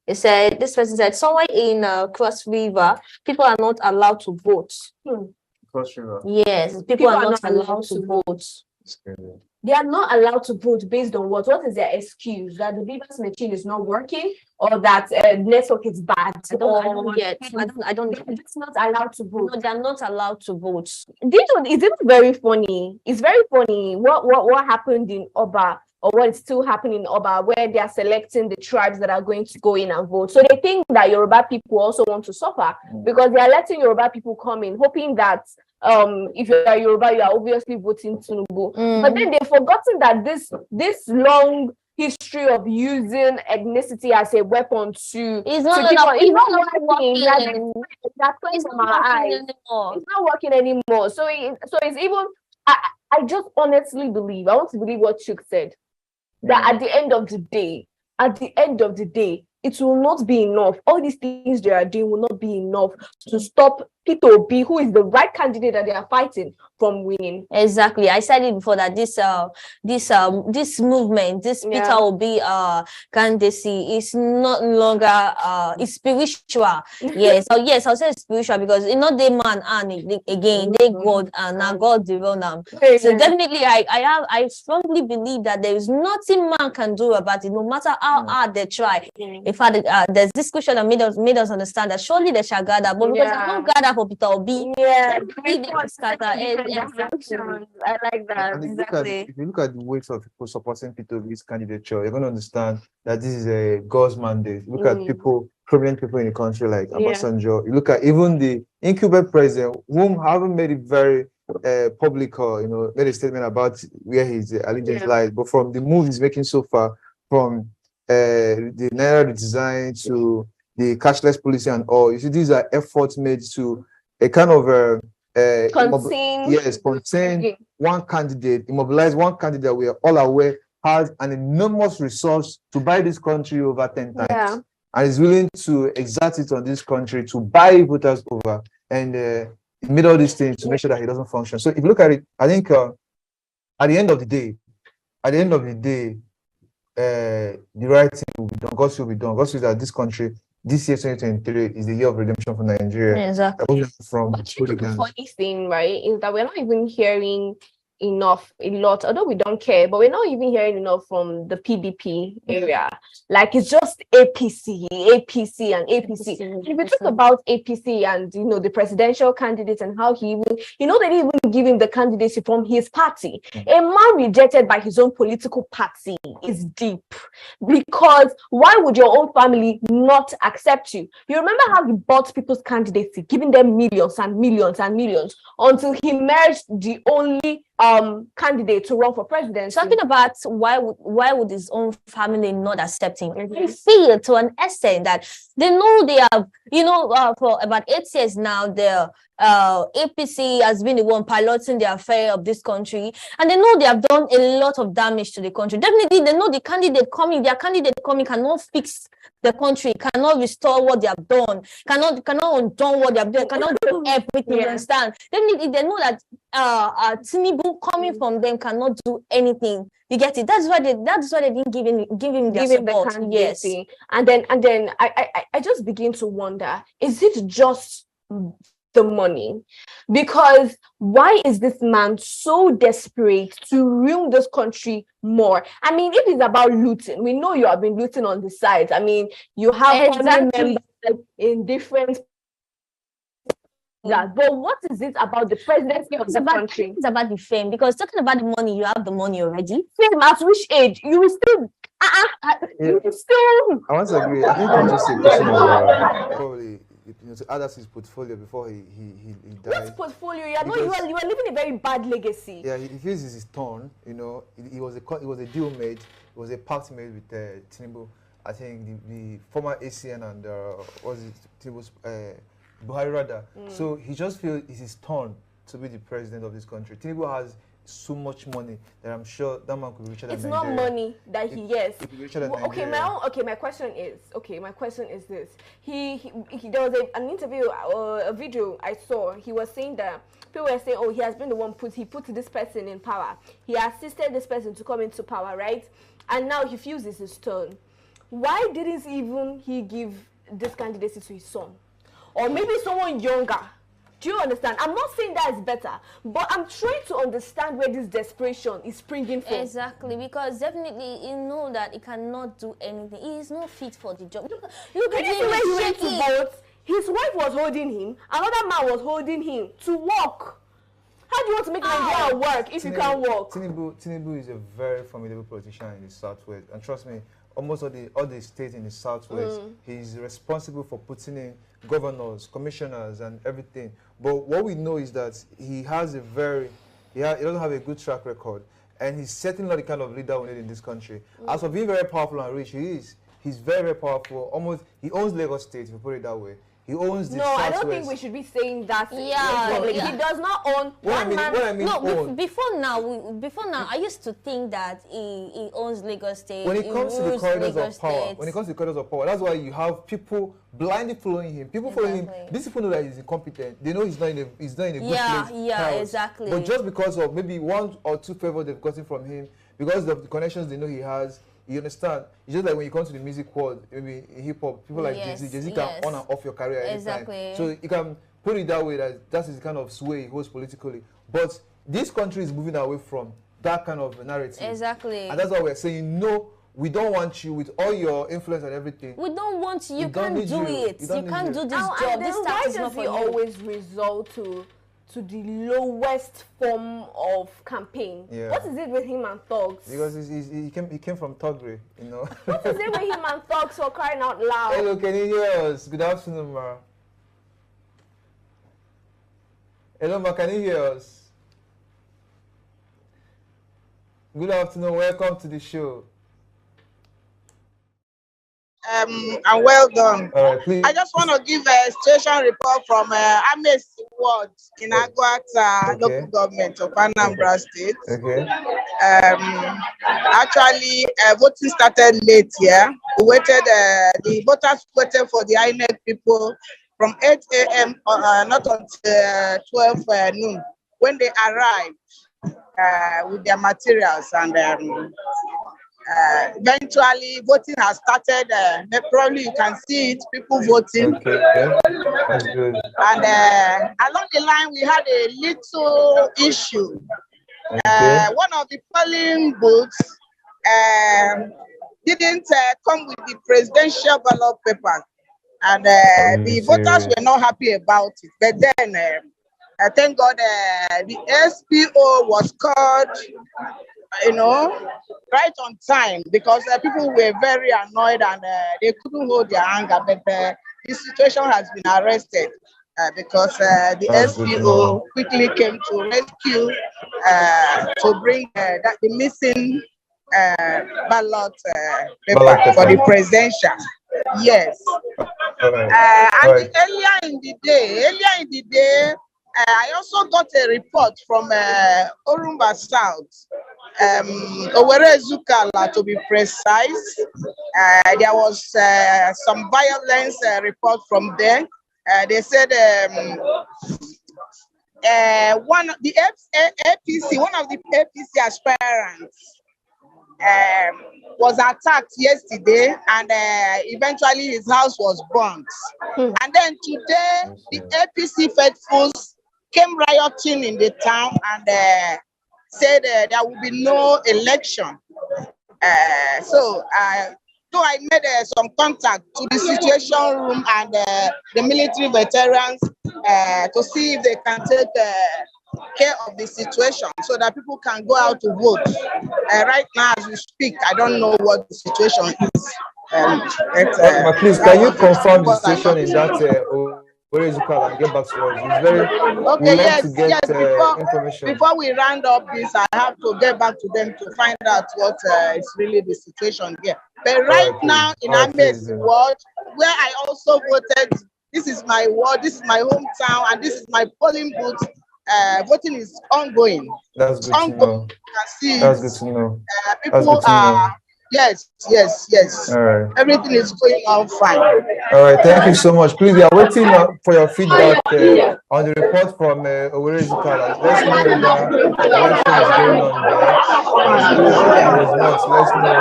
It said, this person said, somewhere in Cross River, people are not allowed to vote. Cross River? Yes, people are not allowed to vote. They are not allowed to vote based on what? What is their excuse? That the BVAS machine is not working, or that network is bad? I don't get. They're just not allowed to vote. No, they're not allowed to vote. It's even very funny. It's very funny what happened in Oba, or what is still happening in Oba, where they are selecting the tribes that are going to go in and vote. So they think that Yoruba people also want to suffer because they are letting Yoruba people come in, hoping that if you are Yoruba, you are obviously voting Tinubu. But then they've forgotten that this long history of using ethnicity as a weapon to it's not working. That's place from our eyes. It's not working anymore. So it's even. I just honestly believe. I want to believe what Chuk said. That at the end of the day, it will not be enough. All these things they are doing will not be enough to stop Peter Obi, who is the right candidate that they are fighting, from winning. Exactly. I said it before that this movement, this Peter Obi candidacy is not longer it's spiritual. Yes. So yes, I'll say it's spiritual because you know they man and again they God and now God develop. So definitely I strongly believe that there is nothing man can do about it, no matter how hard they try. In fact, there's this question that made us understand that surely they shall gather, but because I don't gather for Peter Obi, I like that. And if you look at the weight of people supporting Peter Obi's candidature, you're going to understand that this is a God's mandate. Look at prominent people in the country like Obasanjo. You look at even the incumbent president, whom haven't made it very public, made a statement about where his allegiance lies. But from the move he's making so far, from the Naira redesign to the cashless policy and all, you see, these are efforts made to a kind of contain one candidate, immobilize one candidate. We are all aware has an enormous resource to buy this country over 10 times, and is willing to exert it on this country to buy voters over, and he made all these things to make sure that he doesn't function. So if you look at it, I think at the end of the day, the right thing will be done. God will be done. God says that this country, this year 2023, is the year of redemption for Nigeria. Exactly. From the funny thing, right, is that we're not even hearing a lot, although we don't care, but we're not even hearing enough from the PDP area. Like, it's just APC. And if we talk about APC and the presidential candidate and how he will, they didn't even give him the candidacy from his party. A man rejected by his own political party is deep, because why would your own family not accept you? You remember how he bought people's candidacy, giving them millions and millions and millions, until he merged the only candidate to run for president. Talking about why would his own family not accept him? I feel to an extent that they know they have, for about 8 years now, the APC has been the one piloting the affair of this country, and they know they have done a lot of damage to the country. Definitely, they know their candidate coming cannot fix the country, cannot restore what they have done, cannot undo what they have done, cannot do everything. You understand? Definitely, they know that Tinubu coming from them cannot do anything. You get it? That's why they didn't give him their support. The candidacy. And then I just begin to wonder, is it just the money? Because why is this man so desperate to ruin this country more? I mean, if it's about looting, we know you have been looting on the sides. I mean, you have members in different. But what is it about the presidency of the country? It's about the fame, because talking about the money, you have the money already. Fame at which age? You will still I want to agree. I think I'm just a question of probably to add up his portfolio before he died. What portfolio? You are living a very bad legacy. Yeah, he feels it's his turn. It was a deal made. It was a pact made with Tinubu. I think the former ACN and Tinubu's Buhari rather. So he just feels it's his turn to be the president of this country. Tinubu has so much money that I'm sure that man could be richer than It's Nigeria. not money that he gets. My question is this. There was an interview, a video I saw. He was saying that people were saying, he has been the one he put this person in power. He assisted this person to come into power, right? And now he feels it's his turn. Why didn't he give this candidacy to his son? Or maybe someone younger? Do you understand? I'm not saying that is better, but I'm trying to understand where this desperation is springing from. Exactly, because definitely he know that he cannot do anything. He is not fit for the job. Look at him. When he went to vote, his wife was holding him. Another man was holding him to walk. How do you want to make Nigeria work if you can't walk? Tinubu is a very formidable politician in the Southwest, and trust me, almost all the states in the Southwest, he's responsible for putting in governors, commissioners, and everything. But what we know is that he doesn't have a good track record, and he's certainly not the kind of leader we need in this country. As for being very powerful and rich, he's very, very powerful. He owns Lagos State, if you put it that way. He owns the Southwest. I don't think we should be saying that. Yeah. He does not own Before now, I used to think that he owns Lagos State. When it comes to the corridors of power, that's why you have people blindly following him. People following him. These people know that he's incompetent. They know he's not in a good place. Yeah, exactly. But just because of maybe 1 or 2 favors they've gotten from him, because of the connections they know he has, you understand? It's just like when you come to the music world, maybe in hip hop, people like Jay-Z can on and off your career anytime. So you can put it that way, that is the kind of sway he holds politically. But this country is moving away from that kind of narrative. Exactly. And that's why we're saying, no, we don't want you with all your influence and everything. We don't want you. You can't do it. You can't do this job. This why is not does for he you. always result to the lowest form of campaign? Yeah. What is it with him and thugs? Because he came from Togri, What is it with him and thugs for crying out loud? Hello, can you hear us? Good afternoon, ma. Hello, ma, can you hear us? Good afternoon. Welcome to the show. And well done. All right, please. I just want to give a situation report from Ames Ward in Aguata local government of Anambra State. Okay. Actually, voting started late here. We waited, the voters waited for the INEC people from 8 a.m. Not until 12 noon when they arrived with their materials, and eventually voting has started. Probably you can see it, people voting. Okay. That's good. And along the line, we had a little issue. Okay. One of the polling booths didn't come with the presidential ballot paper, and the voters were not happy about it. But then, thank God, the SPO was called, right on time, because people were very annoyed and they couldn't hold their anger. But the situation has been arrested because the SPO quickly came to rescue to bring the missing ballot paper for the presidential. Yes. And earlier in the day, I also got a report from Orumba South, Owere Zukala to be precise. There was some violence report from there. They said one of the APC aspirants was attacked yesterday, and eventually his house was burnt. And then today, the APC faithfuls came rioting in the town and said there will be no election. So I made some contact to the situation room and the military veterans to see if they can take care of the situation so that people can go out to vote. Right now, as we speak, I don't know what the situation is. Please, can you confirm the situation in that where is Zukala and get back to us? It's very okay. Yes, to get, information. Before we round up this, I have to get back to them to find out what is really the situation here. But right now in Ames ward, where I also voted, this is my ward, this is my hometown, and this is my polling booth. Voting is ongoing. That's good to know. That's good to know. People are. Yes. All right. Everything is going on fine. All right. Thank you so much. Please, we are waiting for your feedback on the report from Owere Zukala. Let's know whether the election is going on there. If it is not, let's know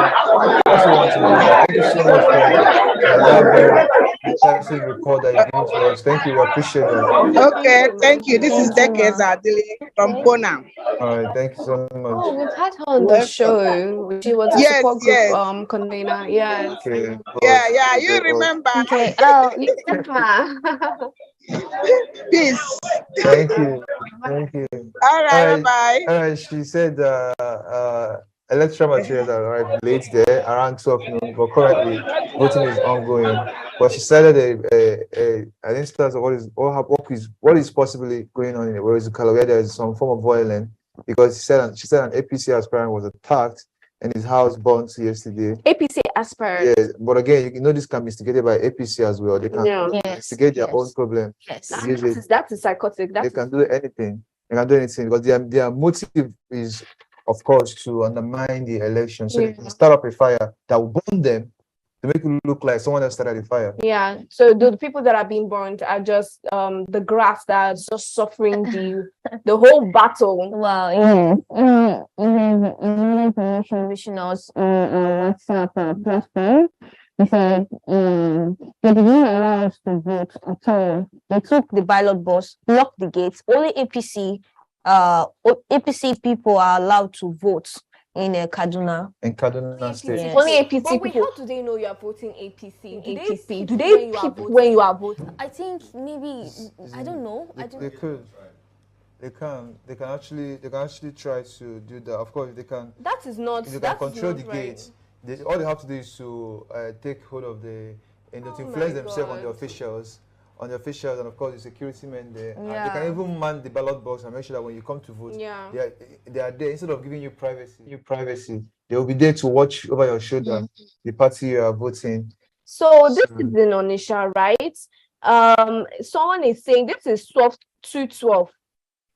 what you want to know. Thank you so much for that very decisive report that you gave to us. Thank you. We appreciate that. Okay. Thank you. This is Dekeza Adili from Kona. All right. Thank you so much. Oh, we've had her on the show. She was a support group convener. Yes. Okay. Yeah. You remember? Okay. Peace. Thank you. All right. Bye. All right. She said electoral materials arrived late there around 12 noon, but currently voting is ongoing. But she cited an instance of what is possibly going on in the Zukala, where there is some form of violence, because she said an APC aspirant was attacked and his house burnt yesterday. APC aspirant. Yeah, but again, this can be instigated by APC as well. They can instigate their own problem. Yes, that's psychotic. They can do anything. They can do anything because their motive is, of course, to undermine the election. So they can start up a fire that will burn them to make it look like someone else started the fire. Yeah. So the people that are being burned are just the grass that's just suffering the whole battle. Wow. They didn't allow us to vote at all. They took the ballot box, blocked the gates. Only APC people are allowed to vote in Kaduna. In Kaduna State. Yes. Only APC but people. How do they know you are voting APC? Do they peep when you are voting? I think maybe I don't know. They could. They can actually try to do that. Of course, they can. That is not. They can control the gates. All they have to do is to take hold of to influence themselves on the officials on the officials and of course the security men there. And Yeah. they can even man the ballot box and make sure that when you come to vote, Yeah. they are there instead of giving you privacy. They will be there to watch over your shoulder the party you are voting. So this is in Onisha, right? Someone is saying this is 212.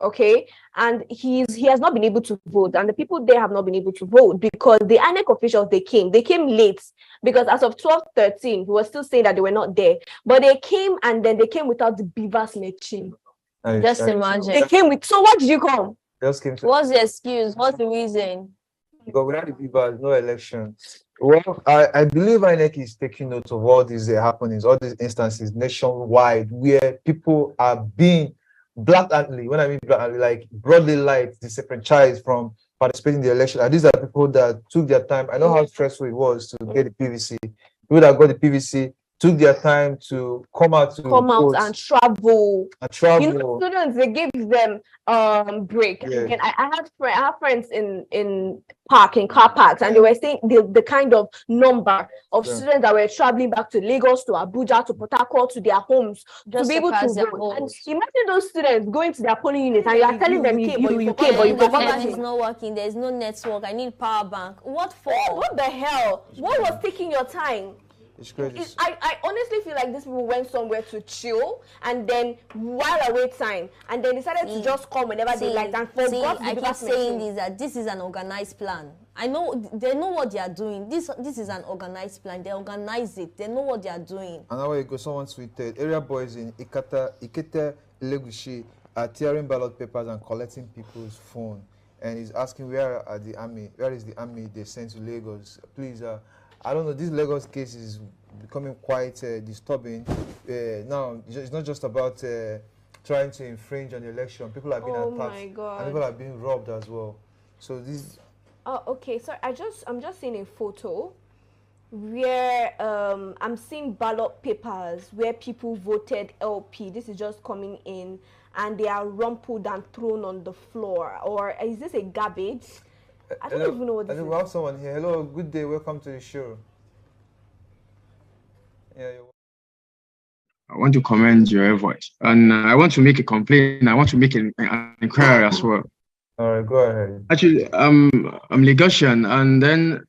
Okay, and he has not been able to vote, and the people there have not been able to vote because the INEC officials they came late, because as of 12:13 he was still saying that they were not there, but they came, and then they came without the BVAS machine. Just imagine. They came with, so what did you come? Just came to, What's the excuse? What's the reason? because without the BVAS, no election. Well, I believe INEC is taking note of all these happenings, all these instances nationwide where people are being blatantly, when I mean blatantly, like broadly light, disenfranchised from participating in the election. And these are people that took their time. I know how stressful it was to get the PVC. People that got the PVC took their time to come out and travel. You know, travel. students, they gave them break. Yeah. Again, I have friends in car parks, and they were saying the kind of number of students that were traveling back to Lagos, to Abuja, to Port Harcourt, to their homes Just to be able to to cast their vote. And votes. imagine those students going to their polling units, and you are telling them you came, but you The forgot phone is not working. There's no network. I need power bank. What for? What the hell? What was taking your time? It's crazy. I honestly feel like these people went somewhere to chill, and then while await time, and then decided to just come whenever they liked and forgot. I keep saying this, that this is an organized plan. I know they know what they are doing. This is an organized plan. They organize it. They know what they are doing. And now you go, someone tweeted, area boys in Ikete Legushi are tearing ballot papers and collecting people's phone. And he's asking where is the army they sent to Lagos? Please, I don't know, this Lagos case is becoming quite disturbing. Now, it's not just about trying to infringe on the election. People are being attacked. My God. And people are being robbed as well. So this... okay, so I'm just seeing a photo where I'm seeing ballot papers where people voted LP. This is just coming in, and they are rumpled and thrown on the floor. Or is this a garbage? I don't even know what this is. We have someone here. Hello, good day. Welcome to the show. Yeah. I want to commend your effort, and I want to make a complaint. I want to make an inquiry as well. All right, go ahead. Actually, I'm Lagosian, and then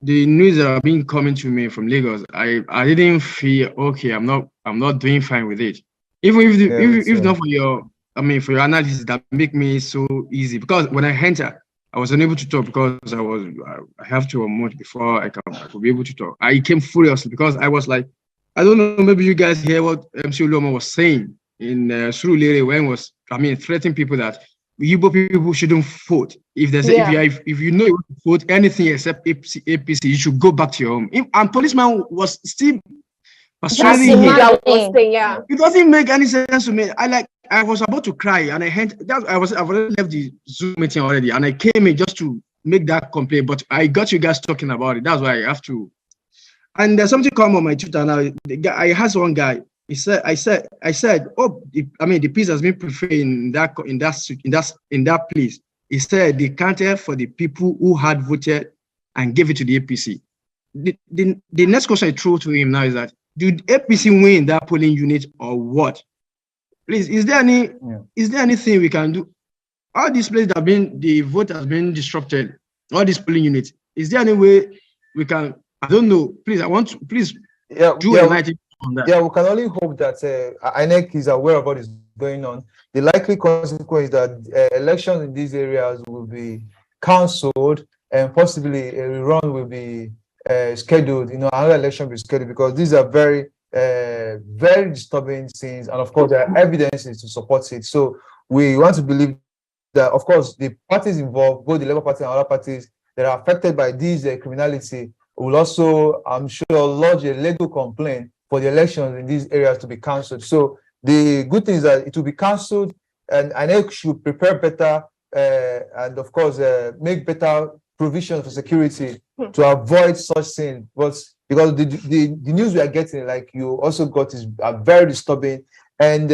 the news that have been coming to me from Lagos, I didn't feel okay. I'm not doing fine with it. Even if not for your analysis that make me so easy, because when I enter, I was unable to talk because I have to unmute before I could be able to talk. I came furiously because I was like, I don't know, maybe you guys hear what MC Uloma was saying in Surulere when was threatening people that Igbo people shouldn't vote. If there's if you know you want to vote anything except APC, you should go back to your home. And policeman was still persuading him. It doesn't make any sense to me. I was about to cry, and I've already left the Zoom meeting already, and I came in just to make that complaint. But I got you guys talking about it. That's why I have to. And there's something come on my Twitter now. I asked one guy. I said, oh, the peace has been preferred in that place. He said they counted for the people who had voted and gave it to the APC. The next question I throw to him now is that, did APC win that polling unit or what? Please, is there anything we can do? All these places that the vote has been disrupted, all these polling units, is there any way we can, I don't know, please, I want to, please do enlighten on that. Yeah, we can only hope that INEC is aware of what is going on. The likely consequence is that elections in these areas will be cancelled and possibly a rerun will be scheduled, another election will be scheduled, because these are very disturbing scenes, and of course there are evidences to support it. So we want to believe that, of course, the parties involved, both the Labour Party and other parties that are affected by these criminality, will also, I'm sure, lodge a legal complaint for the elections in these areas to be cancelled. So the good thing is that it will be cancelled, and INEC should prepare better and of course make better provisions for security to avoid such things. But because the news we are getting, like you also got, is very disturbing, and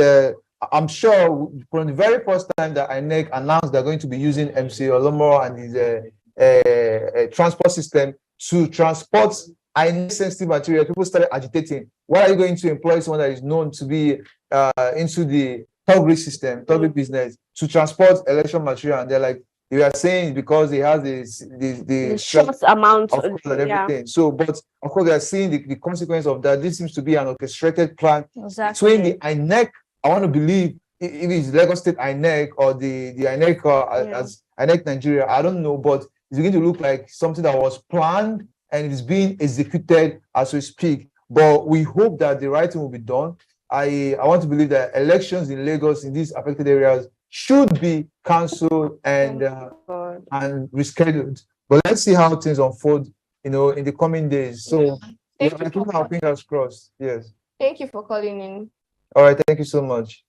I'm sure from the very first time that INEC announced they're going to be using MC Olomo and his transport system to transport sensitive material, people started agitating. Why are you going to employ someone that is known to be into the thuggery system, thuggery business, to transport election material? And they're like, they are saying because he has the short amount of course, and everything. yeah. So, but of course, they are seeing the consequence of that. This seems to be an orchestrated plan between the INEC. I want to believe if it's Lagos State INEC or the INEC as INEC Nigeria. I don't know, but it's beginning to look like something that was planned and it is being executed as we speak. But we hope that the right thing will be done. I want to believe that elections in Lagos in these affected areas should be cancelled and rescheduled. But let's see how things unfold, in the coming days. So I keep our fingers crossed. Yes. Thank you for calling in. All right, thank you so much.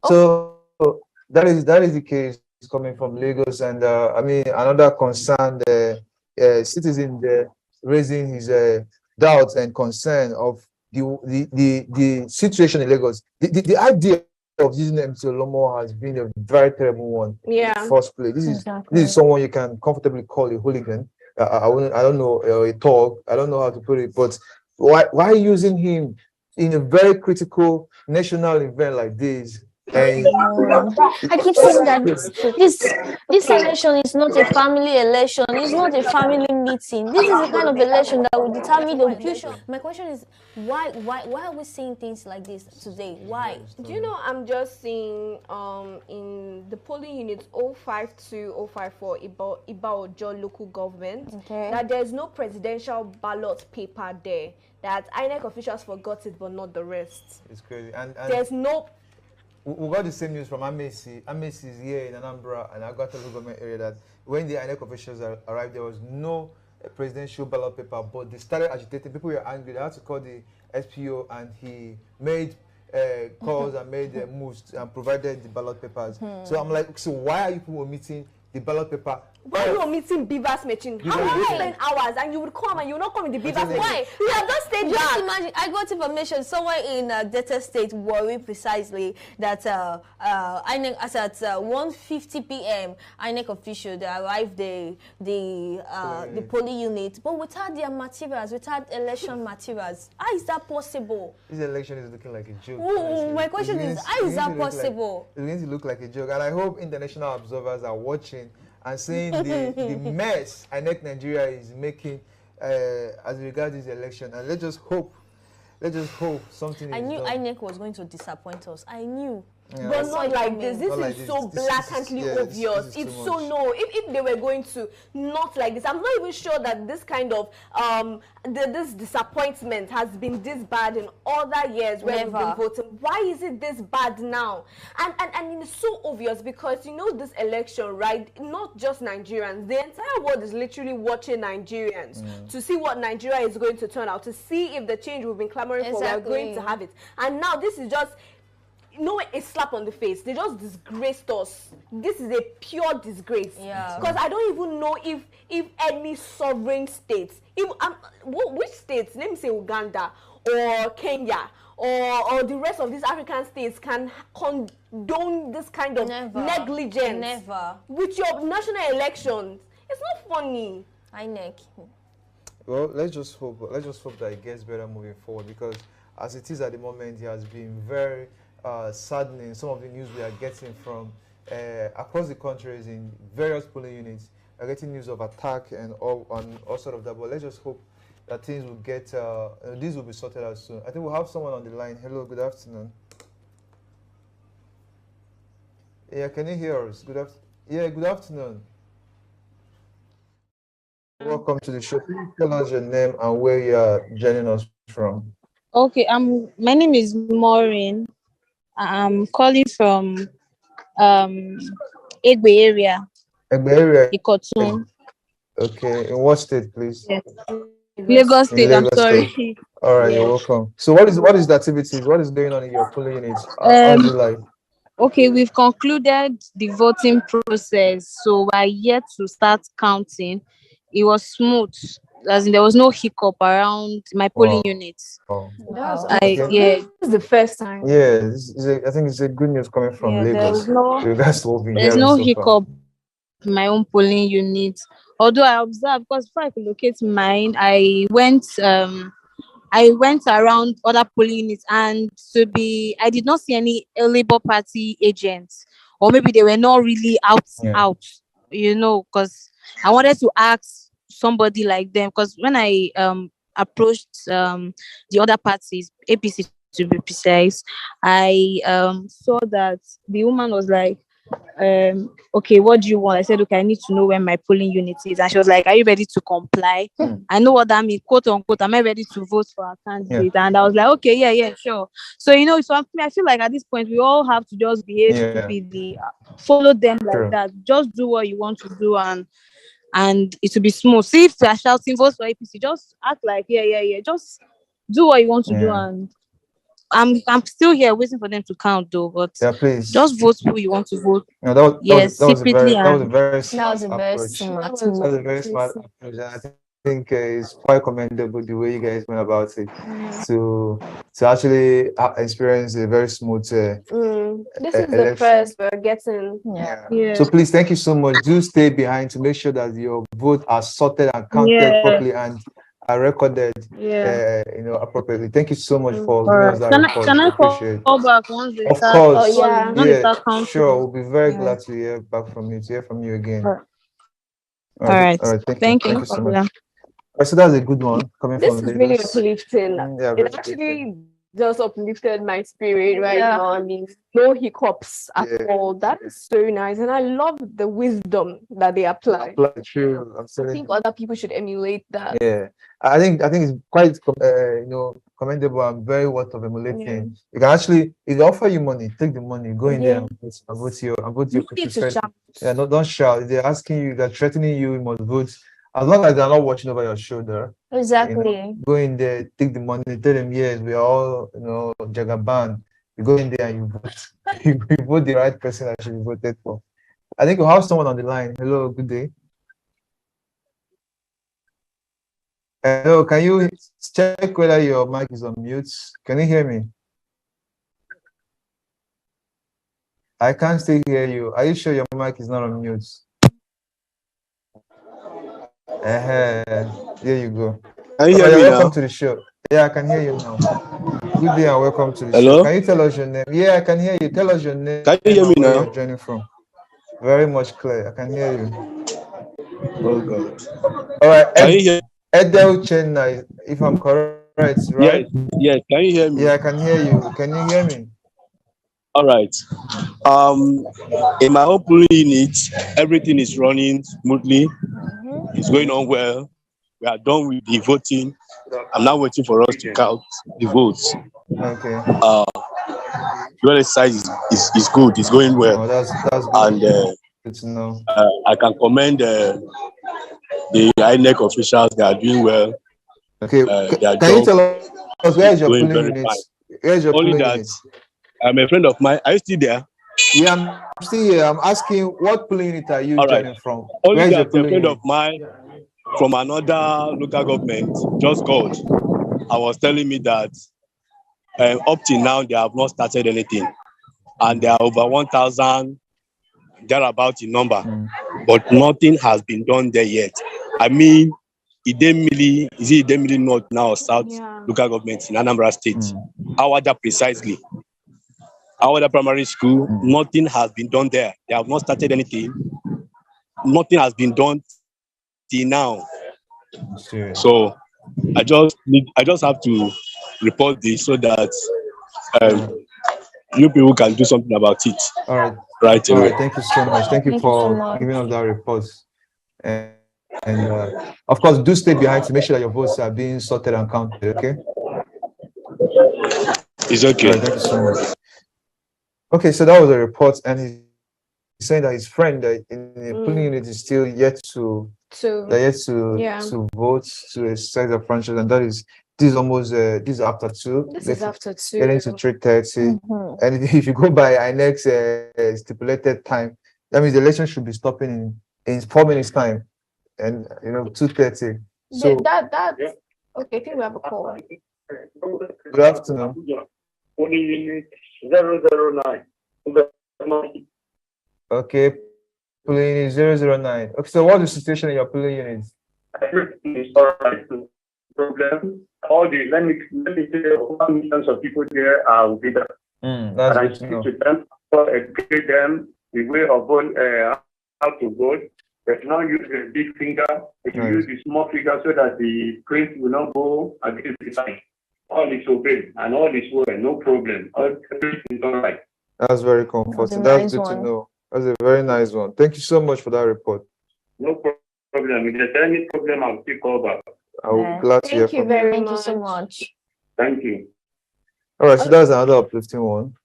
So that is the case coming from Lagos, and I mean another concerned citizen raising his doubts and concern of the situation in Lagos. The idea of using MT Olomo has been a very terrible one. Yeah. In the first place, this is someone you can comfortably call a hooligan. I don't know, a thug. I don't know how to put it, but why using him in a very critical national event like this? I keep saying that this election is not a family election. It's not a family meeting. This is the kind of election that will determine the future. My question is, why are we seeing things like this today? Why? Do you know, I'm just seeing in the polling units 052, 054 Ibeh local government that there's no presidential ballot paper there. That INEC officials forgot it, but not the rest. It's crazy. And there's no. We got the same news from Amesi. Amesi is here in Anambra, and I got a local government area that when the INEC officials arrived, there was no presidential ballot paper, but they started agitating. People were angry. They had to call the SPO, and he made calls and made moves and provided the ballot papers. So I'm like, so why are you people omitting the ballot paper? Why are you omitting BVAS machine? How would you spend hours and you would come and you will not come in the BVAS? Why? You have just stayed back. Just imagine, I got information somewhere in Delta State, Warri precisely, that INEC, as at 1:50 p.m., INEC official, they arrived the polling unit, but without their materials, without election materials. How is that possible? This election is looking like a joke. Ooh, my question is, how is that possible? It's going to look like a joke, and I hope international observers are watching and seeing the mess INEC Nigeria is making as regards this election. And let's just hope something I is knew done. INEC was going to disappoint us. I knew. Yeah, but not like this. This like is so blatantly obvious. This it's so no. If they were going to not like this, I'm not even sure that this kind of this disappointment has been this bad in other years where we've been voting. Why is it this bad now? And it's so obvious because this election, right? Not just Nigerians. The entire world is literally watching Nigerians to see what Nigeria is going to turn out, to see if the change we've been clamoring for, we're going to have it. And now this is just a slap on the face. They just disgraced us. This is a pure disgrace. Yeah. Because I don't even know if any sovereign states, which states, let me say Uganda or Kenya or the rest of these African states can condone this kind of negligence with your national elections. It's not funny. INEC. Well, let's just hope that it gets better moving forward, because as it is at the moment, it has been very saddening. Some of the news we are getting from across the countries in various polling units are getting news of attack and all sort of that. But let's just hope that things will get these will be sorted out soon. I think we'll have someone on the line. Hello, good afternoon. Yeah, can you hear us? Good afternoon. Welcome to the show. Please tell us your name and where you are joining us from. Okay, my name is Maureen. I'm calling from Ibeh area. Ibeh area. Ikotun. Okay, in what state, please? Yes. Lagos State. I'm sorry. State. All right, you're welcome. So, what is the activities? What is going on in your polling units? Okay, we've concluded the voting process, so we're yet to start counting. It was smooth, as in there was no hiccup around my polling units. Wow. This is the first time. Yeah, I think it's a good news coming from Lagos. There's no hiccup in my own polling unit. Although I observed, because before I could locate mine, I went around other polling units, and I did not see any Labour Party agents, or maybe they were not really out, because I wanted to ask somebody like them, because when I approached the other parties, APC to be precise, I saw that the woman was like, okay, what do you want? I said, okay, I need to know where my polling unit is. And she was like, are you ready to comply? I know what that means, quote unquote, am I ready to vote for our candidate? And I was like, okay, yeah, sure. So, so I feel like at this point, we all have to just behave stupidly, follow them like that. Just do what you want to do, and it will be smooth. See, if they are shouting vote for APC, just act like, yeah. Just do what you want to do, and I'm still here waiting for them to count though, but please. just vote who you want to vote. No, that was secretly. that was a very That was a very smart That was a very smart approach. And I think it's quite commendable the way you guys went about it to actually experience a very smooth This is the election. first we're getting. So please, thank you so much. Do stay behind to make sure that your vote are sorted and counted properly and are recorded, appropriately. Thank you so much for giving us that report. Can I call back once they start? Of Course, sure. We'll be very glad to hear back from you, to hear from you again. All right. Thank you so much. So that's a good one coming This from is really Lagos. uplifting. It actually just uplifted my spirit right now. I mean, no hiccups at all. That is so nice, and I love the wisdom that they apply. True. I think other people should emulate that. Yeah, I think it's quite commendable and very worth of emulating. You can actually, if they offer you money, take the money, go in there and vote your preferred. No, don't shout. If they're asking you, they're threatening you, you must vote. As long as they're not watching over your shoulder. Exactly. Go in there, take the money, tell them, yes, we are all, Jagaban. You go in there and you vote. you vote the right person that should be voted for. I think we have someone on the line. Hello, good day. Hello, can you check whether your mic is on mute? Can you hear me? I can't still hear you. Are you sure your mic is not on mute? There you go. Can you hear me welcome now? to the show. Yeah, I can hear you now. Good day and welcome to the Hello? show. Can you tell us your name? Yeah, I can hear you. Tell us your name. Can you hear me where now? you're joining from. Very much clear. I can hear you. Oh God. All right. Can you hear? Edel Chennai, if I'm correct, right? Yes. Can you hear me? Yeah, I can hear you. Can you hear me? All right. In my own polling unit, everything is running smoothly. It's going on well. We are done with the voting. I'm now waiting for us to count the votes. Okay. The other side is good. It's going well. Oh, that's good. And good to know. I can commend the INEC officials. They are doing well. Okay. Can you tell us where is your polling unit? Where is your Only polling that unit? I'm a friend of mine. Are you still there? Yeah, I'm still here. I'm asking, what polling unit are you joining from? Only Where is that your polling a friend unit? of mine from another local government just called. I was telling me that up till now they have not started anything, and there are over 1,000 thereabout in number, but nothing has been done there yet. I mean, Idemili North now, South local government in Anambra State. Awada precisely. Awada Primary School, nothing has been done there. They have not started anything. Nothing has been done till now. So I just have to report this so that you people can do something about it. All right. Right. All right. Thank you so much. Thank you for giving us that report. And of course, do stay behind to make sure that your votes are being sorted and counted. Okay. It's okay. All right, thank you so much. Okay, so that was a report, and he's saying that his friend in the polling unit is still yet to vote to exercise the franchise, and this is almost this is after 2. This is after 2. Getting to 3:30, and if you go by INEC's stipulated time, that means the election should be stopping in 4 minutes time, and 2:30. So okay. I think we have a call. Good afternoon. Polling unit 009. Okay, Polling unit 009. Okay, so what's the situation in your polling units? Everything is all right. Problem. Let me say 1 million of people there will be there. That's and I good to speak know. to them, educate them the way of vote, how to vote. But not use the big finger, if you use the small finger so that the print will not go against the line. All is obeyed and all is well, no problem. Everything is all right. That's very comforting. That's good to know. That's a very nice one. Thank you so much for that report. No problem. If there's any problem, I'll still call back. I will be glad to hear from you. Thank you so much. Thank you. All right, so that's another uplifting one.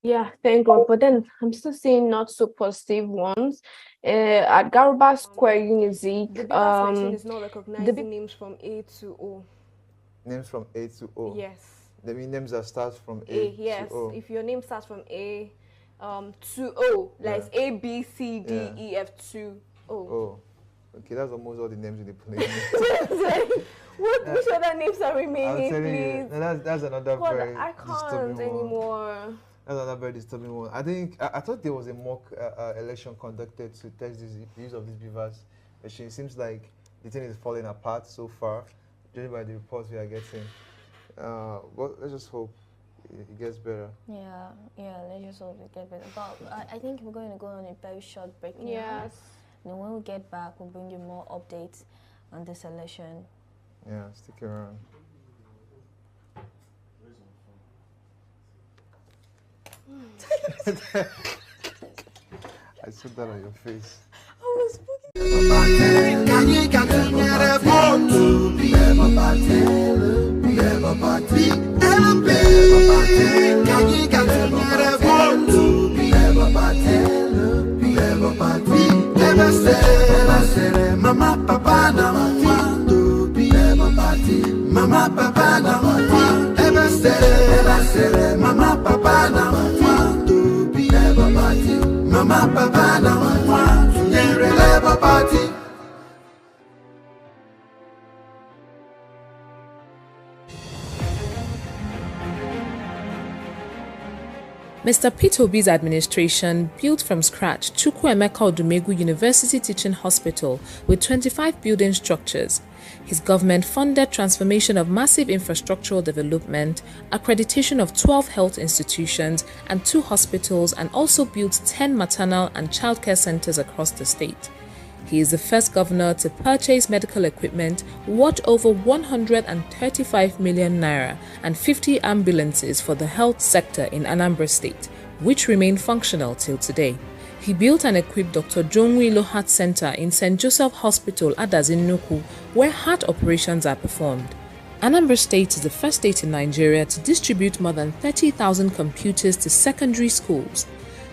Yeah, thank God. But then I'm still seeing not so positive ones. At Garuba Square Unizik, The BVAS machine is not recognizing names from A to O. Names from A to O. Yes. They mean names that start from A yes. to O. If your name starts from A to O, like A, B, C, D, E, F to O. Oh. Okay, that's almost all the names in the place. Which other names are remaining, please? No, that's another God, very I can't disturbing anymore. one. That's another very disturbing one. I thought there was a mock election conducted to test the use of this BVAS machine. It seems like the thing is falling apart so far, judging by the reports we are getting. But let's just hope it gets better. Yeah, let's just hope it gets better. But I think we're going to go on a very short break now. Yes. And when we get back, we'll bring you more updates on this election. Yeah, stick around. I saw that on your face. I was Mama, Papa, na to be Mama, Papa, na ever say, Mama, Papa, na to be Mama, Papa, na Labour Party. Mr. Peter Obi's administration built from scratch Chukwu Emeka University Teaching Hospital with 25 building structures. His government funded transformation of massive infrastructural development, accreditation of 12 health institutions and 2 hospitals, and also built 10 maternal and childcare centers across the state. He is the first governor to purchase medical equipment worth over 135 million naira and 50 ambulances for the health sector in Anambra State, which remain functional till today. He built and equipped Dr. John Wilo Heart Center in St. Joseph Hospital, Enugu, where heart operations are performed. Anambra State is the first state in Nigeria to distribute more than 30,000 computers to secondary schools.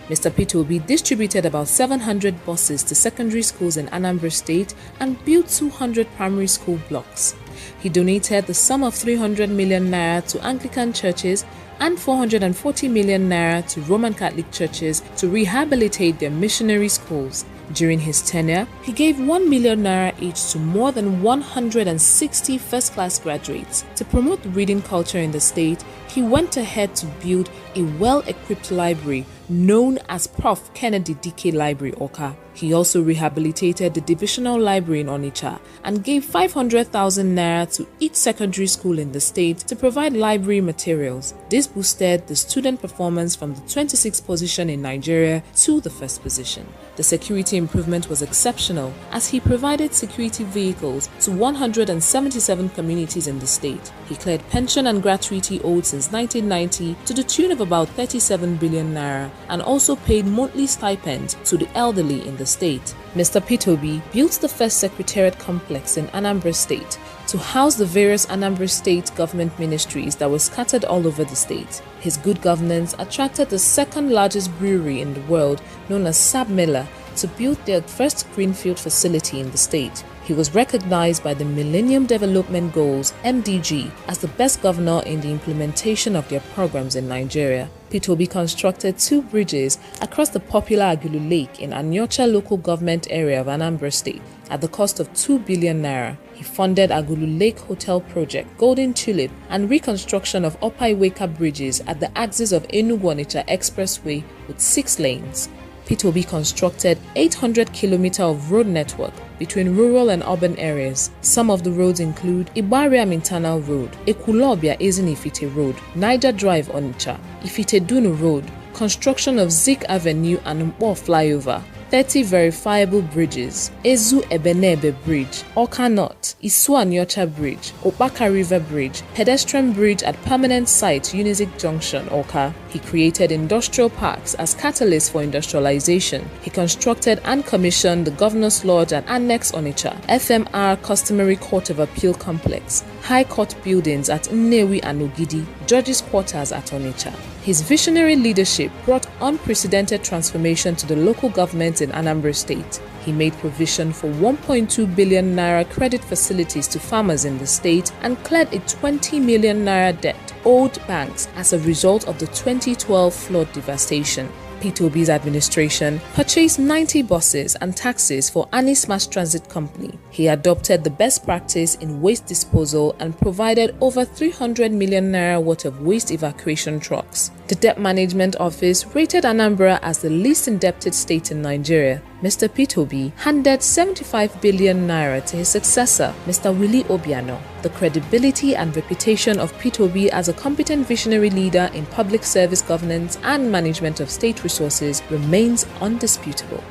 Mr. Peter Obi distributed about 700 buses to secondary schools in Anambra State and built 200 primary school blocks. He donated the sum of 300 million naira to Anglican churches and 440 million naira to Roman Catholic churches to rehabilitate their missionary schools. During his tenure, he gave 1 million naira each to more than 160 first-class graduates. To promote the reading culture in the state, he went ahead to build a well-equipped library known as Prof. Kennedy Dike Library, Oka. He also rehabilitated the divisional library in Onitsha and gave 500,000 naira to each secondary school in the state to provide library materials. This boosted the student performance from the 26th position in Nigeria to the first position. The security improvement was exceptional as he provided security vehicles to 177 communities in the state. He cleared pension and gratuity owed since 1990 to the tune of about 37 billion naira and also paid monthly stipends to the elderly in the state. Mr. Peter Obi built the first secretariat complex in Anambra State to house the various Anambra State government ministries that were scattered all over the state. His good governance attracted the second largest brewery in the world, known as Sabmela, to build their first greenfield facility in the state. He was recognized by the Millennium Development Goals (MDG) as the best governor in the implementation of their programs in Nigeria. Peter Obi constructed 2 bridges across the popular Agulu Lake in Anyocha local government area of Anambra State at the cost of 2 billion naira. He funded Agulu Lake Hotel Project, Golden Tulip, and reconstruction of Upper Iweka bridges at the axis of Enugu-Onitsha Expressway with 6 lanes. Peter Obi constructed 800-kilometer of road network between rural and urban areas. Some of the roads include Ibariam Internal Road, Ekulobia Ezinifite Road, Niger Drive Onitsha, Ifite Dunu Road, construction of Zik Avenue and Mpo Flyover, 30 verifiable bridges, Ezu Ebenebe Bridge, Oka North, Isuanyocha Bridge, Opaka River Bridge, pedestrian bridge at permanent site Unizik Junction, Oka. He created industrial parks as catalysts for industrialization. He constructed and commissioned the Governor's Lodge at Annex Onitsha, FMR Customary Court of Appeal Complex, High Court buildings at Nnewi and Ogidi, Judges' Quarters at Onitsha. His visionary leadership brought unprecedented transformation to the local government in Anambra State. He made provision for 1.2 billion naira credit facilities to farmers in the state and cleared a 20 million naira debt owed banks as a result of the 2012 flood devastation. Peter Obi's administration purchased 90 buses and taxis for Anis Mass Transit Company. He adopted the best practice in waste disposal and provided over 300 million naira worth of waste evacuation trucks. The Debt Management Office rated Anambra as the least indebted state in Nigeria. Mr. Peter Obi handed 75 billion naira to his successor, Mr. Willie Obiano. The credibility and reputation of Peter Obi as a competent visionary leader in public service governance and management of state resources remains undisputable.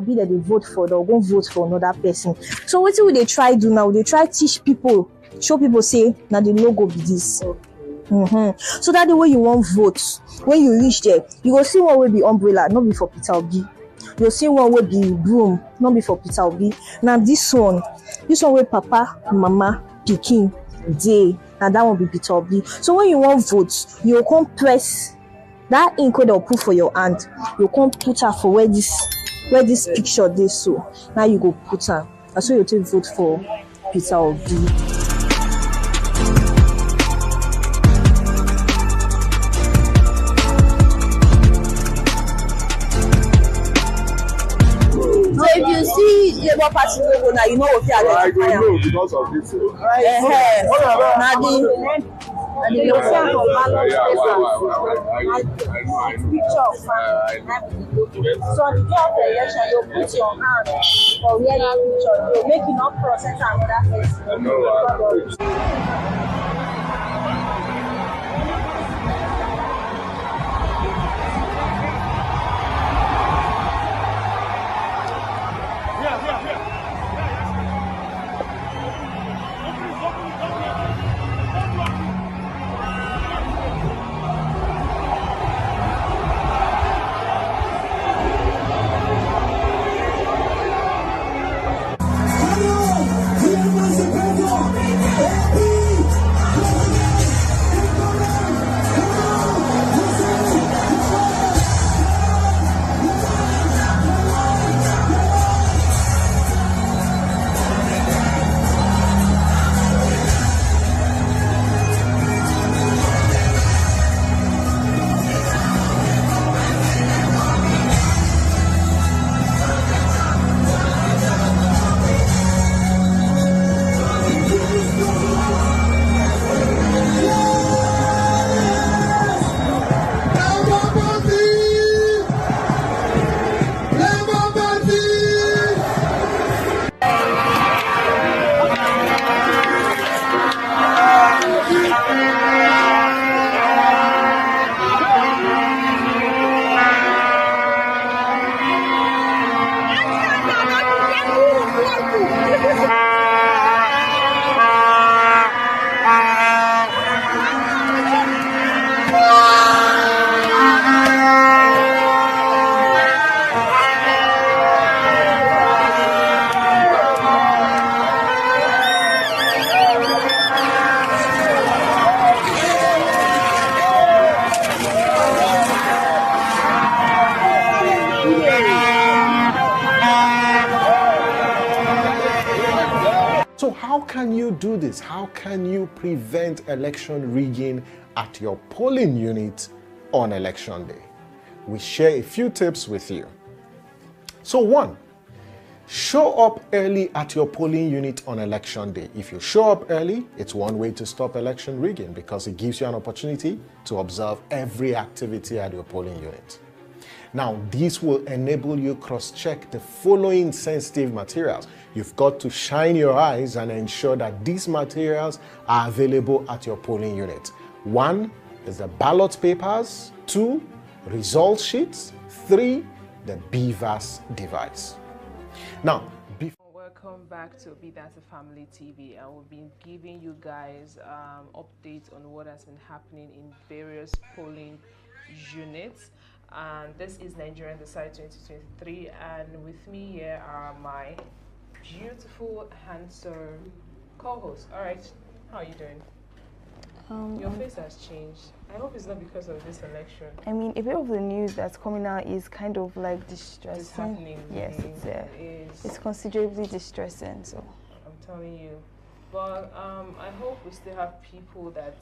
Be that they vote for, they'll go vote for another person. So what will they try do now? They try teach people, show people say now the logo be this. So that the way you want vote, when you reach there, you go see one will be umbrella, not be for Peter Obi. You'll see one will be broom, not be for Peter Obi. Now this one will Papa, Mama, Pikin, Day, and that will be Peter Obi. So when you want vote, you come press that ink they'll put for your hand. You come put her for where this picture they so now you go put her. That's why you take vote for Peter Obi. So if you see Labour Party logo now, you know what they are. I don't know because of this. And the picture of so on the day of the election, you put your hand for where that picture, you make it not process another person. how can you do this? How can you prevent election rigging at your polling unit on election day? We share a few tips with you. So 1, show up early at your polling unit on election day. If you show up early, it's one way to stop election rigging because it gives you an opportunity to observe every activity at your polling unit. Now, this will enable you cross-check the following sensitive materials. You've got to shine your eyes and ensure that these materials are available at your polling unit. 1 is the ballot papers, 2, result sheets, 3, the BVAS device. Now, welcome back to ObiDatti Family TV. I will be giving you guys updates on what has been happening in various polling units. And this is Nigerian Decide 2023, and with me here are my beautiful, handsome co-hosts. All right, how are you doing? Your face has changed. I hope it's not because of this election. I mean, a bit of the news that's coming out is kind of like distressing. It's happening. Yes, it's considerably distressing. So I'm telling you, but I hope we still have people that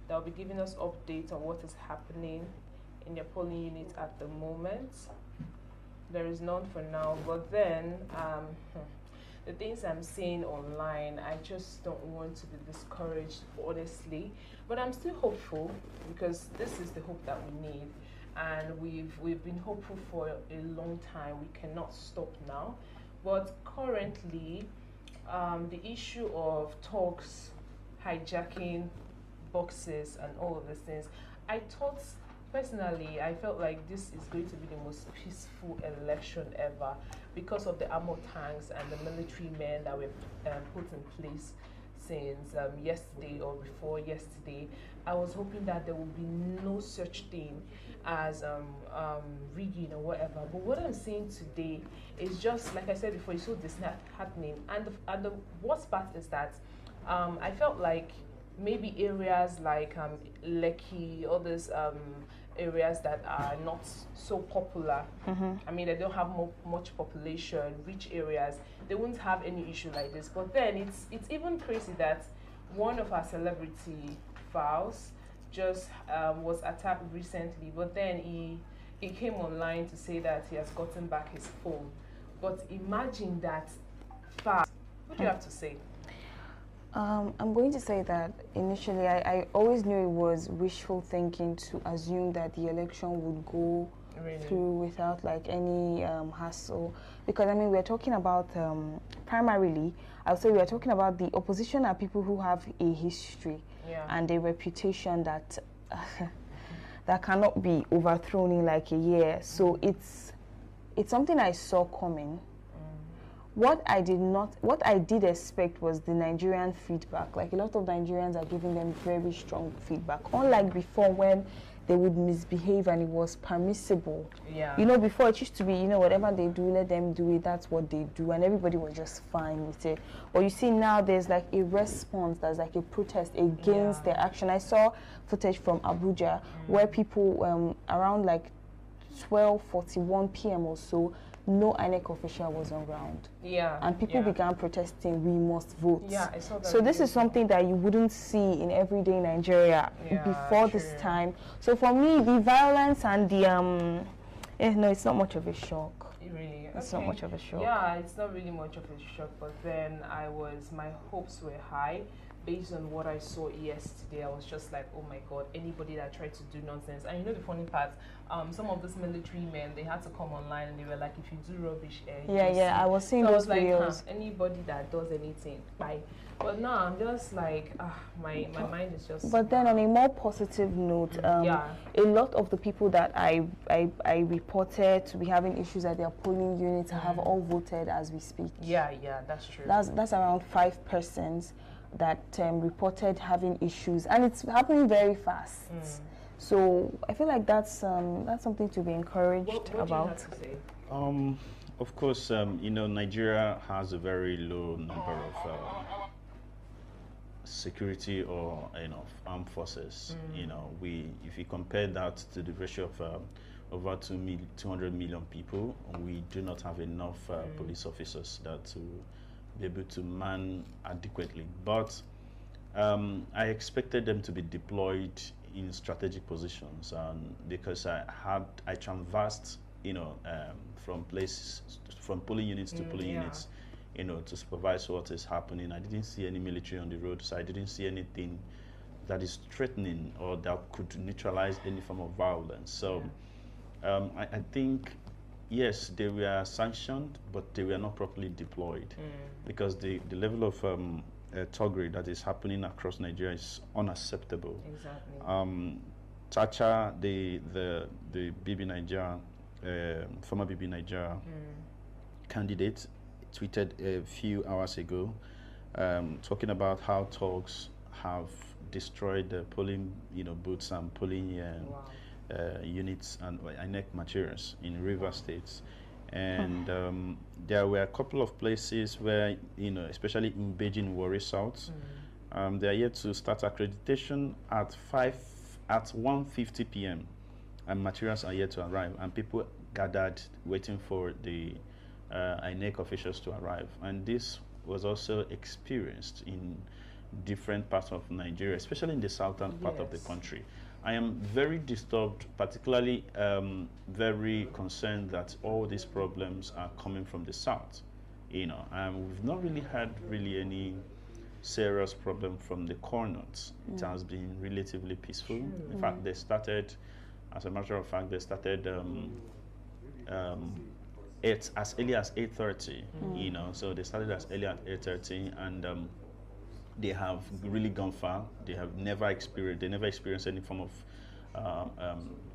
will be giving us updates on what is happening in your polling unit at the moment. There is none for now, but then the things I'm seeing online, I just don't want to be discouraged, honestly. But I'm still hopeful because this is the hope that we need, and we've been hopeful for a long time. We cannot stop now. But currently, the issue of talks, hijacking boxes, and all of these things, personally, I felt like this is going to be the most peaceful election ever because of the armored tanks and the military men that were put in place since yesterday or before yesterday. I was hoping that there would be no such thing as rigging or whatever. But what I'm seeing today is just, like I said before, it's so disheartening. And the worst part is that I felt like maybe areas like Lekki, all these areas that are not so popular. I mean, they don't have much population, rich areas, they won't have any issue like this. But then it's even crazy that one of our celebrity files just was attacked recently, but then he came online to say that he has gotten back his phone. But imagine that fast. What do you have to say? I'm going to say that initially I always knew it was wishful thinking to assume that the election would go through without like any hassle, because I mean we're talking about primarily I would say we're talking about the opposition are people who have a history and a reputation that that cannot be overthrown in like a year. So it's something I saw coming. What I did expect was the Nigerian feedback. Like a lot of Nigerians are giving them very strong feedback. Unlike before when they would misbehave and it was permissible. Yeah. You know, before it used to be, you know, whatever they do, let them do it, that's what they do, and everybody was just fine with it. But you see now there's like a response, there's like a protest against their action. I saw footage from Abuja where people around like 12:41 p.m. or so, no INEC official was on ground. Yeah. And people began protesting, we must vote. Yeah, I saw that. So this is something that you wouldn't see in everyday Nigeria before this time. So for me, the violence and the no, it's not much of a shock. Really? It's not much of a shock. Yeah, it's not really much of a shock, but then my hopes were high. Based on what I saw yesterday, I was just like, oh my God, anybody that tried to do nonsense. And you know the funny part, some of these military men, they had to come online and they were like, if you do rubbish, I was seeing those videos. Anybody that does anything, bye. But now I'm just like, my mind is just... But then on a more positive note, a lot of the people that I reported to be having issues at their polling units have all voted as we speak. Yeah, that's true. That's around 5 persons that reported having issues, and it's happening very fast. So I feel like that's something to be encouraged about. What do you have to say? Of course, you know, Nigeria has a very low number of security or armed forces. You know, if you compare that to the ratio of over 200 million people, we do not have enough police officers that be able to man adequately. But I expected them to be deployed in strategic positions, because I canvassed, from places, from polling units to polling units, to supervise what is happening. I didn't see any military on the road, so I didn't see anything that is threatening or that could neutralize any form of violence. So I think, yes, they were sanctioned, but they were not properly deployed, because the level of thuggery that is happening across Nigeria is unacceptable. Exactly. Chacha, the BB Nigeria, former BB Nigeria candidate, tweeted a few hours ago, talking about how thugs have destroyed the polling, booths and polling units and INEC materials in river states. And there were a couple of places where, especially in Beijing, Warri South, they are yet to start accreditation at 1:50 p.m. and materials are yet to arrive, and people gathered waiting for the INEC officials to arrive. And this was also experienced in different parts of Nigeria, especially in the southern part of the country. I am very disturbed, particularly very concerned that all these problems are coming from the south. We've not really had any serious problem from the corners. It has been relatively peaceful. In fact, they started, as a matter of fact, as early as 8:30. So they started as early as 8:30, and they have really gone far. They never experienced any form of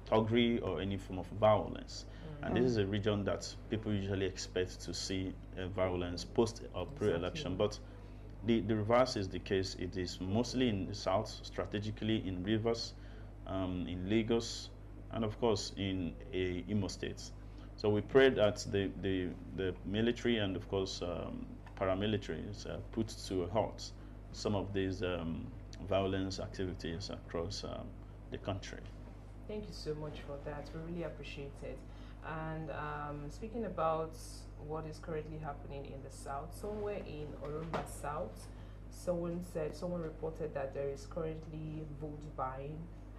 thuggery or any form of violence. And this is a region that people usually expect to see violence post or pre-election. But the reverse is the case. It is mostly in the south, strategically in Rivers, in Lagos, and of course in Imo State. So we pray that the military and of course paramilitaries put to a halt some of these violence activities across the country. Thank you so much for that. We really appreciate it. And speaking about what is currently happening in the south, somewhere in Orumba South, someone reported that there is currently vote buying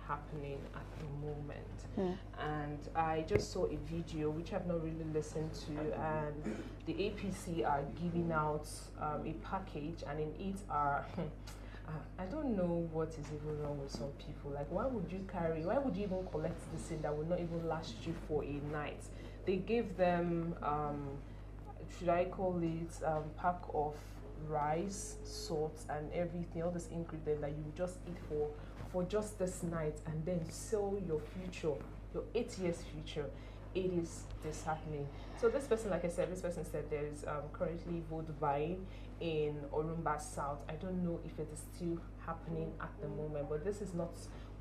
happening at the moment. And I just saw a video which I've not really listened to, and the APC are giving out a package, and in it are I don't know what is even wrong with some people. Like, why would you even collect this thing that will not even last you for a night? They gave them should I call it pack of rice, salt, and everything, all this ingredient that you just eat for just this night, and then sell your future, your 8 years future. It is disheartening. So this person, like I said, said there is currently vote buying in Orumba South. I don't know if it is still happening at the moment, but this is not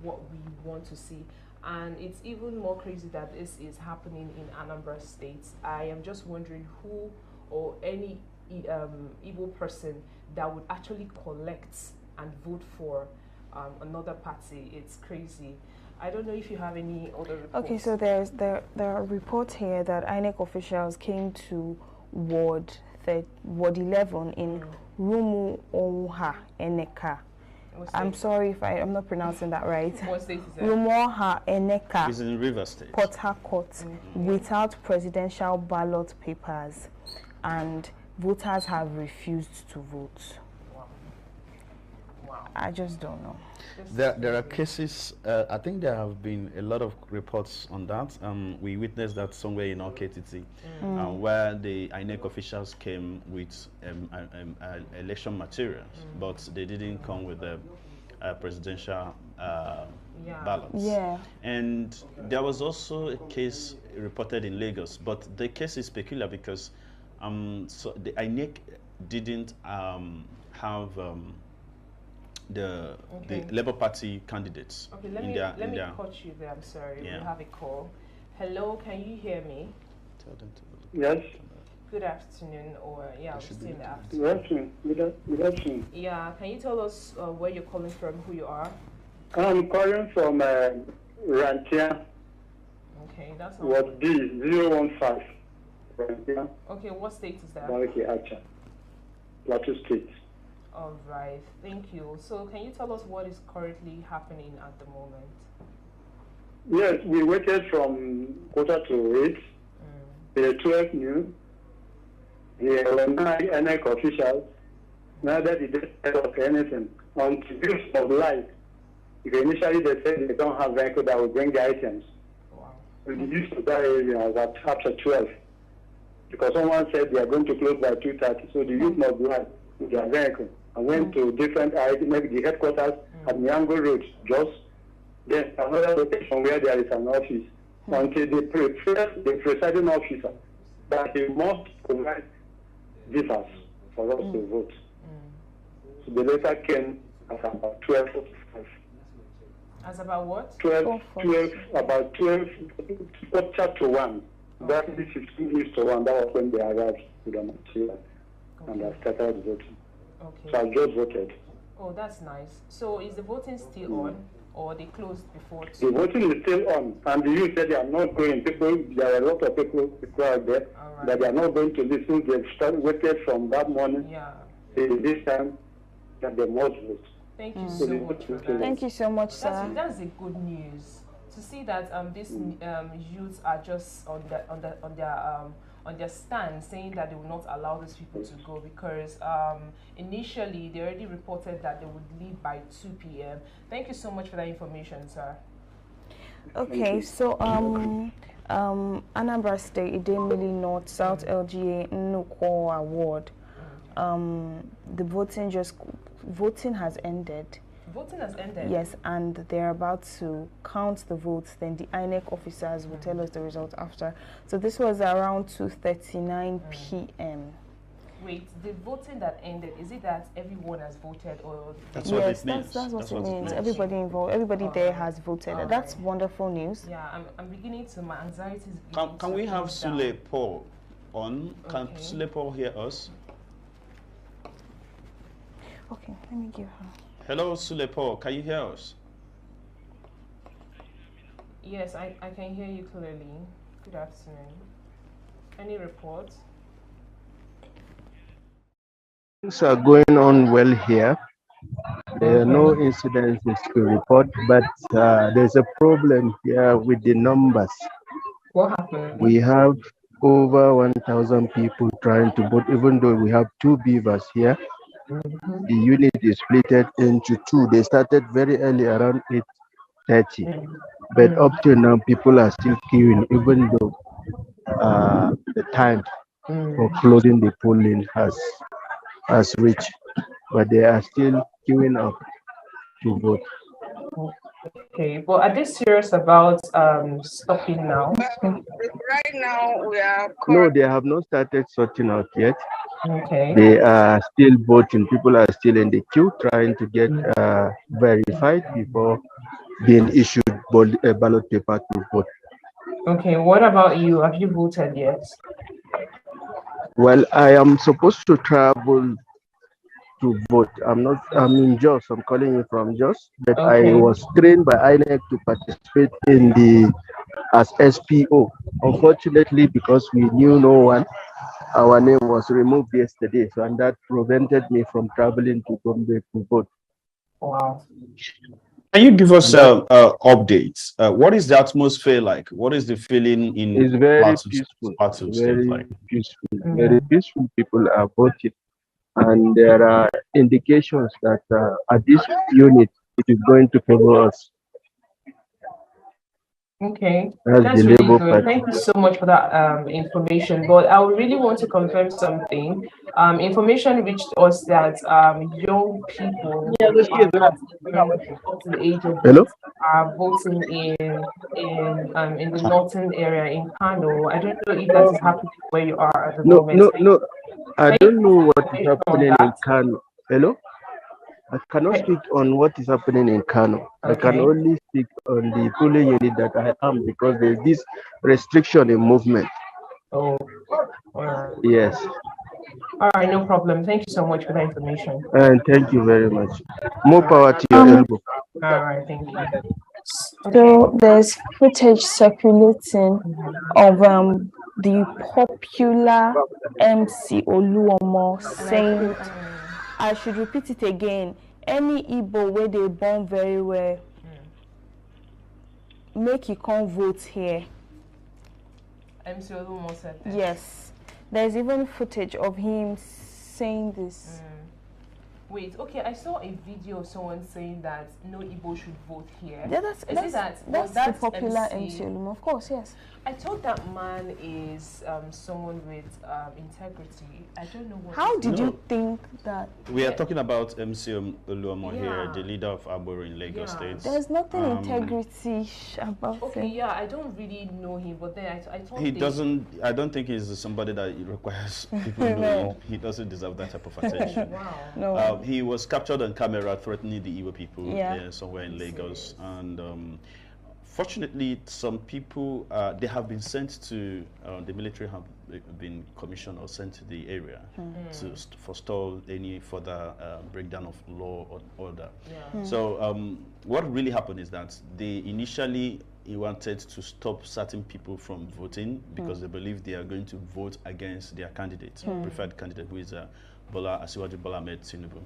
what we want to see. And it's even more crazy that this is happening in Anambra State. I am just wondering who or any Igbo person that would actually collect and vote for another party. It's crazy. I don't know if you have any other reports. Okay, so there are reports here that INEC officials came to Ward 11 in Rumu Oha Eneka. I'm sorry if I'm not pronouncing that right. What state is that? Rumoha Eneka. It's in River State. Port Harcourt, without presidential ballot papers, and voters have refused to vote. I just don't know. There are cases, I think there have been a lot of reports on that. We witnessed that somewhere in Oketiti, where the INEC officials came with election materials, but they didn't come with the presidential ballots. And there was also a case reported in Lagos, but the case is peculiar because so the INEC didn't have the Labour Party candidates. Okay, let me cut you there. I'm sorry. We have a call. Hello, can you hear me? Tell them to Yes. Good afternoon, or we're still in the afternoon. Good afternoon. Good afternoon. Yeah, can you tell us where you're calling from, who you are? I'm calling from Rantia. Okay, that's what D 015. Rantia. Okay, what state is that? Okay, Acha. Plateau State. All right, thank you. So can you tell us what is currently happening at the moment? Yes, we waited from 7:45. The 12 noon. There were 9 NEC officials. Neither did they tell us anything. Until use of light. Because initially they said they don't have vehicle that will bring the items. Wow. So the use of that area was at after 12. Because someone said they are going to close by 2:30. So the youth must light with their vehicle. I went to different areas, maybe the headquarters at Nyango Road, just then another location where there is an office. Until the presiding officer that he must provide visas for us to vote. So the letter came at about 12:45. As about what? 12:15. That is 15 minutes to 1. That was when they arrived to the material and I started voting. Okay. So I just voted. Oh, that's nice. So is the voting still on, or they closed before? The voting is still on, and the youth said they are not going. There are a lot of people out there that they are not going to listen. They've started waited from that morning till this time that they must vote. Thank you so much for that. Thank you so much, sir. That's a good news to see that these youths are just on their stand, saying that they will not allow these people to go, because initially they already reported that they would leave by 2 p.m. Thank you so much for that information, sir. Okay, so Anambra State, Idemili North, South LGA, Nnukwu Award. The voting has ended. Voting has ended? Yes, and they're about to count the votes. Then the INEC officers will tell us the result after. So this was around 2:39 p.m. Wait, the voting that ended, is it that everyone has voted, or? That's what it means. That's what it means. Everybody involved, everybody there has voted. That's wonderful news. Yeah, I'm beginning to, my anxiety is Can we have Sule Paul on? Can Sule Paul hear us? Okay, let me give her. Hello, Sule Paul, can you hear us? Yes, I can hear you clearly. Good afternoon. Any reports? Things are going on well here. There are no incidents to report, but there's a problem here with the numbers. What happened? We have over 1,000 people trying to vote, even though we have 2 BVAS here. The unit is split into 2. They started very early, around 8:30, but up to now people are still queuing, even though the time for closing the polling has reached, but they are still queuing up to vote. Okay, but are they serious about stopping now? Right now we are. No, they have not started sorting out yet. Okay. They are still voting. People are still in the queue trying to get verified before being issued ballot paper to vote. Okay, what about you? Have you voted yet? Well, I am supposed to travel to vote. I'm in Jos. I'm calling you from Jos, but I was trained by INEC to participate in as SPO. Unfortunately, because we knew no one, our name was removed yesterday, so and that prevented me from traveling to Gombe to vote. Wow. Can you give us updates? What is the atmosphere like? What is the feeling in? It's very peaceful. Very peaceful. Very peaceful. People are voting, and there are indications that at this unit it is going to favor us. Okay, that's really good. Thank you so much for that information. But I would really want to confirm something. Information reached us that young people up to the age of are voting in the northern area in Kano. I don't know if that is happening where you are at the moment. No. I don't know what is happening in Kano. Hello? I cannot speak on what is happening in Kano. I can only speak on the polling unit that I am, because there is this restriction in movement. Oh. Yes. All right, no problem. Thank you so much for that information. And thank you very much. More power to your elbow. All right, thank you. So there's footage circulating of the popular MC Oluomo saying, I should repeat it again, any Igbo where they born very well, make you come vote here. MC Oluomo said that. Yes. There's even footage of him saying this. Wait, okay, I saw a video of someone saying that no Igbo should vote here. Yeah, that's the popular MC Oluomo, of course, yes. I thought that man is someone with integrity. I don't know what. How did you think that? We are talking about MC Oluomo here, the leader of Aboro in Lagos State. There's nothing integrity about him. Yeah, I don't really know him, but then I thought he doesn't. I don't think he's somebody that requires people to know him. He doesn't deserve that type of attention. Wow. No. He was captured on camera threatening the Igbo people somewhere in Lagos, and fortunately, some people they have been sent to the military have been commissioned or sent to the area to forestall any further breakdown of law or order. So what really happened is that they initially wanted to stop certain people from voting because they believe they are going to vote against their candidate, preferred candidate, who is Asiwaju Bola Ahmed Tinubu.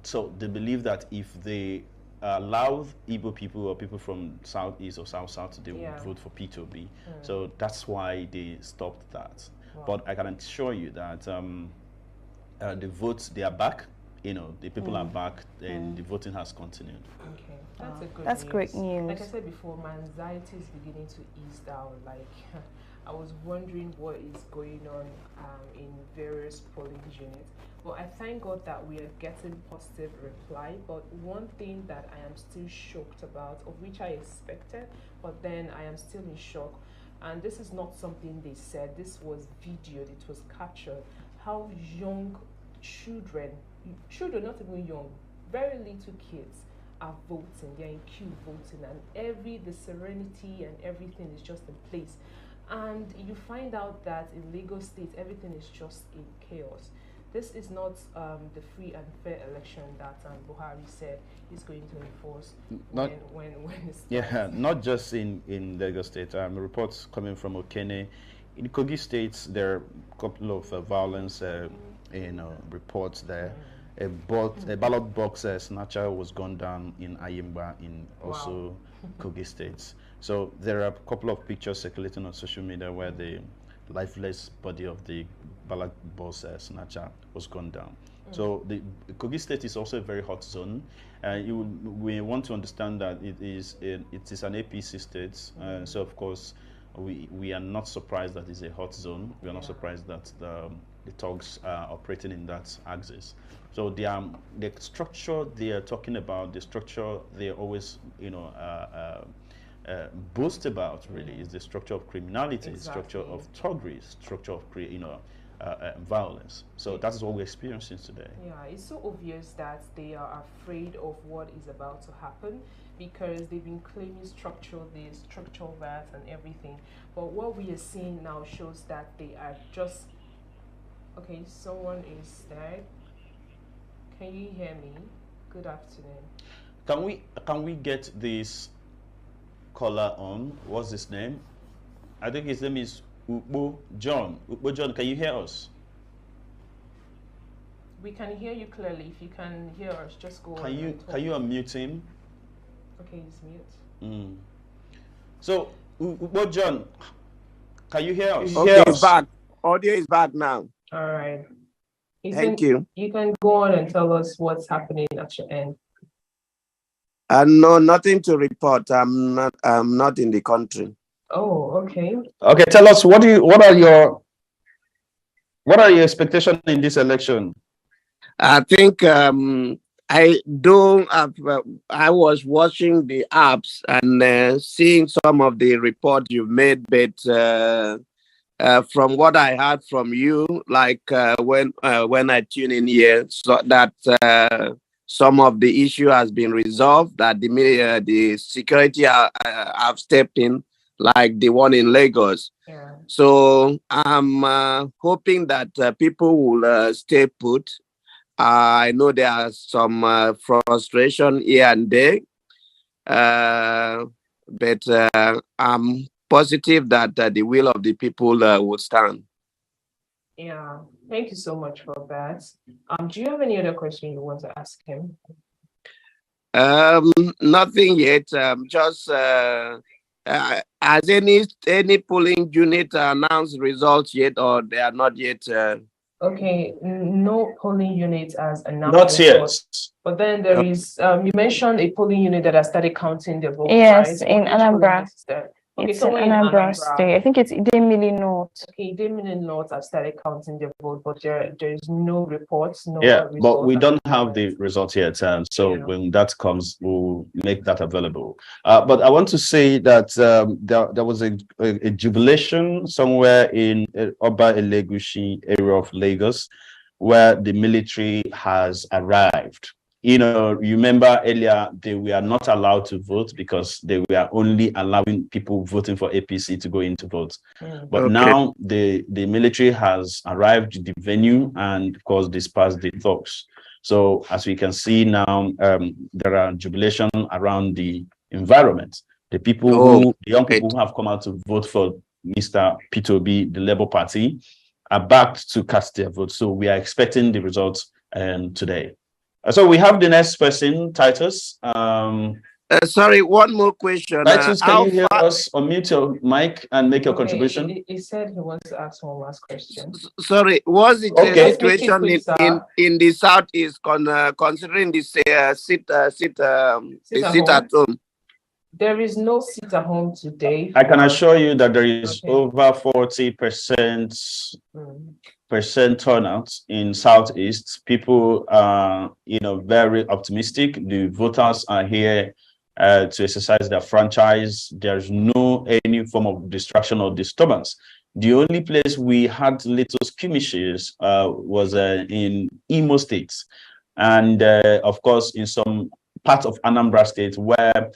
So they believe that if they allow Igbo people or people from Southeast or South, they would vote for P2B. So that's why they stopped that. But I can assure you that the votes, they are back. You know, the people are back, and the voting has continued. Okay, that's a good. That's news. great news. Like I said before, my anxiety is beginning to ease down. Like, I was wondering what is going on in various polling units. But I thank God that we are getting positive reply. But one thing that I am still shocked about, of which I expected, but then I am still in shock, and this is not something they said, this was videoed, it was captured, how young children, not even young, very little kids are voting, they're in queue voting, and the serenity and everything is just in place. And you find out that in Lagos State, everything is just in chaos. This is not the free and fair election that Buhari said is going to enforce when it starts. Not just in Lagos State. Reports coming from Okene. In Kogi State, there are a couple of violence reports there. A ballot box snatcher was gunned down in Ayimba in also Kogi State. So there are a couple of pictures circulating on social media where the lifeless body of the ballot box snatcher was gunned down. So the Kogi State is also a very hot zone. We want to understand that it is an APC state. So of course, we are not surprised that it's a hot zone. We are not surprised that the thugs are operating in that axis. So the structure they are talking about, the structure they always boast about really is the structure of criminality, structure of thuggery, structure of violence. So that is what we're experiencing today. Yeah, it's so obvious that they are afraid of what is about to happen because they've been claiming structural this, structural that, and everything. But what we are seeing now shows that they are just... Okay, someone is there. Can you hear me? Good afternoon. Can we get this caller on? What's his name? I think his name is Ukbo John. Ukbo John, can you hear us? We can hear you clearly. If you can hear us, just go on. Can you unmute him? Okay, he's mute. So, Ukbo John, can you hear us? Okay, it's back. Audio is back now. All right. Thank you. You can go on and tell us what's happening at your end. No, nothing to report. I'm not in the country. Oh, okay. Okay, tell us what are your expectations in this election? I think I was watching the apps and seeing some of the reports you've made, but from what I heard from you, like when I tune in here, so that some of the issue has been resolved, that the security have stepped in, like the one in Lagos. Yeah. So I'm hoping that people will stay put. I know there are some frustration here and there, but I'm positive that the will of the people would stand. Yeah, thank you so much for that. Do you have any other question you want to ask him? Nothing yet. Just has any polling unit announced results yet, or they are not yet? Okay, no polling unit as announced. Not yet. But then there is, you mentioned a polling unit that has started counting the votes, Yes, right? in Anambra. Okay, It's so in Anambra State. I think it's Idemili North. Okay, Idemili North have started counting the vote, but there is no reports, no Yeah, results. but we don't have the results yet. So when that comes, we'll make that available. But I want to say that there was a jubilation somewhere in Oba Elegushi area of Lagos, where the military has arrived. You know, you remember earlier they were not allowed to vote because they were only allowing people voting for APC to go into vote. But now the military has arrived at the venue and, of course, dispersed the thugs. So as we can see now, there are jubilation around the environment. The people the young people who have come out to vote for Mr. Peter Obi, the Labour Party, are backed to cast their vote. So we are expecting the results today. So we have the next person, Titus. Sorry, one more question. Titus, can you hear us? Unmute your mic and make your contribution. He said he wants to ask one last question. Sorry, what's the situation in the southeast considering this sit at home? There is no sit at home today. I can assure you that there is over 40% turnout in Southeast. People are, very optimistic. The voters are here to exercise their franchise. There's no any form of distraction or disturbance. The only place we had little skirmishes was in Imo State, and of course in some parts of Anambra State where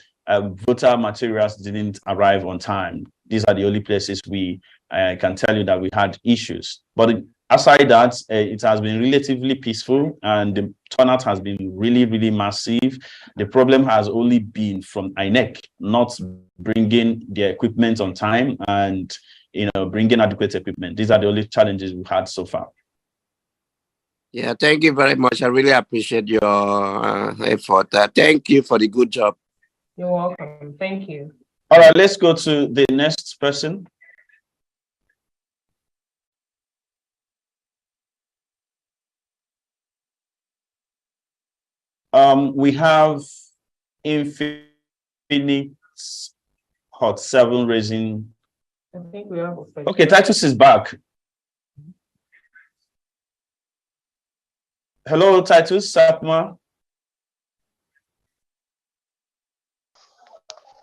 voter materials didn't arrive on time. These are the only places we can tell you that we had issues. But aside that, it has been relatively peaceful and the turnout has been really, really massive. The problem has only been from INEC not bringing the equipment on time and bringing adequate equipment. These are the only challenges we've had so far. Yeah, thank you very much. I really appreciate your effort. Thank you for the good job. You're welcome. Thank you. All right, let's go to the next person. We have Infinix Hot 7 raising. I think we have. Okay, Titus is back. Hello, Titus, Sapma.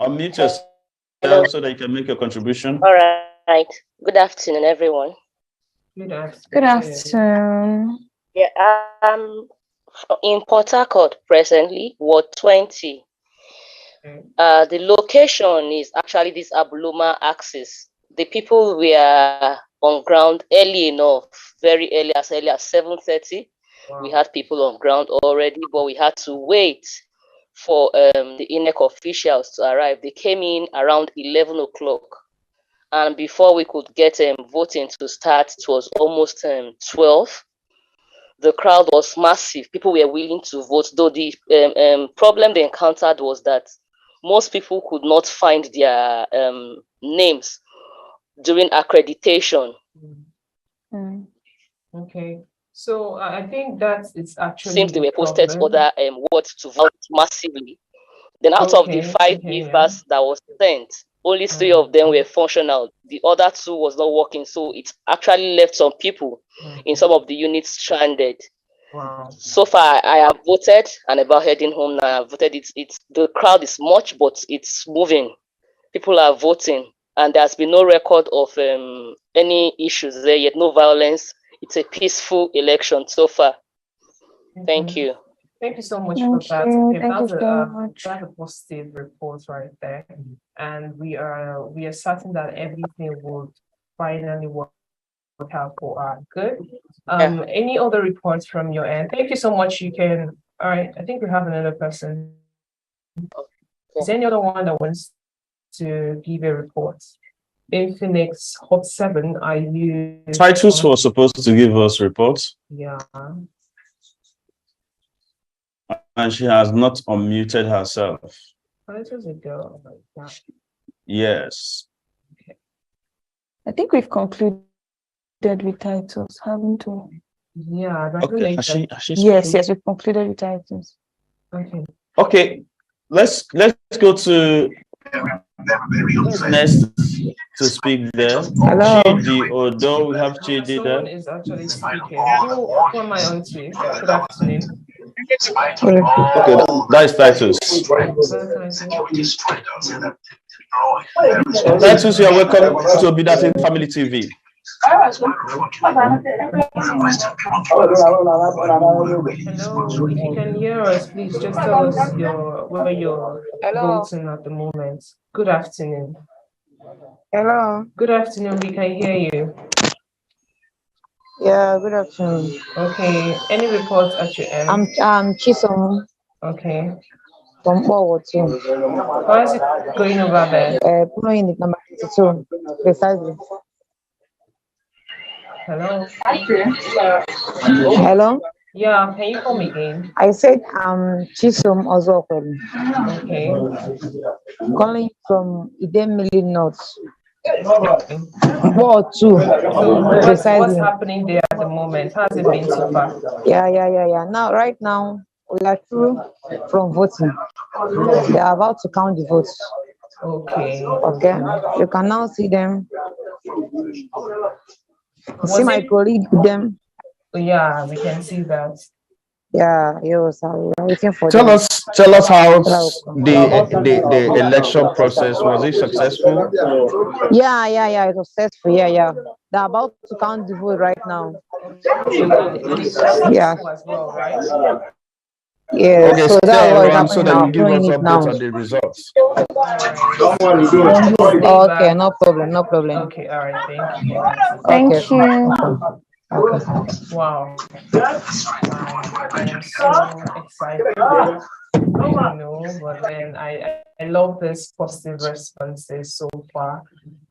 Unmute yourself so that you can make your contribution. All right. Good afternoon, everyone. Good afternoon. Good afternoon. Yeah, in Port Harcourt presently, Ward 20. The location is actually this Abuloma axis. The people were on ground early enough, very early as 7:30. Wow. We had people on ground already, but we had to wait for the INEC officials to arrive. They came in around 11 o'clock. And before we could get voting to start, it was almost 12. The crowd was massive. People were willing to vote, though the problem they encountered was that most people could not find their names during accreditation. Okay. So I think that it's actually seems they were posted to other wards to vote massively. Then out of the 5 BVAS that was sent, only 3 of them were functional. The other 2 was not working. So it actually left some people in some of the units stranded. Wow. So far, I have voted and about heading home now. I voted. It's the crowd is much, but it's moving. People are voting, and there's been no record of any issues there yet. No violence. It's a peaceful election so far. Thank you. Thank you so much for that. Okay, that's a positive report right there, and we are certain that everything will finally work out for our good. Any other reports from your end? Thank you so much. You can. All right. I think we have another person. Is there any other one that wants to give a report? Infinix Hot 7 are you? Titus was supposed to give us reports. Yeah. And she has not unmuted herself. Titus a girl like that. Yes. Okay. I think we've concluded with titles, haven't we? Yeah. Okay. Yes, we've concluded with titles. Okay. Okay. Let's go to who's next to speak there. Hello. Chidi, although we have Chidi Someone there. is actually speaking. Who am I on to? Good afternoon. Okay, that is Titus. Titus, you are welcome to ObiDatti Family TV. Hello, if you can hear us, please just tell us where you're voting at the moment. Good afternoon. Hello. Good afternoon, we can hear you. Yeah, good afternoon. Okay, any reports at your end? I'm Chisom. Okay. From forward too. How is it going over there? Pulling the number 22, precisely. Hello. Hello. Yeah, can you come again? I said Chisom Ozokweli. Okay. Calling from Idemili North. Okay. Ward 2. So precisely. what's happening there at the moment? How's it been so far? Yeah. Now, right now, we are through from voting. They are about to count the votes. Okay. Okay. You can now see them. See my colleague with them. Yeah, we can see that. Yeah, yes, I'm waiting for Tell them. us how the election process was. It successful? Yeah, it was successful. Yeah. They're about to count the vote right now. Yeah. As well, right? Yeah, okay, so stay that's what is around so happening that now. you give us Doing it now. updates on the results. Okay, no problem. Okay, all right, thank you. Thank you. Okay. Wow. I am so excited. I don't know, but then I love this positive responses so far.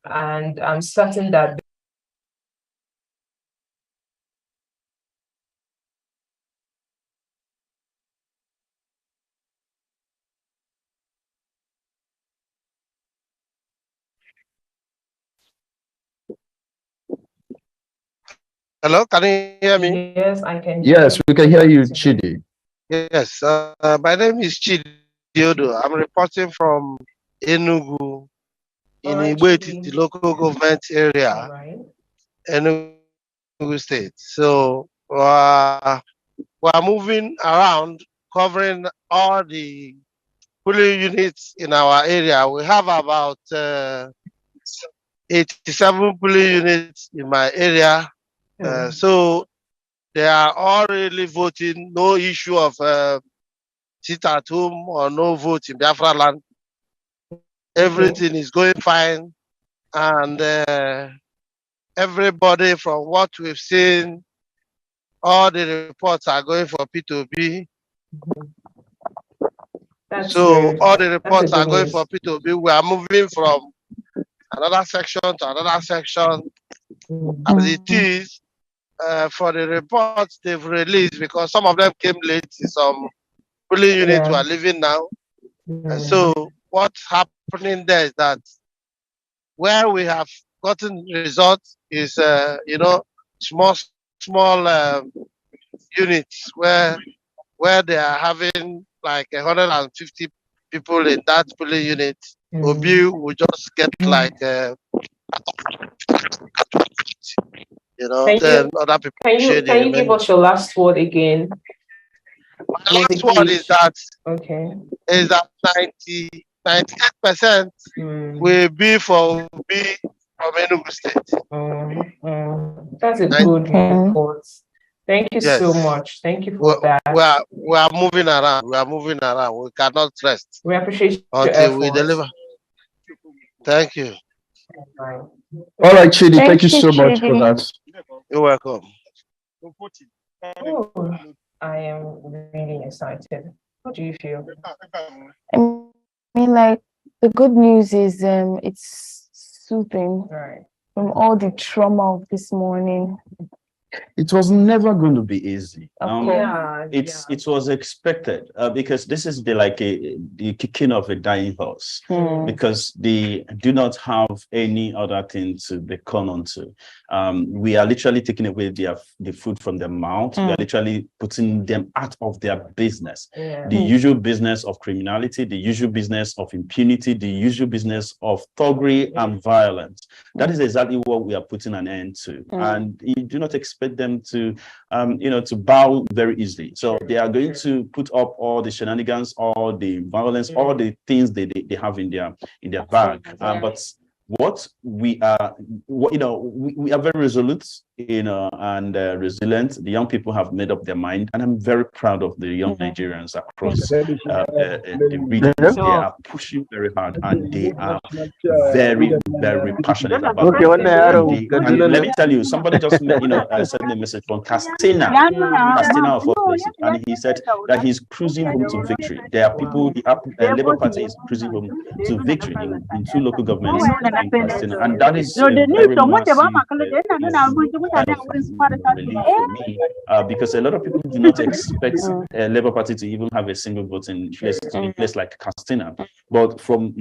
And I'm certain that Hello, can you hear me? yes, I can. Yes, we can hear you, Chidi. Yes, my name is Chidi Odo. I'm reporting from Enugu in Ibeh, the local government area, Enugu State. So we're moving around, covering all the polling units in our area. We have about 87 polling units in my area. So they are all really voting, no issue of sit at home or no vote in Biafra land. Everything is going fine. And everybody, from what we've seen, all the reports are going for P2B. So all the reports are going for P2B. We are moving from another section to another section. As it is, for the reports they've released, because some of them came late, some polling units were leaving now. So what's happening there is that where we have gotten results is, small units where they are having like 150 people in that polling unit. Obi will just get like, then other people can you give us your last word again? My last word is that okay, is that 98% will be for Obi from Enugu State. That's a good report. Thank you so much. Thank you for that. We are moving around. We are moving around. We cannot rest. We appreciate until we deliver. Thank you. All right, Chidi, thank you so much for that. You're welcome. Oh, I am really excited. How do you feel? I mean, like, the good news is it's soothing from all the trauma of this morning. It was never going to be easy. It was expected because this is the kicking of a dying horse, because they do not have any other thing to be clung onto. We are literally taking away the food from their mouth. We are literally putting them out of their business. The usual business of criminality, the usual business of impunity, the usual business of thuggery and violence. That is exactly what we are putting an end to. And you do not expect them to to bow very easily. So they are going to put up all the shenanigans, all the violence, all the things they have in their bag. But what we are, we are very resolute, and resilient. The young people have made up their mind, and I'm very proud of the young Nigerians across the region. They are pushing very hard, and they are very, very passionate about it. And let me tell you, somebody just sent me a message from Castina of all places, and he said that he's cruising home to victory. There are people, the Labour Party is cruising home to victory in 2 local governments in Castina, and that is a very relief for me, because a lot of people do not expect Labour Party to even have a single vote in a place like Castina. But from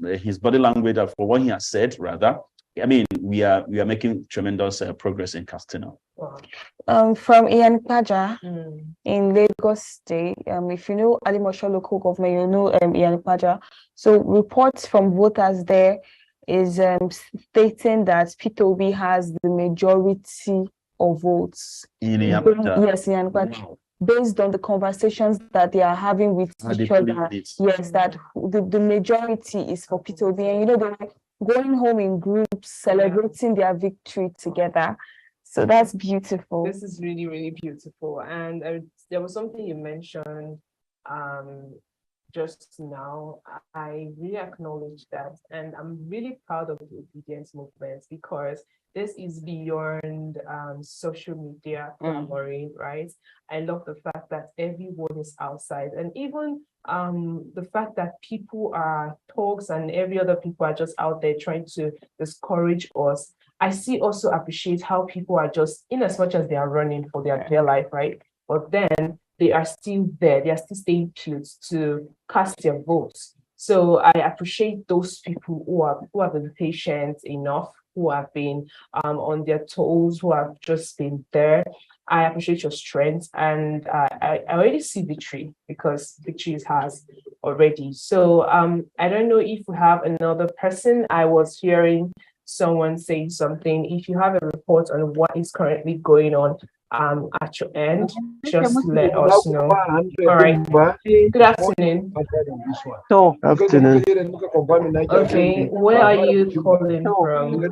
his body language, for what he has said, rather, I mean, we are making tremendous progress in Castina. From Ian Paja in Lagos State. If you know Alimosho local government, you know Ian Paja. So reports from voters there is stating that Peter Obi has the majority of votes. Yes, in Wow. Based on the conversations that they are having with each other. Yes, that the majority is for Peter Obi. And they're going home in groups, celebrating their victory together. So that's beautiful. This is really, really beautiful. And there was something you mentioned just now. I really acknowledge that, and I'm really proud of the obedience movement, because this is beyond social media clamoring, right? I love the fact that everyone is outside, and even the fact that people are thugs and every other people are just out there trying to discourage us. I also appreciate how people are just, in as much as they are running for their life, right? But then they are still there. They are still staying put to cast their votes. So I appreciate those people who have been patient enough, who have been on their toes, who have just been there. I appreciate your strength, and I already see victory, because victory is ours already. So I don't know if we have another person. I was hearing someone say something. If you have a report on what is currently going on at your end, just let us know. All right. Good afternoon. Afternoon. Okay, where are you calling from?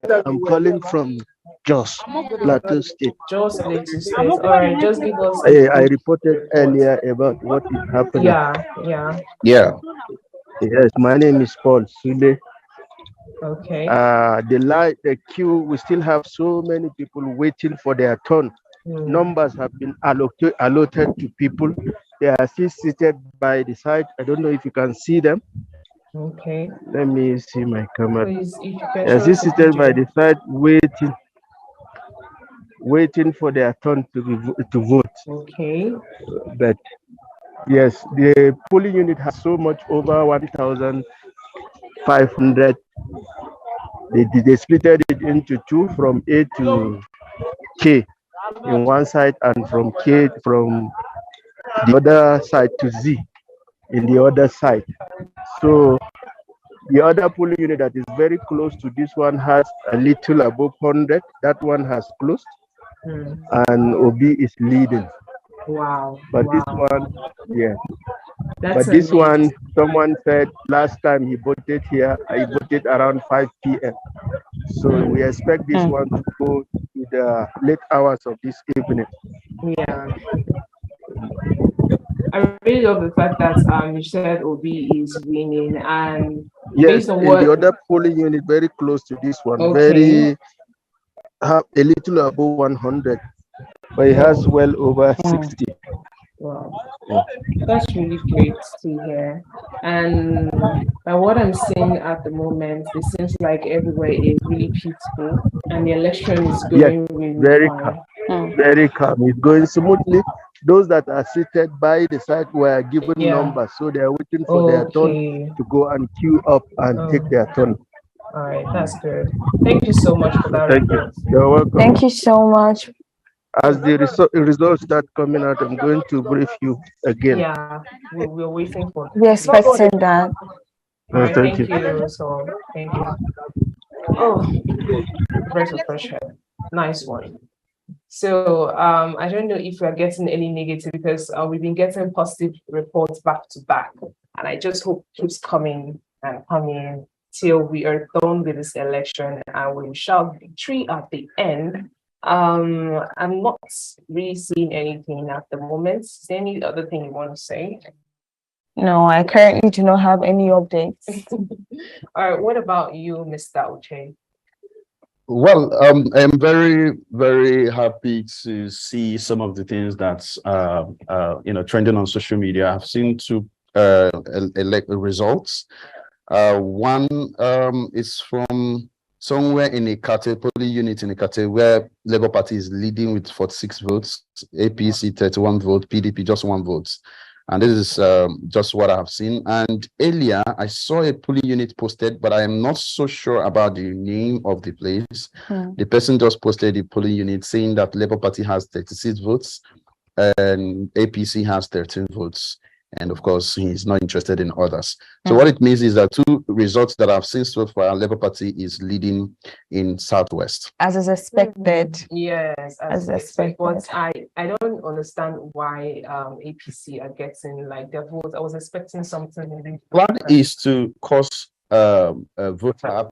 I'm calling from Jos, Plateau State. Jos, Plateau State. All right, just give us. I reported earlier about what is happening. Yeah. Yes, my name is Paul Sule. Okay. The queue, we still have so many people waiting for their turn. Numbers have been allotted to people. They are still seated by the side. I don't know if you can see them. Okay. Let me see my camera. Please, if you can they are still seated by the side, waiting for their turn to vote. Okay. But yes, the polling unit has so much over 1,500. They split it into 2, from A to K in one side, and from K from the other side to Z in the other side. So the other polling unit that is very close to this one has a little above 100. That one has closed, and Obi is leading. Wow. But this one, yeah. That's but this amazing. one, someone said last time he voted here, I voted around 5 p.m. So we expect this one to go to the late hours of this evening. Yeah. I really love the fact that you said Obi is winning, and yes, in the other polling unit very close to this one, a little above 100, but it has well over 60. Wow, that's really great to hear. And by what I'm seeing at the moment, it seems like everywhere is really peaceful and the election is Yes, going really very fine. calm. Very calm. It's going smoothly. Those that are seated by the side were given numbers, so they are waiting for their turn to go and queue up and take their turn. All right, that's good. Thank you so much for that Thank you. report. You're welcome. Thank you so much. As the results start coming out, I'm going to brief you again. Yeah, we're waiting for. We're expecting that. All right, thank thank you. you. So, thank you. Oh, breath of fresh air. Nice one. So I don't know if we are getting any negative because we've been getting positive reports back to back, and I just hope it keeps coming and coming till we are done with this election and we shout victory at the end. I'm not really seeing anything at the moment. Is there any other thing you want to say? No, I currently do not have any updates. All right, what about you, Mr. Uche? Well, I'm very, very happy to see some of the things that's trending on social media. I've seen two results. One is from somewhere in Ekate, polling unit in Ekate, where Labour Party is leading with 46 votes, APC 31 votes, PDP just 1 vote. And this is just what I have seen. And earlier, I saw a polling unit posted, but I am not so sure about the name of the place. The person just posted the polling unit saying that Labour Party has 36 votes and APC has 13 votes. And of course, he's not interested in others. So what it means is that two results that I've seen so far, Labour Party is leading in Southwest. As is expected. Yes, as expected. But I don't understand why APC are getting like their votes. I was expecting something. Plan is to cause voter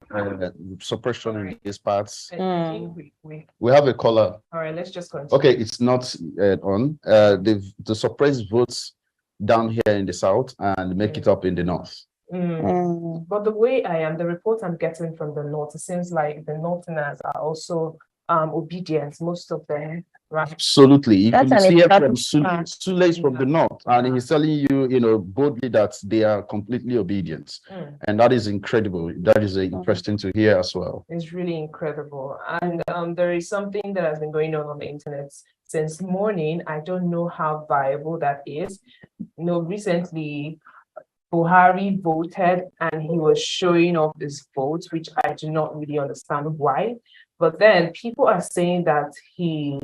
suppression in these parts. We have a caller. All right, let's just continue. Okay, it's not on. The suppressed votes down here in the south and make it up in the north. But the way the report I'm getting from the north, it seems like the northerners are also obedient, most of them, right? Absolutely. You can see it from Sule is from the north, and he's telling you, boldly that they are completely obedient. And that is incredible. That is interesting to hear as well. It's really incredible. And there is something that has been going on the internet since morning. I don't know how viable that is. Recently, Buhari voted and he was showing off his votes, which I do not really understand why. But then people are saying that he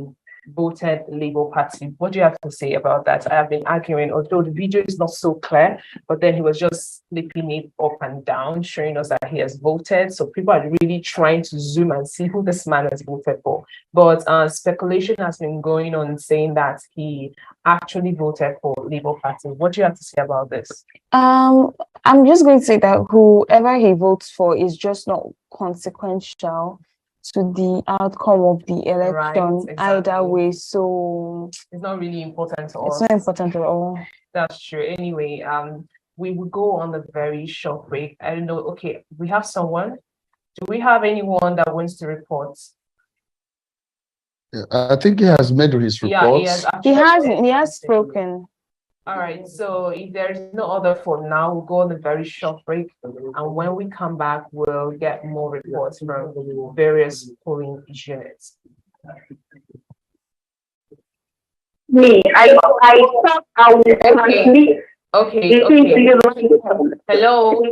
voted Labour Party. What do you have to say about that? I have been arguing, although the video is not so clear, but then he was just flipping it up and down, showing us that he has voted. So people are really trying to zoom and see who this man has voted for. But speculation has been going on saying that he actually voted for Labour Party. What do you have to say about this? I'm just going to say that whoever he votes for is just not consequential to the outcome of the election, either way. So it's not really important to us. It's not important at all. That's true. Anyway, we will go on a very short break. I don't know. Okay, we have someone. Do we have anyone that wants to report? I think he has made his report. Yeah, he has spoken. All right, so if there's no other for now, we'll go on a very short break. And when we come back, we'll get more reports from various polling units. Okay. Hello.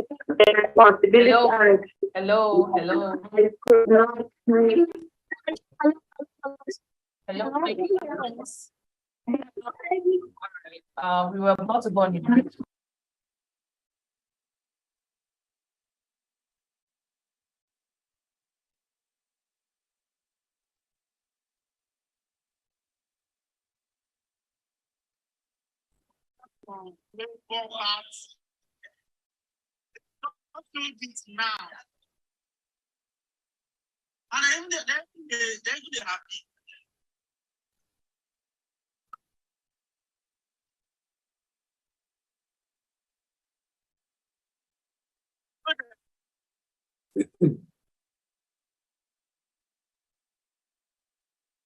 We were about to go on the now. And they're happy.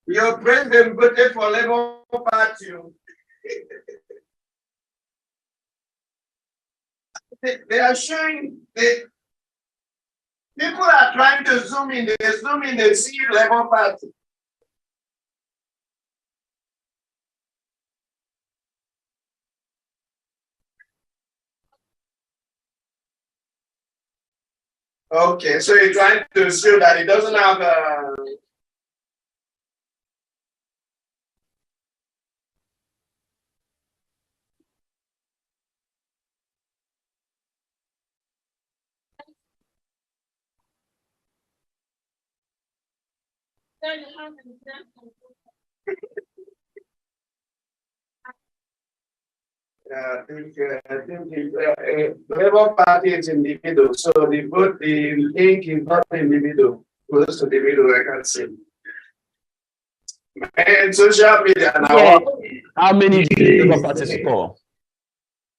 Your president voted for Labour Party. They are showing the people are trying to zoom in. They zoom in, they see Labour Party. Okay, so you're trying to show that it doesn't have a. Labour Party is in the middle, so the vote, the link is not in the middle, close to the middle, I can see. And social media now. Yeah. How many did the Labour Party score?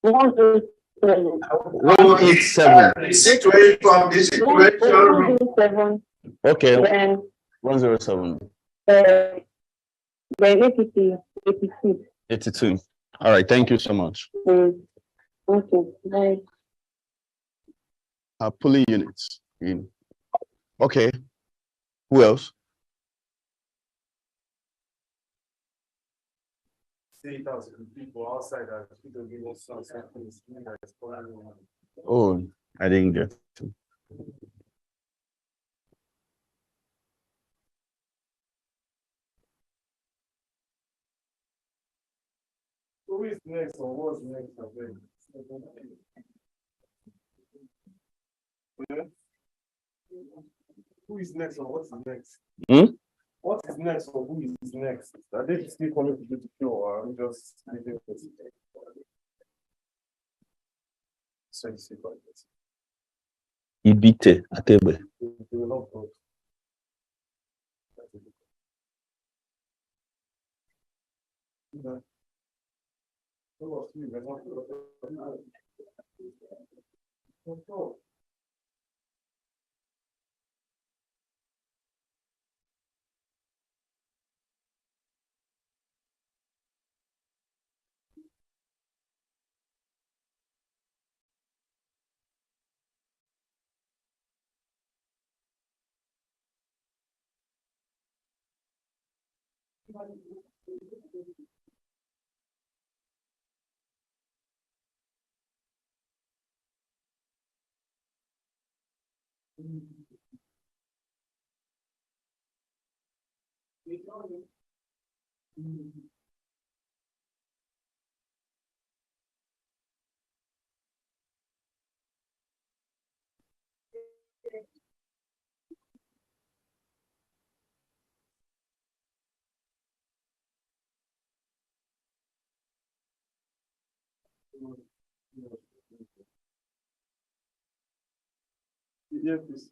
187. The situation from the situation. Okay. 107. 82. All right. Thank you so much. Okay. Bye. Polling units. Okay. Who else? 3,000 people outside that people give us something. Oh, I didn't get to. Who is next or what's next? Yeah? Who is next or what's next? What is next or who is next? Are they still coming to do the show or I'm just leaving it? So you see about this. Ibite Atebe. They will not vote. Yeah. Yeah, please.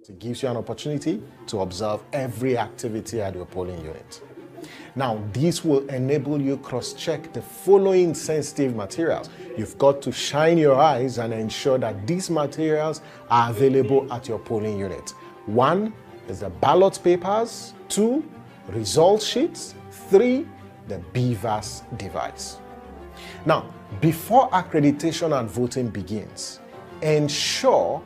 It gives you an opportunity to observe every activity at your polling unit. Now, this will enable you cross-check the following sensitive materials. You've got to shine your eyes and ensure that these materials are available at your polling unit. 1 is the ballot papers, 2, result sheets, 3, the BVAS device. Now, before accreditation and voting begins, ensure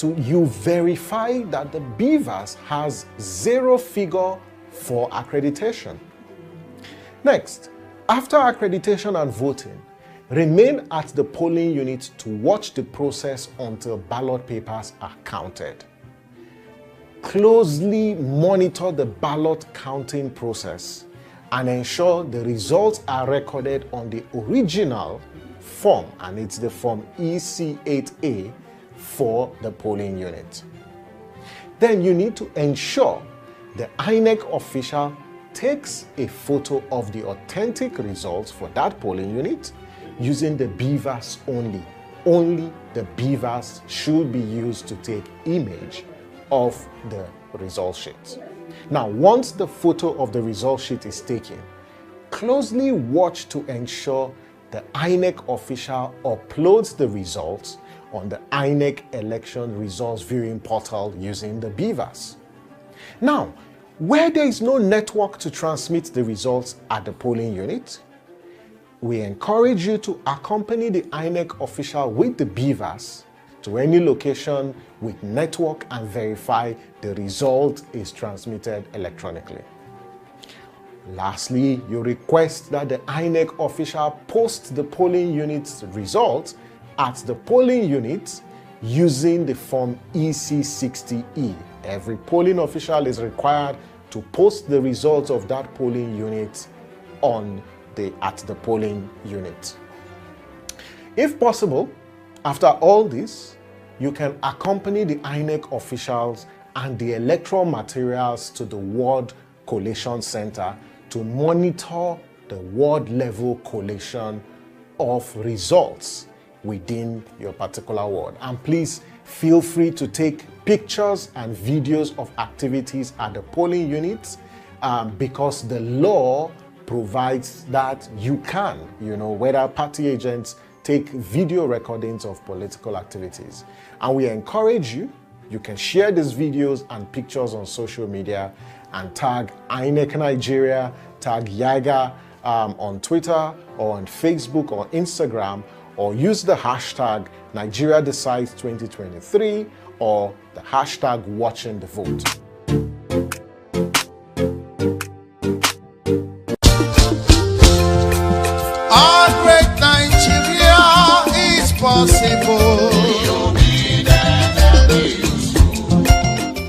you verify that the BVAS has 0 figure for accreditation. Next, after accreditation and voting, remain at the polling unit to watch the process until ballot papers are counted. Closely monitor the ballot counting process and ensure the results are recorded on the original form, and it's the form EC8A for the polling unit. Then you need to ensure the INEC official takes a photo of the authentic results for that polling unit using the BVAS only. Only the BVAS should be used to take image of the result sheet. Now, once the photo of the result sheet is taken, closely watch to ensure the INEC official uploads the results on the INEC election results viewing portal using the BVAS. Now, where there is no network to transmit the results at the polling unit, we encourage you to accompany the INEC official with the BVAS to any location with network and verify the result is transmitted electronically. Lastly, you request that the INEC official post the polling unit's results at the polling unit using the form EC60E. Every polling official is required to post the results of that polling unit at the polling unit. If possible, after all this, you can accompany the INEC officials and the electoral materials to the Ward Collation Center to monitor the ward level collation of results within your particular ward. And please feel free to take pictures and videos of activities at the polling units because the law provides that you can, whether party agents take video recordings of political activities. And we encourage you can share these videos and pictures on social media and tag INEC Nigeria, tag YAGA on Twitter or on Facebook or Instagram, or use the hashtag Nigeria Decides 2023 or the hashtag Watching the Vote. Our great Nigeria is possible.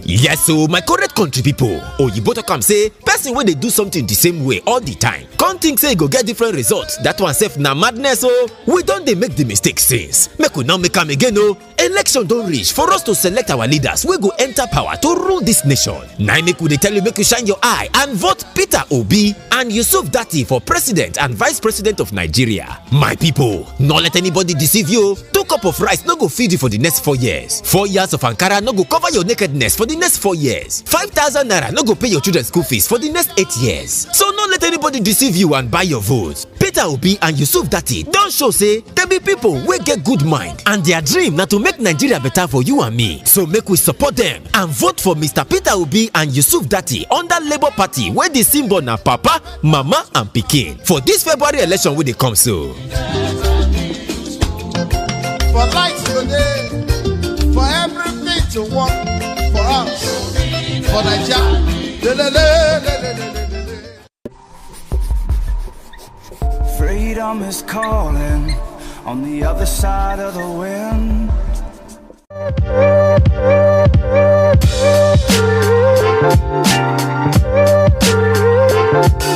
Yes, so my correct country people, Oyibo talk am say person when they do something the same way all the time, can't think say go get different results. That one self na madness. Oh, we don't they make the mistake since. Make we now make am again. Oh, election don't reach for us to select our leaders. We go enter power to rule this nation. Now make we tell you make you shine your eye and vote Peter Obi and UbDatti for president and vice president of Nigeria. My people, not let anybody deceive you. 2 cups of rice no go feed you for the next 4 years. 4 years of Ankara no go cover your nakedness for the next 4 years. 5,000 naira no go pay your children's school fees for the next 8 years. So don't let anybody deceive you and buy your votes. Peter Obi and UbDatti don't show say there be people wey get good mind and their dream na to make Nigeria better for you and me. So make we support them and vote for Mr. Peter Obi and UbDatti under Labour Party where the symbol na Papa, Mama and Pikin for this February election wey dey come so. For light today, for everything to work for us, for Nigeria. Freedom is calling on the other side of the wind.